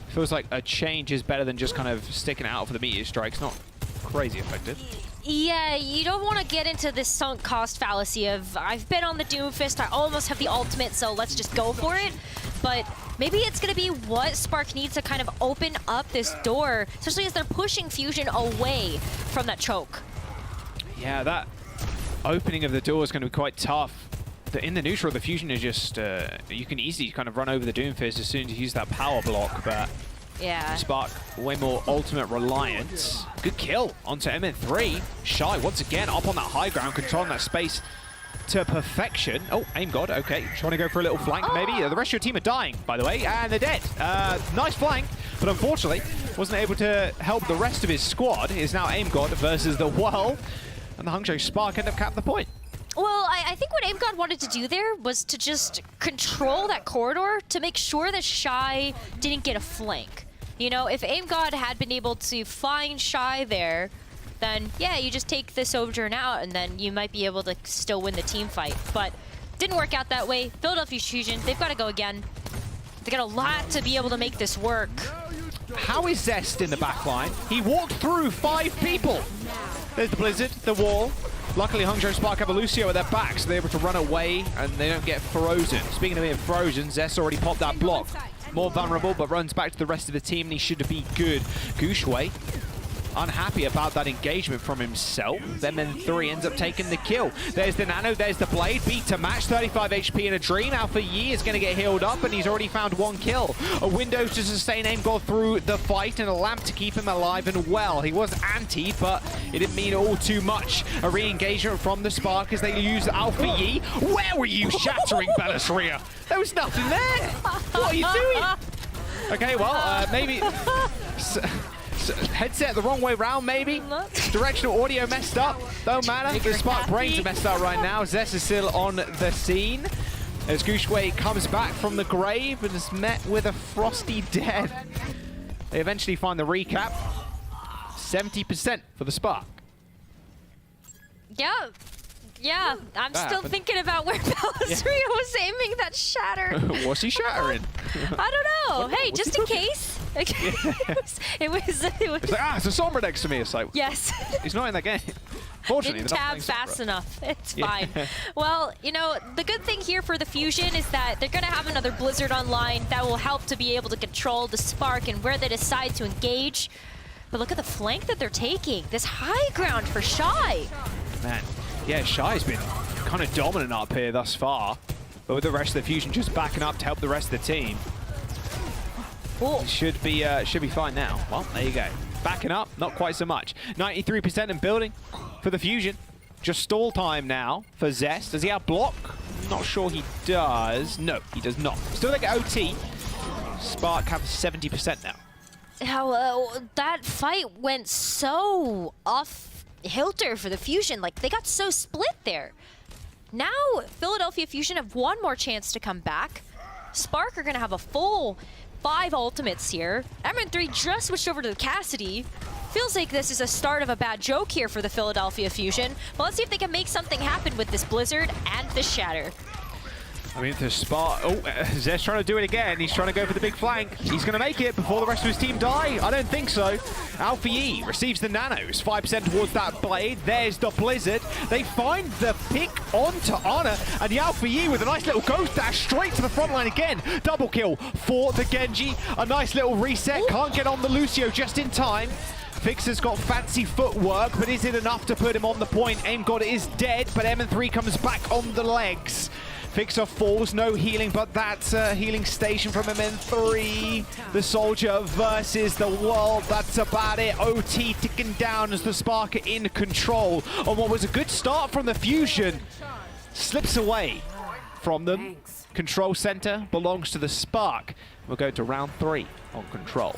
it feels like a change is better than just kind of sticking it out for the meteor strikes. Not crazy effective. Yeah, you don't want to get into this sunk cost fallacy of, I've been on the Doomfist, I almost have the ultimate, so let's just go for it. But maybe it's going to be what Spark needs to kind of open up this door, especially as they're pushing Fusion away from that choke. Yeah, that opening of the door is going to be quite tough. In the neutral, the Fusion is just, you can easily kind of run over the Doomfist as soon as you use that power block, but Yeah. Spark, way more ultimate reliance. Good kill onto MN3. Shy, once again, up on that high ground, controlling that space to perfection. Oh, aim god, okay. Trying to go for a little flank, maybe. The rest of your team are dying, by the way, and they're dead. Nice flank, but unfortunately, wasn't able to help the rest of his squad. Is now aim god versus the World, and the Hangzhou Spark end up capping the point. Well, I think what AimGod wanted to do there was to just control that corridor to make sure that Shy didn't get a flank. You know, if AimGod had been able to find Shy there, then yeah, you just take the Sojourn out and then you might be able to still win the team fight. But didn't work out that way. Philadelphia Fusion, they've got to go again. They got a lot to be able to make this work. How is Zest in the back line? He walked through 5 people. There's the Blizzard, the wall. Luckily, Hangzhou Spark have a Lucio at their back, so they're able to run away and they don't get frozen. Speaking of being frozen, Zest already popped that block. More vulnerable, but runs back to the rest of the team, and he should be good. Guangzhou, unhappy about that engagement from himself. Then MN3 ends up taking the kill. There's the Nano, there's the Blade. Beat to match, 35 HP in a dream. Alpha Yi is going to get healed up, and he's already found 1 kill. A window to sustain aim god through the fight, and a lamp to keep him alive and well. He was anti, but it didn't mean all too much. A re-engagement from the Spark as they use Alpha Yi. Where were you shattering, Bellasria? There was nothing there. What are you doing? Okay, well, maybe... headset the wrong way round, maybe. Directional audio messed up. Don't matter. The Spark brains are messed up right now. Zest is still on the scene as Guangzhou comes back from the grave and is met with a frosty death. They eventually find the recap. 70% for the Spark. Yeah. Yeah, I'm still thinking about where Bellasria was aiming that shatter. What's he shattering? I don't know. Hey, just in case. It was it's like, it's a Sombra next to me. It's like, yes. He's not in that game. Fortunately, didn't tab fast enough. It's fine. Well, you know, the good thing here for the Fusion is that they're going to have another Blizzard online that will help to be able to control the Spark and where they decide to engage. But look at the flank that they're taking. This high ground for Shy. Man. Yeah, Shy's been kind of dominant up here thus far, but with the rest of the Fusion just backing up to help the rest of the team, should be fine now. Well, there you go. Backing up, not quite so much. 93% in building for the Fusion. Just stall time now for Zest. Does he have block? Not sure he does. No, he does not. Still they get OT. Spark have 70% now. How that fight went so off Hilter for the Fusion. Like, they got so split there. Now, Philadelphia Fusion have one more chance to come back. Spark are going to have a full 5 ultimates here. MN3 just switched over to the Cassidy. Feels like this is a start of a bad joke here for the Philadelphia Fusion. But let's see if they can make something happen with this Blizzard and this Shatter. I mean, the Spark... Oh, Zest trying to do it again. He's trying to go for the big flank. He's going to make it before the rest of his team die. I don't think so. Alpha E receives the nanos. 5% towards that Blade. There's the Blizzard. They find the pick onto Ana. And the Alpha E with a nice little ghost dash straight to the front line again. Double kill for the Genji. A nice little reset. Can't get on the Lucio just in time. Fixer's got fancy footwork, but is it enough to put him on the point? Aim God is dead, but MN3 comes back on the legs. Fixer falls, no healing, but that's a healing station from MN3. The Soldier versus the World, that's about it. OT ticking down as the Spark are in control on what was a good start from the Fusion. Slips away from them. Control center belongs to the Spark. We'll go to round 3 on control.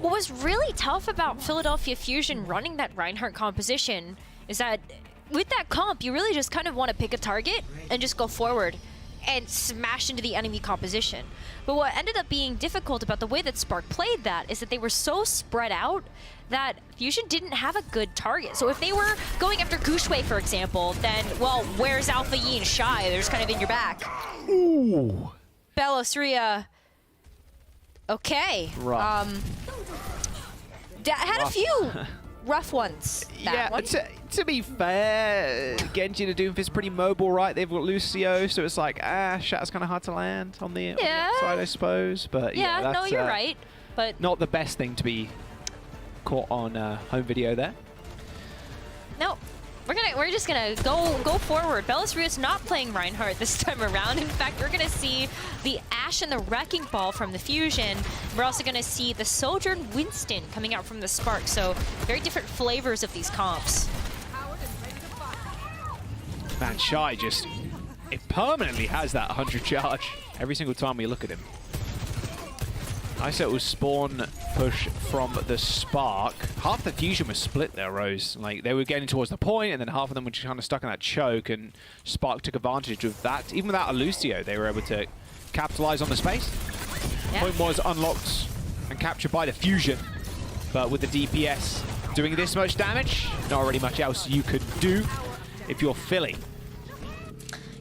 What was really tough about Philadelphia Fusion running that Reinhardt composition is that with that comp, you really just kind of want to pick a target and just go forward and smash into the enemy composition. But what ended up being difficult about the way that Spark played that is that they were so spread out that Fusion didn't have a good target. So if they were going after Guangzhou, for example, then, well, where's Alpha Yi and Shy? They're just kind of in your back. Ooh. Bellasria. Okay. Rough. Had a few rough ones. Yeah, to be fair, Genji and Doomfist pretty mobile, right? They've got Lucio, so it's like, Shatter's kind of hard to land on the outside, I suppose. But yeah, that's, no, you're right. But not the best thing to be caught on home video there. No. We're just gonna go forward. Bellisria's not playing Reinhardt this time around. In fact, we're gonna see the Ashe and the Wrecking Ball from the Fusion. We're also gonna see the Sojourn Winston coming out from the Spark. So very different flavors of these comps. Man, Shy just, it permanently has that 100 charge every single time we look at him. Nice little spawn push from the Spark. Half the Fusion was split there, Rose. Like, they were getting towards the point, and then half of them were just kind of stuck in that choke, and Spark took advantage of that. Even without a Lucio, they were able to capitalize on the space. Yeah. Point was unlocked and captured by the Fusion, but with the DPS doing this much damage, not really much else you could do if you're Philly.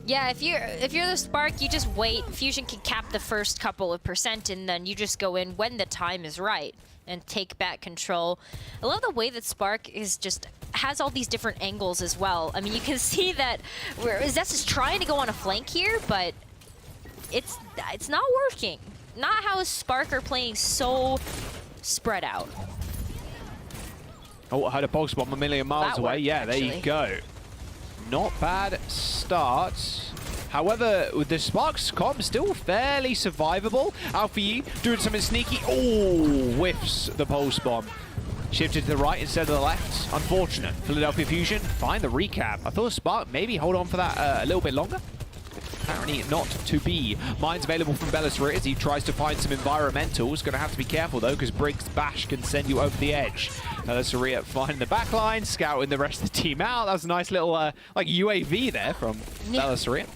Yeah, if you're the Spark, you just wait. Fusion can cap the first couple of %, and then you just go in when the time is right and take back control. I love the way that Spark has all these different angles as well. I mean, you can see that Zest is trying to go on a flank here, but it's not working. Not how Spark are playing so spread out. Oh, I heard a box bomb a million miles away. Yeah, there you go. Not bad start. However, with the Spark's comp still fairly survivable. Alpha Yi doing something sneaky. Oh, whiffs the pulse bomb. Shifted to the right instead of the left. Unfortunate. Philadelphia Fusion find the recap. I thought Spark maybe hold on for that a little bit longer. Apparently not to be. Mines available from Bellisria's. He tries to find some environmentals. Going to have to be careful though, because Briggs Bash can send you over the edge. Bellisria finding the backline, scouting the rest of the team out. That was a nice little like UAV there from Bellisria.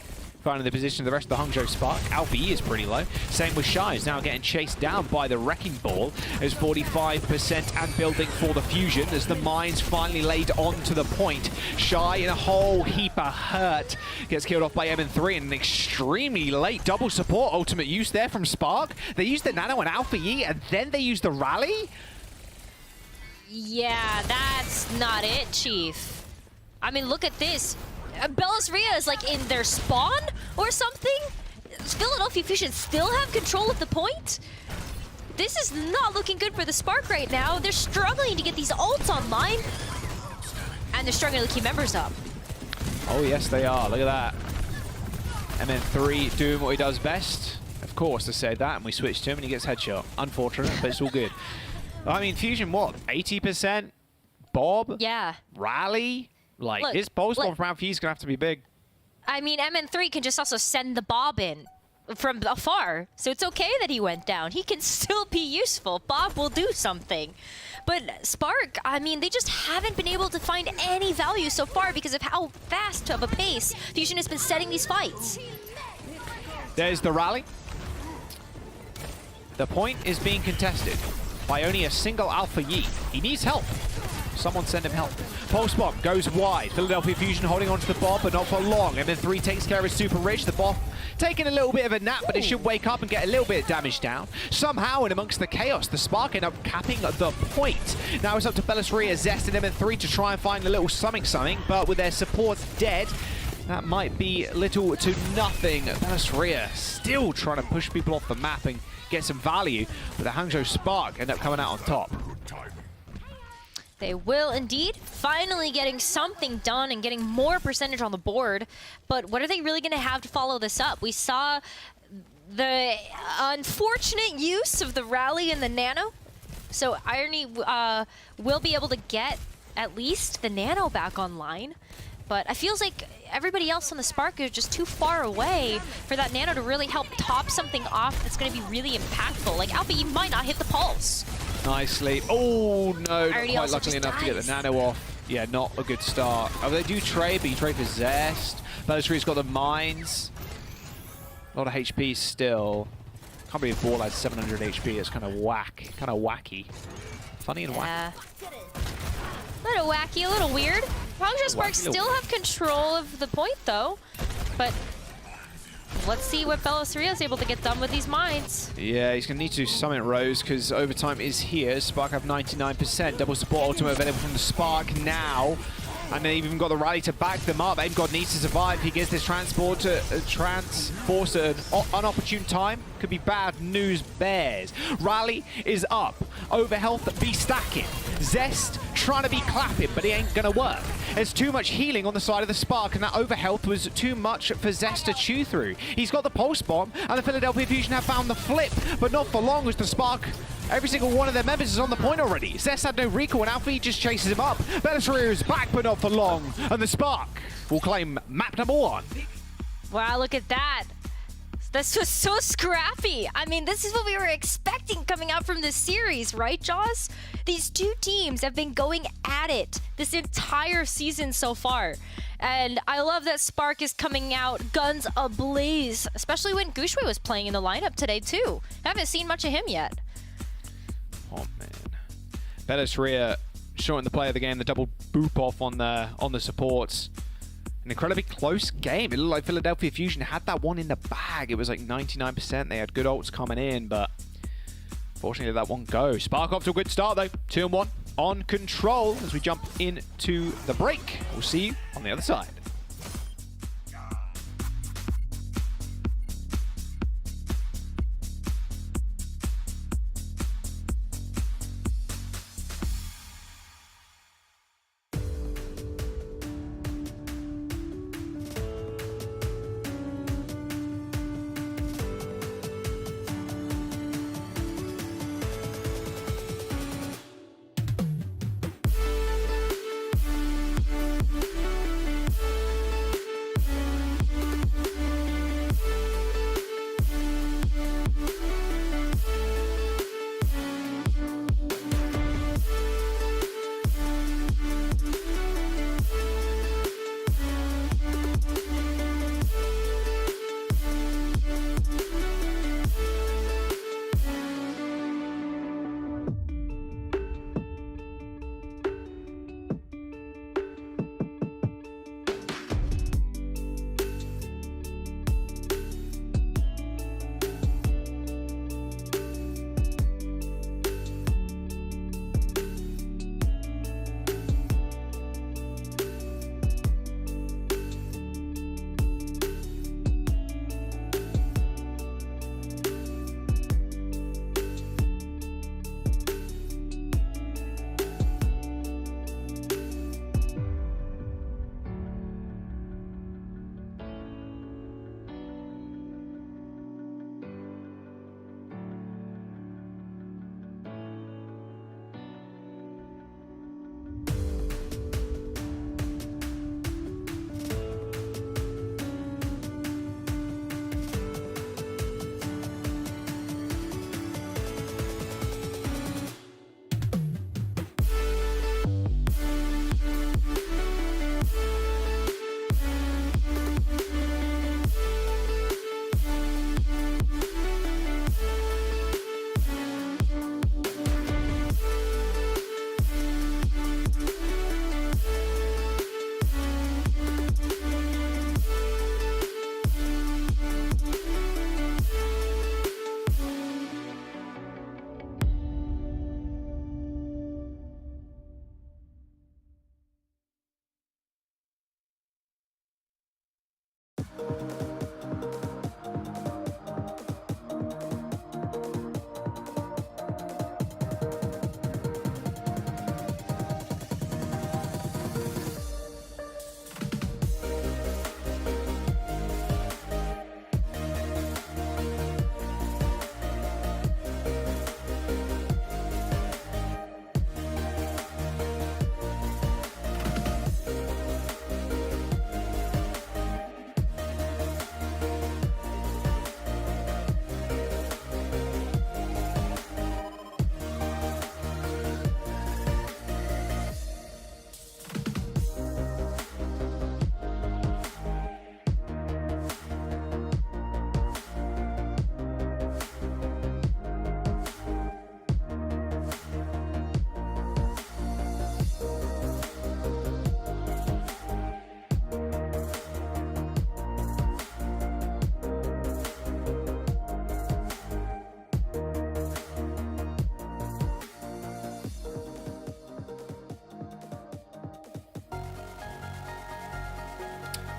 Finding the position of the rest of the Hangzhou Spark. Alpha E is pretty low. Same with Shy, is now getting chased down by the Wrecking Ball. There's 45% and building for the Fusion as the mines finally laid onto the point. Shy in a whole heap of hurt. Gets killed off by MN3 and an extremely late double support ultimate use there from Spark. They used the Nano and Alpha E and then they used the Rally? Yeah, that's not it, Chief. I mean, look at this. Bellisria is like in their spawn or something? Does Philadelphia Fusion still have control of the point? This is not looking good for the Spark right now. They're struggling to get these ults online. And they're struggling to keep members up. Oh yes they are, look at that. MN3 doing what he does best. Of course I said that and we switched to him and he gets headshot. Unfortunate, but it's all good. I mean, Fusion what? 80%? Bob? Yeah. Rally? Like, Look, his pulse bomb from Alpha is going to have to be big. I mean, MN3 can just also send the Bob in from afar. So it's okay that he went down. He can still be useful. Bob will do something. But Spark, I mean, they just haven't been able to find any value so far because of how fast of a pace Fusion has been setting these fights. There's the Rally. The point is being contested by only a single Alpha Yi. He needs help. Someone send him help. Pulse bomb goes wide. Philadelphia Fusion holding onto the bomb, but not for long. MN3 takes care of his super rich. The bomb taking a little bit of a nap, but it should wake up and get a little bit of damage down. Somehow, in amongst the chaos, the Spark end up capping the point. Now it's up to Bellisria, Zest, and MN3 to try and find a little something, but with their supports dead, that might be little to nothing. Bellisria still trying to push people off the map and get some value, but the Hangzhou Spark end up coming out on top. They will indeed, finally getting something done and getting more percentage on the board. But what are they really going to have to follow this up? We saw the unfortunate use of the Rally and the Nano. So Irony will be able to get at least the Nano back online. But I feels like everybody else on the Spark is just too far away for that Nano to really help top something off that's going to be really impactful. Like Alpha, you might not hit the pulse. Nicely. Oh no, not Already quite luckily enough to get the Nano off. Yeah, not a good start. Oh, they do trade, but you trade for Zest. Bellisria's got the mines. A lot of HP still. Can't believe Ball has 700 HP. It's kind of wacky. Funny and wacky. A little wacky, a little weird. Hangzhou Spark still have control of the point though, but let's see what Bellisria is able to get done with these mines. Yeah, he's going to need to summon Rose because overtime is here. Spark have 99%. Double support ultimate available from the Spark now. And they've even got the Rally to back them up. AimGod needs to survive. He gets this transport to force an unopportune time. Could be bad news bears. Rally is up. Over health be stacking. Zest trying to be clapping, but it ain't gonna work. There's too much healing on the side of the Spark, and that overhealth was too much for Zest to chew through. He's got the pulse bomb, and the Philadelphia Fusion have found the flip, but not for long as the Spark, every single one of their members is on the point already. Zest had no recall, and Alfie just chases him up. Belisariya is back, but not for long, and the Spark will claim map number 1. Wow, look at that. This was so scrappy. I mean, this is what we were expecting coming out from this series, right, Jaws? These two teams have been going at it this entire season so far. And I love that Spark is coming out guns ablaze, especially when Gushue was playing in the lineup today, too. Haven't seen much of him yet. Oh, man. Belisariya showing the play of the game, the double boop off on the supports. An incredibly close game. It looked like Philadelphia Fusion had that one in the bag. It was like 99%. They had good ults coming in, but fortunately that one go. Spark off to a good start though. 2-1 on control as we jump into the break. We'll see you on the other side.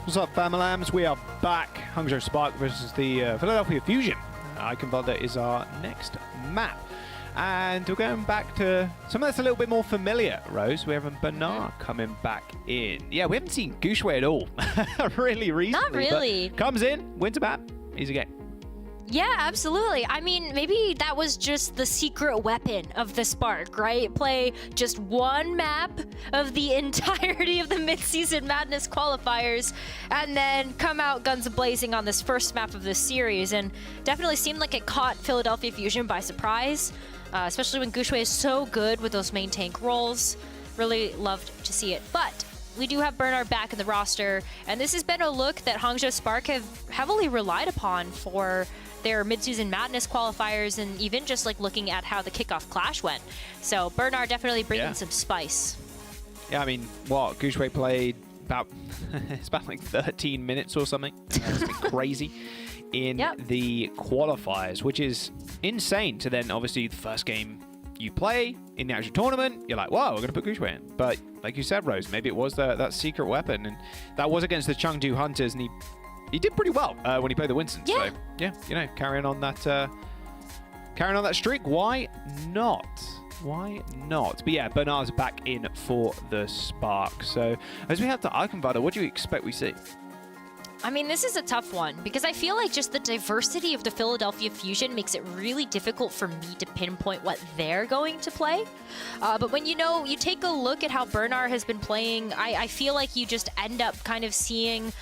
What's up, Famalams? We are back. Hangzhou Spark versus the Philadelphia Fusion. Icon Valda is our next map. And we're going back to something that's a little bit more familiar, Rose. We have Bernard coming back in. Yeah, we haven't seen Guangzhou at all, really recently. Not really. But comes in, wins a map, easy game. Yeah, absolutely. I mean, maybe that was just the secret weapon of the Spark, right? Play just one map of the entirety of the Midseason Madness qualifiers and then come out guns blazing on this first map of this series. And definitely seemed like it caught Philadelphia Fusion by surprise, especially when Guangzhou is so good with those main tank roles. Really loved to see it. But we do have Bernard back in the roster, and this has been a look that Hangzhou Spark have heavily relied upon for their Midseason Madness qualifiers, and even just like looking at how the kickoff clash went. So Bernard definitely bringing some spice. Yeah, I mean, what Guangzhou played about it's about like 13 minutes or something. It's been crazy in the qualifiers, which is insane. To then obviously the first game you play in the actual tournament, you're like, wow, we're gonna put Guangzhou in. But like you said, Rose, maybe it was that secret weapon, and that was against the Chengdu Hunters, and he did pretty well when he played the Winston. Yeah. So yeah, you know, carrying on that streak. Why not? Why not? But yeah, Bernard's back in for the Spark. So as we have to Eichenwalder, what do you expect we see? I mean, this is a tough one because I feel like just the diversity of the Philadelphia Fusion makes it really difficult for me to pinpoint what they're going to play. But when you take a look at how Bernard has been playing, I feel like you just end up kind of seeing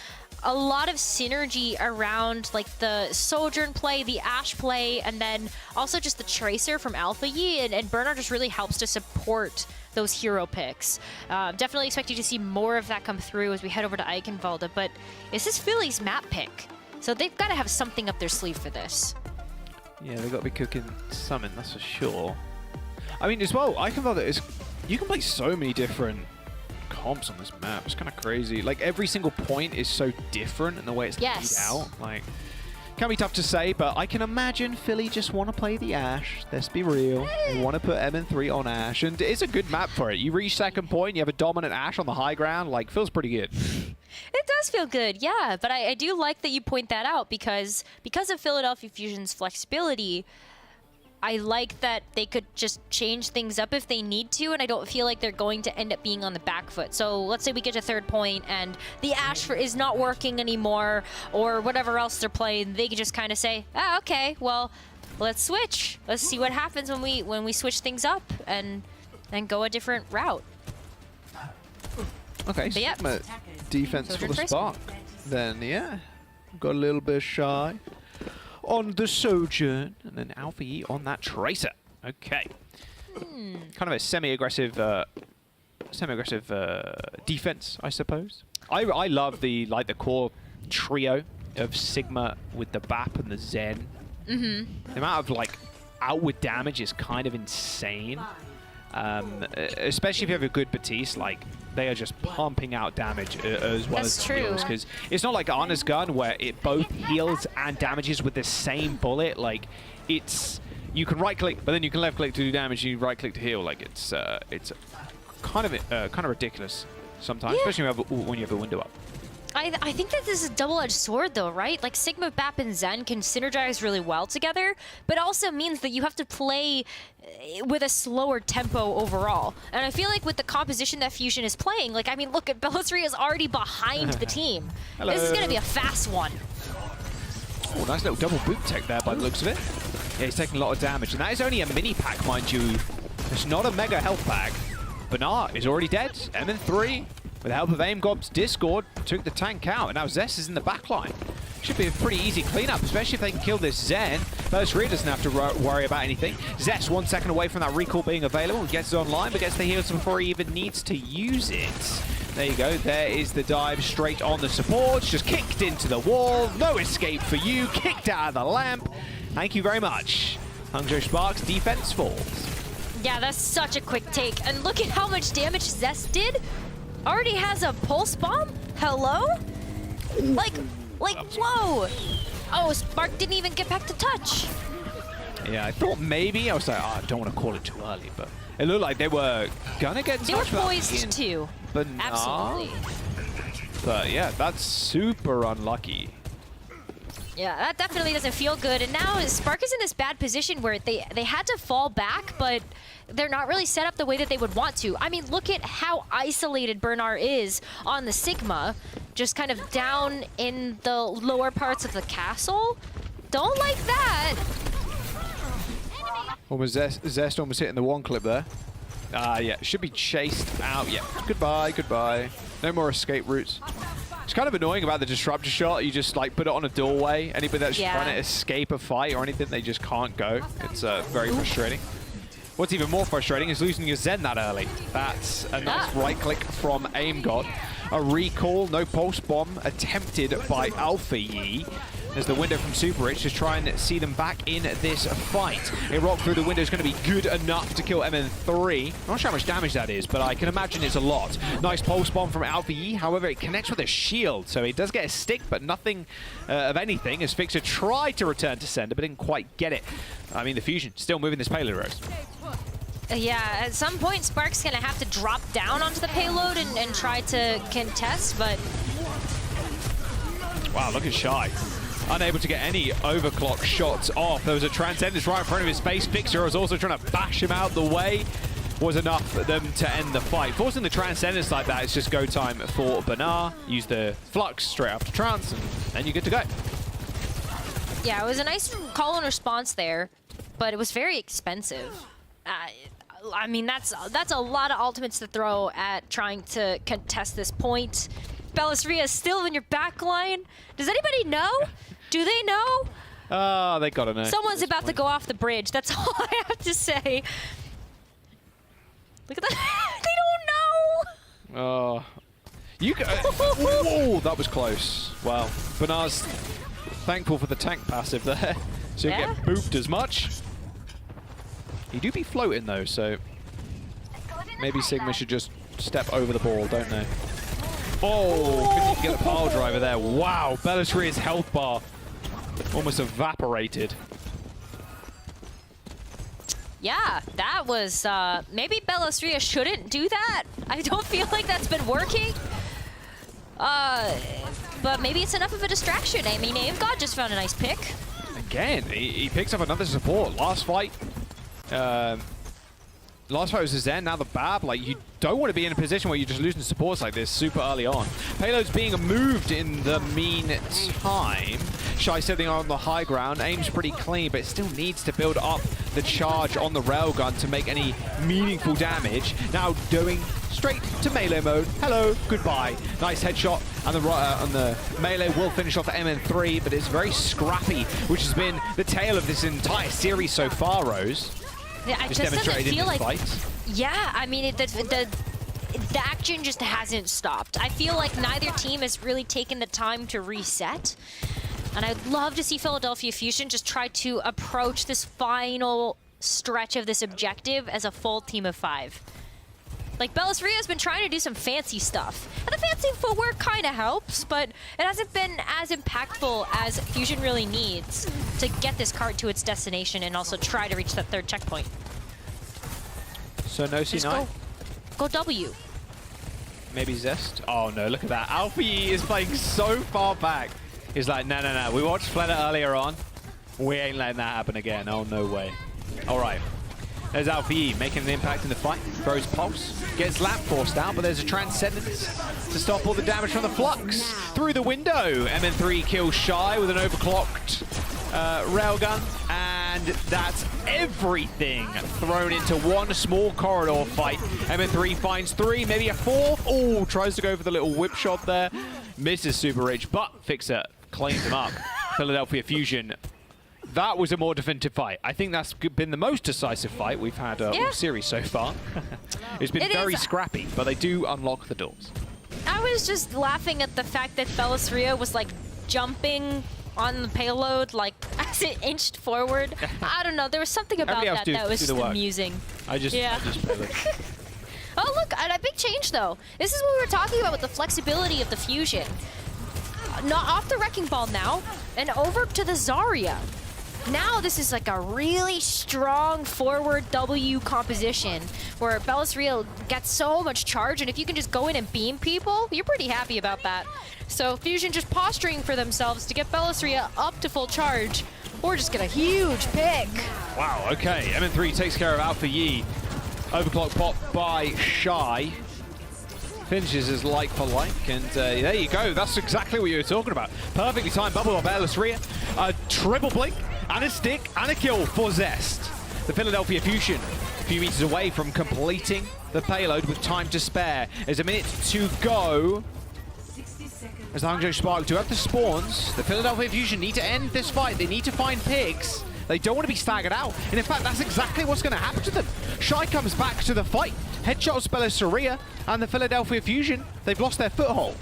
a lot of synergy around like the Sojourn play, the Ashe play, and then also just the Tracer from Alpha Yi, and Bernard just really helps to support those hero picks. Definitely expect you to see more of that come through as we head over to Eichenwalder, but this is Philly's map pick, so they've got to have something up their sleeve for this. Yeah, they've got to be cooking something, that's for sure. I mean, as well, Eichenwalder is... You can play so many different comps on this map. It's kind of crazy. Like, every single point is so different in the way it's laid out. Like, can be tough to say, but I can imagine Philly just want to play the Ashe. Let's be real. You want to put MN3 on Ashe, and it's a good map for it. You reach second point, you have a dominant Ashe on the high ground. Like, feels pretty good. It does feel good, yeah. But I do like that you point that out because of Philadelphia Fusion's flexibility, I like that they could just change things up if they need to, and I don't feel like they're going to end up being on the back foot. So let's say we get to third point and the Ashe is not working anymore, or whatever else they're playing, they can just kind of say, okay, well, let's switch. Let's see what happens when we switch things up and then go a different route. Okay, so defense for the Spark. Then, yeah, got a little bit shy on the Sojourn, and then Alpha E on that Tracer. Okay. Kind of a semi-aggressive defense, I suppose. I love the core trio of Sigma with the BAP and the Zen. The amount of outward damage is kind of insane. Especially if you have a good Batiste, they are just pumping out damage as well as heals, because it's not like Anna's gun where it both heals and damages with the same bullet. You can right click, but then you can left click to do damage, and you right click to heal. It's kind of ridiculous sometimes, especially when you have a window up. I think that this is a double-edged sword, though, right? Like, Sigma, BAP, and Zen can synergize really well together, but also means that you have to play with a slower tempo overall. And I feel like with the composition that Fusion is playing, look at Bellatrix is already behind the team. Hello. This is going to be a fast one. Oh, nice little double boot tech there by the looks of it. Yeah, he's taking a lot of damage, and that is only a mini pack, mind you. It's not a mega health pack. Bernard is already dead. MN3. With the help of AimGob's Discord, took the tank out, and now Zess is in the backline. Should be a pretty easy cleanup, especially if they can kill this Zen. Bellatrix doesn't have to worry about anything. Zess 1 second away from that recall being available. Gets it online, but gets the heals before he even needs to use it. There you go. There is the dive straight on the supports. Just kicked into the wall. No escape for you. Kicked out of the lamp. Thank you very much. Hangzhou Spark's defense falls. Yeah, that's such a quick take. And look at how much damage Zess did. Already has a pulse bomb? Hello? Whoa! Oh, Spark didn't even get back to touch. Yeah, I thought maybe. I was like, I don't want to call it too early, but it looked like they were gonna get in touch. They were poised too. But absolutely. But yeah, that's super unlucky. Yeah, that definitely doesn't feel good. And now Spark is in this bad position where they had to fall back, but they're not really set up the way that they would want to. I mean, look at how isolated Bernard is on the Sigma, just kind of down in the lower parts of the castle. Don't like that. Almost Zest almost hitting the one clip there. Yeah, should be chased out. Yeah, goodbye, goodbye. No more escape routes. It's kind of annoying about the disruptor shot. You just like put it on a doorway. Anybody that's trying to escape a fight or anything, they just can't go. It's very frustrating. What's even more frustrating is losing your Zen that early. That's a nice right click from AimGod. A recall, no pulse bomb attempted by Alpha Yi. As the window from Super Rich to try and see them back in this fight. A rock through the window is going to be good enough to kill MN3. I'm not sure how much damage that is, but I can imagine it's a lot. Nice pulse bomb from Alpha Yi. However, it connects with a shield, so it does get a stick, but nothing of anything. As Fixer tried to return to sender, but didn't quite get it. I mean, the Fusion still moving this payload, Rose. Yeah, at some point, Spark's going to have to drop down onto the payload and try to contest, but... Wow, look at Shy. Unable to get any overclock shots off. There was a Transcendence right in front of his face. Fixer was also trying to bash him out the way. Was enough for them to end the fight. Forcing the Transcendence like that, it's just go time for Bernard. Use the Flux straight after Trance, and then you're good to go. Yeah, it was a nice call and response there, but it was very expensive. I mean, that's a lot of ultimates to throw at trying to contest this point. Bellisria is still in your back line. Does anybody know? Do they know? Oh, they gotta know. Someone's about to go off the bridge. That's all I have to say. Look at that. They don't know. Oh. You go. Oh, that was close. Wow. Bernard's thankful for the tank passive there. So you get booped as much. You do be floating though, so maybe Sigma should just step over the ball, don't they? Oh, couldn't even get a pile driver there. Wow, Bellisria's health bar almost evaporated. Yeah, that was, maybe Bellisria shouldn't do that. I don't feel like that's been working. But maybe it's enough of a distraction. I mean, AimGod just found a nice pick. Again, he picks up another support. Last fight was the Zen, now the Bab. Like, you don't want to be in a position where you're just losing supports like this super early on. Payload's being moved in the meantime. Shy sitting on the high ground. Aim's pretty clean, but it still needs to build up the charge on the railgun to make any meaningful damage. Now going straight to melee mode. Hello, goodbye. Nice headshot, and the melee will finish off the MN3, but it's very scrappy, which has been the tale of this entire series so far, Rose. Yeah, it just doesn't feel like... Yeah, I mean, the action just hasn't stopped. I feel like neither team has really taken the time to reset. And I'd love to see Philadelphia Fusion just try to approach this final stretch of this objective as a full team of 5. Like, Bellisria has been trying to do some fancy stuff. And the fancy footwork kind of helps, but it hasn't been as impactful as Fusion really needs to get this card to its destination and also try to reach that 3rd checkpoint. So no C9? Go W. Maybe Zest? Oh no, look at that. Alpha Yi is playing so far back. He's like, no, no, no. We watched Fleta earlier on. We ain't letting that happen again. Oh, no way. All right. There's Alpha Yi making an impact in the fight. Throws Pulse. Gets Lap forced out, but there's a Transcendence to stop all the damage from the Flux. Through the window. MN3 kills Shy with an overclocked railgun. And that's everything thrown into one small corridor fight. MN3 finds 3, maybe a 4th. Oh, tries to go for the little whip shot there. Misses Super Rich, but Fixer cleans him up. Philadelphia Fusion. That was a more definitive fight. I think that's been the most decisive fight we've had all series so far. It's been very scrappy, but they do unlock the doors. I was just laughing at the fact that Bellisria was like jumping on the payload, like as it inched forward. I don't know. There was something about that was just amusing. I just played it. Oh, look, a big change, though. This is what we were talking about with the flexibility of the Fusion. Not off the Wrecking Ball now, and over to the Zarya. now this is like a really strong forward W composition where Bellisria gets so much charge, and if you can just go in and beam people, you're pretty happy about that. So Fusion just posturing for themselves to get Bellisria up to full charge, or just get a huge pick. Wow, okay. MN3 takes care of Alpha Yi. Overclock pop by Shy. Finishes as like for like, and there you go. That's exactly what you were talking about. Perfectly timed bubble of Bellisria. A triple blink, and a stick, and a kill for Zest. The Philadelphia Fusion, a few meters away from completing the payload with time to spare. There's a minute to go. As the Hangzhou Spark do have the spawns, the Philadelphia Fusion need to end this fight. They need to find pigs. They don't want to be staggered out. And in fact, that's exactly what's going to happen to them. Shy comes back to the fight. Headshots Bellisria and the Philadelphia Fusion. They've lost their foothold.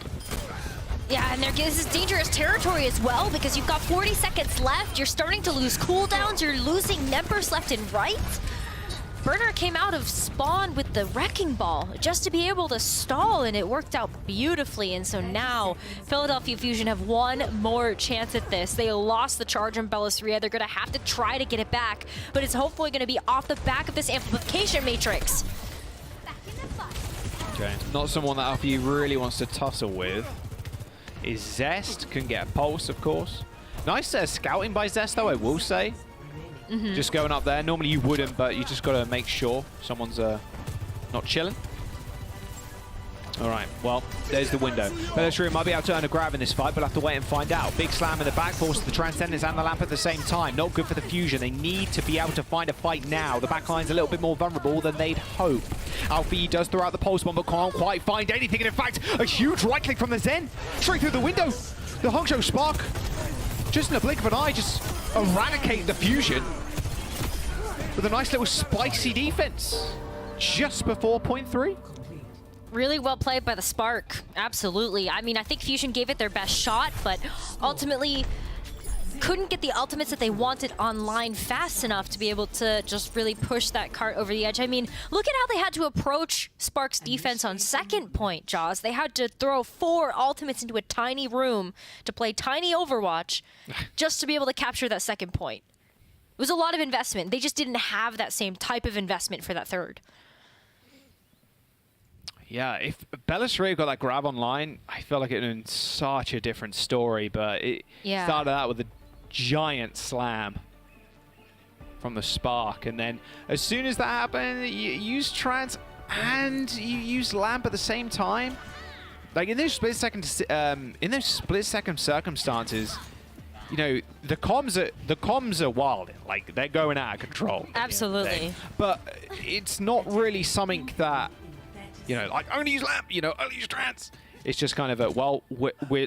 Yeah, and this is dangerous territory as well because you've got 40 seconds left. You're starting to lose cooldowns. You're losing members left and right. Burner came out of spawn with the Wrecking Ball just to be able to stall, and it worked out beautifully. And so now Philadelphia Fusion have one more chance at this. They lost the charge on Bellisria. They're going to have to try to get it back, but it's hopefully going to be off the back of this amplification matrix. Okay, not someone that Alpha really wants to tussle with is Zest. Can get a pulse, of course. Nice scouting by Zest, though, I will say. Just going up there. Normally you wouldn't, but you just got to make sure someone's not chilling. All right, well, there's the window. Bellisria might be able to earn a grab in this fight, but I'll have to wait and find out. Big slam in the back, forces the Transcendence and the Lamp at the same time. Not good for the Fusion. They need to be able to find a fight now. The backline's a little bit more vulnerable than they'd hope. Alfie does throw out the pulse bomb, but can't quite find anything. And in fact, a huge right click from the Zen. Straight through the window. The Hangzhou Spark, just in a blink of an eye, just eradicate the Fusion with a nice little spicy defense just before point 3. Really well played by the Spark, absolutely. I mean, I think Fusion gave it their best shot, but ultimately couldn't get the ultimates that they wanted online fast enough to be able to just really push that cart over the edge. I mean, look at how they had to approach Spark's defense on second point, Jaws. They had to throw 4 ultimates into a tiny room to play tiny Overwatch just to be able to capture that second point. It was a lot of investment. They just didn't have that same type of investment for that third. Yeah, if Bellisria got that grab online, I feel like it would have been such a different story, but it started out with a giant slam from the Spark, and then as soon as that happened, you use Trans and you use Lamp at the same time. Like in those split-second circumstances, you know, the comms are wild. Like, they're going out of control. Absolutely. But it's not really something that, you know, like, I'm going to use Lamp, you know, I'll use Trans. It's just kind of a, well, we're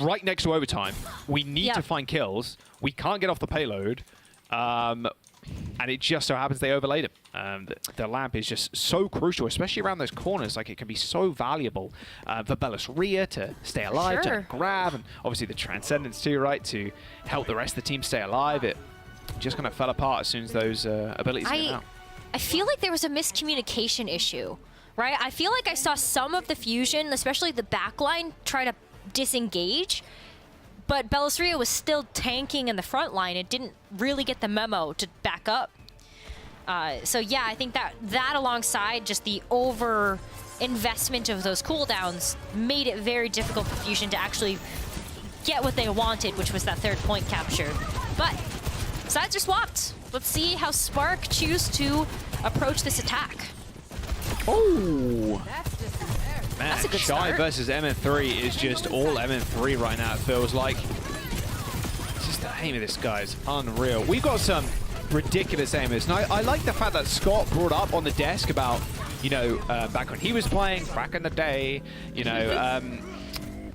right next to overtime. We need to find kills. We can't get off the payload. And it just so happens they overlaid him. The Lamp is just so crucial, especially around those corners. Like, it can be so valuable for Bellisria to stay alive, to grab, and obviously the Transcendence too, right, to help the rest of the team stay alive. It just kind of fell apart as soon as those abilities came out. I feel like there was a miscommunication issue, right? I feel like I saw some of the Fusion, especially the backline, try to disengage, but Bellisria was still tanking in the front line. It didn't really get the memo to back up. So yeah, I think that alongside just the over investment of those cooldowns made it very difficult for Fusion to actually get what they wanted, which was that third point capture. But sides are swapped. Let's see how Spark choose to approach this attack. Oh! Man, That's a good Shy start. versus MN3 is just all MN3 right now, it feels like. Just the aim of this guy is unreal. We've got some ridiculous aimers. And I like the fact that Scott brought up on the desk about, you know, back when he was playing, back in the day, you know,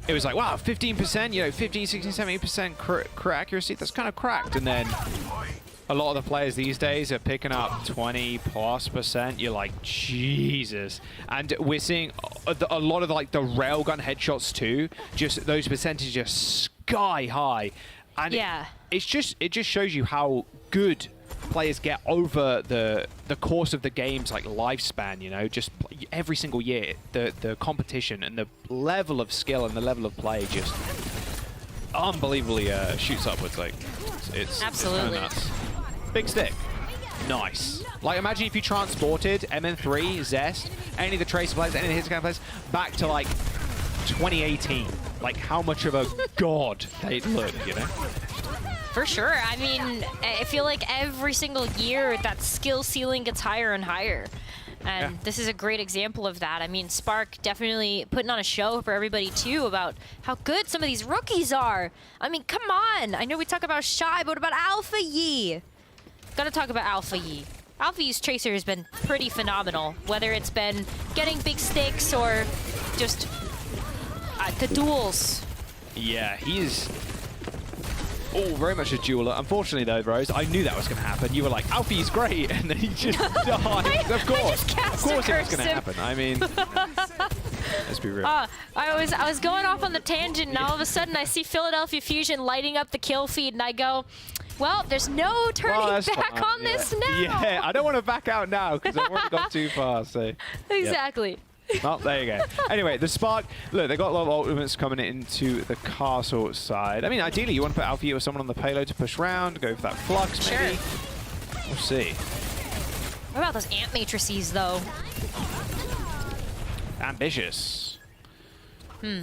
it was like, wow, 15%, you know, 15, 16, 17% crit accuracy, that's kind of cracked. And then a lot of the players these days are picking up 20+%. You're like, Jesus. And we're seeing a lot of like the railgun headshots too. Just those percentages are sky high. And it just shows you how good players get over the course of the game's like lifespan, you know, just every single year. The competition and the level of skill and the level of play just unbelievably shoots upwards. Like, It's Absolutely. kinda nuts. Big stick. Nice. Like, imagine if you transported MN3, Zest, any of the Tracer players, any of the Hits players, back to, like, 2018. Like, how much of a god they'd look, you know? For sure. I mean, I feel like every single year that skill ceiling gets higher and higher. And this is a great example of that. I mean, Spark definitely putting on a show for everybody, too, about how good some of these rookies are. I mean, come on. I know we talk about Shy, but what about Alpha Yi? Gotta talk about Alpha Yi. Alpha Yi's Tracer has been pretty phenomenal, whether it's been getting big stakes or just the duels. Yeah, he's very much a jeweler. Unfortunately, though, Rose, I knew that was going to happen. You were like, Alfie's great, and then he just died. Of course it was going to happen. I mean, let's be real. I was going off on the tangent, and all of a sudden I see Philadelphia Fusion lighting up the kill feed, and I go, well, there's no turning back on this now. Yeah, I don't want to back out now because I've already gone too far. So exactly. Oh, there you go. Anyway, the Spark, look, they got a lot of ultimates coming into the castle side. I mean, ideally, you want to put Alfie or someone on the payload to push round, go for that flux, maybe. We'll see. What about those ant matrices, though? Ambitious.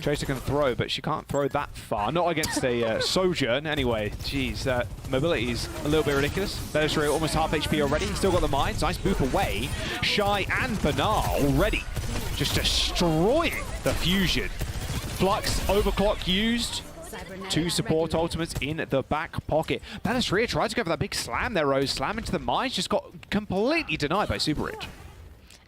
Tracer can throw, but she can't throw that far. Not against a Sojourn, anyway. Jeez, that mobility is a little bit ridiculous. Belisari almost half HP already. Still got the mines. Nice boop away. Shy and Banar already just destroying the Fusion. Flux, overclock used. 2 support ultimates in the back pocket. Belisari tried to go for that big slam there, Rose. Slam into the mines. Just got completely denied by Super Rich.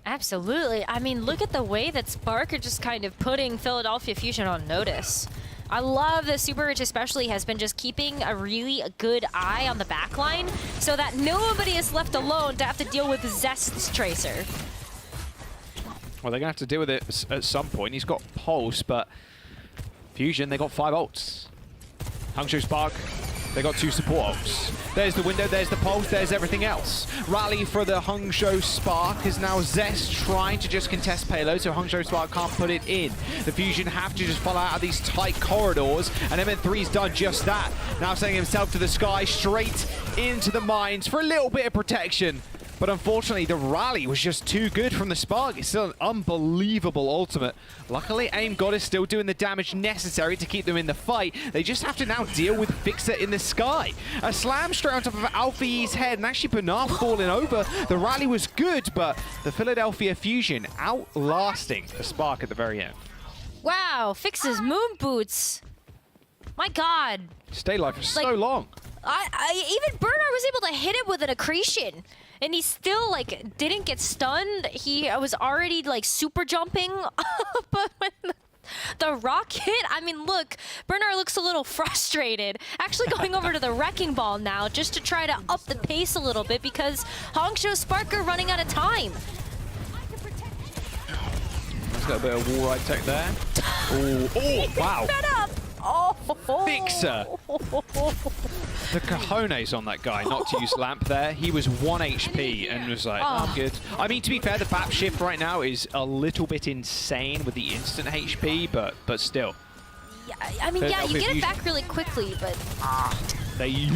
Absolutely. I mean, look at the way that Spark are just kind of putting Philadelphia Fusion on notice. I love that Super Rich especially has been just keeping a really good eye on the backline so that nobody is left alone to have to deal with Zest's Tracer. Well, they're going to have to deal with it at some point. He's got Pulse, but Fusion, they got 5 ults. Hangzhou Spark, they got 2 support ults. There's the window, there's the Pulse, there's everything else. Rally for the Hangzhou Spark is now Zest trying to just contest payload, so Hangzhou Spark can't put it in. The Fusion have to just fall out of these tight corridors, and MN3's done just that. Now sending himself to the sky, straight into the mines for a little bit of protection. But unfortunately, the rally was just too good from the Spark. It's still an unbelievable ultimate. Luckily, Aim God is still doing the damage necessary to keep them in the fight. They just have to now deal with Fixer in the sky. A slam straight on top of Alfie's head, and actually Banar falling over. The rally was good, but the Philadelphia Fusion outlasting the Spark at the very end. Wow, Fix's moon boots. My God. Stay alive for so long. Even Bernard was able to hit him with an accretion. And he still, like, didn't get stunned. He was already, like, super jumping. But when the rock hit, I mean, look, Bernard looks a little frustrated. Actually going over to the Wrecking Ball now just to try to up the pace a little bit because Hangzhou Spark are running out of time. He's got a bit of wall ride tech there. Oh, wow. Oh. Fixer. The cojones on that guy not to use Lamp there. He was 1 HP and was like, oh, I'm good. I mean, to be fair, the BAP shift right now is a little bit insane with the instant HP, but still. Yeah, I mean, yeah, you get it back really quickly, but... They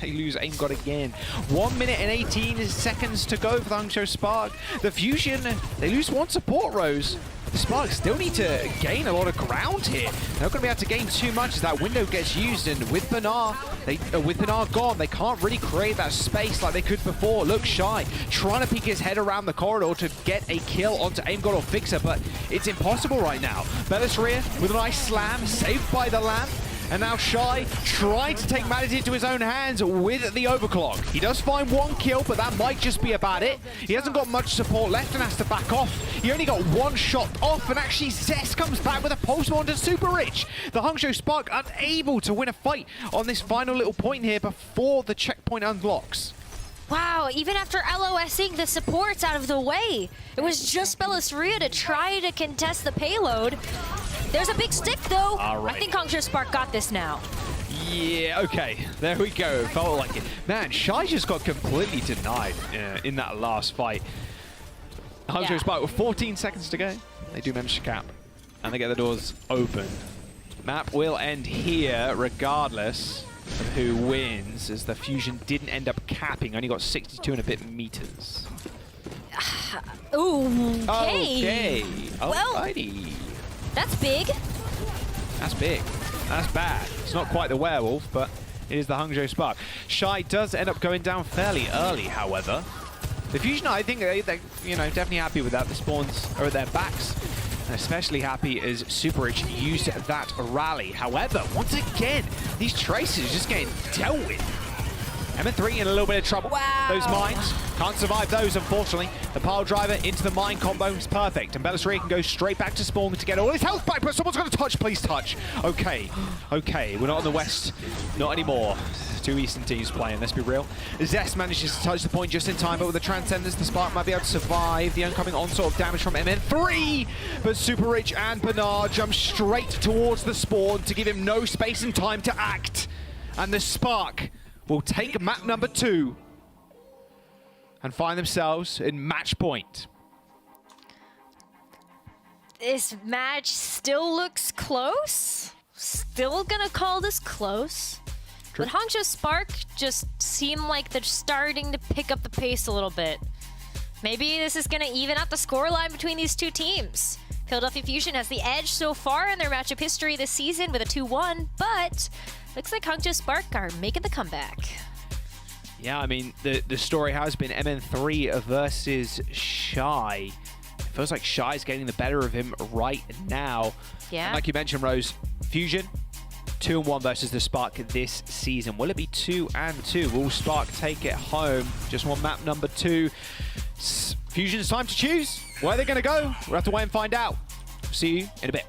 lose Aim God again. 1 minute and 18 seconds to go for the Hangzhou Spark. The Fusion, they lose 1 support, Rose. The Sparks still need to gain a lot of ground here. They're not going to be able to gain too much as that window gets used, and with Banar gone, they can't really create that space like they could before. Look, Shy trying to peek his head around the corridor to get a kill onto Aim God or Fixer, but it's impossible right now. Belisari with a nice slam, saved by the lamp. And now Shy trying to take matters into his own hands with the overclock. He does find 1 kill, but that might just be about it. He hasn't got much support left and has to back off. He only got 1 shot off, and actually Zest comes back with a pulse onto Super Rich. The Hangzhou Spark unable to win a fight on this final little point here before the checkpoint unlocks. Wow, even after LOSing the supports out of the way, it was just Belisari to try to contest the payload. There's a big stick, though. Right. I think Hangzhou Spark got this now. Yeah, okay. There we go. Felt like it. Man, Shy just got completely denied in that last fight. Hangzhou Spark with 14 seconds to go. They do manage to cap, and they get the doors open. Map will end here regardless. of who wins, as the Fusion didn't end up capping, only got 62 and a bit meters. Ooh, okay. Well, Alrighty. that's big. That's big. That's bad. It's not quite the werewolf, but it is the Hangzhou Spark. Shy does end up going down fairly early, however. The Fusion, I think they're definitely happy with that. The spawns are at their backs. And especially happy as Super Rich used that rally. However, once again, these traces just getting dealt with. MN3 in a little bit of trouble. Wow. Those mines can't survive those, unfortunately. The pile driver into the mine combo is perfect. And Belisari can go straight back to spawn to get all his health back, but someone's going to touch. Please touch. Okay. Okay, we're not on the west. Not anymore. Two Eastern teams playing, let's be real. Zest manages to touch the point just in time, but with the Transcendence, the Spark might be able to survive the oncoming onslaught of damage from MN3. But Super Rich and Bernard jump straight towards the spawn to give him no space and time to act. And the Spark will take map number 2 and find themselves in match point. This match still looks close. Still gonna call this close. True. But Hangzhou Spark just seem like they're starting to pick up the pace a little bit. Maybe this is gonna even out the scoreline between these two teams. Philadelphia Fusion has the edge so far in their matchup history this season with a 2-1, but looks like Hangzhou Spark are making the comeback. Yeah, I mean, the story has been MN3 versus Shy. It feels like Shy's getting the better of him right now. Yeah. And like you mentioned, Rose, Fusion, 2-1 versus the Spark this season. Will it be 2-2? Will Spark take it home? Just one map number 2. Fusion's time to choose. Where are they going to go? We'll have to wait and find out. See you in a bit.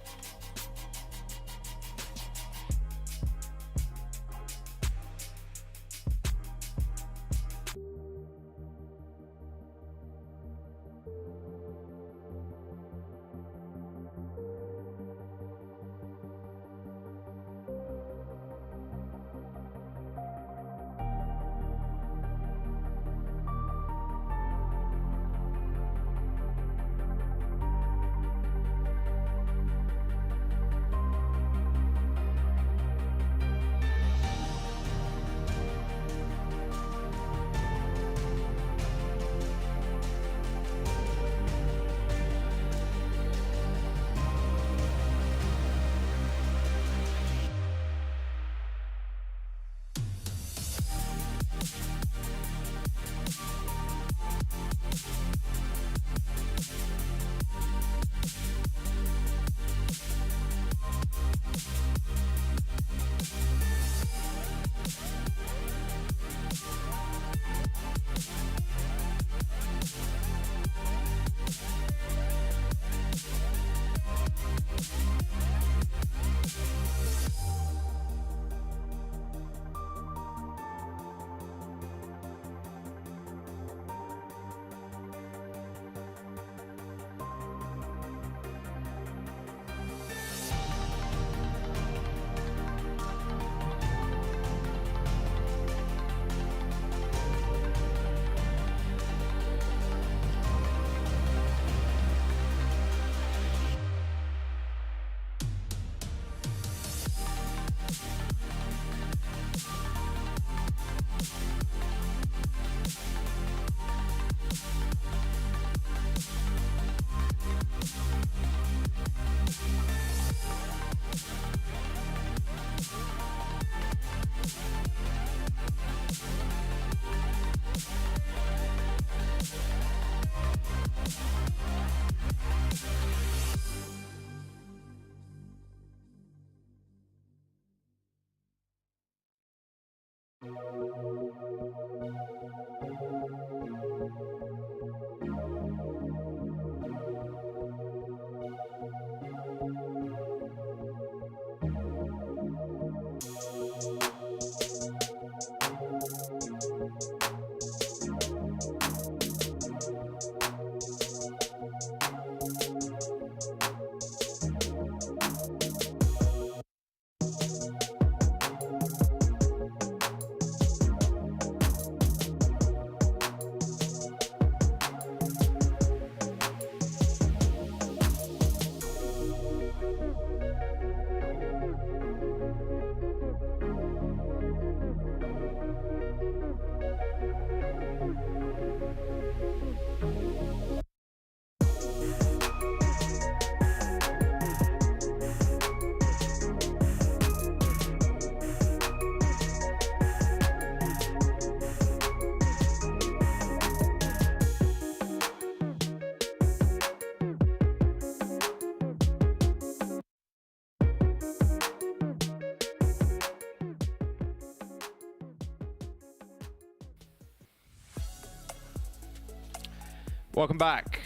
Welcome back.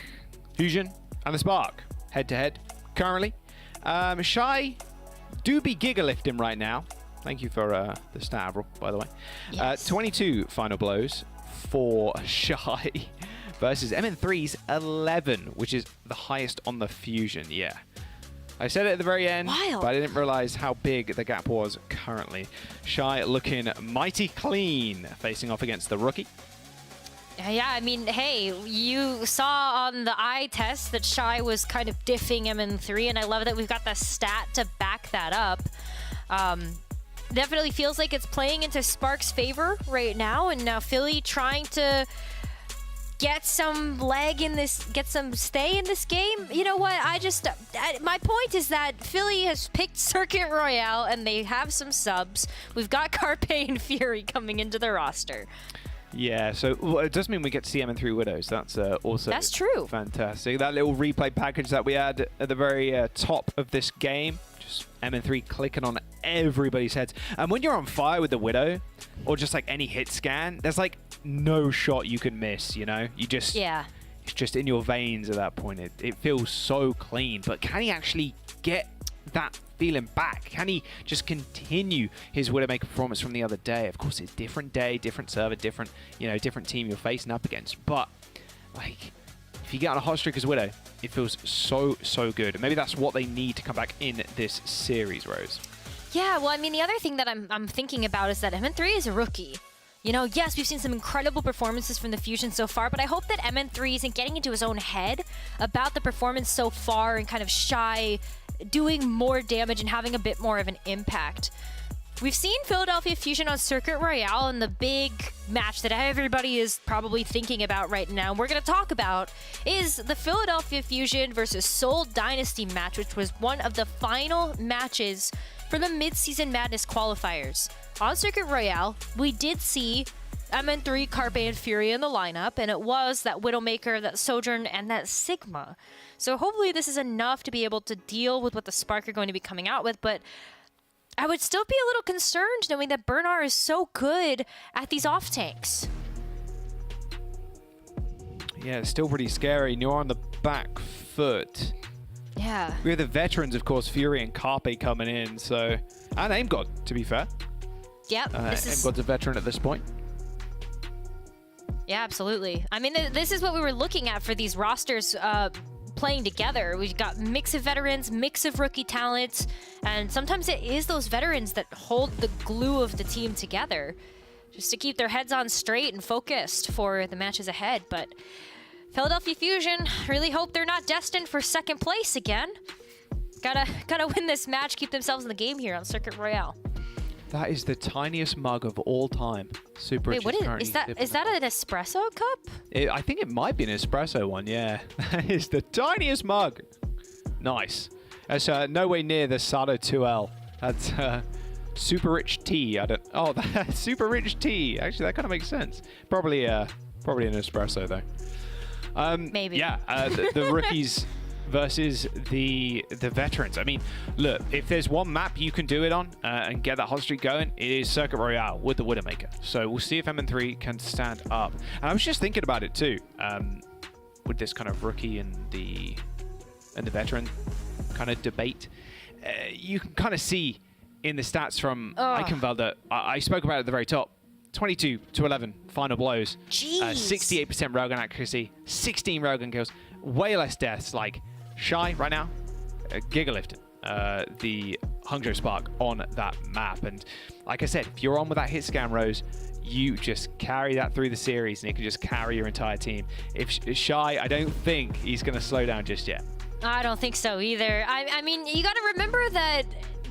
Fusion and the Spark, head-to-head currently. Shy do be gigalifting right now. Thank you for the stat, Avril, by the way. Yes. 22 final blows for Shy versus MN3's 11, which is the highest on the Fusion. Yeah. I said it at the very end, but I didn't realize how big the gap was currently. Shy looking mighty clean, facing off against the rookie. Yeah, I mean, hey, you saw on the eye test that Shy was kind of diffing MN3, and I love that we've got the stat to back that up. Definitely feels like it's playing into Spark's favor right now, and now Philly trying to get some leg in this, get some stay in this game. You know what? My point is that Philly has picked Circuit Royale, and they have some subs. We've got Carpe and Fury coming into the roster. Yeah, so it does mean we get to see MN3 Widows. That's also That's true. Fantastic. That little replay package that we had at the very top of this game, just MN3 clicking on everybody's heads. And when you're on fire with the Widow, or just like any hit scan, there's like no shot you can miss, you know? You just... Yeah. It's just in your veins at that point. It feels so clean, but can he actually get that feeling back? Can he just continue his Widowmaker performance from the other day? Of course, it's different day, different server, different, you know, different team you're facing up against. But like, if you get on a hot streak as Widow, it feels so good. And maybe that's what they need to come back in this series, Rose. Yeah, well, I mean, the other thing that I'm thinking about is that MN3 is a rookie. You know, yes, we've seen some incredible performances from the Fusion so far, but I hope that MN3 isn't getting into his own head about the performance so far and kind of Shy doing more damage and having a bit more of an impact. We've seen Philadelphia Fusion on Circuit Royale, and the big match that everybody is probably thinking about right now, we're going to talk about, is the Philadelphia Fusion versus Seoul Dynasty match, which was one of the final matches for the Midseason Madness qualifiers. On Circuit Royale, we did see MN3, Carpe, and Fury in the lineup, and it was that Widowmaker, that Sojourn, and that Sigma. So hopefully this is enough to be able to deal with what the Spark are going to be coming out with, but I would still be a little concerned knowing that Bernard is so good at these off-tanks. Yeah, it's still pretty scary, and you're on the back foot. Yeah. We have the veterans, of course, Fury and Carpe coming in, so... And AimGod, to be fair. Yep. AimGod's a veteran at this point. Yeah, absolutely. I mean, this is what we were looking at for these rosters playing together. We've got mix of veterans, mix of rookie talents, and sometimes it is those veterans that hold the glue of the team together, just to keep their heads on straight and focused for the matches ahead. But Philadelphia Fusion, really hope they're not destined for second place again. Gotta win this match, keep themselves in the game here on Circuit Royale. That is the tiniest mug of all time. Super. Wait, what is that? Is that an espresso cup? I think it might be an espresso one, yeah. That is the tiniest mug. Nice. That's nowhere near the Sato 2L. That's super rich tea. That's super rich tea. Actually, that kind of makes sense. Probably an espresso though. Maybe. Yeah, the rookies versus the veterans. I mean, look, if there's one map you can do it on and get that hot streak going, it is Circuit Royale with the Widowmaker. So we'll see if MN3 can stand up. And I was just thinking about it too, with this kind of rookie and the veteran kind of debate. You can kind of see in the stats from Eichenwald that I spoke about at the very top. 22 to 11 final blows. 68% railgun accuracy, 16 railgun kills, way less deaths. Like Shy right now, gigalifting the Hangzhou Spark on that map. And like I said, if you're on with that hit scan, Rose, you just carry that through the series and it can just carry your entire team. If Shy, I don't think he's going to slow down just yet. I don't think so either. I mean, you got to remember that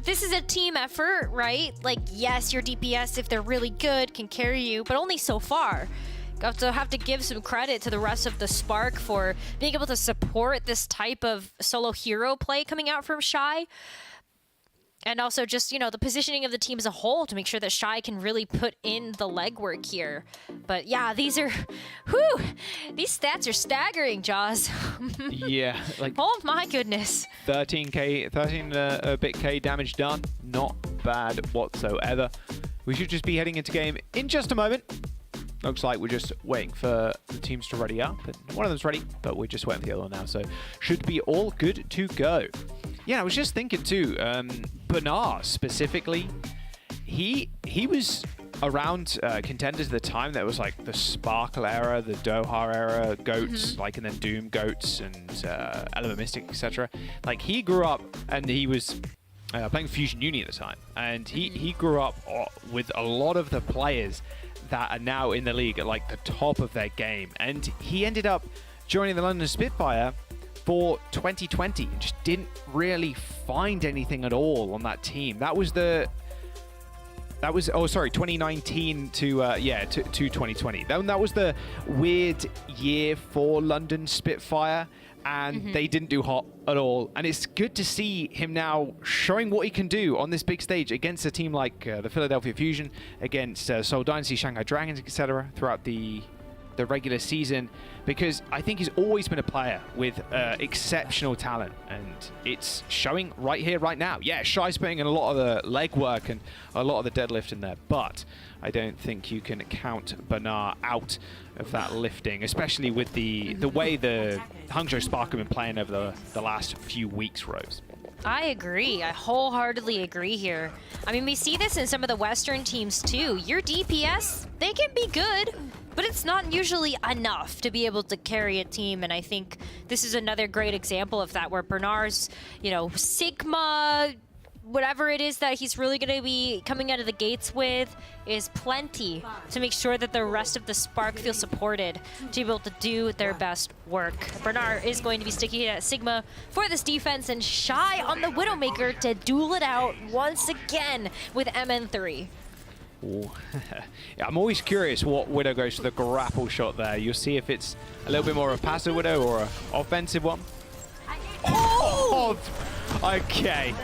this is a team effort, right? Like, yes, your DPS, if they're really good, can carry you, but only so far. You also have to give some credit to the rest of the Spark for being able to support this type of solo hero play coming out from Shy. And also just, you know, the positioning of the team as a whole to make sure that Shy can really put in the legwork here. But yeah, these are, these stats are staggering, Jaws. Yeah, like oh my goodness. 13 bit K damage done. Not bad whatsoever. We should just be heading into game in just a moment. Looks like we're just waiting for the teams to ready up. And one of them's ready, but we're just waiting for the other one now. So should be all good to go. Yeah, I was just thinking too, Bernard specifically, he was around contenders at the time that was like the Sparkle era, the Doha era, Goats, like, and then Doom Goats and Element Mystic, etc. Like, he grew up and he was playing Fusion Uni at the time, and he grew up with a lot of the players that are now in the league at like the top of their game, and he ended up joining the London Spitfire for 2020 and just didn't really find anything at all on that team. That was 2019 to 2020. That was the weird year for London Spitfire, and they didn't do hot at all. And it's good to see him now showing what he can do on this big stage against a team like the Philadelphia Fusion, against Seoul Dynasty, Shanghai Dragons, etc. throughout the regular season, because I think he's always been a player with exceptional talent, and it's showing right here, right now. Yeah, Shai's putting in a lot of the legwork and a lot of the deadlift in there, but I don't think you can count Bernard out of that lifting, especially with the way the Hangzhou Spark have been playing over the last few weeks, Rose. I agree. I wholeheartedly agree here. I mean, we see this in some of the Western teams too. Your DPS, they can be good, but it's not usually enough to be able to carry a team, and I think this is another great example of that, where Bernard's, Sigma, whatever it is that he's really going to be coming out of the gates with, is plenty to make sure that the rest of the Spark feel supported to be able to do their best work. Bernard is going to be sticking at Sigma for this defense, and Shai on the Widowmaker to duel it out once again with MN3. Yeah, I'm always curious what Widow goes for the grapple shot there. You'll see if it's a little bit more of a passive Widow or an offensive one. Oh! Okay.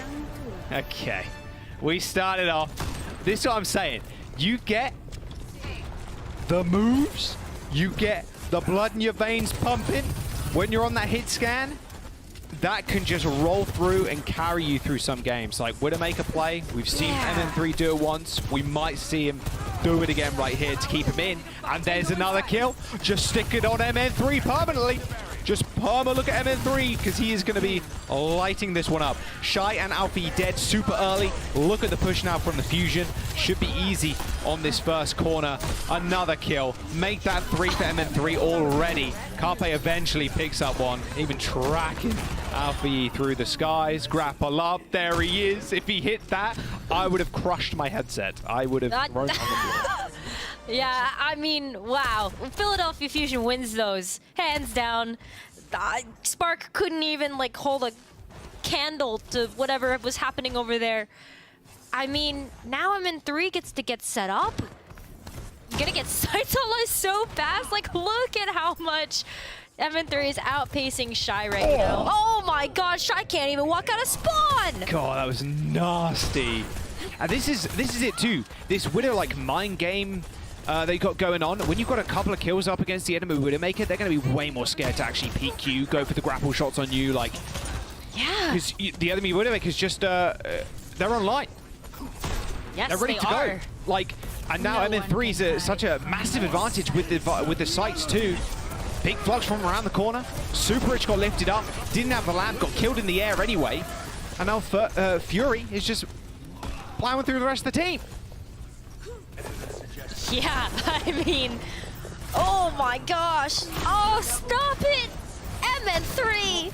We started off. This is what I'm saying. You get the moves, you get the blood in your veins pumping when you're on that hit scan. That can just roll through and carry you through some games. Like Widowmaker play, we've seen MN3 do it once. We might see him do it again right here to keep him in. And there's another kill. Just stick it on MN3 permanently. Just perma look at MN3, because he is going to be lighting this one up. Shai and Alfie dead super early. Look at the push now from the Fusion. Should be easy on this first corner. Another kill. Make that 3 for MN3 already. Carpe eventually picks up one. Even tracking Alfie through the skies. Grapple up. There he is. If he hit that, I would have crushed my headset. I would have thrown it on the floor. Yeah, I mean, wow. Philadelphia Fusion wins those, hands down. Spark couldn't even, hold a candle to whatever was happening over there. I mean, now MN3 gets to get set up. You're gonna get sights on us so fast. Look at how much MN3 is outpacing Shai right now. Oh my gosh, Shai can't even walk out of spawn! God, that was nasty. And this is it too. This Widow, mind game they got going on. When you've got a couple of kills up against the enemy Widowmaker, they're going to be way more scared to actually peek you, go for the grapple shots on you, yeah. Because the enemy Widowmaker's just, they're online. Yes, they're ready to are. go. And now MN3 is such a massive advantage with the sights too. Big flux from around the corner. Super Rich got lifted up. Didn't have the lamp, got killed in the air anyway. And now Fury is just plowing through the rest of the team. Yeah, I mean, oh my gosh. Oh, stop it. MN3.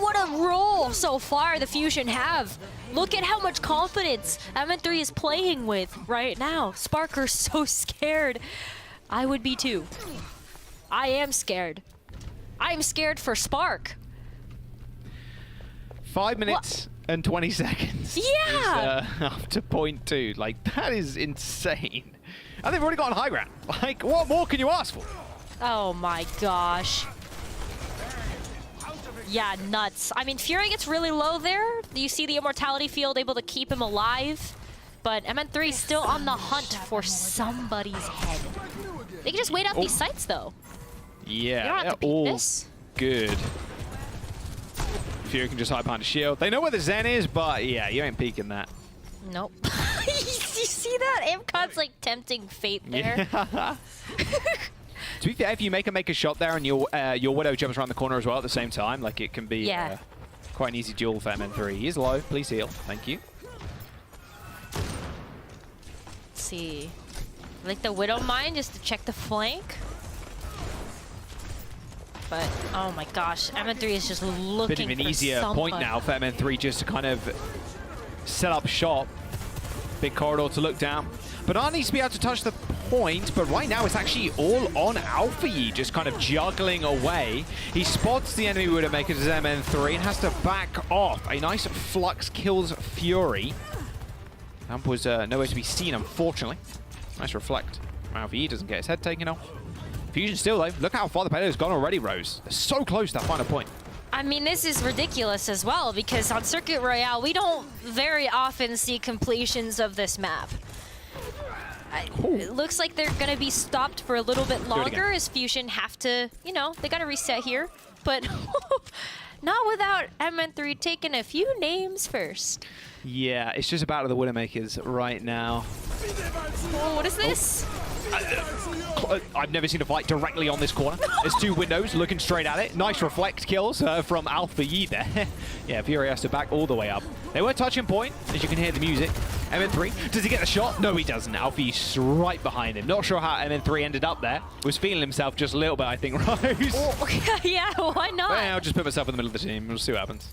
What a roll so far the Fusion have. Look at how much confidence MN3 is playing with right now. Sparker's so scared. I would be too. I am scared. I'm scared for Spark. 5 minutes and 20 seconds. Yeah. Up to point 2. That is insane. And they've already gotten high ground. What more can you ask for? Oh my gosh. Yeah, nuts. I mean, Fury gets really low there. You see the Immortality Field able to keep him alive. But MN3 is still on the hunt for somebody's head. They can just wait out these sites, though. Yeah, you don't have to peek all this. Good. Fury can just hide behind a shield. They know where the Zen is, but yeah, you ain't peeking that. Nope. You see that? Amcot's like tempting fate there. Yeah. To be fair, if you make a shot there and your Widow jumps around the corner as well at the same time, like it can be quite an easy duel for MN3. He's low. Please heal. Thank you. Let's see. Like the Widow mine just to check the flank. But oh my gosh, MN3 is just looking Bit of an for easier someone. point now for MN3 just to kind of set up shop. Big corridor to look down. Banana needs to be able to touch the point, but right now it's actually all on Alfie, just kind of juggling away. He spots the enemy Widowmaker as MN3 and has to back off. A nice flux kills Fury. Amp was nowhere to be seen, unfortunately. Nice reflect. Alfie doesn't get his head taken off. Fusion still though. Look how far the payload's gone already, Rose. They're so close to that final point. I mean, this is ridiculous as well, because on Circuit Royale, we don't very often see completions of this map. It looks like they're going to be stopped for a little bit longer as Fusion have to, you know, they got to reset here. But not without MN3 taking a few names first. Yeah, it's just about the Widowmakers right now. Oh, what is this? I've never seen a fight directly on this corner. There's two windows looking straight at it. Nice reflect kills from Alpha Yi there. Yeah, Fury has to back all the way up. They were touching point, as you can hear the music. MN3, does he get the shot? No, he doesn't. Alpha Yi's right behind him. Not sure how MN3 ended up there. Was feeling himself just a little bit, I think, Rose. Oh, yeah, why not? Well, I'll just put myself in the middle of the team. We'll see what happens.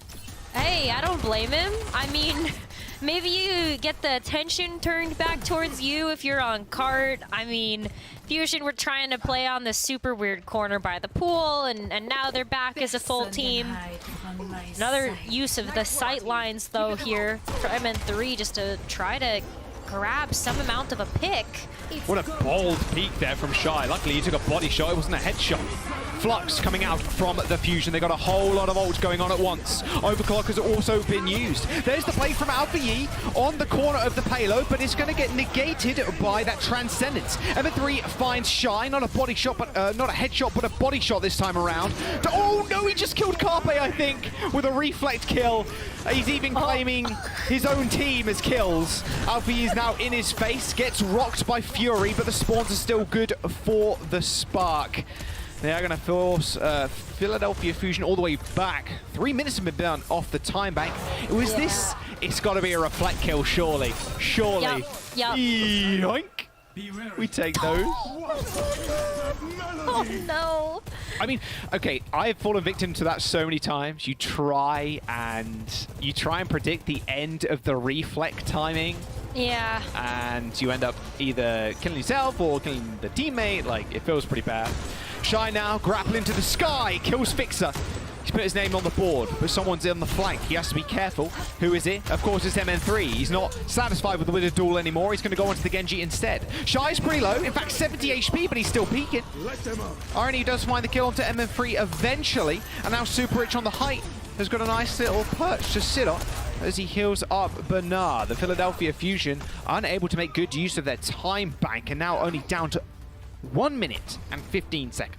Hey, I don't blame him. I mean, maybe you get the attention turned back towards you if you're on cart. I mean, Fusion were trying to play on the super weird corner by the pool, and now they're back as a full team. Another use of the sight lines, though, here for MN3 just to try to grab some amount of a pick. What a bold peek there from Shy. Luckily, he took a body shot. It wasn't a headshot. Flux coming out from the Fusion. They got a whole lot of ults going on at once. Overclock has also been used. There's the play from Alpha Yi on the corner of the payload, but it's going to get negated by that Transcendence. MN3 finds Shy. Not a body shot, but not a headshot, but a body shot this time around. Oh no, he just killed Carpe, I think, with a reflect kill. He's even claiming his own team as kills. Alpha Yi is now in his face, gets rocked by Fury, but the spawns are still good for the Spark. They are going to force Philadelphia Fusion all the way back. 3 minutes have been done off the time bank. It was this. It's got to be a reflect kill, surely. Surely. Yep. Yoink. We take those. Oh no. I mean, okay, I've fallen victim to that so many times. You try and predict the end of the reflect timing. Yeah. And you end up either killing yourself or killing the teammate. Like, it feels pretty bad. Shy now, grappling to the sky, kills Fixer. He's put his name on the board, but someone's on the flank. He has to be careful. Who is it? Of course, it's MN3. He's not satisfied with the Widow duel anymore. He's going to go onto the Genji instead. Shy's pretty low. In fact, 70 HP, but he's still peeking. Arnie does find the kill onto MN3 eventually. And now Super Rich on the height has got a nice little perch to sit on as he heals up Bernard. The Philadelphia Fusion unable to make good use of their time bank and now only down to 1 minute and 15 seconds.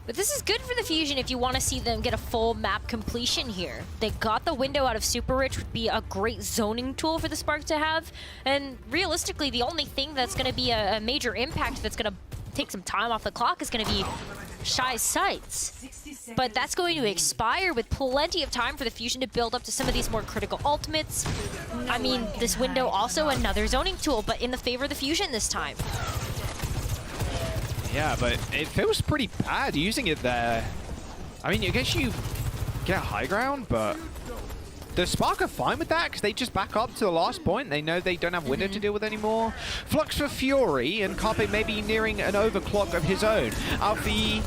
But this is good for the Fusion if you want to see them get a full map completion here. They got the window out of Super Rich, would be a great zoning tool for the Spark to have. And realistically, the only thing that's going to be a major impact that's going to take some time off the clock is going to be Shy's sights. But that's going to expire with plenty of time for the Fusion to build up to some of these more critical ultimates. I mean, this window also another zoning tool, but in the favor of the Fusion this time. Yeah, but it feels pretty bad using it there. I mean, I guess you get high ground, but the Spark are fine with that because they just back up to the last point. They know they don't have window to deal with anymore. Flux for Fury, and Carpe may be nearing an overclock of his own. Alfie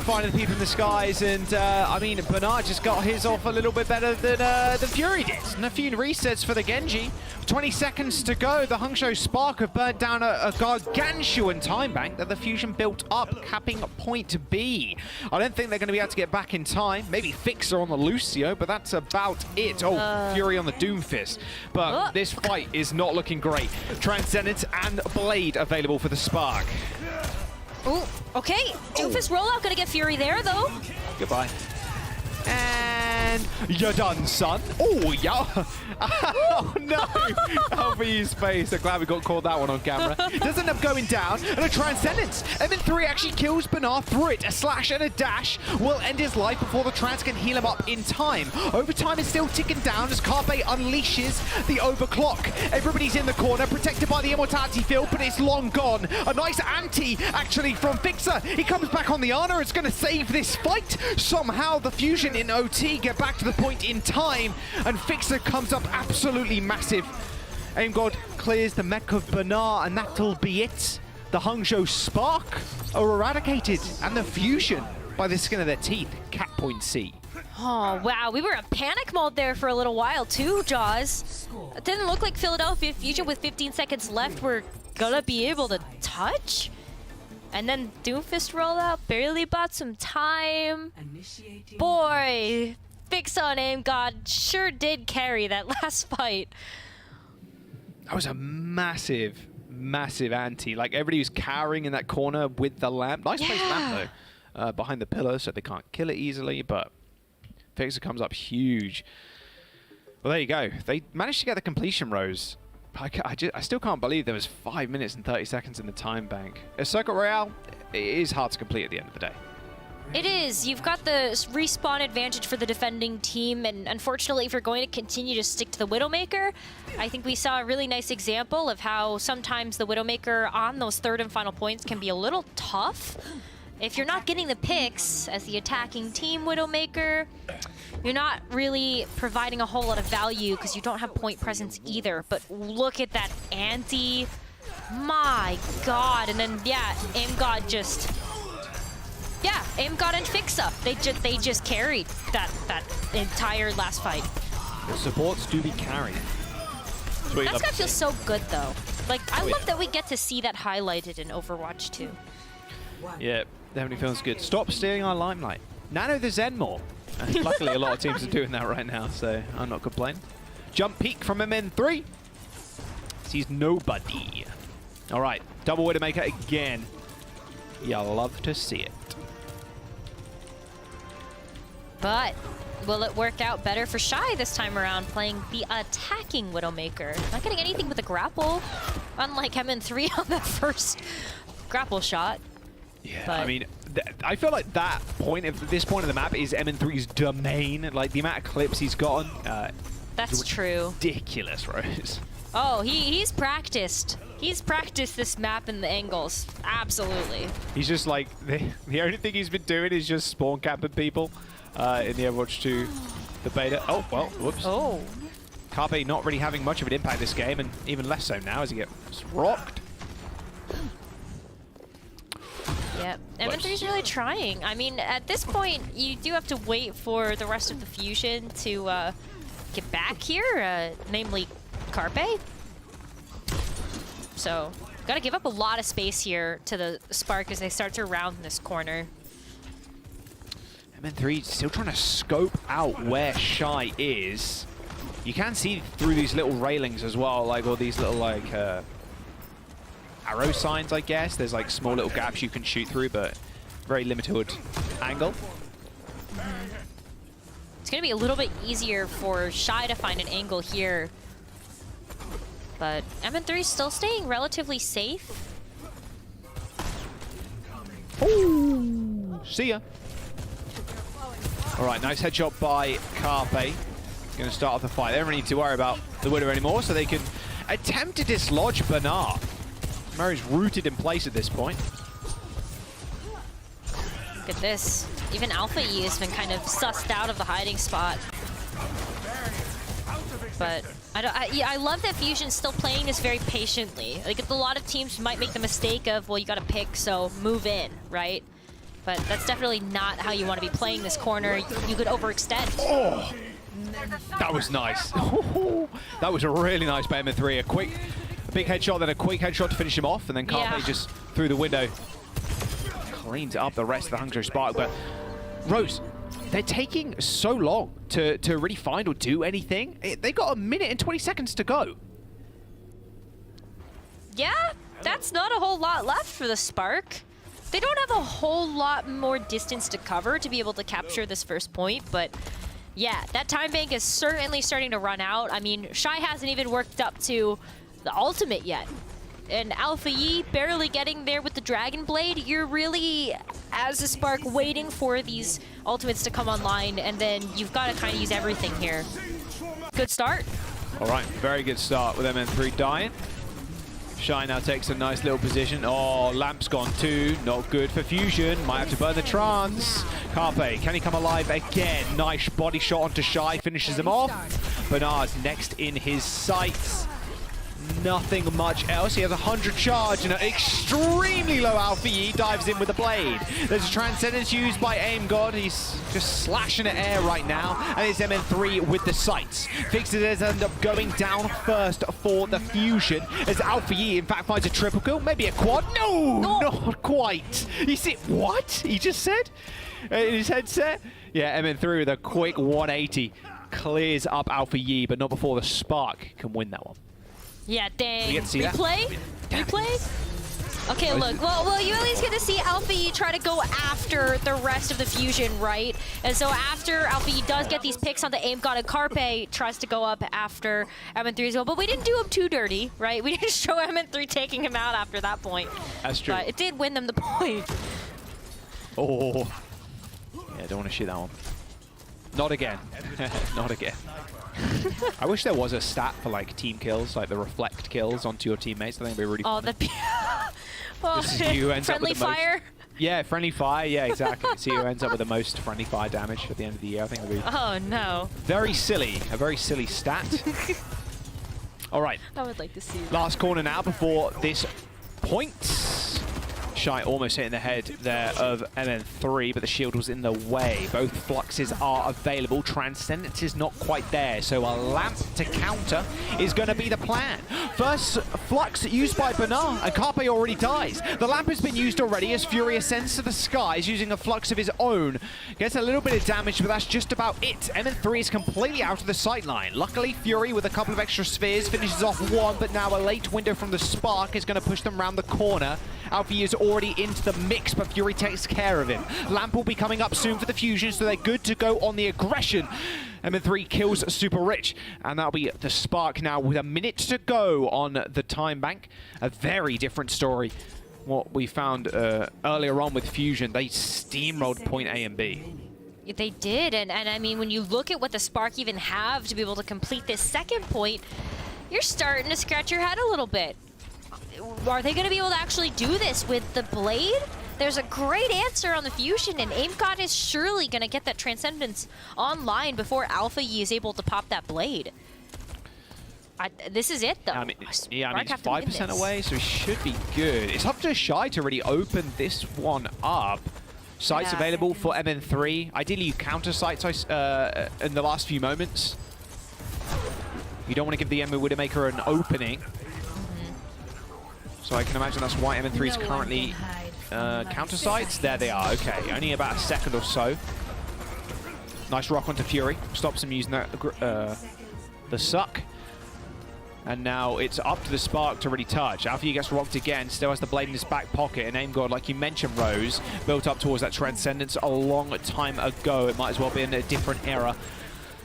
finding the people in the skies, and I mean, Bernard just got his off a little bit better than Fury did. And a few resets for the Genji. 20 seconds to go. The Hangzhou Spark have burnt down a gargantuan time bank that the Fusion built up, capping point B. I don't think they're going to be able to get back in time. Maybe Fixer on the Lucio, but that's about it. Oh, Fury on the Doomfist. But this fight is not looking great. Transcendence and Blade available for the Spark. Ooh, okay. Doomfist rollout gonna get Fury there, though. Goodbye. and you're done, son. Oh, yeah. Oh, no. Alpha use space. I'm glad we got caught that one on camera. Does end up going down, and a Transcendence. MN3 actually kills Bernard through it. A slash and a dash will end his life before the Trans can heal him up in time. Overtime is still ticking down as Carpe unleashes the overclock. Everybody's in the corner, protected by the immortality field, but it's long gone. A nice anti, actually, from Fixer. He comes back on the Ana. It's going to save this fight. Somehow, the Fusion in OT get back to the point in time, and Fixer comes up absolutely massive. Aim God clears the mech of Bernard, and that'll be it. The Hangzhou Spark are eradicated, and the Fusion, by the skin of their teeth, cap point C. Oh, wow. We were in panic mode there for a little while, too, Jaws. It didn't look like Philadelphia Fusion with 15 seconds left were gonna be able to touch. And then Doomfist rolled out, barely bought some time. Boy, Fix on Aim God sure did carry that last fight. That was a massive, massive anti. Like, everybody was cowering in that corner with the lamp. Nice place lamp, though. Behind the pillar, so they can't kill it easily, but Fixer comes up huge. Well, there you go. They managed to get the completion rows. I still can't believe there was 5 minutes and 30 seconds in the time bank. A Circuit Royale, it is hard to complete at the end of the day. It is. You've got the respawn advantage for the defending team, and unfortunately, if you're going to continue to stick to the Widowmaker, I think we saw a really nice example of how sometimes the Widowmaker on those third and final points can be a little tough. If you're not getting the picks as the attacking team Widowmaker, you're not really providing a whole lot of value because you don't have point presence either. But look at that anti. My God. And then, yeah, Aim God just... Yeah, Aim God and Fixa. They just carried that entire last fight. The supports do be carried. That's gotta feel so good, though. Like, I love that we get to see that highlighted in Overwatch 2. Yeah, definitely feels good. Stop stealing our limelight. Nano the Zenmore. And luckily, a lot of teams are doing that right now, so I'm not complaining. Jump peek from MN3. Sees nobody. All right, double Widowmaker again. You'll love to see it. But will it work out better for Shy this time around, playing the attacking Widowmaker? Not getting anything with a grapple, unlike MN3 on that first grapple shot. Yeah, but I mean, I feel like that point, this point of the map is MN3's domain. Like, the amount of clips he's gotten. That's true. Ridiculous, Rose. Oh, he's practiced. He's practiced this map and the angles. Absolutely. He's just like, the only thing he's been doing is just spawn capping people in the Overwatch 2, the beta. Oh, well, whoops. Oh. Carpe not really having much of an impact this game, and even less so now as he gets rocked. Yep, MN3's really trying. I mean, at this point, you do have to wait for the rest of the Fusion to get back here, namely Carpe. So, gotta give up a lot of space here to the Spark as they start to round this corner. MN3 still trying to scope out where Shy is. You can see through these little railings as well, like all these little like arrow signs, I guess. There's like small little gaps you can shoot through, but very limited angle. It's gonna be a little bit easier for Shy to find an angle here. But MN3 is still staying relatively safe. Ooh, see ya. All right, nice headshot by Carpe. Going to start off the fight. They don't really need to worry about the Widow anymore, so they can attempt to dislodge Bernard. Murray's rooted in place at this point. Look at this. Even Alpha E has been kind of sussed out of the hiding spot. But I love that Fusion's still playing this very patiently. Like, a lot of teams might make the mistake of, well, you got to pick, so move in, right? But that's definitely not how you want to be playing this corner. You could overextend. Oh, that was nice. That was a really nice by MN3. A big headshot, then a quick headshot to finish him off, and then Carpe just through the window cleans up the rest of the Hangzhou Spark. But Rose, they're taking so long to really find or do anything. They got 1 minute and 20 seconds to go. Yeah, that's not a whole lot left for the Spark. They don't have a whole lot more distance to cover to be able to capture this first point, but Yeah, that time bank is certainly starting to run out. I mean, Shy hasn't even worked up to the ultimate yet. And Alpha Yi barely getting there with the Dragon Blade. You're really, as a Spark, waiting for these ultimates to come online, and then you've got to kind of use everything here. Good start. All right, very good start with MN3 dying. Shy now takes a nice little position. Oh, Lamp's gone too. Not good for Fusion. Might have to burn the trance. Carpe, can he come alive again? Nice body shot onto Shy, finishes him off. Bernard's next in his sights. Nothing much else. He has 100 charge and an extremely low Alpha Yi dives in with a blade. There's a Transcendence used by Aim God. He's just slashing at air right now. And it's MN3 with the sights. Fixes end up going down first for the Fusion. As Alpha Yi, in fact, finds a triple kill. Maybe a quad. No, not quite. You see, what? He just said in his headset? Yeah, MN3 with a quick 180. Clears up Alpha Yi, but not before the Spark can win that one. Yeah, dang. We get to see Replay? Replay? Okay, look. Well, you at least get to see Alpha Yi try to go after the rest of the Fusion, right? And so after Alpha Yi does get these picks on the Aim God, and Carpe tries to go up after MN3 as well. But we didn't do him too dirty, right? We didn't show MN3 taking him out after that point. That's true. But it did win them the point. Oh. Yeah, don't want to shoot that one. Not again. Not again. I wish there was a stat for like team kills, like the reflect kills onto your teammates. I think it'd be really fun. Oh, This is who ends up friendly with the most- fire? Yeah, friendly fire. Yeah, exactly. See who ends up with the most friendly fire damage at the end of the year. I think it'd be Oh, no. very silly. A very silly stat. All right. I would like to see that. Last corner now before this point. Shy almost hitting the head there of MN3, but the shield was in the way. Both fluxes are available. Transcendence is not quite there, so a lamp to counter is going to be the plan. First flux used by Bernard, and Carpe already dies. The lamp has been used already as Fury ascends to the skies using a flux of his own. Gets a little bit of damage, but that's just about it. MN3 is completely out of the sight line. Luckily, Fury with a couple of extra spheres finishes off one, but now a late window from the Spark is going to push them around the corner. Alpha is already into the mix, but Fury takes care of him. Lamp will be coming up soon for the Fusion, so they're good to go on the aggression. MN3 kills Super Rich, and that'll be the Spark now with a minute to go on the time bank. A very different story. What we found earlier on with Fusion, they steamrolled point A and B. They did, and I mean, when you look at what the Spark even have to be able to complete this second point, you're starting to scratch your head a little bit. Are they going to be able to actually do this with the Blade? There's a great answer on the Fusion, and Aim God is surely going to get that Transcendence online before Alpha Yi is able to pop that Blade. This is it, though. I mean, yeah, I mean, Spark he's have to win 5% this. away, so he should be good. It's up to Shy to really open this one up. Sights available for MN3. Ideally, you counter sights in the last few moments. You don't want to give the Ember Widowmaker an opening. So I can imagine that's why MN3 is currently counter sights. There they are. Okay, only about a second or so. Nice rock onto Fury. Stops him using that, the suck. And now it's up to the Spark to really touch. After he gets rocked again, still has the blade in his back pocket. And Aim God, like you mentioned, Rose, built up towards that Transcendence a long time ago. It might as well be in a different era.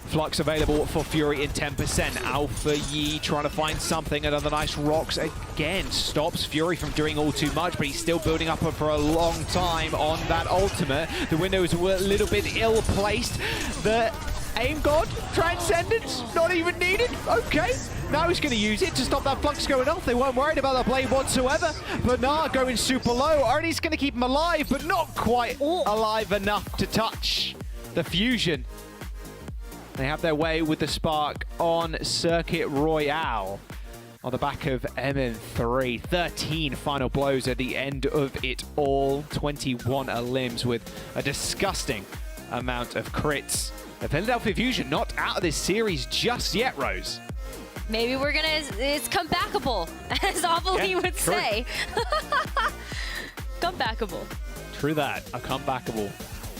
Flux available for Fury in 10%. Alpha Yi trying to find something. Another nice rocks again. Stops Fury from doing all too much, but he's still building up for a long time on that ultimate. The window is a little bit ill-placed. The Aim God, Transcendence, not even needed. Okay, now he's going to use it to stop that flux going off. They weren't worried about the blade whatsoever. Bernard going super low. Arnie's going to keep him alive, but not quite alive enough to touch the Fusion. They have their way with the Spark on Circuit Royale on the back of MN3. 13 final blows at the end of it all. 21 limbs with a disgusting amount of crits. The Philadelphia Fusion not out of this series just yet, Rose. Maybe we're gonna, it's comebackable, as Avali would true. say. Comebackable. True that, a comebackable.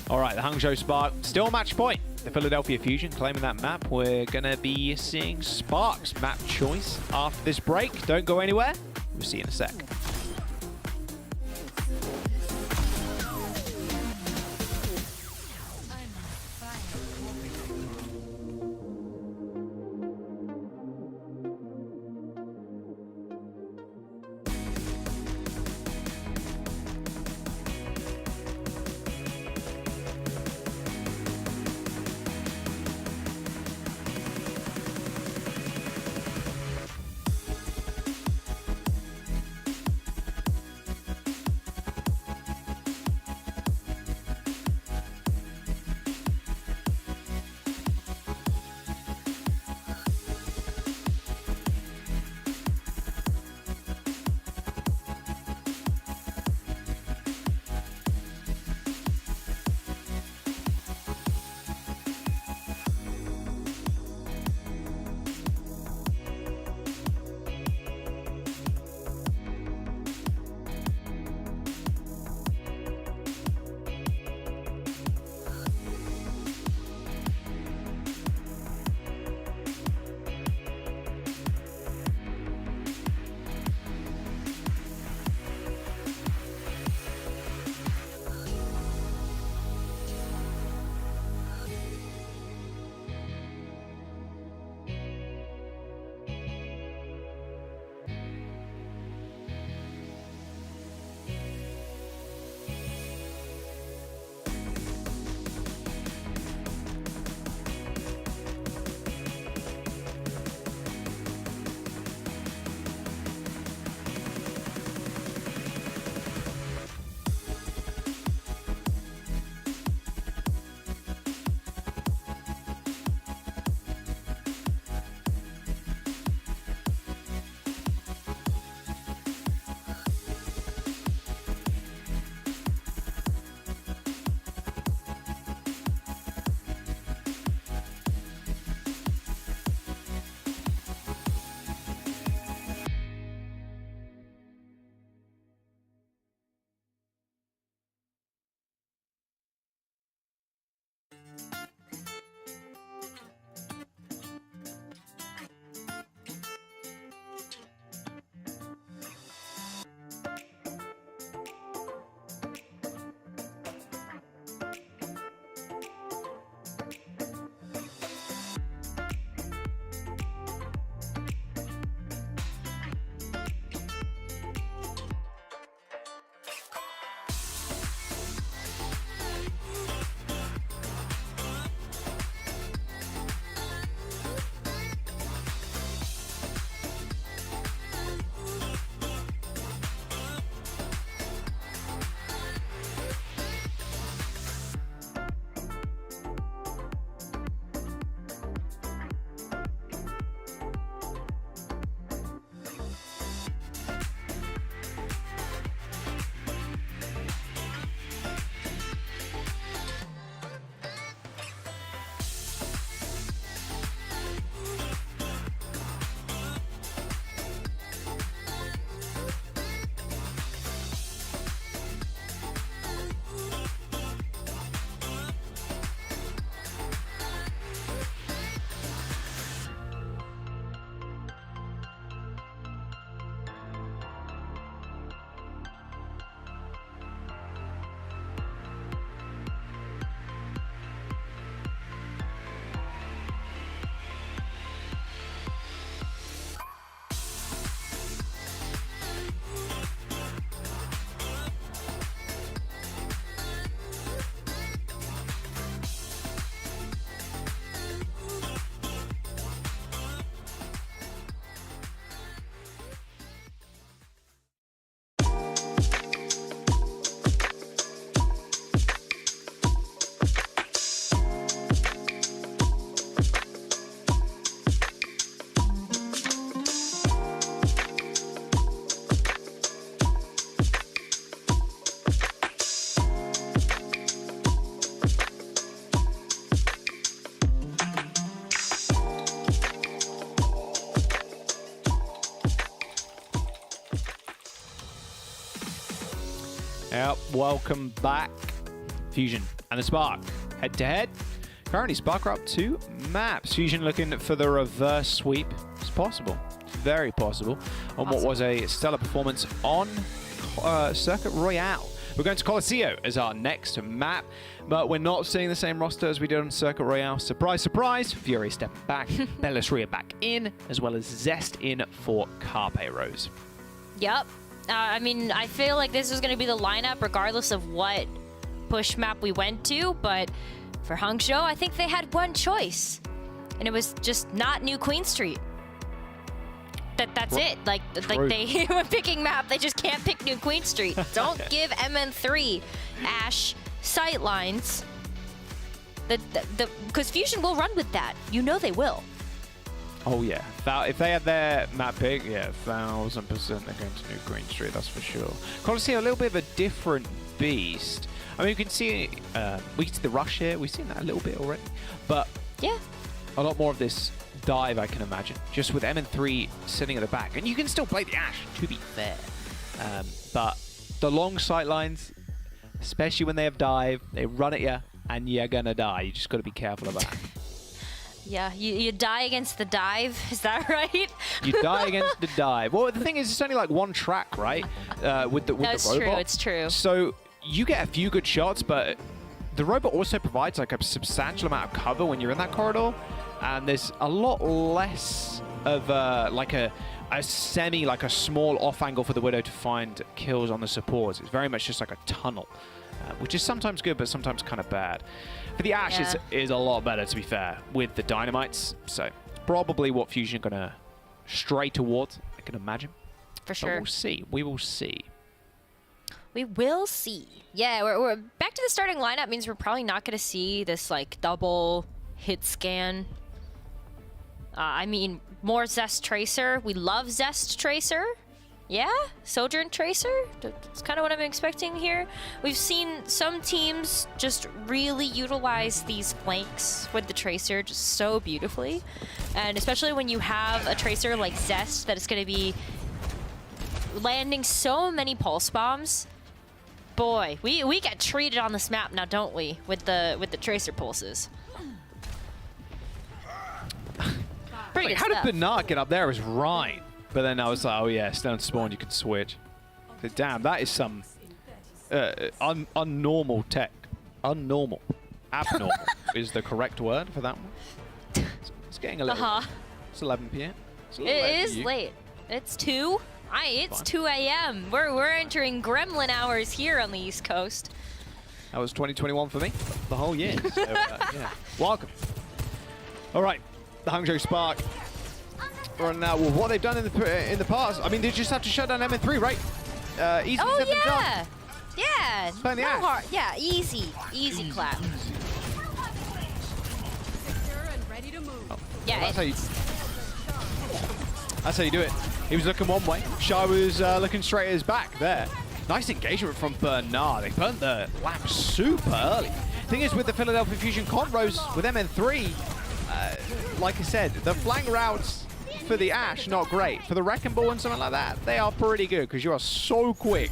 All right, the Hangzhou Spark, still match point. The Philadelphia Fusion claiming that map. We're going to be seeing Spark's map choice after this break. Don't go anywhere. We'll see you in a sec. Yep, welcome back. Fusion and the Spark head to head. Currently, Spark are up 2 maps. Fusion looking for the reverse sweep. It's possible. It's very possible. On what was a stellar performance on Circuit Royale. We're going to Colosseo as our next map, but we're not seeing the same roster as we did on Circuit Royale. Surprise, surprise. Fury stepping back, Bellisria back in, as well as Zest in for Carpe Rose. Yep. I mean, I feel like this was going to be the lineup regardless of what push map we went to, but for Hangzhou, I think they had one choice, and it was just not New Queen Street. That's it. Like they were picking map. They just can't pick New Queen Street. Don't give MN3 Ash sightlines. Because Fusion will run with that. You know they will. Oh yeah. If they had their map pick, yeah, 1000% they're going to New Queen Street. That's for sure. Colosseo, a little bit of a different beast. I mean, you can see we can see the rush here. We've seen that a little bit already, but yeah, a lot more of this dive, I can imagine, just with MN3 sitting at the back. And you can still play the Ash, to be fair. But the long sight lines, especially when they have dive, they run at you, and you're going to die. You just got to be careful of that. Yeah, you die against the dive. Is that right? You die against the dive. Well, the thing is, it's only like one track, right? With the That's robot. true, it's true. So you get a few good shots, but the robot also provides like a substantial amount of cover when you're in that corridor. And there's a lot less of like a small off angle for the Widow to find kills on the supports. It's very much just like a tunnel, which is sometimes good, but sometimes kind of bad. For the Ash, is a lot better, to be fair, with the Dynamites. So it's probably what Fusion are going to stray towards, I can imagine. For sure. But we'll see. We will see. We will see. Yeah, we're back to the starting lineup means we're probably not going to see this like double hit scan. I mean, more Zest Tracer. We love Zest Tracer. Yeah? Sojourn Tracer? That's kind of what I'm expecting here. We've seen some teams just really utilize these flanks with the Tracer just so beautifully. And especially when you have a Tracer like Zest that is going to be landing so many pulse bombs. Boy, we get treated on this map now, don't we? With the Tracer pulses. Like, how did Bernard get up there as Rhine? But then I was like, oh yeah, stone spawn, you can switch. But damn, that is some unnormal tech. Unnormal. Abnormal is the correct word for that one. It's getting a little... It's 11 p.m. It is late. It's 2. It's 2 a.m. We're entering gremlin hours here on the East Coast. That was 2021 for me, the whole year. So, yeah. Welcome. All right. The Hangzhou Spark running out. Well, what they've done in the past, I mean, they just have to shut down MN3, right? Easy. Oh, said than yeah. done. Yeah. Playing the No Ash. hard. Yeah, easy. Easy clap. Oh. Yeah. Well, that's how you do it. He was looking one way. Shy was looking straight at his back there. Nice engagement from Bernard. They burnt the lamp super early. Thing is, with the Philadelphia Fusion Conros, with MN3, like I said, the flank routes for the Ash, not great. For the Wrecking Ball and something like that, they are pretty good because you are so quick.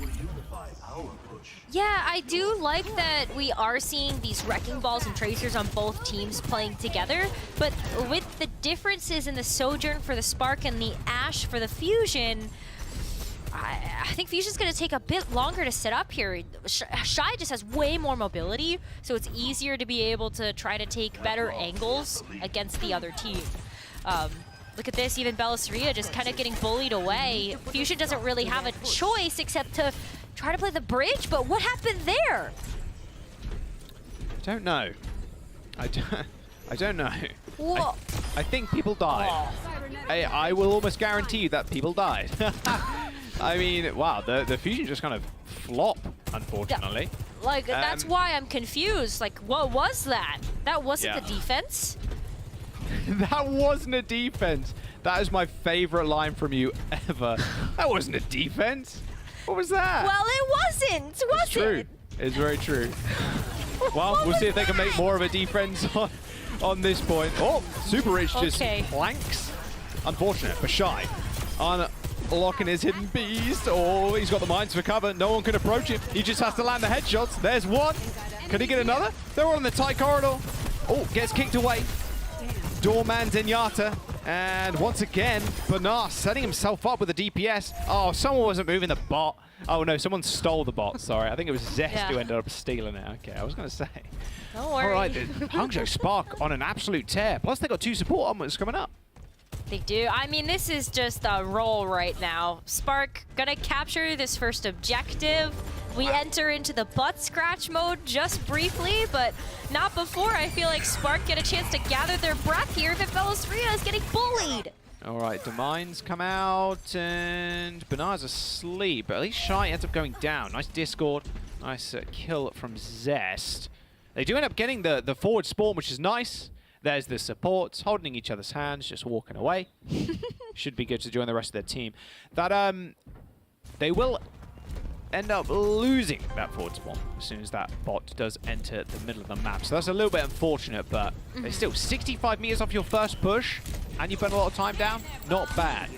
Yeah, I do like that we are seeing these Wrecking Balls and Tracers on both teams playing together, but with the differences in the Sojourn for the Spark and the Ash for the Fusion, I think Fusion's going to take a bit longer to set up here. Shy just has way more mobility, so it's easier to be able to try to take better angles against the other team. Look at this, even Bellisria just kind of getting bullied away. Fusion doesn't really have a choice except to try to play the bridge, but what happened there? I don't know. I don't know. Whoa. I think people died. I will almost guarantee you that people died. I mean, wow, the Fusion just kind of flop, unfortunately. Like, that's why I'm confused. Like, what was that? That wasn't the defense? That wasn't a defense. That is my favorite line from you ever. That wasn't a defense. What was that? Well, it wasn't, was It's true. It's very true. Well, we'll see if they can make more of a defense on this point. Oh, Super Rich just planks. Unfortunate for Shy. On locking his hidden beast. Oh, he's got the mines for cover. No one can approach him. He just has to land the headshots. There's one. Can he get another? They're all in the tight corridor. Oh, gets kicked away. Doorman Zenyatta. And once again, Bernard setting himself up with a DPS. Oh, someone wasn't moving the bot. Oh no, someone stole the bot. Sorry, I think it was Zest who ended up stealing it. Okay, I was going to say. Don't worry. All right, Hangzhou Spark on an absolute tear. Plus, they got 2 support onwards coming up. They do. I mean, this is just a roll right now. Spark gonna capture this first objective. We enter into the butt scratch mode just briefly, but not before I feel like Spark get a chance to gather their breath here if Veloceria is getting bullied. All right, the mines come out, and Bernard's asleep, but at least Shy ends up going down. Nice Discord. Nice kill from Zest. They do end up getting the forward spawn, which is nice. There's the supports holding each other's hands, just walking away. Should be good to join the rest of their team. That they will end up losing that forward spawn as soon as that bot does enter the middle of the map. So that's a little bit unfortunate, but they're still 65 meters off your first push, and you burn a lot of time down. Not bad.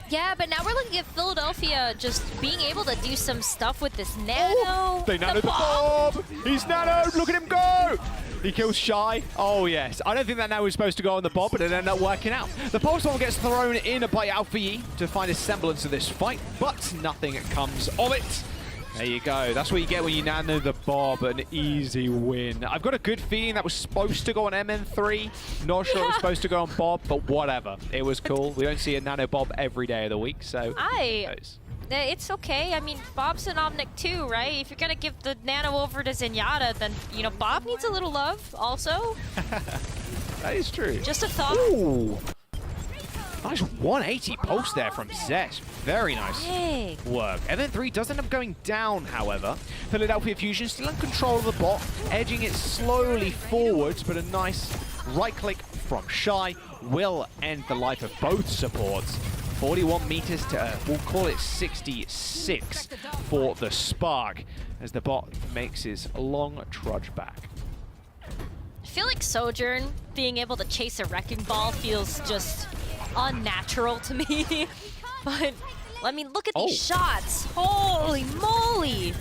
Yeah, but now we're looking at Philadelphia just being able to do some stuff with this nano. Oh, they nanoed the bomb. He's nanoed. Look at him go. He kills Shy. Oh, yes. I don't think that now was supposed to go on the bomb, but it ended up working out. The pulse bomb gets thrown in by Alpha Yi to find a semblance of this fight, but nothing comes of it. There you go. That's what you get when you nano the Bob. An easy win. I've got a good feeling that was supposed to go on MN3. Not sure it was supposed to go on Bob, but whatever. It was cool. We don't see a nano Bob every day of the week, so... It's okay. I mean, Bob's an Omnic too, right? If you're going to give the nano over to Zenyatta, then, you know, Bob needs a little love also. That is true. Just a thought. Ooh. Nice 180 pulse there from Zesh. Very nice work. MN3 does end up going down, however. Philadelphia Fusion still in control of the bot, edging it slowly forwards, but a nice right click from Shy will end the life of both supports. 41 meters to, we'll call it 66 for the Spark, as the bot makes his long trudge back. I feel like Sojourn being able to chase a wrecking ball feels just unnatural to me. But, I mean, look at these shots. Holy moly.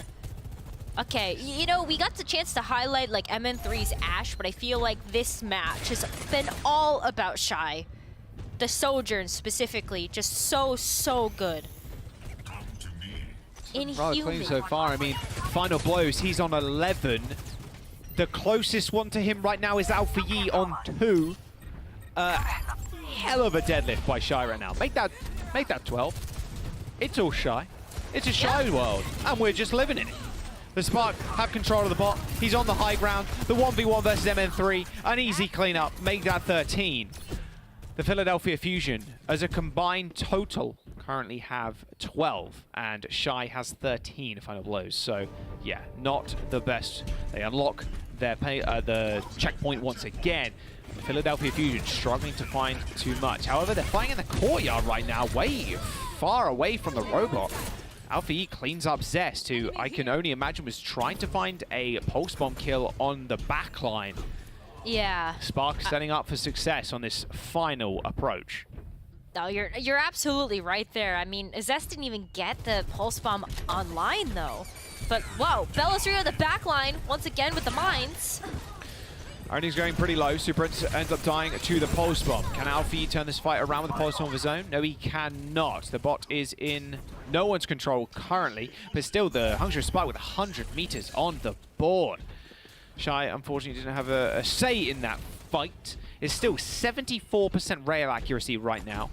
Okay, you know, we got the chance to highlight like MN3's Ashe, but I feel like this match has been all about Shy. The Sojourn specifically, just so good. Rather clean so far. I mean, final blows, he's on 11. The closest one to him right now is Alpha Yi on 2. Hell of a deadlift by Shy right now. Make that 12. It's all Shy. It's a Shy world, and we're just living in it. The Spark have control of the bot. He's on the high ground. The 1v1 versus MN3. An easy cleanup. Make that 13. The Philadelphia Fusion, as a combined total, currently have 12, and Shy has 13 final blows. So, yeah, not the best. They unlock their the checkpoint once again. The Philadelphia Fusion struggling to find too much. However, they're fighting in the courtyard right now, way far away from the robot. Alpha E cleans up Zest, who I can only imagine was trying to find a pulse bomb kill on the back line. Yeah. Spark setting up for success on this final approach. No, you're absolutely right there. I mean, Zest didn't even get the pulse bomb online though. But whoa, Veloceria the back line once again with the mines. Earnings going pretty low. Super ends up dying to the pulse bomb. Can Alfie turn this fight around with the pulse bomb of his own? No, he cannot. The bot is in no one's control currently, but still the Hangzhou Spark with 100 meters on the board. Shy, unfortunately, didn't have a say in that fight. It's still 74% rail accuracy right now.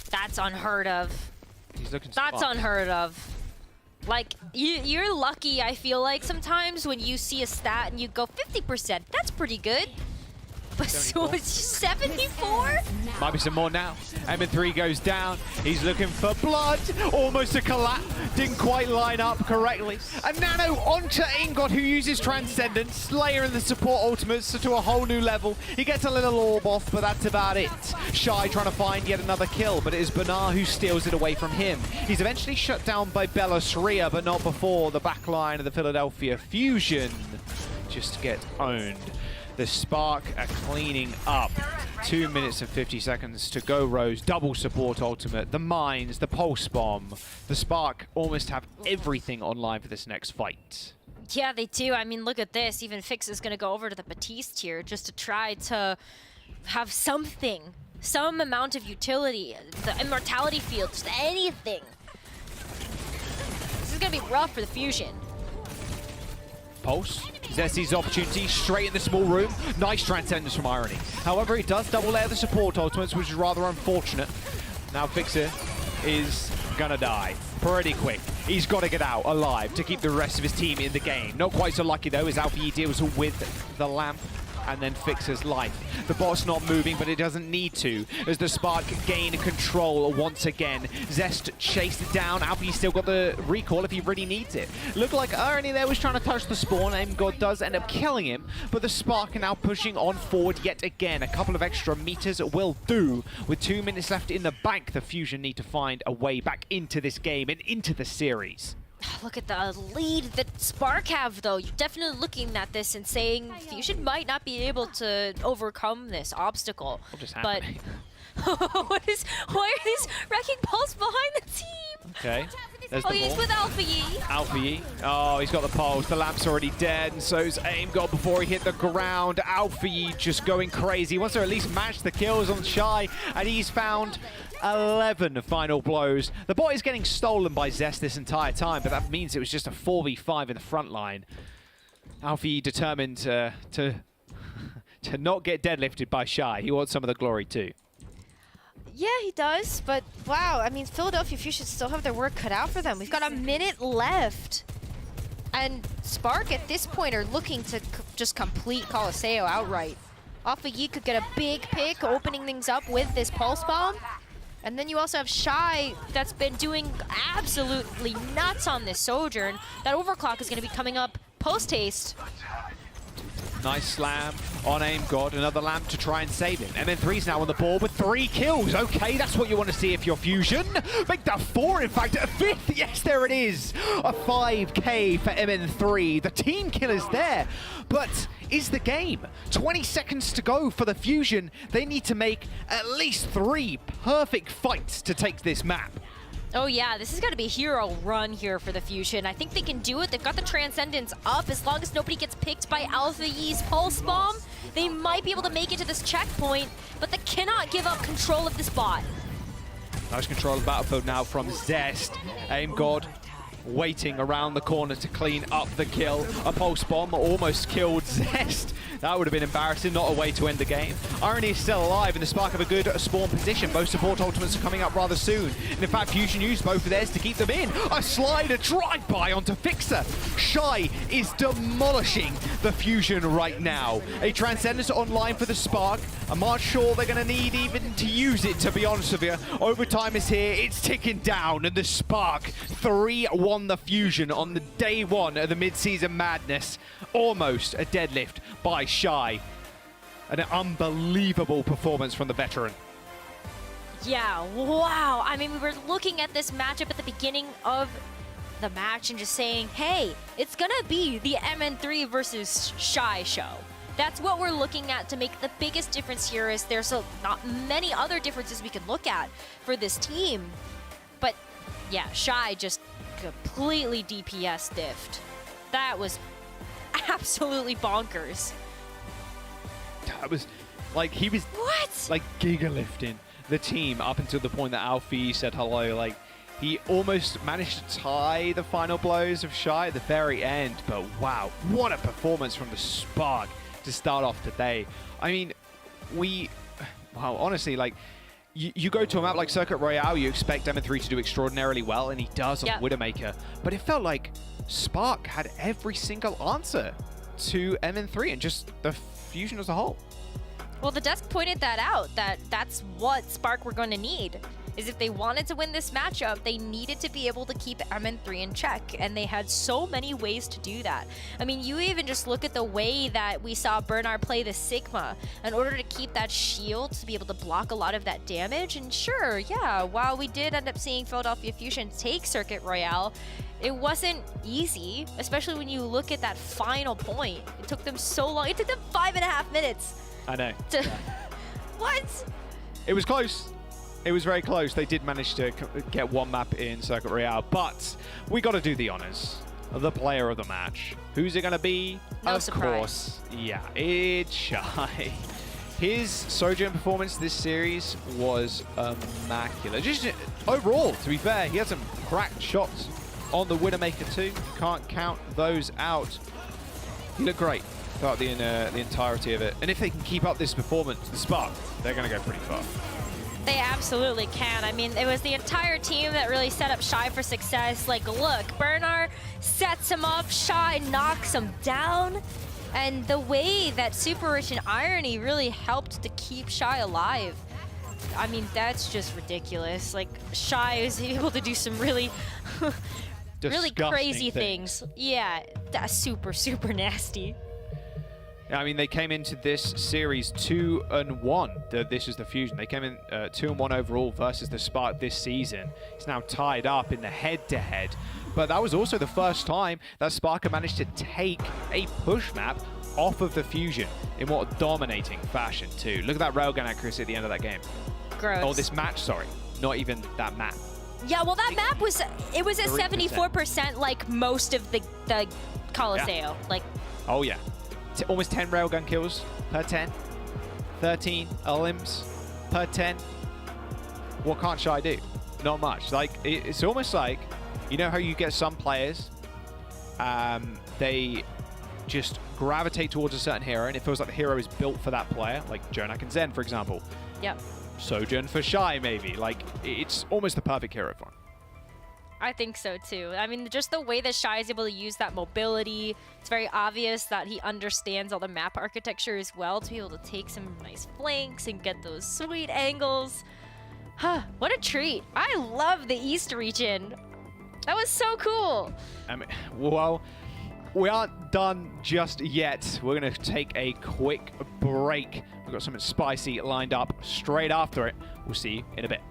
That's unheard of. He's looking That's smart. unheard of. Like, you're lucky, I feel like, sometimes when you see a stat and you go 50%. That's pretty good. But 74? Might be some more now. MN3 goes down. He's looking for blood. Almost a collapse. Didn't quite line up correctly. A nano onto Ingot, who uses Transcendence. Slayer and the support ultimates to a whole new level. He gets a little orb off, but that's about it. Shy trying to find yet another kill, but it is Bernard who steals it away from him. He's eventually shut down by Veloceria, but not before the back line of the Philadelphia Fusion just get owned. The Spark are cleaning up. 2 minutes and 50 seconds to go, Rose. Double support ultimate. The mines, the pulse bomb. The Spark almost have everything online for this next fight. Yeah, they do. I mean, look at this. Even Fix is going to go over to the Batiste here just to try to have something, some amount of utility. The immortality field, just anything. This is going to be rough for the Fusion. Pulse. Zessy's opportunity straight in the small room. Nice transcendence from Irony. However, he does double layer the support ultimates, which is rather unfortunate. Now Fixer is gonna die pretty quick. He's got to get out alive to keep the rest of his team in the game. Not quite so lucky though, as Alpha E deals with the lamp and then Fixer's life. The bot's not moving, but it doesn't need to, as the Spark gain control once again. Zest chased it down. Alfie still got the recall if he really needs it. Looked like Ernie there was trying to touch the spawn. Aim God does end up killing him, but the Spark are now pushing on forward yet again. A couple of extra meters will do. With 2 minutes left in the bank, the Fusion need to find a way back into this game and into the series. Look at the lead that Spark have, though. You're definitely looking at this and saying Fusion might not be able to overcome this obstacle. What just but happened? why are these wrecking balls behind the team? Okay. There's Oh, the he's ball. with Alpha Yi. Alpha Yi. Oh, he's got the pulse. The lamp's already dead, and so's Aim God before he hit the ground. Alpha Yi just going crazy. Wants to at least match the kills on Shy, and he's found 11 final blows. The bot is getting stolen by Zest this entire time, but that means it was just a 4v5 in the front line. Alpha Yi determined to not get deadlifted by Shy. He wants some of the glory too. Yeah, he does, but wow, I mean, Philadelphia Fusion still have their work cut out for them. We've got a minute left. And Spark at this point are looking to just complete Coliseo outright. Alpha Yi could get a big pick, opening things up with this Pulse Bomb. And then you also have Shy that's been doing absolutely nuts on this Sojourn. That overclock is going to be coming up post-haste. Nice slam on Aim God. Another lamp to try and save him. MN3's now on the board with 3 kills. Okay, that's what you want to see if you're Fusion. Make that 4, in fact, a 5th. Yes, there it is. A 5K for MN3. The team killer's there. But is the game? 20 seconds to go for the Fusion. They need to make at least 3 perfect fights to take this map. Oh yeah, this is going to be a hero run here for the Fusion. I think they can do it. They've got the Transcendence up. As long as nobody gets picked by Alpha Yi's Pulse Bomb, they might be able to make it to this checkpoint, but they cannot give up control of this bot. Nice control of the battlefield now from Zest. Aim God waiting around the corner to clean up the kill. A pulse bomb almost killed Zest. That would have been embarrassing, not a way to end the game. Irony is still alive, and the Spark have a good spawn position. Both support ultimates are coming up rather soon. And in fact, Fusion used both of theirs to keep them in. A slider drive-by onto Fixer. Shy is demolishing the Fusion right now. A Transcendence online for the Spark. I'm not sure they're going to need even to use it, to be honest with you. Overtime is here. It's ticking down, and the Spark 3-1 the Fusion on the day 1 of the mid-season madness. Almost a deadlift by Shy. An unbelievable performance from the veteran. Yeah, wow. I mean, we were looking at this matchup at the beginning of the match and just saying, hey, it's gonna be the MN3 versus Shy show. That's what we're looking at to make the biggest difference here. Is there's not many other differences we can look at for this team. But yeah, Shy just completely DPS diffed. That was absolutely bonkers. That was like, he was like giga lifting the team up until the point that Alfie said hello. Like, he almost managed to tie the final blows of Shy at the very end. But wow, what a performance from the Spark to start off today. I mean, wow, honestly, like, you go to a map like Circuit Royale, you expect MN3 to do extraordinarily well, and he does on Widowmaker. But it felt like Spark had every single answer to MN3 and just the Fusion as a whole. Well, the desk pointed that out, that's what Spark we're going to need. is if they wanted to win this matchup, they needed to be able to keep MN3 in check, and they had so many ways to do that. I mean, you even just look at the way that we saw Bernard play the Sigma in order to keep that shield to be able to block a lot of that damage. And sure, yeah, while we did end up seeing Philadelphia Fusion take Circuit Royale, it wasn't easy, especially when you look at that final point. It took them so long. It took them 5.5 minutes. I know. What? It was close. It was very close. They did manage to get one map in Circuit Royale, but we got to do the honors. The player of the match. Who's it going to be? No of surprise. Course, yeah, it's Shy. His Sojourn performance this series was immaculate. Just overall, to be fair, he had some cracked shots on the Widowmaker too. Can't count those out. He looked great throughout the entirety of it. And if they can keep up this performance, the Spark, they're going to go pretty far. They absolutely can. I mean, it was the entire team that really set up Shy for success. Like, look, Bernard sets him up, Shy knocks him down. And the way that Super Rich and Irony really helped to keep Shy alive, I mean, that's just ridiculous. Like, Shy was able to do some really, really crazy things. Yeah, that's super, super nasty. I mean, they came into this series 2-1. This is the Fusion. They came in 2-1 overall versus the Spark this season. It's now tied up in the head-to-head. But that was also the first time that Spark had managed to take a push map off of the Fusion in what a dominating fashion too. Look at that railgun accuracy at the end of that game. Gross. Oh, this match, sorry. Not even that map. Yeah, well, that map was, it was at 74% like most of the Coliseo. Yeah. Like, oh yeah. Almost 10 railgun kills per 10. 13 limbs per 10. What can't Shy do? Not much. Like, it's almost like, you know how you get some players, they just gravitate towards a certain hero, and it feels like the hero is built for that player, like Jonak and Zen, for example. Yep. Sojourn for Shy, maybe. Like, it's almost the perfect hero for him. I think so too. I mean, just the way that Shy is able to use that mobility, it's very obvious that he understands all the map architecture as well to be able to take some nice flanks and get those sweet angles. Huh, what a treat. I love the East region. That was so cool. I mean, well, we aren't done just yet. We're going to take a quick break. We've got something spicy lined up straight after it. We'll see you in a bit.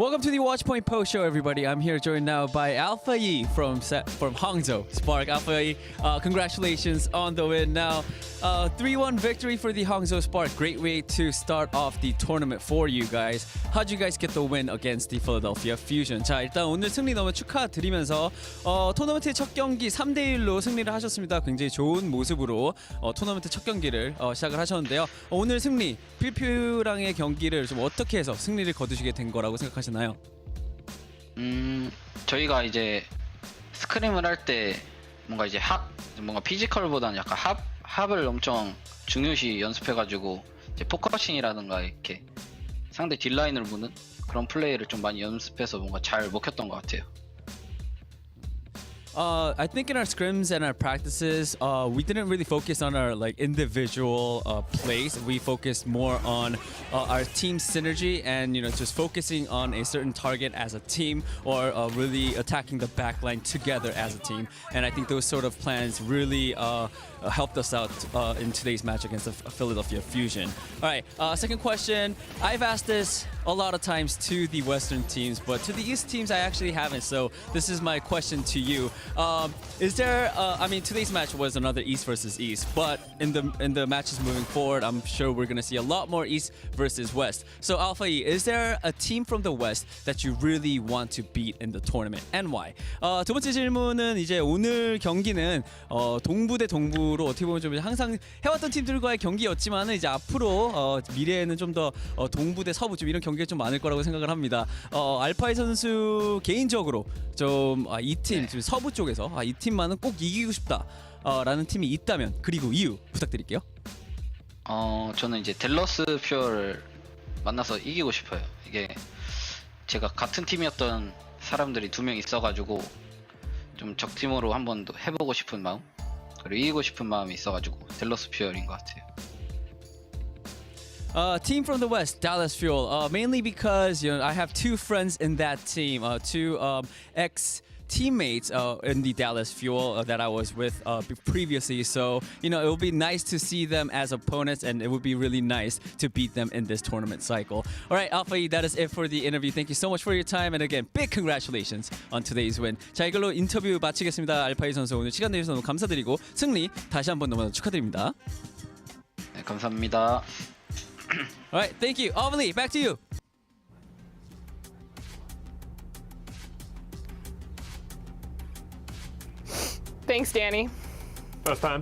Welcome to the Watchpoint Post Show, everybody. I'm here joined now by Alpha Yi from Hangzhou Spark. Alpha Yi, congratulations on the win. Now, 3-1 victory for the Hangzhou Spark. Great way to start off the tournament for you guys. How'd you guys get the win against the Philadelphia Fusion? 자, 일단 오늘 승리 너무 축하드리면서 토너먼트 첫 경기 3대1로 승리를 하셨습니다. 굉장히 좋은 모습으로 토너먼트 첫 경기를 시작을 하셨는데요. 오늘 승리, 필표랑의 경기를 좀 어떻게 해서 승리를 거두시게 된 거라고 생각하시나요? 저희가 이제 스크림을 할 때 뭔가 이제 뭔가 피지컬보다는 약간 합을 엄청 중요시 연습해가지고 이제 포커싱이라든가 이렇게 상대 딜라인을 무는 그런 플레이를 좀 많이 연습해서 뭔가 잘 먹혔던 것 같아요. I think in our scrims and our practices, we didn't really focus on our individual plays. We focused more on our team synergy and just focusing on a certain target as a team or really attacking the backline together as a team. And I think those sort of plans really helped us out in today's match against the Philadelphia Fusion. All right, second question. I've asked this a lot of times to the Western teams, but to the East teams I actually haven't. So this is my question to you. Is there? I mean, today's match was another East versus East, but in the matches moving forward, I'm sure we're gonna see a lot more East versus West. So Alpha E, is there a team from the West that you really want to beat in the tournament, and why? 두 번째 질문은 이제 오늘 경기는 동부 대 동부로 어떻게 보면 좀 항상 해왔던 팀들과의 경기였지만은 이제 앞으로 미래에는 좀 더 동부 대 서부 좀 이런 경기가 좀 많을 거라고 생각을 합니다. 알파이 선수 개인적으로 좀 이 팀 지금 서부 쪽에서 이 팀만은 꼭 이기고 싶다라는 팀이 있다면 그리고 이유 부탁드릴게요. 저는 이제 댈러스 퓨어를 만나서 이기고 싶어요. 이게 제가 같은 팀이었던 사람들이 2명 있어가지고 좀 적팀으로 한 번 더 해보고 싶은 마음 그리고 이기고 싶은 마음이 있어가지고 댈러스 퓨어인 것 같아요. Team from the West, Dallas Fuel. Mainly because I have two friends in that team, two ex-teammates in the Dallas Fuel that I was with previously. So it would be nice to see them as opponents, and it would be really nice to beat them in this tournament cycle. All right, Alpha E, that is it for the interview. Thank you so much for your time, and again, big congratulations on today's win. 자, 이걸로 인터뷰 마치겠습니다. 알파이 선수 오늘 시간 내주셔서 너무 감사드리고 승리 다시 한번 너무나 축하드립니다. 네, 감사합니다. All right, thank you. Alvin, back to you. Thanks, Danny. First time.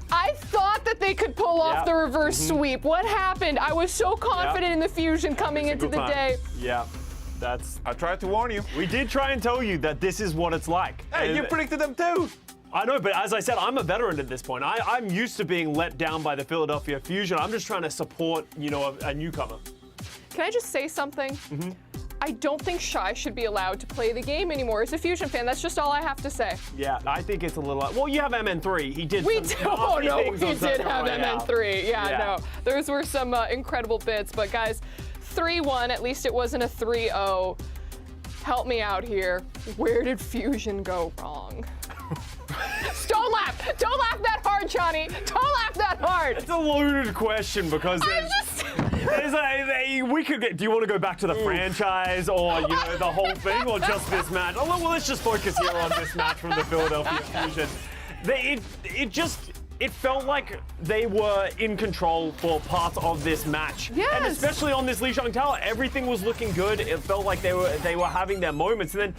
I thought that they could pull off the reverse sweep. What happened? I was so confident in the Fusion coming into the day. Yeah. I tried to warn you. We did try and tell you that this is what it's like. Hey, you predicted them too. I know, but as I said, I'm a veteran at this point. I'm used to being let down by the Philadelphia Fusion. I'm just trying to support, a newcomer. Can I just say something? I don't think Shy should be allowed to play the game anymore. As a Fusion fan, that's just all I have to say. Yeah, I think it's a little... Well, you have MN3. He did we did have MN3. Yeah, no. Those were some incredible bits. But guys, 3-1. At least it wasn't a 3-0. Help me out here. Where did Fusion go wrong? Don't laugh! Don't laugh that hard, Johnny! Don't laugh that hard! It's a loaded question because we could get. Do you want to go back to the franchise or the whole thing or just this match? Oh, well, let's just focus here on this match from the Philadelphia Fusion. It felt like they were in control for parts of this match. Yes. And especially on this Lijiang Tower, everything was looking good. It felt like they were having their moments. And then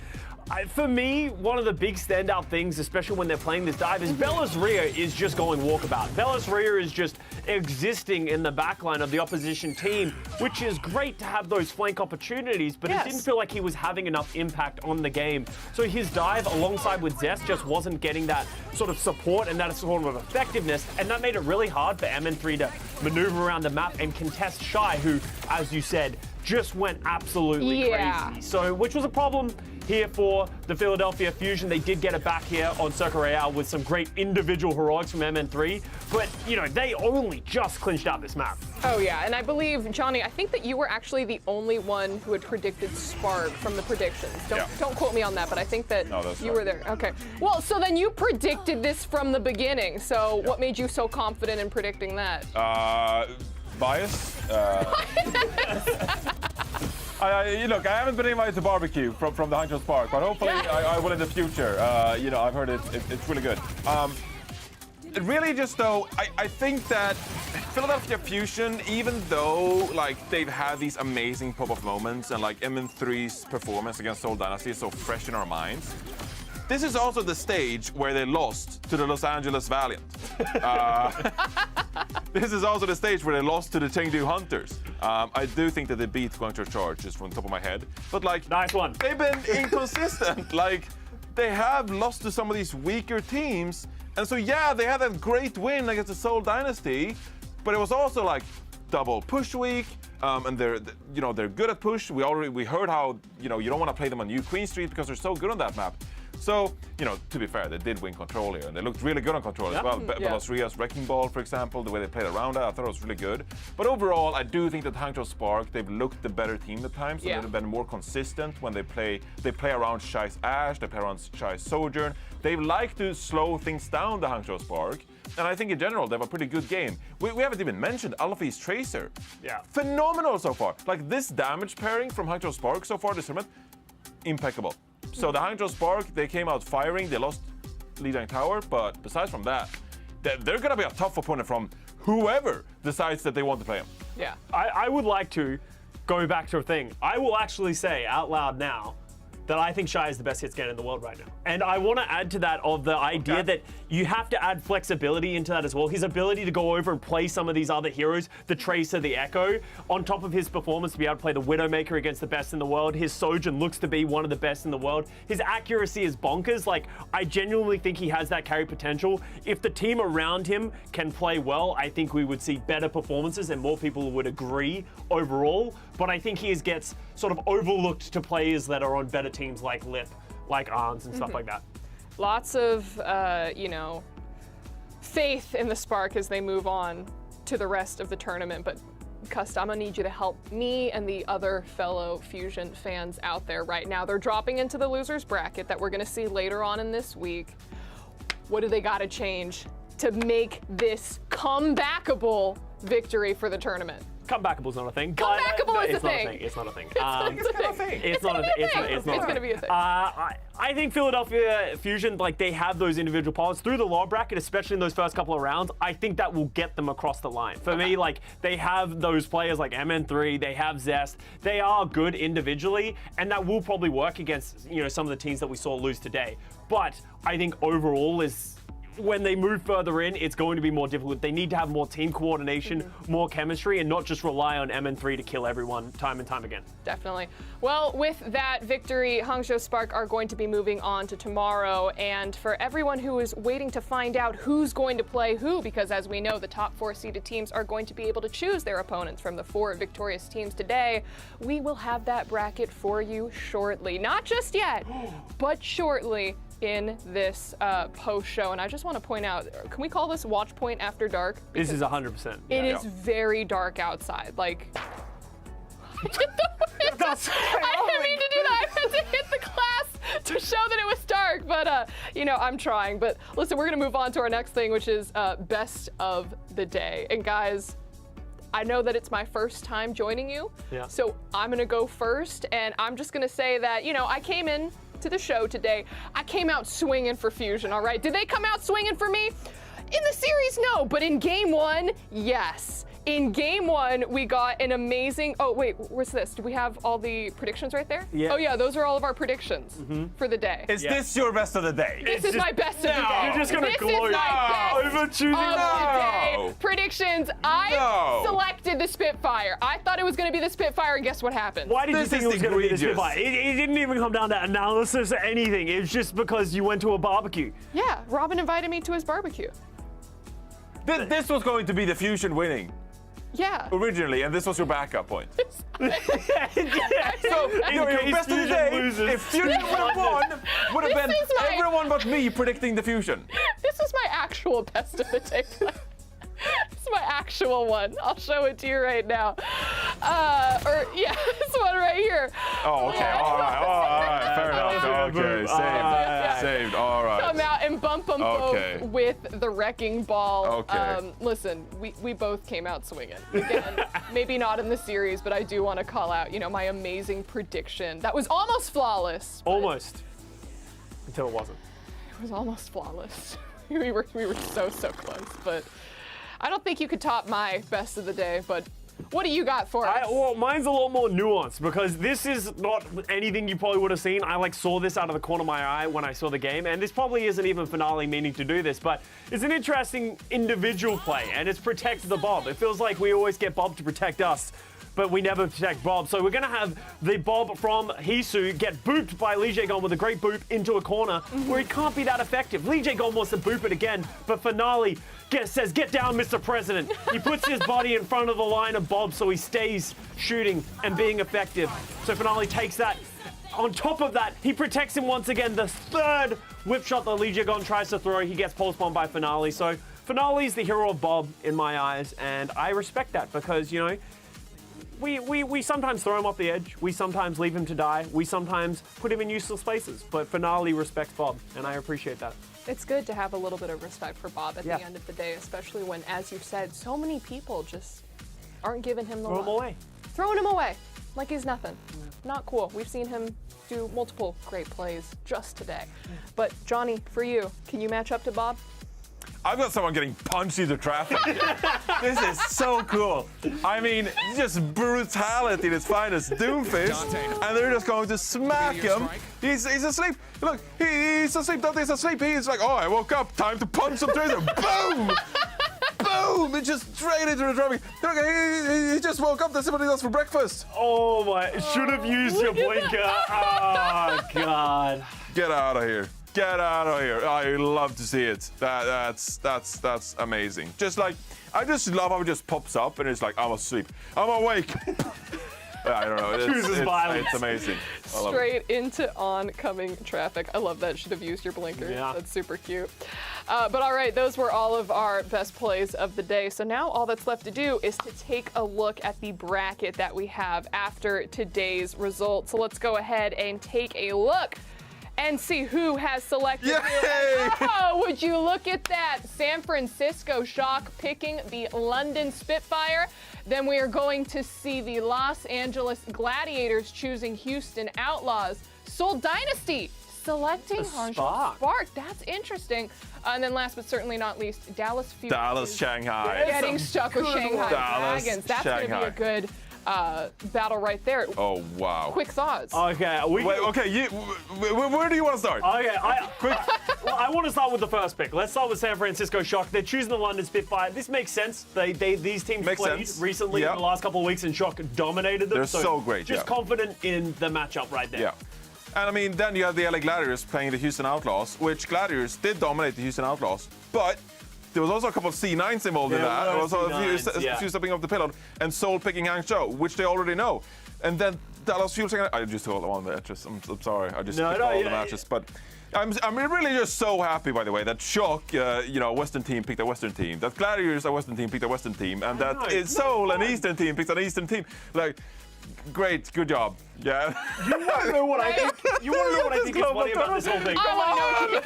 for me, one of the big standout things, especially when they're playing this dive, is Belis Ria is just going walkabout. Belis Ria is just existing in the backline of the opposition team, which is great to have those flank opportunities, but it didn't feel like he was having enough impact on the game. So his dive alongside with Zest just wasn't getting that sort of support and that sort of effectiveness, and that made it really hard for MN3 to maneuver around the map and contest Shy, who, as you said, just went absolutely crazy. So, which was a problem here for the Philadelphia Fusion. They did get it back here on Circle Royale with some great individual heroics from MN3, but they only just clinched out this map. Oh yeah, and I believe, Johnny, I think that you were actually the only one who had predicted Spark from the predictions. Don't quote me on that, but I think that you were there. Okay. Well, so then you predicted this from the beginning. So what made you so confident in predicting that? Bias. Look, I haven't been invited to barbecue from the Hangzhou Spark, but hopefully I will in the future. I've heard it's really good. Really, just though, I think that Philadelphia Fusion, even though like they've had these amazing pop-up moments and like MN3's performance against Seoul Dynasty is so fresh in our minds, this is also the stage where they lost to the Los Angeles Valiant. This is also the stage where they lost to the Chengdu Hunters. I do think that they beat Guangzhou Charge, just from the top of my head. But like, nice one. They've been inconsistent. Like, they have lost to some of these weaker teams. And so, yeah, they had that great win against the Seoul Dynasty, but it was also like double push week, and they're good at push. We heard how you don't want to play them on New Queen Street because they're so good on that map. So, to be fair, they did win Control here, and they looked really good on Control as well. Belos Ria's Wrecking Ball, for example, the way they played around that, I thought it was really good. But overall, I do think that Hangzhou Spark, they've looked the better team at times, and they've been more consistent when they play around Shai's Ash, they play around Shai's Sojourn. They like to slow things down, the Hangzhou Spark, and I think in general, they have a pretty good game. We haven't even mentioned Alfie's Tracer. Yeah. Phenomenal so far. Like, this damage pairing from Hangzhou Spark so far this tournament, impeccable. So the Hangzhou Spark, they came out firing, they lost Lijiang Tower, but besides from that, they're going to be a tough opponent from whoever decides that they want to play him. Yeah. I would like to, going back to a thing, I will actually say out loud now that I think Shai is the best hit scanner in the world right now. And I want to add to that of the idea that you have to add flexibility into that as well. His ability to go over and play some of these other heroes, the Tracer, the Echo, on top of his performance to be able to play the Widowmaker against the best in the world. His Sojourn looks to be one of the best in the world. His accuracy is bonkers. Like, I genuinely think he has that carry potential. If the team around him can play well, I think we would see better performances and more people would agree overall. But I think he gets sort of overlooked to players that are on better teams like Lip, like Arns and stuff like that. Lots of, faith in the Spark as they move on to the rest of the tournament. But Cust, I'm gonna need you to help me and the other fellow Fusion fans out there right now. They're dropping into the losers bracket that we're gonna see later on in this week. What do they gotta change to make this comebackable victory for for Comebackable is not a thing. Comebackable is a thing. It's not a thing. It's not a thing. It's not a thing. It's going to be a thing. I think Philadelphia Fusion, like, they have those individual parts through the low bracket, especially in those first couple of rounds. I think that will get them across the line. For me, like, they have those players like MN3, they have Zest. They are good individually, and that will probably work against, some of the teams that we saw lose today. But I think overall when they move further in, it's going to be more difficult. They need to have more team coordination, more chemistry, and not just rely on MN3 to kill everyone time and time again. Definitely. Well, with that victory, Hangzhou Spark are going to be moving on to tomorrow. And for everyone who is waiting to find out who's going to play who, because as we know, the top 4 seeded teams are going to be able to choose their opponents from the 4 victorious teams today, we will have that bracket for you shortly. Not just yet, but shortly in this post show. And I just want to point out, can we call this Watch Point After Dark? This is 100%. It is very dark outside. Like, I didn't mean to do that. I had to hit the glass to show that it was dark, but I'm trying. But listen, we're gonna move on to our next thing, which is best of the day. And guys, I know that it's my first time joining you, so I'm gonna go first, and I'm just gonna say that, I came in to the show today. I came out swinging for Fusion, all right? Did they come out swinging for me? In the series, no, but in game 1, yes. In game 1, we got an amazing, oh wait, what's this? Do we have all the predictions right there? Yeah. Oh yeah, those are all of our predictions for the day. Is this your best of the day? This is my best of the day. You're just gonna This gloat is my best over choosing of the day. Predictions, I selected the Spitfire. I thought it was gonna be the Spitfire, and guess what happened? Why did you think it was going to be the Spitfire? It didn't even come down to analysis or anything. It was just because you went to a barbecue. Yeah, Robin invited me to his barbecue. This was going to be the Fusion winning. Yeah. Originally, and this was your backup point. So, your best of the day, if Fusion would have won, would have been everyone but me predicting the Fusion. This is my actual best of the day. This is my actual one. I'll show it to you right now. This one right here. Oh, okay. All right. Fair enough. Okay. Saved. All right. Come out and bump them both with the wrecking ball. Okay. Listen, we both came out swinging. Again, maybe not in the series, but I do want to call out, my amazing prediction. That was almost flawless. Almost. Until it wasn't. It was almost flawless. we were so close, but I don't think you could top my best of the day, but what do you got for us? Well, mine's a lot more nuanced because this is not anything you probably would have seen. I saw this out of the corner of my eye when I saw the game, and this probably isn't even finale meaning to do this, but it's an interesting individual play, and it's protect the Bob. It feels like we always get Bob to protect us, but we never protect Bob. So we're going to have the Bob from Hisu get booped by Lee Jae-gon with a great boop into a corner where he can't be that effective. Lee Jae-gon wants to boop it again, but Finale says, "Get down, Mr. President." He puts his body in front of the line of Bob so he stays shooting and being effective. So Finale takes that. On top of that, he protects him once again. The third whip shot that Lee Jae-gon tries to throw, he gets pulse bombed by Finale. So Finale's the hero of Bob in my eyes, and I respect that because, we sometimes throw him off the edge. We sometimes leave him to die. We sometimes put him in useless places. But Finale respects Bob, and I appreciate that. It's good to have a little bit of respect for Bob at the end of the day, especially when, as you said, so many people just aren't giving him the love. Throw him away. Throwing him away like he's nothing. Not cool. We've seen him do multiple great plays just today. But Johnny, for you, can you match up to Bob? I've got someone getting punched into traffic. This is so cool. I mean, just brutality at its finest. Doomfist, and they're just going to smack him. He's asleep. Look, he's asleep. Dante's asleep. He's like, oh, I woke up. Time to punch some tracer. Boom! Boom! It just straight into the traffic. Look, he just woke up. That's what he does for breakfast. Oh my! Should have used your blinker. Oh God! Get out of here. Get out of here. I love to see it. That's amazing. Just like, I just love how it just pops up and it's like, I'm asleep. I'm awake. I don't know. Chooses violence. It's amazing. I love it. Straight into oncoming traffic. I love that. Should have used your blinker. Yeah. That's super cute. But all right, those were all of our best plays of the day. So now all that's left to do is to take a look at the bracket that we have after today's results. So let's go ahead and take a look and see who has selected who. Oh, would you look at that? San Francisco Shock picking the London Spitfire. Then we are going to see the Los Angeles Gladiators choosing Houston Outlaws. Seoul Dynasty selecting Hangzhou Spark. That's interesting. And then last but certainly not least, Dallas Fuel. Dallas, Shanghai. Getting stuck with Shanghai Dallas, Dragons. That's going to be a good battle right there. Oh, wow. Quick thoughts. Okay. Where do you want to start? Okay, I want to start with the first pick. Let's start with San Francisco Shock. They're choosing the London Spitfire. This makes sense. These teams played recently in the last couple of weeks, and Shock dominated them. They're so great. Just confident in the matchup right there. Yeah. And I mean, then you have the LA Gladiators playing the Houston Outlaws, which Gladiators did dominate the Houston Outlaws, but there was also a couple of C9s involved in that. There was a few stepping off the payload, and Seoul picking Hangzhou, which they already know. And then Dallas Fuel saying, I just told all the matches. I'm sorry, I just picked all the matches. But I'm really just so happy, by the way, that Shock, a Western team picked a Western team, that Gladiators, a Western team, picked a Western team, and that Seoul, an Eastern team, picked an Eastern team. Like, great, good job. Yeah. You want to know what I think? You want to know what I think is funny about this whole thing? I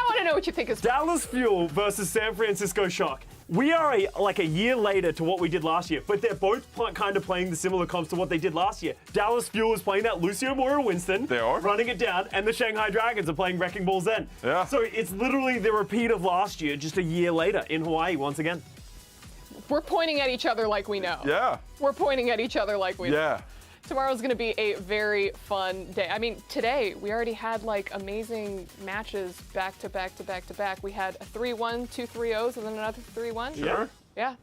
want to know what you think is Dallas Fuel versus San Francisco Shock. We are a year later to what we did last year, but they're both kind of playing the similar comps to what they did last year. Dallas Fuel is playing that Lucio Moira Winston. They are. Running it down, and the Shanghai Dragons are playing Wrecking Ball Zen. Yeah. So it's literally the repeat of last year, just a year later in Hawaii once again. We're pointing at each other like we know. Yeah. We're pointing at each other like we know. Yeah. Tomorrow's going to be a very fun day. I mean, today we already had amazing matches back to back to back to back. We had a 3-1, 2 3-0s, and then another 3-1. Sure. Yeah.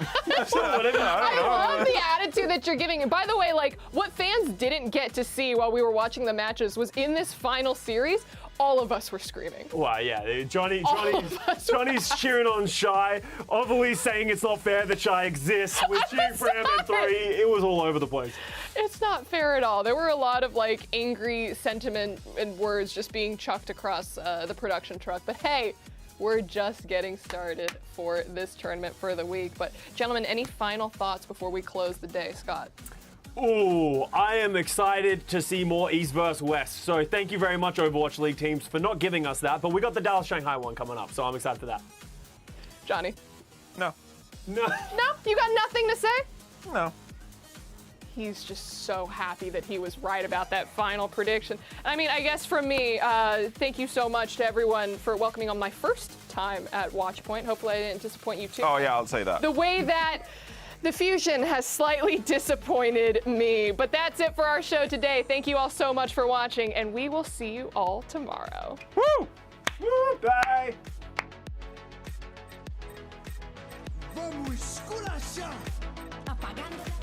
I love the attitude that you're giving. And by the way, what fans didn't get to see while we were watching the matches was in this final series, all of us were screaming. Wow, yeah. Johnny's cheering on Shy. Overly saying it's not fair that Shy exists. We're cheering for him at 3. It was all over the place. It's not fair at all. There were a lot of angry sentiment and words just being chucked across the production truck. But hey, we're just getting started for this tournament for the week. But gentlemen, any final thoughts before we close the day, Scott? Ooh, I am excited to see more East versus West. So thank you very much, Overwatch League teams, for not giving us that. But we got the Dallas Shanghai one coming up, so I'm excited for that. Johnny? No. No. No? You got nothing to say? No. He's just so happy that he was right about that final prediction. I mean, I guess from me, thank you so much to everyone for welcoming on my first time at Watchpoint. Hopefully I didn't disappoint you too. Oh yeah, I'll say that. The way that the fusion has slightly disappointed me. But that's it for our show today. Thank you all so much for watching, and we will see you all tomorrow. Woo! Woo! Bye! Vamos esculachar! Apagando.